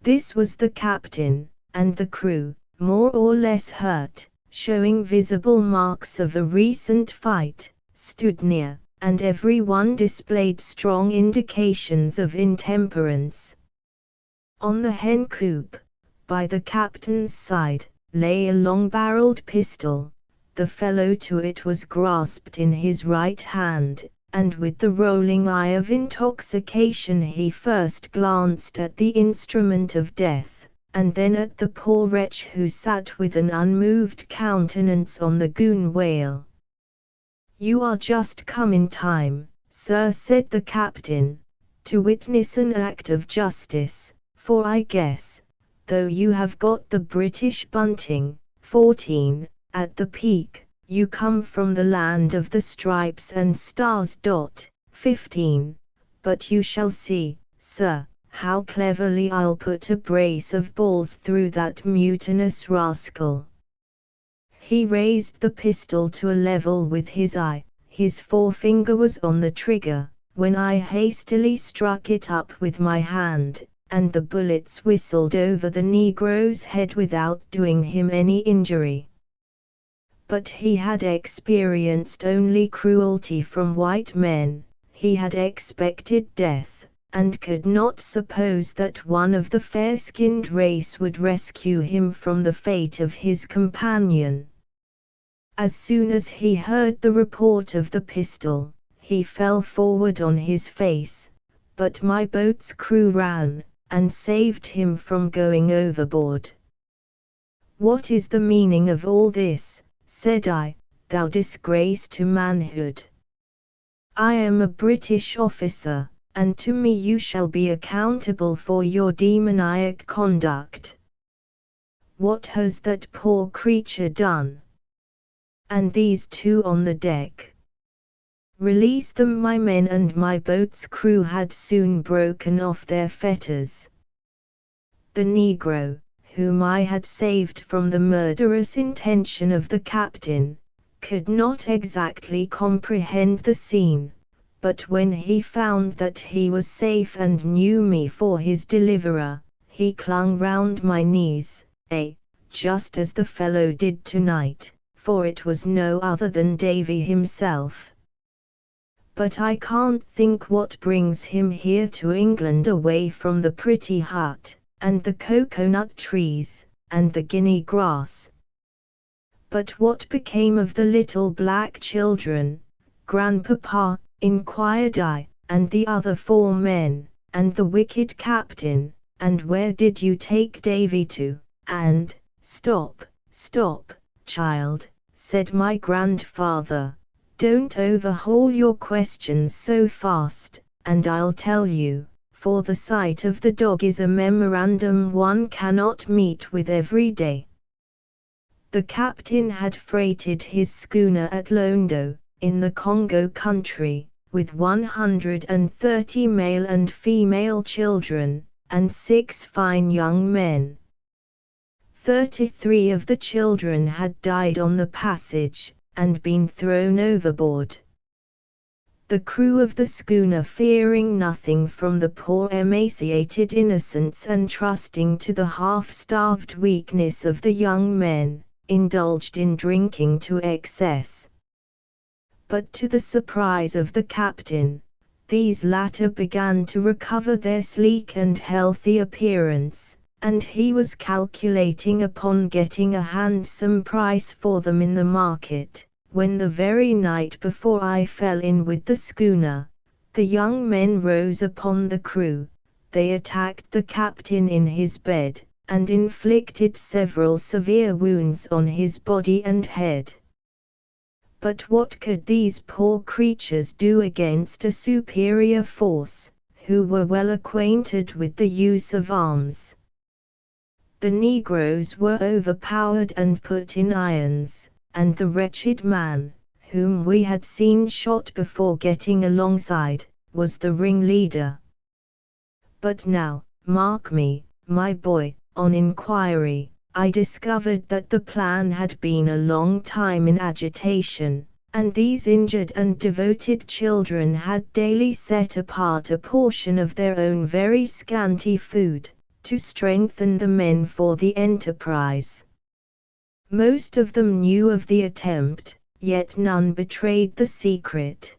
This was the captain, and the crew, more or less hurt, showing visible marks of a recent fight, stood near, and every one displayed strong indications of intemperance. On the hen coop, by the captain's side, lay a long-barreled pistol. The fellow to it was grasped in his right hand, and with the rolling eye of intoxication he first glanced at the instrument of death, and then at the poor wretch who sat with an unmoved countenance on the gunwale. "You are just come in time, sir," said the captain, "to witness an act of justice, for I guess, though you have got the British bunting, 14, at the peak, you come from the land of the stripes and stars. 15, but you shall see, sir, how cleverly I'll put a brace of balls through that mutinous rascal." He raised the pistol to a level with his eye, his forefinger was on the trigger, when I hastily struck it up with my hand, and the bullets whistled over the Negro's head without doing him any injury. But he had experienced only cruelty from white men, he had expected death, and could not suppose that one of the fair-skinned race would rescue him from the fate of his companion. As soon as he heard the report of the pistol, he fell forward on his face, but my boat's crew ran, and saved him from going overboard. "What is the meaning of all this?" said I, "thou disgrace to manhood." "I am a British officer," and to me you shall be accountable for your demoniac conduct. What has that poor creature done? And these two on the deck. Release them. My men and my boat's crew had soon broken off their fetters. The Negro, whom I had saved from the murderous intention of the captain, could not exactly comprehend the scene, but when he found that he was safe and knew me for his deliverer, he clung round my knees, just as the fellow did tonight, for it was no other than Davy himself. But I can't think what brings him here to England away from the pretty hut, and the cocoanut trees, and the guinea grass. But what became of the little black children, Grandpapa, inquired I, and the other 4 men, and the wicked captain, and where did you take Davy to? And, stop, child, said my grandfather. Don't overhaul your questions so fast, and I'll tell you, for the sight of the dog is a memorandum one cannot meet with every day. The captain had freighted his schooner at Londo, in the Congo country, with 130 male and female children, and 6 fine young men. 33 of the children had died on the passage, and been thrown overboard. The crew of the schooner, fearing nothing from the poor emaciated innocents and trusting to the half-starved weakness of the young men, indulged in drinking to excess. But to the surprise of the captain, these latter began to recover their sleek and healthy appearance, and he was calculating upon getting a handsome price for them in the market, when the very night before I fell in with the schooner, the young men rose upon the crew. They attacked the captain in his bed, and inflicted several severe wounds on his body and head. But what could these poor creatures do against a superior force, who were well acquainted with the use of arms? The Negroes were overpowered and put in irons, and the wretched man, whom we had seen shot before getting alongside, was the ringleader. But now, mark me, my boy, on inquiry, I discovered that the plan had been a long time in agitation, and these injured and devoted children had daily set apart a portion of their own very scanty food, to strengthen the men for the enterprise. Most of them knew of the attempt, yet none betrayed the secret.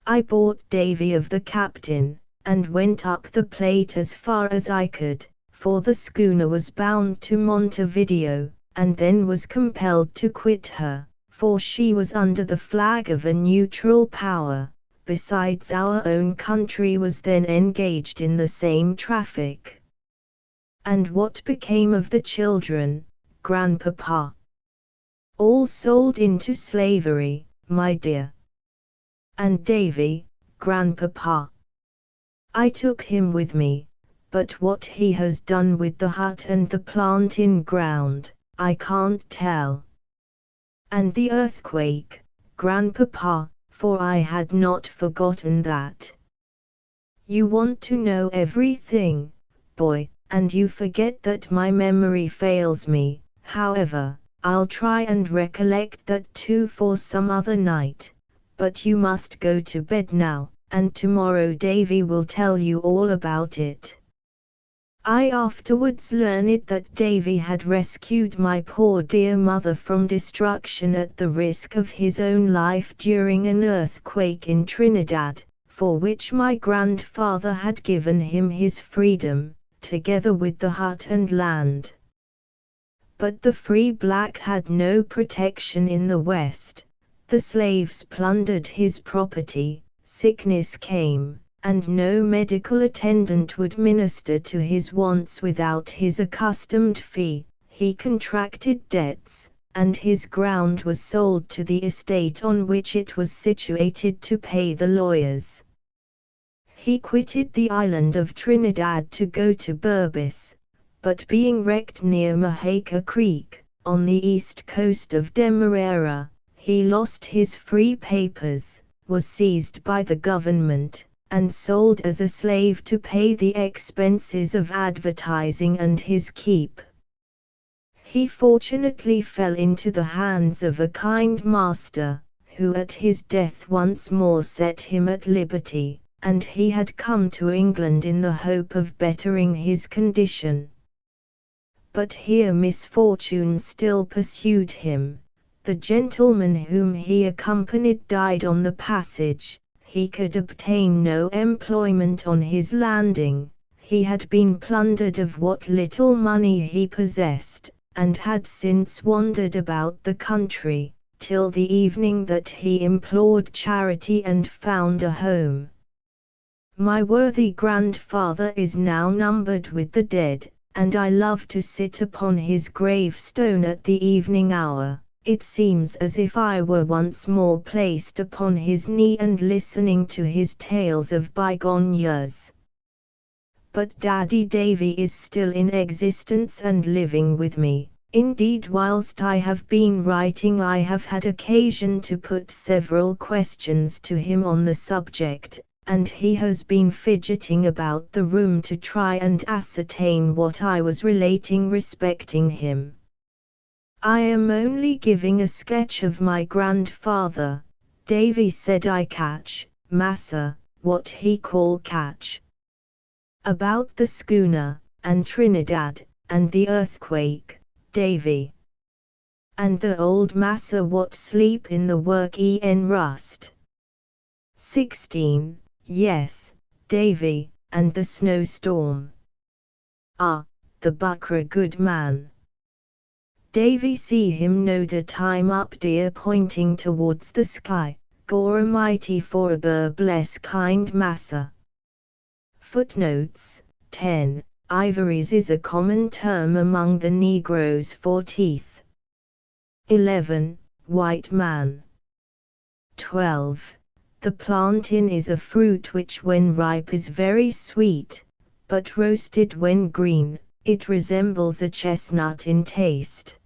I bought Davy of the captain, and went up the Plate as far as I could, for the schooner was bound to Montevideo, and then was compelled to quit her, for she was under the flag of a neutral power. Besides, our own country was then engaged in the same traffic. And what became of the children, Grandpapa? All sold into slavery, my dear. And Davy, Grandpapa? I took him with me, but what he has done with the hut and the plant in ground, I can't tell. And the earthquake, Grandpapa, for I had not forgotten that. You want to know everything, boy, and you forget that my memory fails me. However, I'll try and recollect that too for some other night. But you must go to bed now, and tomorrow Davy will tell you all about it. I afterwards learned that Davy had rescued my poor dear mother from destruction at the risk of his own life during an earthquake in Trinidad, for which my grandfather had given him his freedom, together with the hut and land. But the free black had no protection in the West. The slaves plundered his property, sickness came, and no medical attendant would minister to his wants without his accustomed fee. He contracted debts, and his ground was sold to the estate on which it was situated to pay the lawyers. He quitted the island of Trinidad to go to Berbice, but being wrecked near Mahacre Creek, on the east coast of Demerara, he lost his free papers, was seized by the government, and sold as a slave to pay the expenses of advertising and his keep. He fortunately fell into the hands of a kind master, who at his death once more set him at liberty, and he had come to England in the hope of bettering his condition. But here misfortune still pursued him. The gentleman whom he accompanied died on the passage. He could obtain no employment on his landing. He had been plundered of what little money he possessed, and had since wandered about the country, till the evening that he implored charity and found a home. My worthy grandfather is now numbered with the dead, and I love to sit upon his gravestone at the evening hour. It seems as if I were once more placed upon his knee and listening to his tales of bygone years. But Daddy Davy is still in existence and living with me. Indeed, whilst I have been writing, I have had occasion to put several questions to him on the subject, and he has been fidgeting about the room to try and ascertain what I was relating respecting him. I am only giving a sketch of my grandfather. Davy said I catch, massa, what he call catch. About the schooner, and Trinidad, and the earthquake, Davy. And the old massa what sleep in the work en rust. 16. Yes, Davy, and the snowstorm. Ah, the buckra good man. Davy see him no da time up dear pointing towards the sky, gore mighty for a bur bless kind massa. Footnotes 10. Ivories is a common term among the Negroes for teeth. 11. White man. 12. The plantain is a fruit which when ripe is very sweet, but roasted when green, it resembles a chestnut in taste.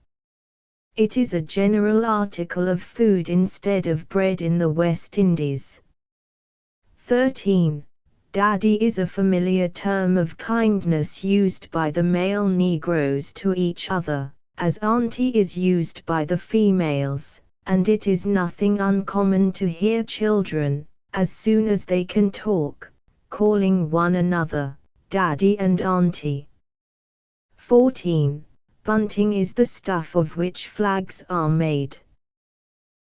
It is a general article of food instead of bread in the West Indies. 13. Daddy is a familiar term of kindness used by the male Negroes to each other, as auntie is used by the females, and it is nothing uncommon to hear children, as soon as they can talk, calling one another daddy and auntie. 14. Bunting is the stuff of which flags are made.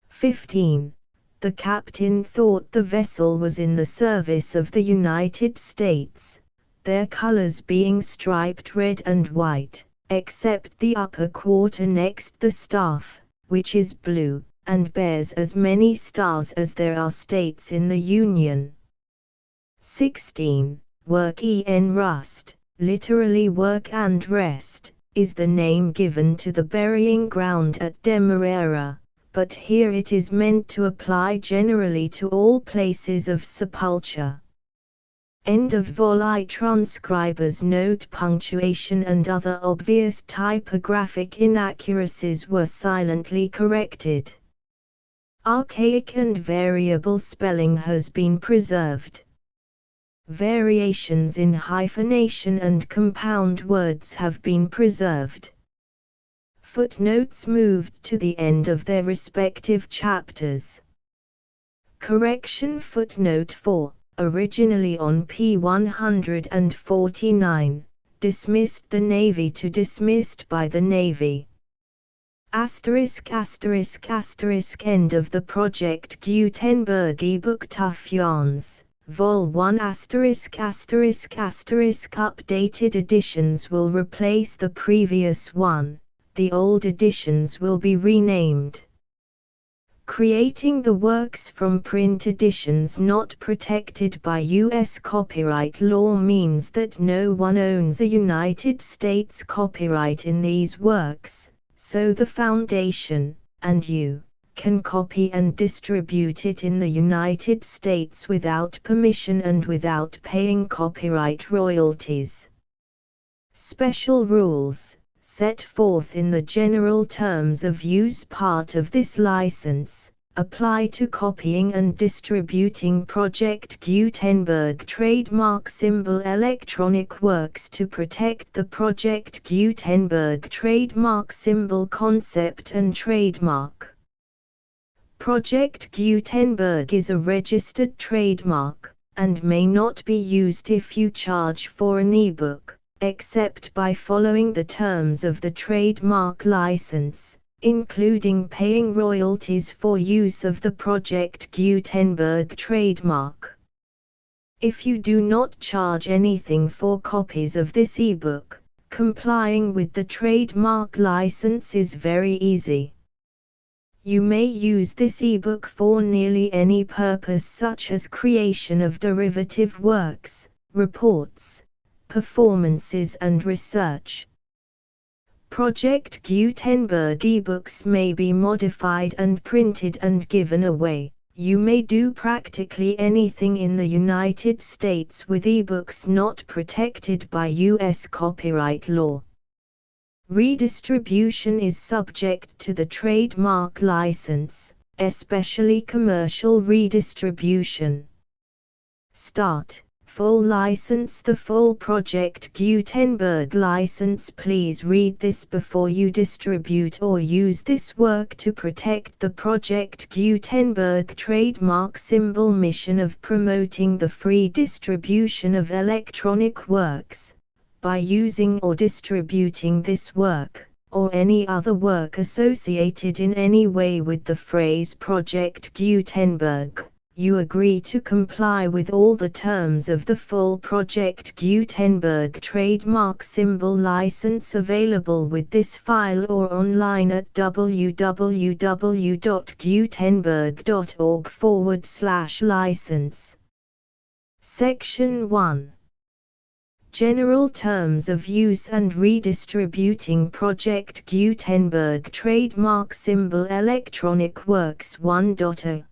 15. The captain thought the vessel was in the service of the United States, their colors being striped red and white, except the upper quarter next the staff, which is blue, and bears as many stars as there are states in the Union. 16. Work en rust, literally work and rest, is the name given to the burying ground at Demerara, but here it is meant to apply generally to all places of sepulture. End of vol. Transcribers note punctuation and other obvious typographic inaccuracies were silently corrected. Archaic and variable spelling has been preserved. Variations in hyphenation and compound words have been preserved. Footnotes moved to the end of their respective chapters. Correction footnote 4, originally on p. 149, dismissed the Navy to dismissed by the Navy. Asterisk asterisk asterisk end of the project Gutenberg ebook Tough Yarns, Vol 1 asterisk asterisk asterisk updated editions will replace the previous one. The old editions will be renamed. Creating the works from print editions not protected by U.S. copyright law means that no one owns a United States copyright in these works, so the Foundation, and you, can copy and distribute it in the United States without permission and without paying copyright royalties. Special rules, set forth in the general terms of use part of this license, apply to copying and distributing Project Gutenberg trademark symbol electronic works to protect the Project Gutenberg trademark symbol concept and trademark. Project Gutenberg is a registered trademark, and may not be used if you charge for an ebook, except by following the terms of the trademark license, including paying royalties for use of the Project Gutenberg trademark. If you do not charge anything for copies of this ebook, complying with the trademark license is very easy. You may use this ebook for nearly any purpose, such as creation of derivative works, reports, performances and research. Project Gutenberg ebooks may be modified and printed and given away. You may do practically anything in the United States with ebooks not protected by U.S. copyright law. Redistribution is subject to the trademark license, especially commercial redistribution. Start. Full license. The full Project Gutenberg license. Please read this before you distribute or use this work to protect the Project Gutenberg trademark symbol mission of promoting the free distribution of electronic works, by using or distributing this work, or any other work associated in any way with the phrase Project Gutenberg. You agree to comply with all the terms of the full Project Gutenberg trademark symbol license available with this file or online at www.gutenberg.org/license. Section 1. General Terms of Use and Redistributing Project Gutenberg Trademark Symbol Electronic Works 1.0.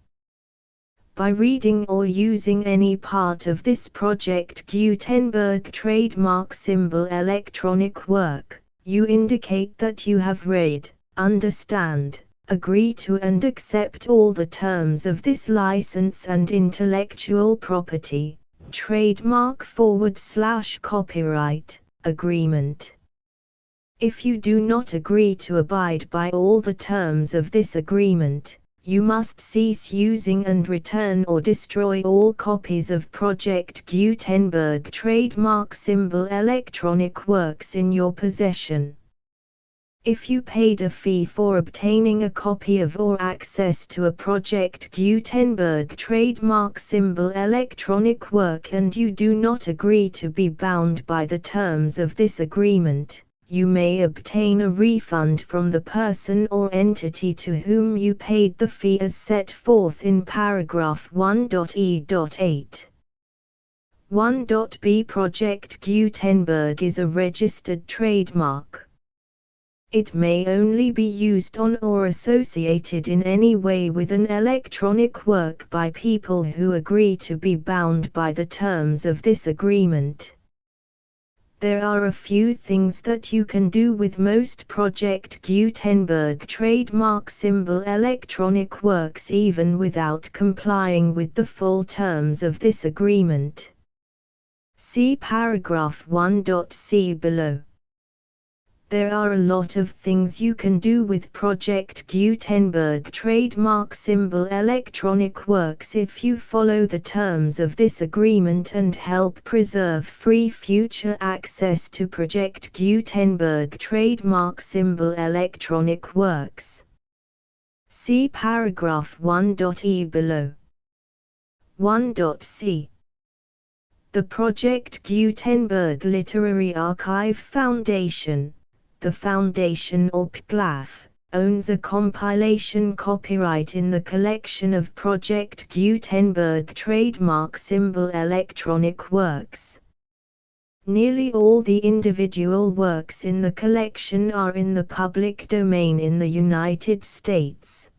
By reading or using any part of this Project Gutenberg trademark symbol electronic work, you indicate that you have read, understand, agree to and accept all the terms of this license and intellectual property, trademark/copyright, agreement. If you do not agree to abide by all the terms of this agreement, you must cease using and return or destroy all copies of Project Gutenberg trademark symbol electronic works in your possession. If you paid a fee for obtaining a copy of or access to a Project Gutenberg trademark symbol electronic work and you do not agree to be bound by the terms of this agreement, you may obtain a refund from the person or entity to whom you paid the fee as set forth in paragraph 1.e.8. 1.b. Project Gutenberg is a registered trademark. It may only be used on or associated in any way with an electronic work by people who agree to be bound by the terms of this agreement. There are a few things that you can do with most Project Gutenberg trademark symbol electronic works even without complying with the full terms of this agreement. See paragraph 1.c below. There are a lot of things you can do with Project Gutenberg trademark symbol electronic works if you follow the terms of this agreement and help preserve free future access to Project Gutenberg trademark symbol electronic works. See paragraph 1.e below. 1.c. The Project Gutenberg Literary Archive Foundation, the Foundation or PGLAF, owns a compilation copyright in the collection of Project Gutenberg trademark symbol electronic works. Nearly all the individual works in the collection are in the public domain in the United States.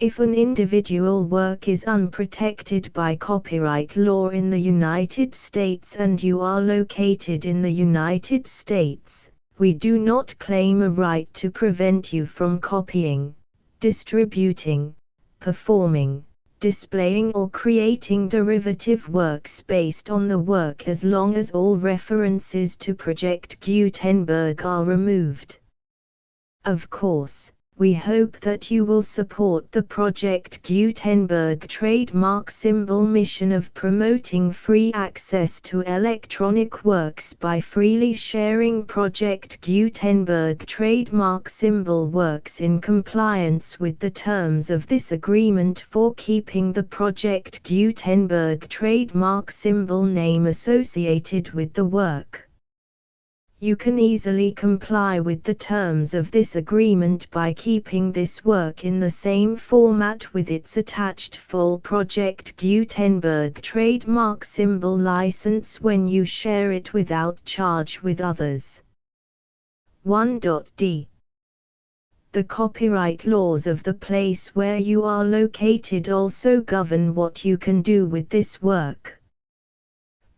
If an individual work is unprotected by copyright law in the United States and you are located in the United States, we do not claim a right to prevent you from copying, distributing, performing, displaying or creating derivative works based on the work as long as all references to Project Gutenberg are removed. Of course, we hope that you will support the Project Gutenberg trademark symbol mission of promoting free access to electronic works by freely sharing Project Gutenberg trademark symbol works in compliance with the terms of this agreement for keeping the Project Gutenberg trademark symbol name associated with the work. You can easily comply with the terms of this agreement by keeping this work in the same format with its attached full Project Gutenberg trademark symbol license when you share it without charge with others. 1.d. The copyright laws of the place where you are located also govern what you can do with this work.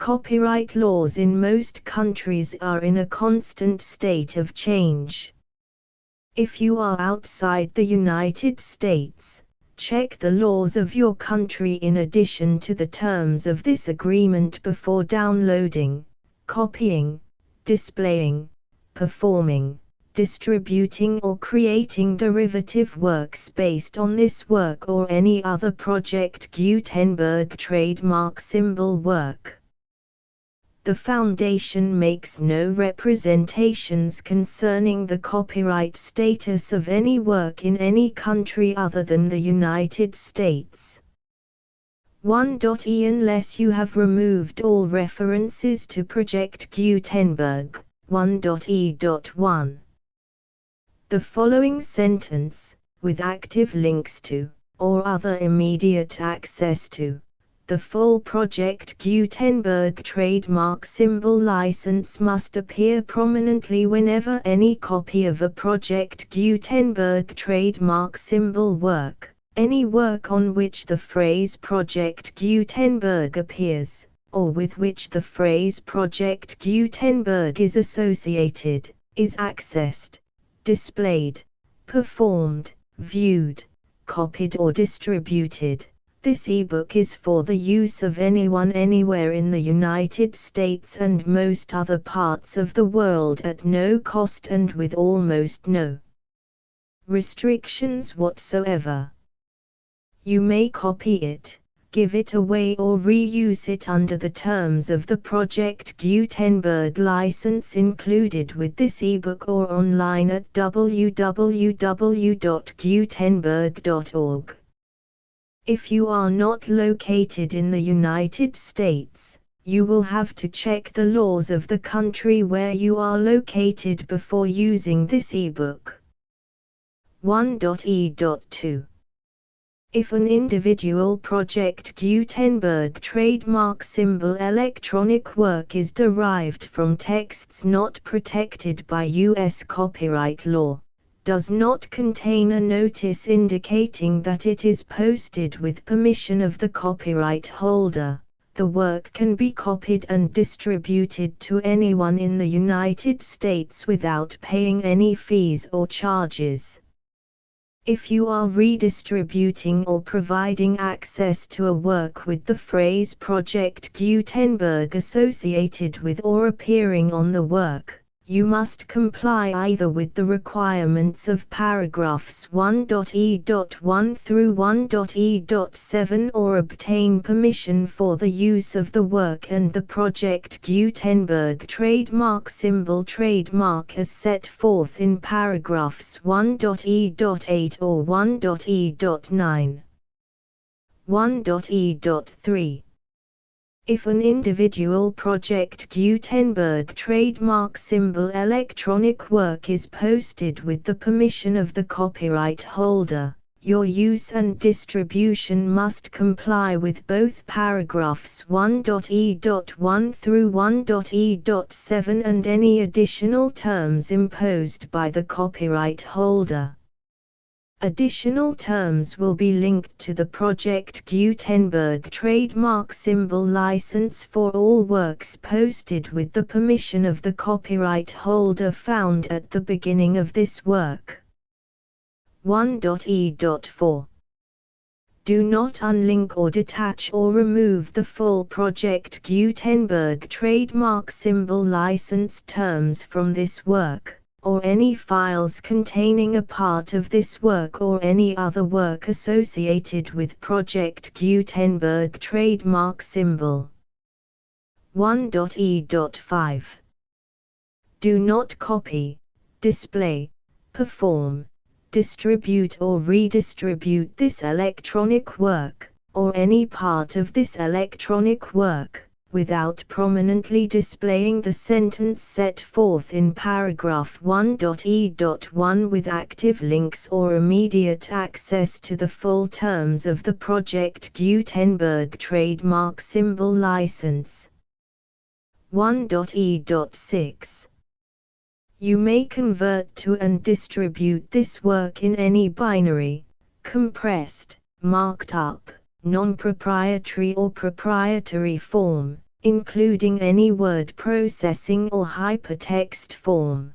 Copyright laws in most countries are in a constant state of change. If you are outside the United States, check the laws of your country in addition to the terms of this agreement before downloading, copying, displaying, performing, distributing or creating derivative works based on this work or any other Project Gutenberg trademark symbol work. The Foundation makes no representations concerning the copyright status of any work in any country other than the United States. 1.e. Unless you have removed all references to Project Gutenberg, 1.e.1. The following sentence, with active links to, or other immediate access to, the full Project Gutenberg trademark symbol license must appear prominently whenever any copy of a Project Gutenberg trademark symbol work, any work on which the phrase Project Gutenberg appears, or with which the phrase Project Gutenberg is associated, is accessed, displayed, performed, viewed, copied or distributed. This ebook is for the use of anyone anywhere in the United States and most other parts of the world at no cost and with almost no restrictions whatsoever. You may copy it, give it away or reuse it under the terms of the Project Gutenberg license included with this ebook or online at www.gutenberg.org. If you are not located in the United States, you will have to check the laws of the country where you are located before using this ebook. 1.e.2. If an individual Project Gutenberg trademark symbol electronic work is derived from texts not protected by U.S. copyright law, does not contain a notice indicating that it is posted with permission of the copyright holder, the work can be copied and distributed to anyone in the United States without paying any fees or charges. If you are redistributing or providing access to a work with the phrase Project Gutenberg associated with or appearing on the work, you must comply either with the requirements of paragraphs 1.e.1 through 1.e.7 or obtain permission for the use of the work and the Project Gutenberg trademark symbol trademark as set forth in paragraphs 1.e.8 or 1.e.9. 1.e.3. If an individual Project Gutenberg trademark symbol electronic work is posted with the permission of the copyright holder, your use and distribution must comply with both paragraphs 1.e.1 through 1.e.7 and any additional terms imposed by the copyright holder. Additional terms will be linked to the Project Gutenberg trademark symbol license for all works posted with the permission of the copyright holder found at the beginning of this work. 1.e.4 Do not unlink or detach or remove the full Project Gutenberg trademark symbol license terms from this work, or any files containing a part of this work or any other work associated with Project Gutenberg trademark symbol. 1.e.5 Do not copy, display, perform, distribute or redistribute this electronic work, or any part of this electronic work, without prominently displaying the sentence set forth in paragraph 1.e.1 with active links or immediate access to the full terms of the Project Gutenberg trademark symbol license. 1.e.6 You may convert to and distribute this work in any binary, compressed, marked up, non-proprietary or proprietary form, including any word processing or hypertext form.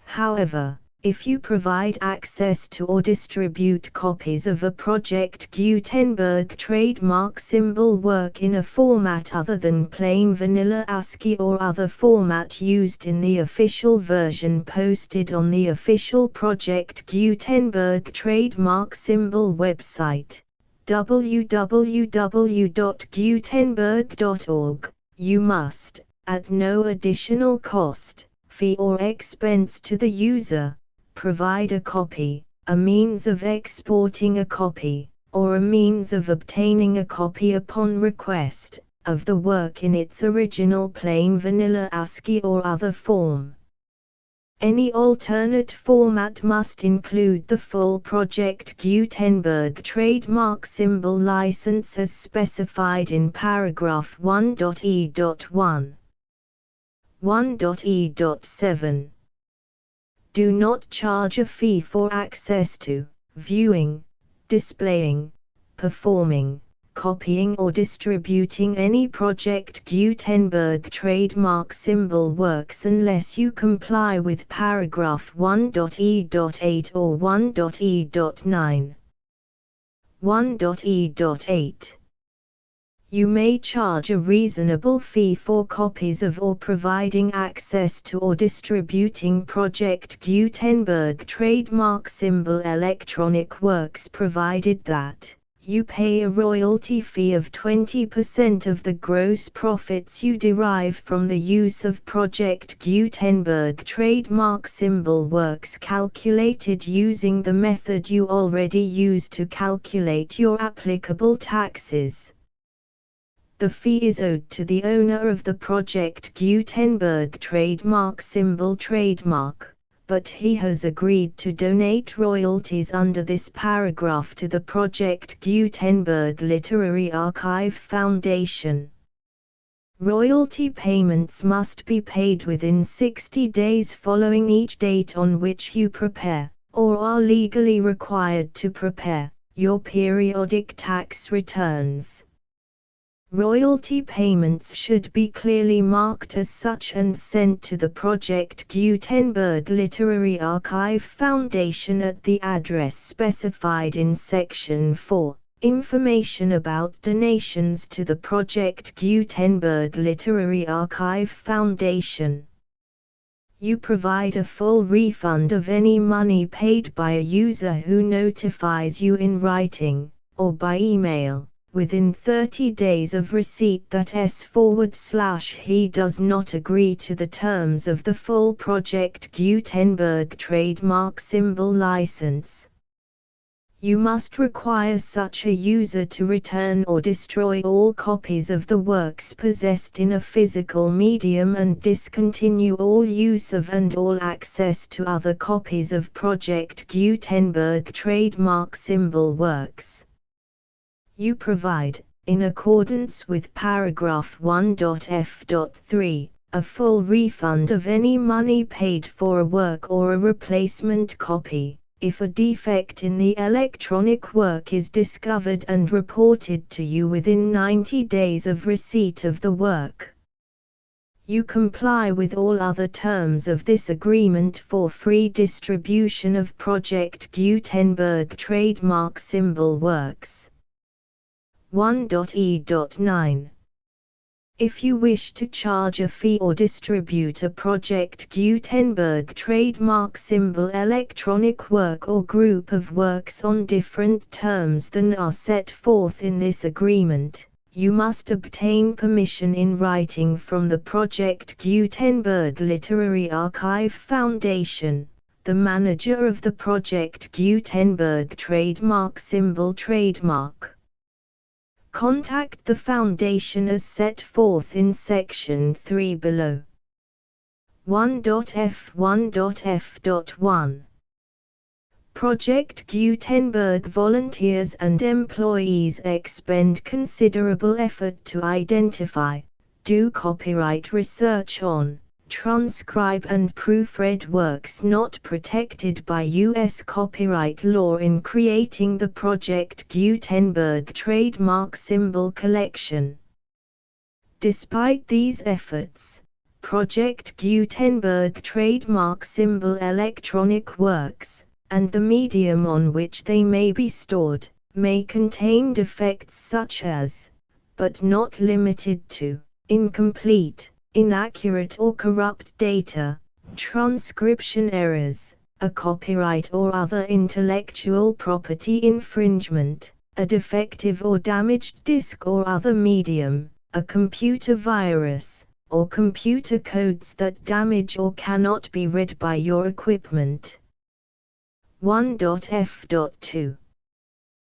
However, if you provide access to or distribute copies of a Project Gutenberg trademark symbol work in a format other than plain vanilla ASCII or other format used in the official version posted on the official Project Gutenberg trademark symbol website, www.gutenberg.org, you must, at no additional cost, fee or expense to the user, provide a copy, a means of exporting a copy, or a means of obtaining a copy upon request, of the work in its original plain vanilla ASCII or other form. Any alternate format must include the full Project Gutenberg trademark symbol license as specified in paragraph 1.e.1. 1.e.7 Do not charge a fee for access to, viewing, displaying, performing, copying or distributing any Project Gutenberg trademark symbol works unless you comply with paragraph 1.e.8 or 1.e.9. 1.e.8 You may charge a reasonable fee for copies of or providing access to or distributing Project Gutenberg trademark symbol electronic works provided that you pay a royalty fee of 20% of the gross profits you derive from the use of Project Gutenberg trademark symbol works calculated using the method you already use to calculate your applicable taxes. The fee is owed to the owner of the Project Gutenberg trademark symbol trademark, but he has agreed to donate royalties under this paragraph to the Project Gutenberg Literary Archive Foundation. Royalty payments must be paid within 60 days following each date on which you prepare, or are legally required to prepare, your periodic tax returns. Royalty payments should be clearly marked as such and sent to the Project Gutenberg Literary Archive Foundation at the address specified in Section 4, Information about donations to the Project Gutenberg Literary Archive Foundation. You provide a full refund of any money paid by a user who notifies you in writing, or by email, within 30 days of receipt that he does not agree to the terms of the full Project Gutenberg trademark symbol license. You must require such a user to return or destroy all copies of the works possessed in a physical medium and discontinue all use of and all access to other copies of Project Gutenberg trademark symbol works. You provide, in accordance with paragraph 1.f.3, a full refund of any money paid for a work or a replacement copy, If a defect in the electronic work is discovered and reported to you within 90 days of receipt of the work, you comply with all other terms of this agreement for free distribution of Project Gutenberg trademark symbol works. 1.e.9. If you wish to charge a fee or distribute a Project Gutenberg trademark symbol electronic work or group of works on different terms than are set forth in this agreement, you must obtain permission in writing from the Project Gutenberg Literary Archive Foundation, the manager of the Project Gutenberg trademark symbol trademark. Contact the Foundation as set forth in Section 3 below. 1.f1.f.1 Project Gutenberg volunteers and employees expend considerable effort to identify, do copyright research on, transcribe and proofread works not protected by U.S. copyright law in creating the Project Gutenberg trademark symbol collection. Despite these efforts, Project Gutenberg trademark symbol electronic works, and the medium on which they may be stored, may contain defects such as, but not limited to, incomplete, inaccurate or corrupt data, transcription errors, a copyright or other intellectual property infringement, a defective or damaged disk or other medium, a computer virus, or computer codes that damage or cannot be read by your equipment. 1.f.2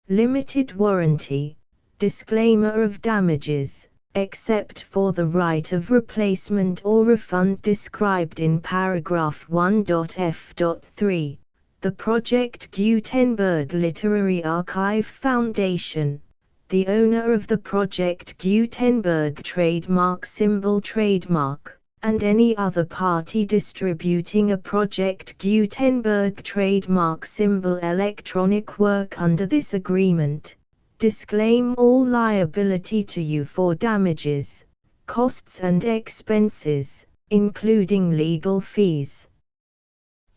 Limited warranty, disclaimer of damages, except for the right of replacement or refund described in paragraph 1.f.3, the Project Gutenberg Literary Archive Foundation, the owner of the Project Gutenberg trademark symbol trademark, and any other party distributing a Project Gutenberg trademark symbol electronic work under this agreement, disclaim all liability to you for damages, costs and expenses, including legal fees.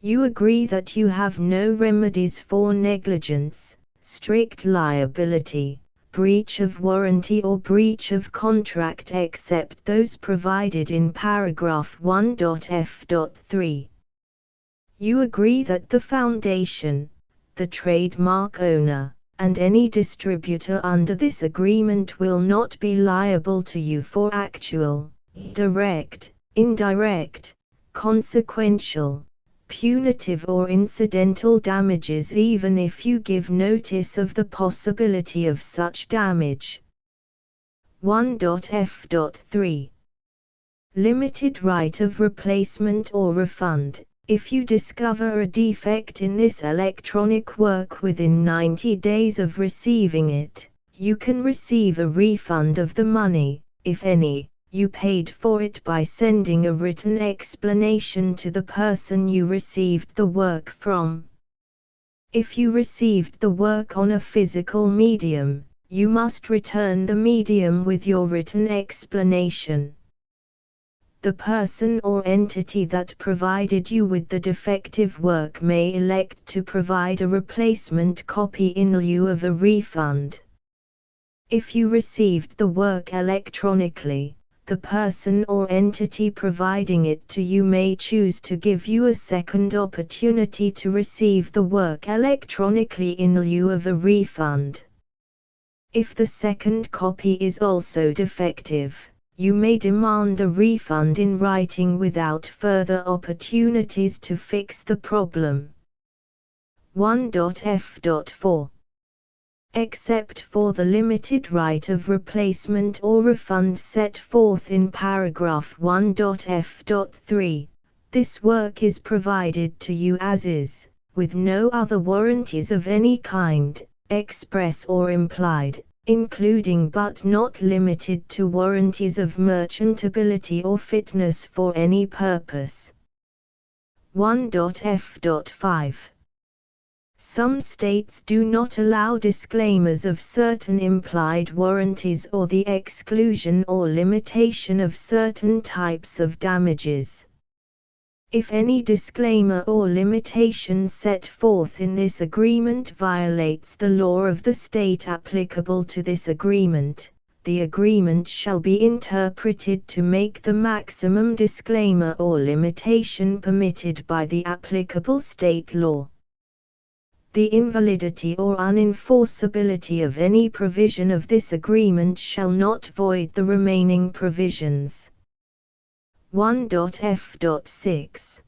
You agree that you have no remedies for negligence, strict liability, breach of warranty or breach of contract except those provided in paragraph 1.f.3. You agree that the Foundation, the trademark owner, and any distributor under this agreement will not be liable to you for actual, direct, indirect, consequential, punitive or incidental damages even if you give notice of the possibility of such damage. 1.f.3 Limited right of replacement or refund. If you discover a defect in this electronic work within 90 days of receiving it, you can receive a refund of the money, if any, you paid for it by sending a written explanation to the person you received the work from. If you received the work on a physical medium, you must return the medium with your written explanation. The person or entity that provided you with the defective work may elect to provide a replacement copy in lieu of a refund. If you received the work electronically, the person or entity providing it to you may choose to give you a second opportunity to receive the work electronically in lieu of a refund. If the second copy is also defective, you may demand a refund in writing without further opportunities to fix the problem. 1.f.4 Except for the limited right of replacement or refund set forth in paragraph 1.f.3, this work is provided to you as is, with no other warranties of any kind, express or implied, including but not limited to warranties of merchantability or fitness for any purpose. 1.f.5 Some states do not allow disclaimers of certain implied warranties or the exclusion or limitation of certain types of damages. If any disclaimer or limitation set forth in this agreement violates the law of the state applicable to this agreement, the agreement shall be interpreted to make the maximum disclaimer or limitation permitted by the applicable state law. The invalidity or unenforceability of any provision of this agreement shall not void the remaining provisions. 1.f.6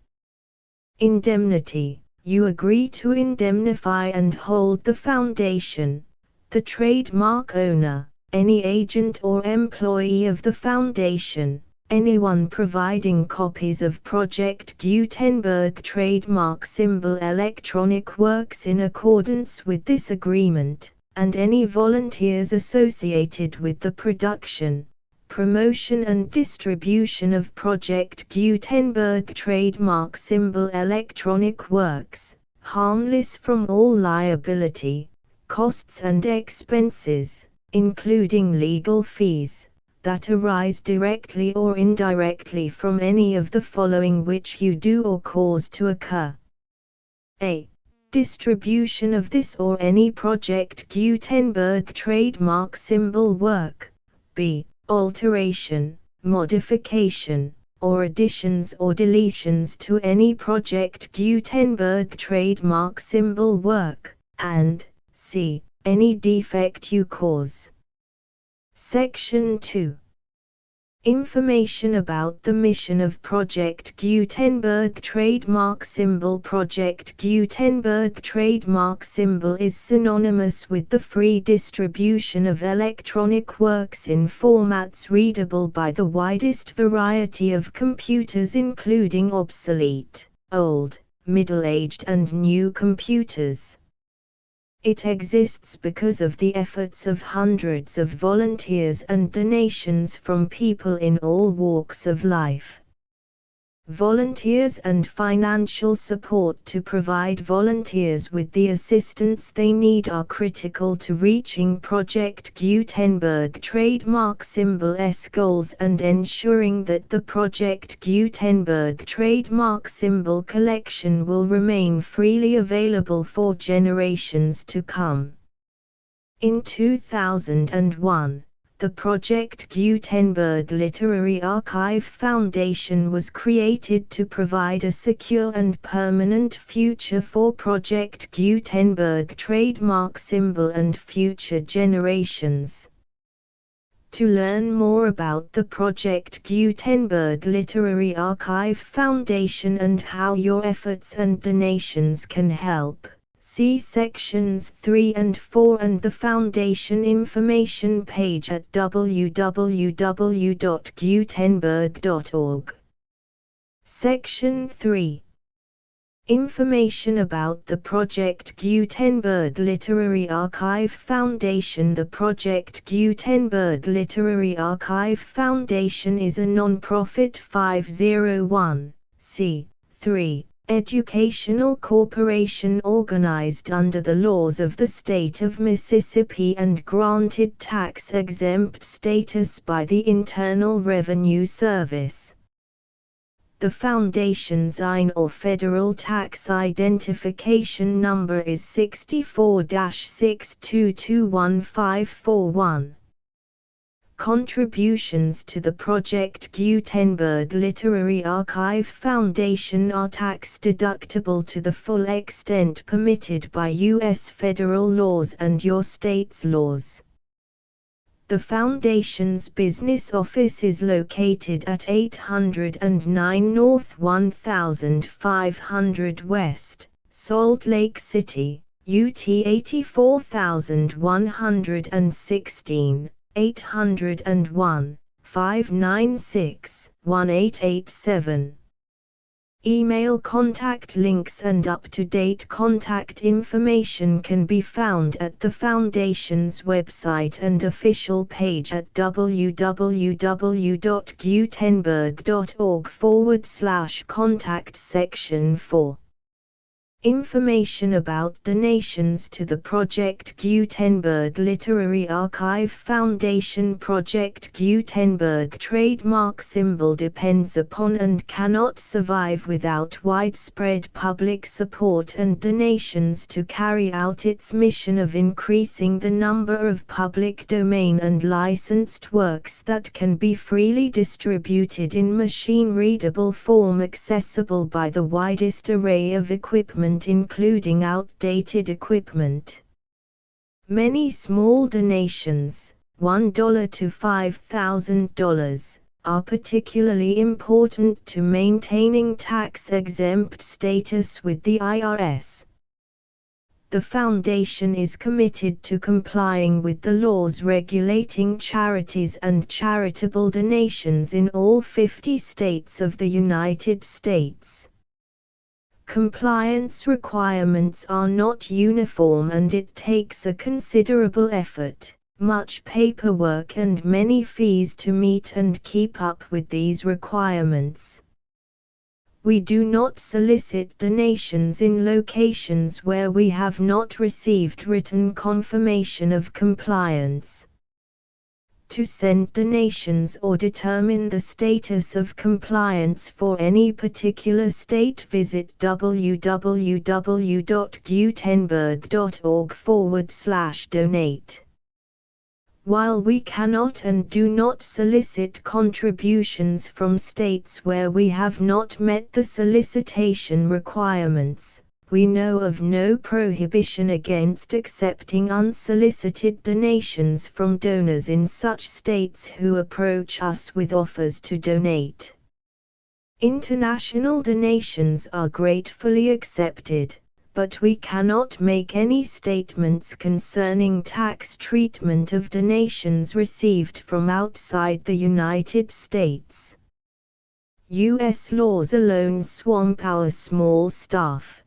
Indemnity. You agree to indemnify and hold the foundation, the trademark owner, any agent or employee of the foundation, anyone providing copies of Project Gutenberg trademark symbol electronic works in accordance with this agreement, and any volunteers associated with the production, promotion and distribution of Project Gutenberg trademark symbol electronic works, harmless from all liability, costs and expenses, including legal fees, that arise directly or indirectly from any of the following which you do or cause to occur. A. Distribution of this or any Project Gutenberg trademark symbol work. B. Alteration, modification, or additions or deletions to any Project Gutenberg trademark symbol work, and C. Any defect you cause. Section 2. Information about the mission of Project Gutenberg trademark symbol. Project Gutenberg trademark symbol is synonymous with the free distribution of electronic works in formats readable by the widest variety of computers, including obsolete, old, middle-aged and new computers. It exists because of the efforts of hundreds of volunteers and donations from people in all walks of life. Volunteers and financial support to provide volunteers with the assistance they need are critical to reaching Project Gutenberg trademark symbol's goals and ensuring that the Project Gutenberg trademark symbol collection will remain freely available for generations to come. In 2001, the Project Gutenberg Literary Archive Foundation was created to provide a secure and permanent future for Project Gutenberg trademark symbol and future generations. To learn more about the Project Gutenberg Literary Archive Foundation and how your efforts and donations can help, see sections 3 and 4 and the Foundation information page at www.gutenberg.org. Section 3. Information about the Project Gutenberg Literary Archive Foundation. The Project Gutenberg Literary Archive Foundation is a non-profit 501(c)(3) educational corporation organized under the laws of the state of Mississippi and granted tax-exempt status by the Internal Revenue Service. The Foundation's IN or Federal Tax Identification Number is 64-6221541. Contributions to the Project Gutenberg Literary Archive Foundation are tax-deductible to the full extent permitted by U.S. federal laws and your state's laws. The Foundation's business office is located at 809 North 1500 West, Salt Lake City, UT 84116. 801-596-1887. Email contact links and up-to-date contact information can be found at the Foundation's website and official page at www.gutenberg.org/contact section 4. Information about donations to the Project Gutenberg Literary Archive Foundation. Project Gutenberg trademark symbol depends upon and cannot survive without widespread public support and donations to carry out its mission of increasing the number of public domain and licensed works that can be freely distributed in machine-readable form accessible by the widest array of equipment including outdated equipment. Many small donations, $1 to $5,000, are particularly important to maintaining tax-exempt status with the IRS. The Foundation is committed to complying with the laws regulating charities and charitable donations in all 50 states of the United States. Compliance requirements are not uniform and it takes a considerable effort, much paperwork and many fees to meet and keep up with these requirements. We do not solicit donations in locations where we have not received written confirmation of compliance. To send donations or determine the status of compliance for any particular state, visit www.gutenberg.org/donate. While we cannot and do not solicit contributions from states where we have not met the solicitation requirements, we know of no prohibition against accepting unsolicited donations from donors in such states who approach us with offers to donate. International donations are gratefully accepted, but we cannot make any statements concerning tax treatment of donations received from outside the United States. U.S. laws alone swamp our small staff.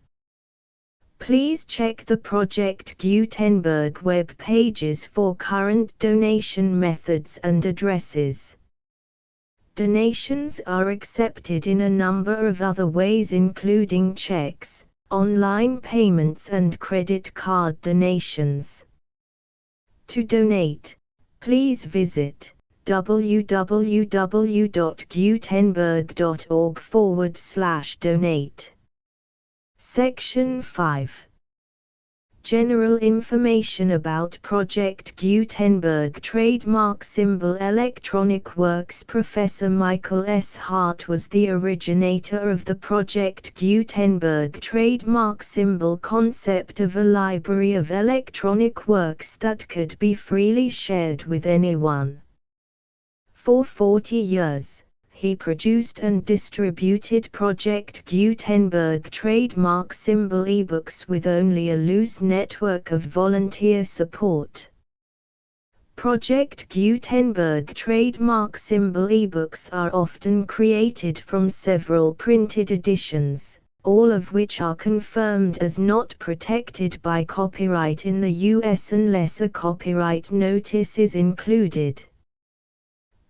Please check the Project Gutenberg web pages for current donation methods and addresses. Donations are accepted in a number of other ways including checks, online payments and credit card donations. To donate, please visit www.gutenberg.org/donate. Section 5. General information about Project Gutenberg trademark symbol electronic works. Professor Michael S. Hart was the originator of the Project Gutenberg trademark symbol concept of a library of electronic works that could be freely shared with anyone. For 40 years, he produced and distributed Project Gutenberg trademark symbol ebooks with only a loose network of volunteer support. Project Gutenberg trademark symbol ebooks are often created from several printed editions, all of which are confirmed as not protected by copyright in the US unless a copyright notice is included.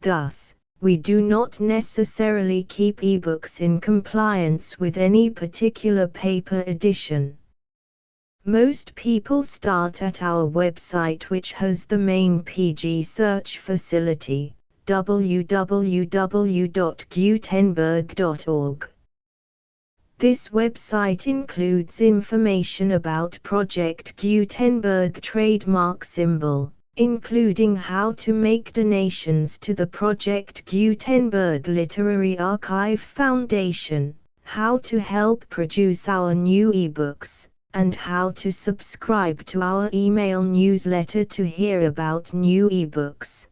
Thus, we do not necessarily keep ebooks in compliance with any particular paper edition. Most people start at our website, which has the main PG search facility, www.gutenberg.org. This website includes information about Project Gutenberg trademark symbol, including how to make donations to the Project Gutenberg Literary Archive Foundation, how to help produce our new ebooks, and how to subscribe to our email newsletter to hear about new ebooks.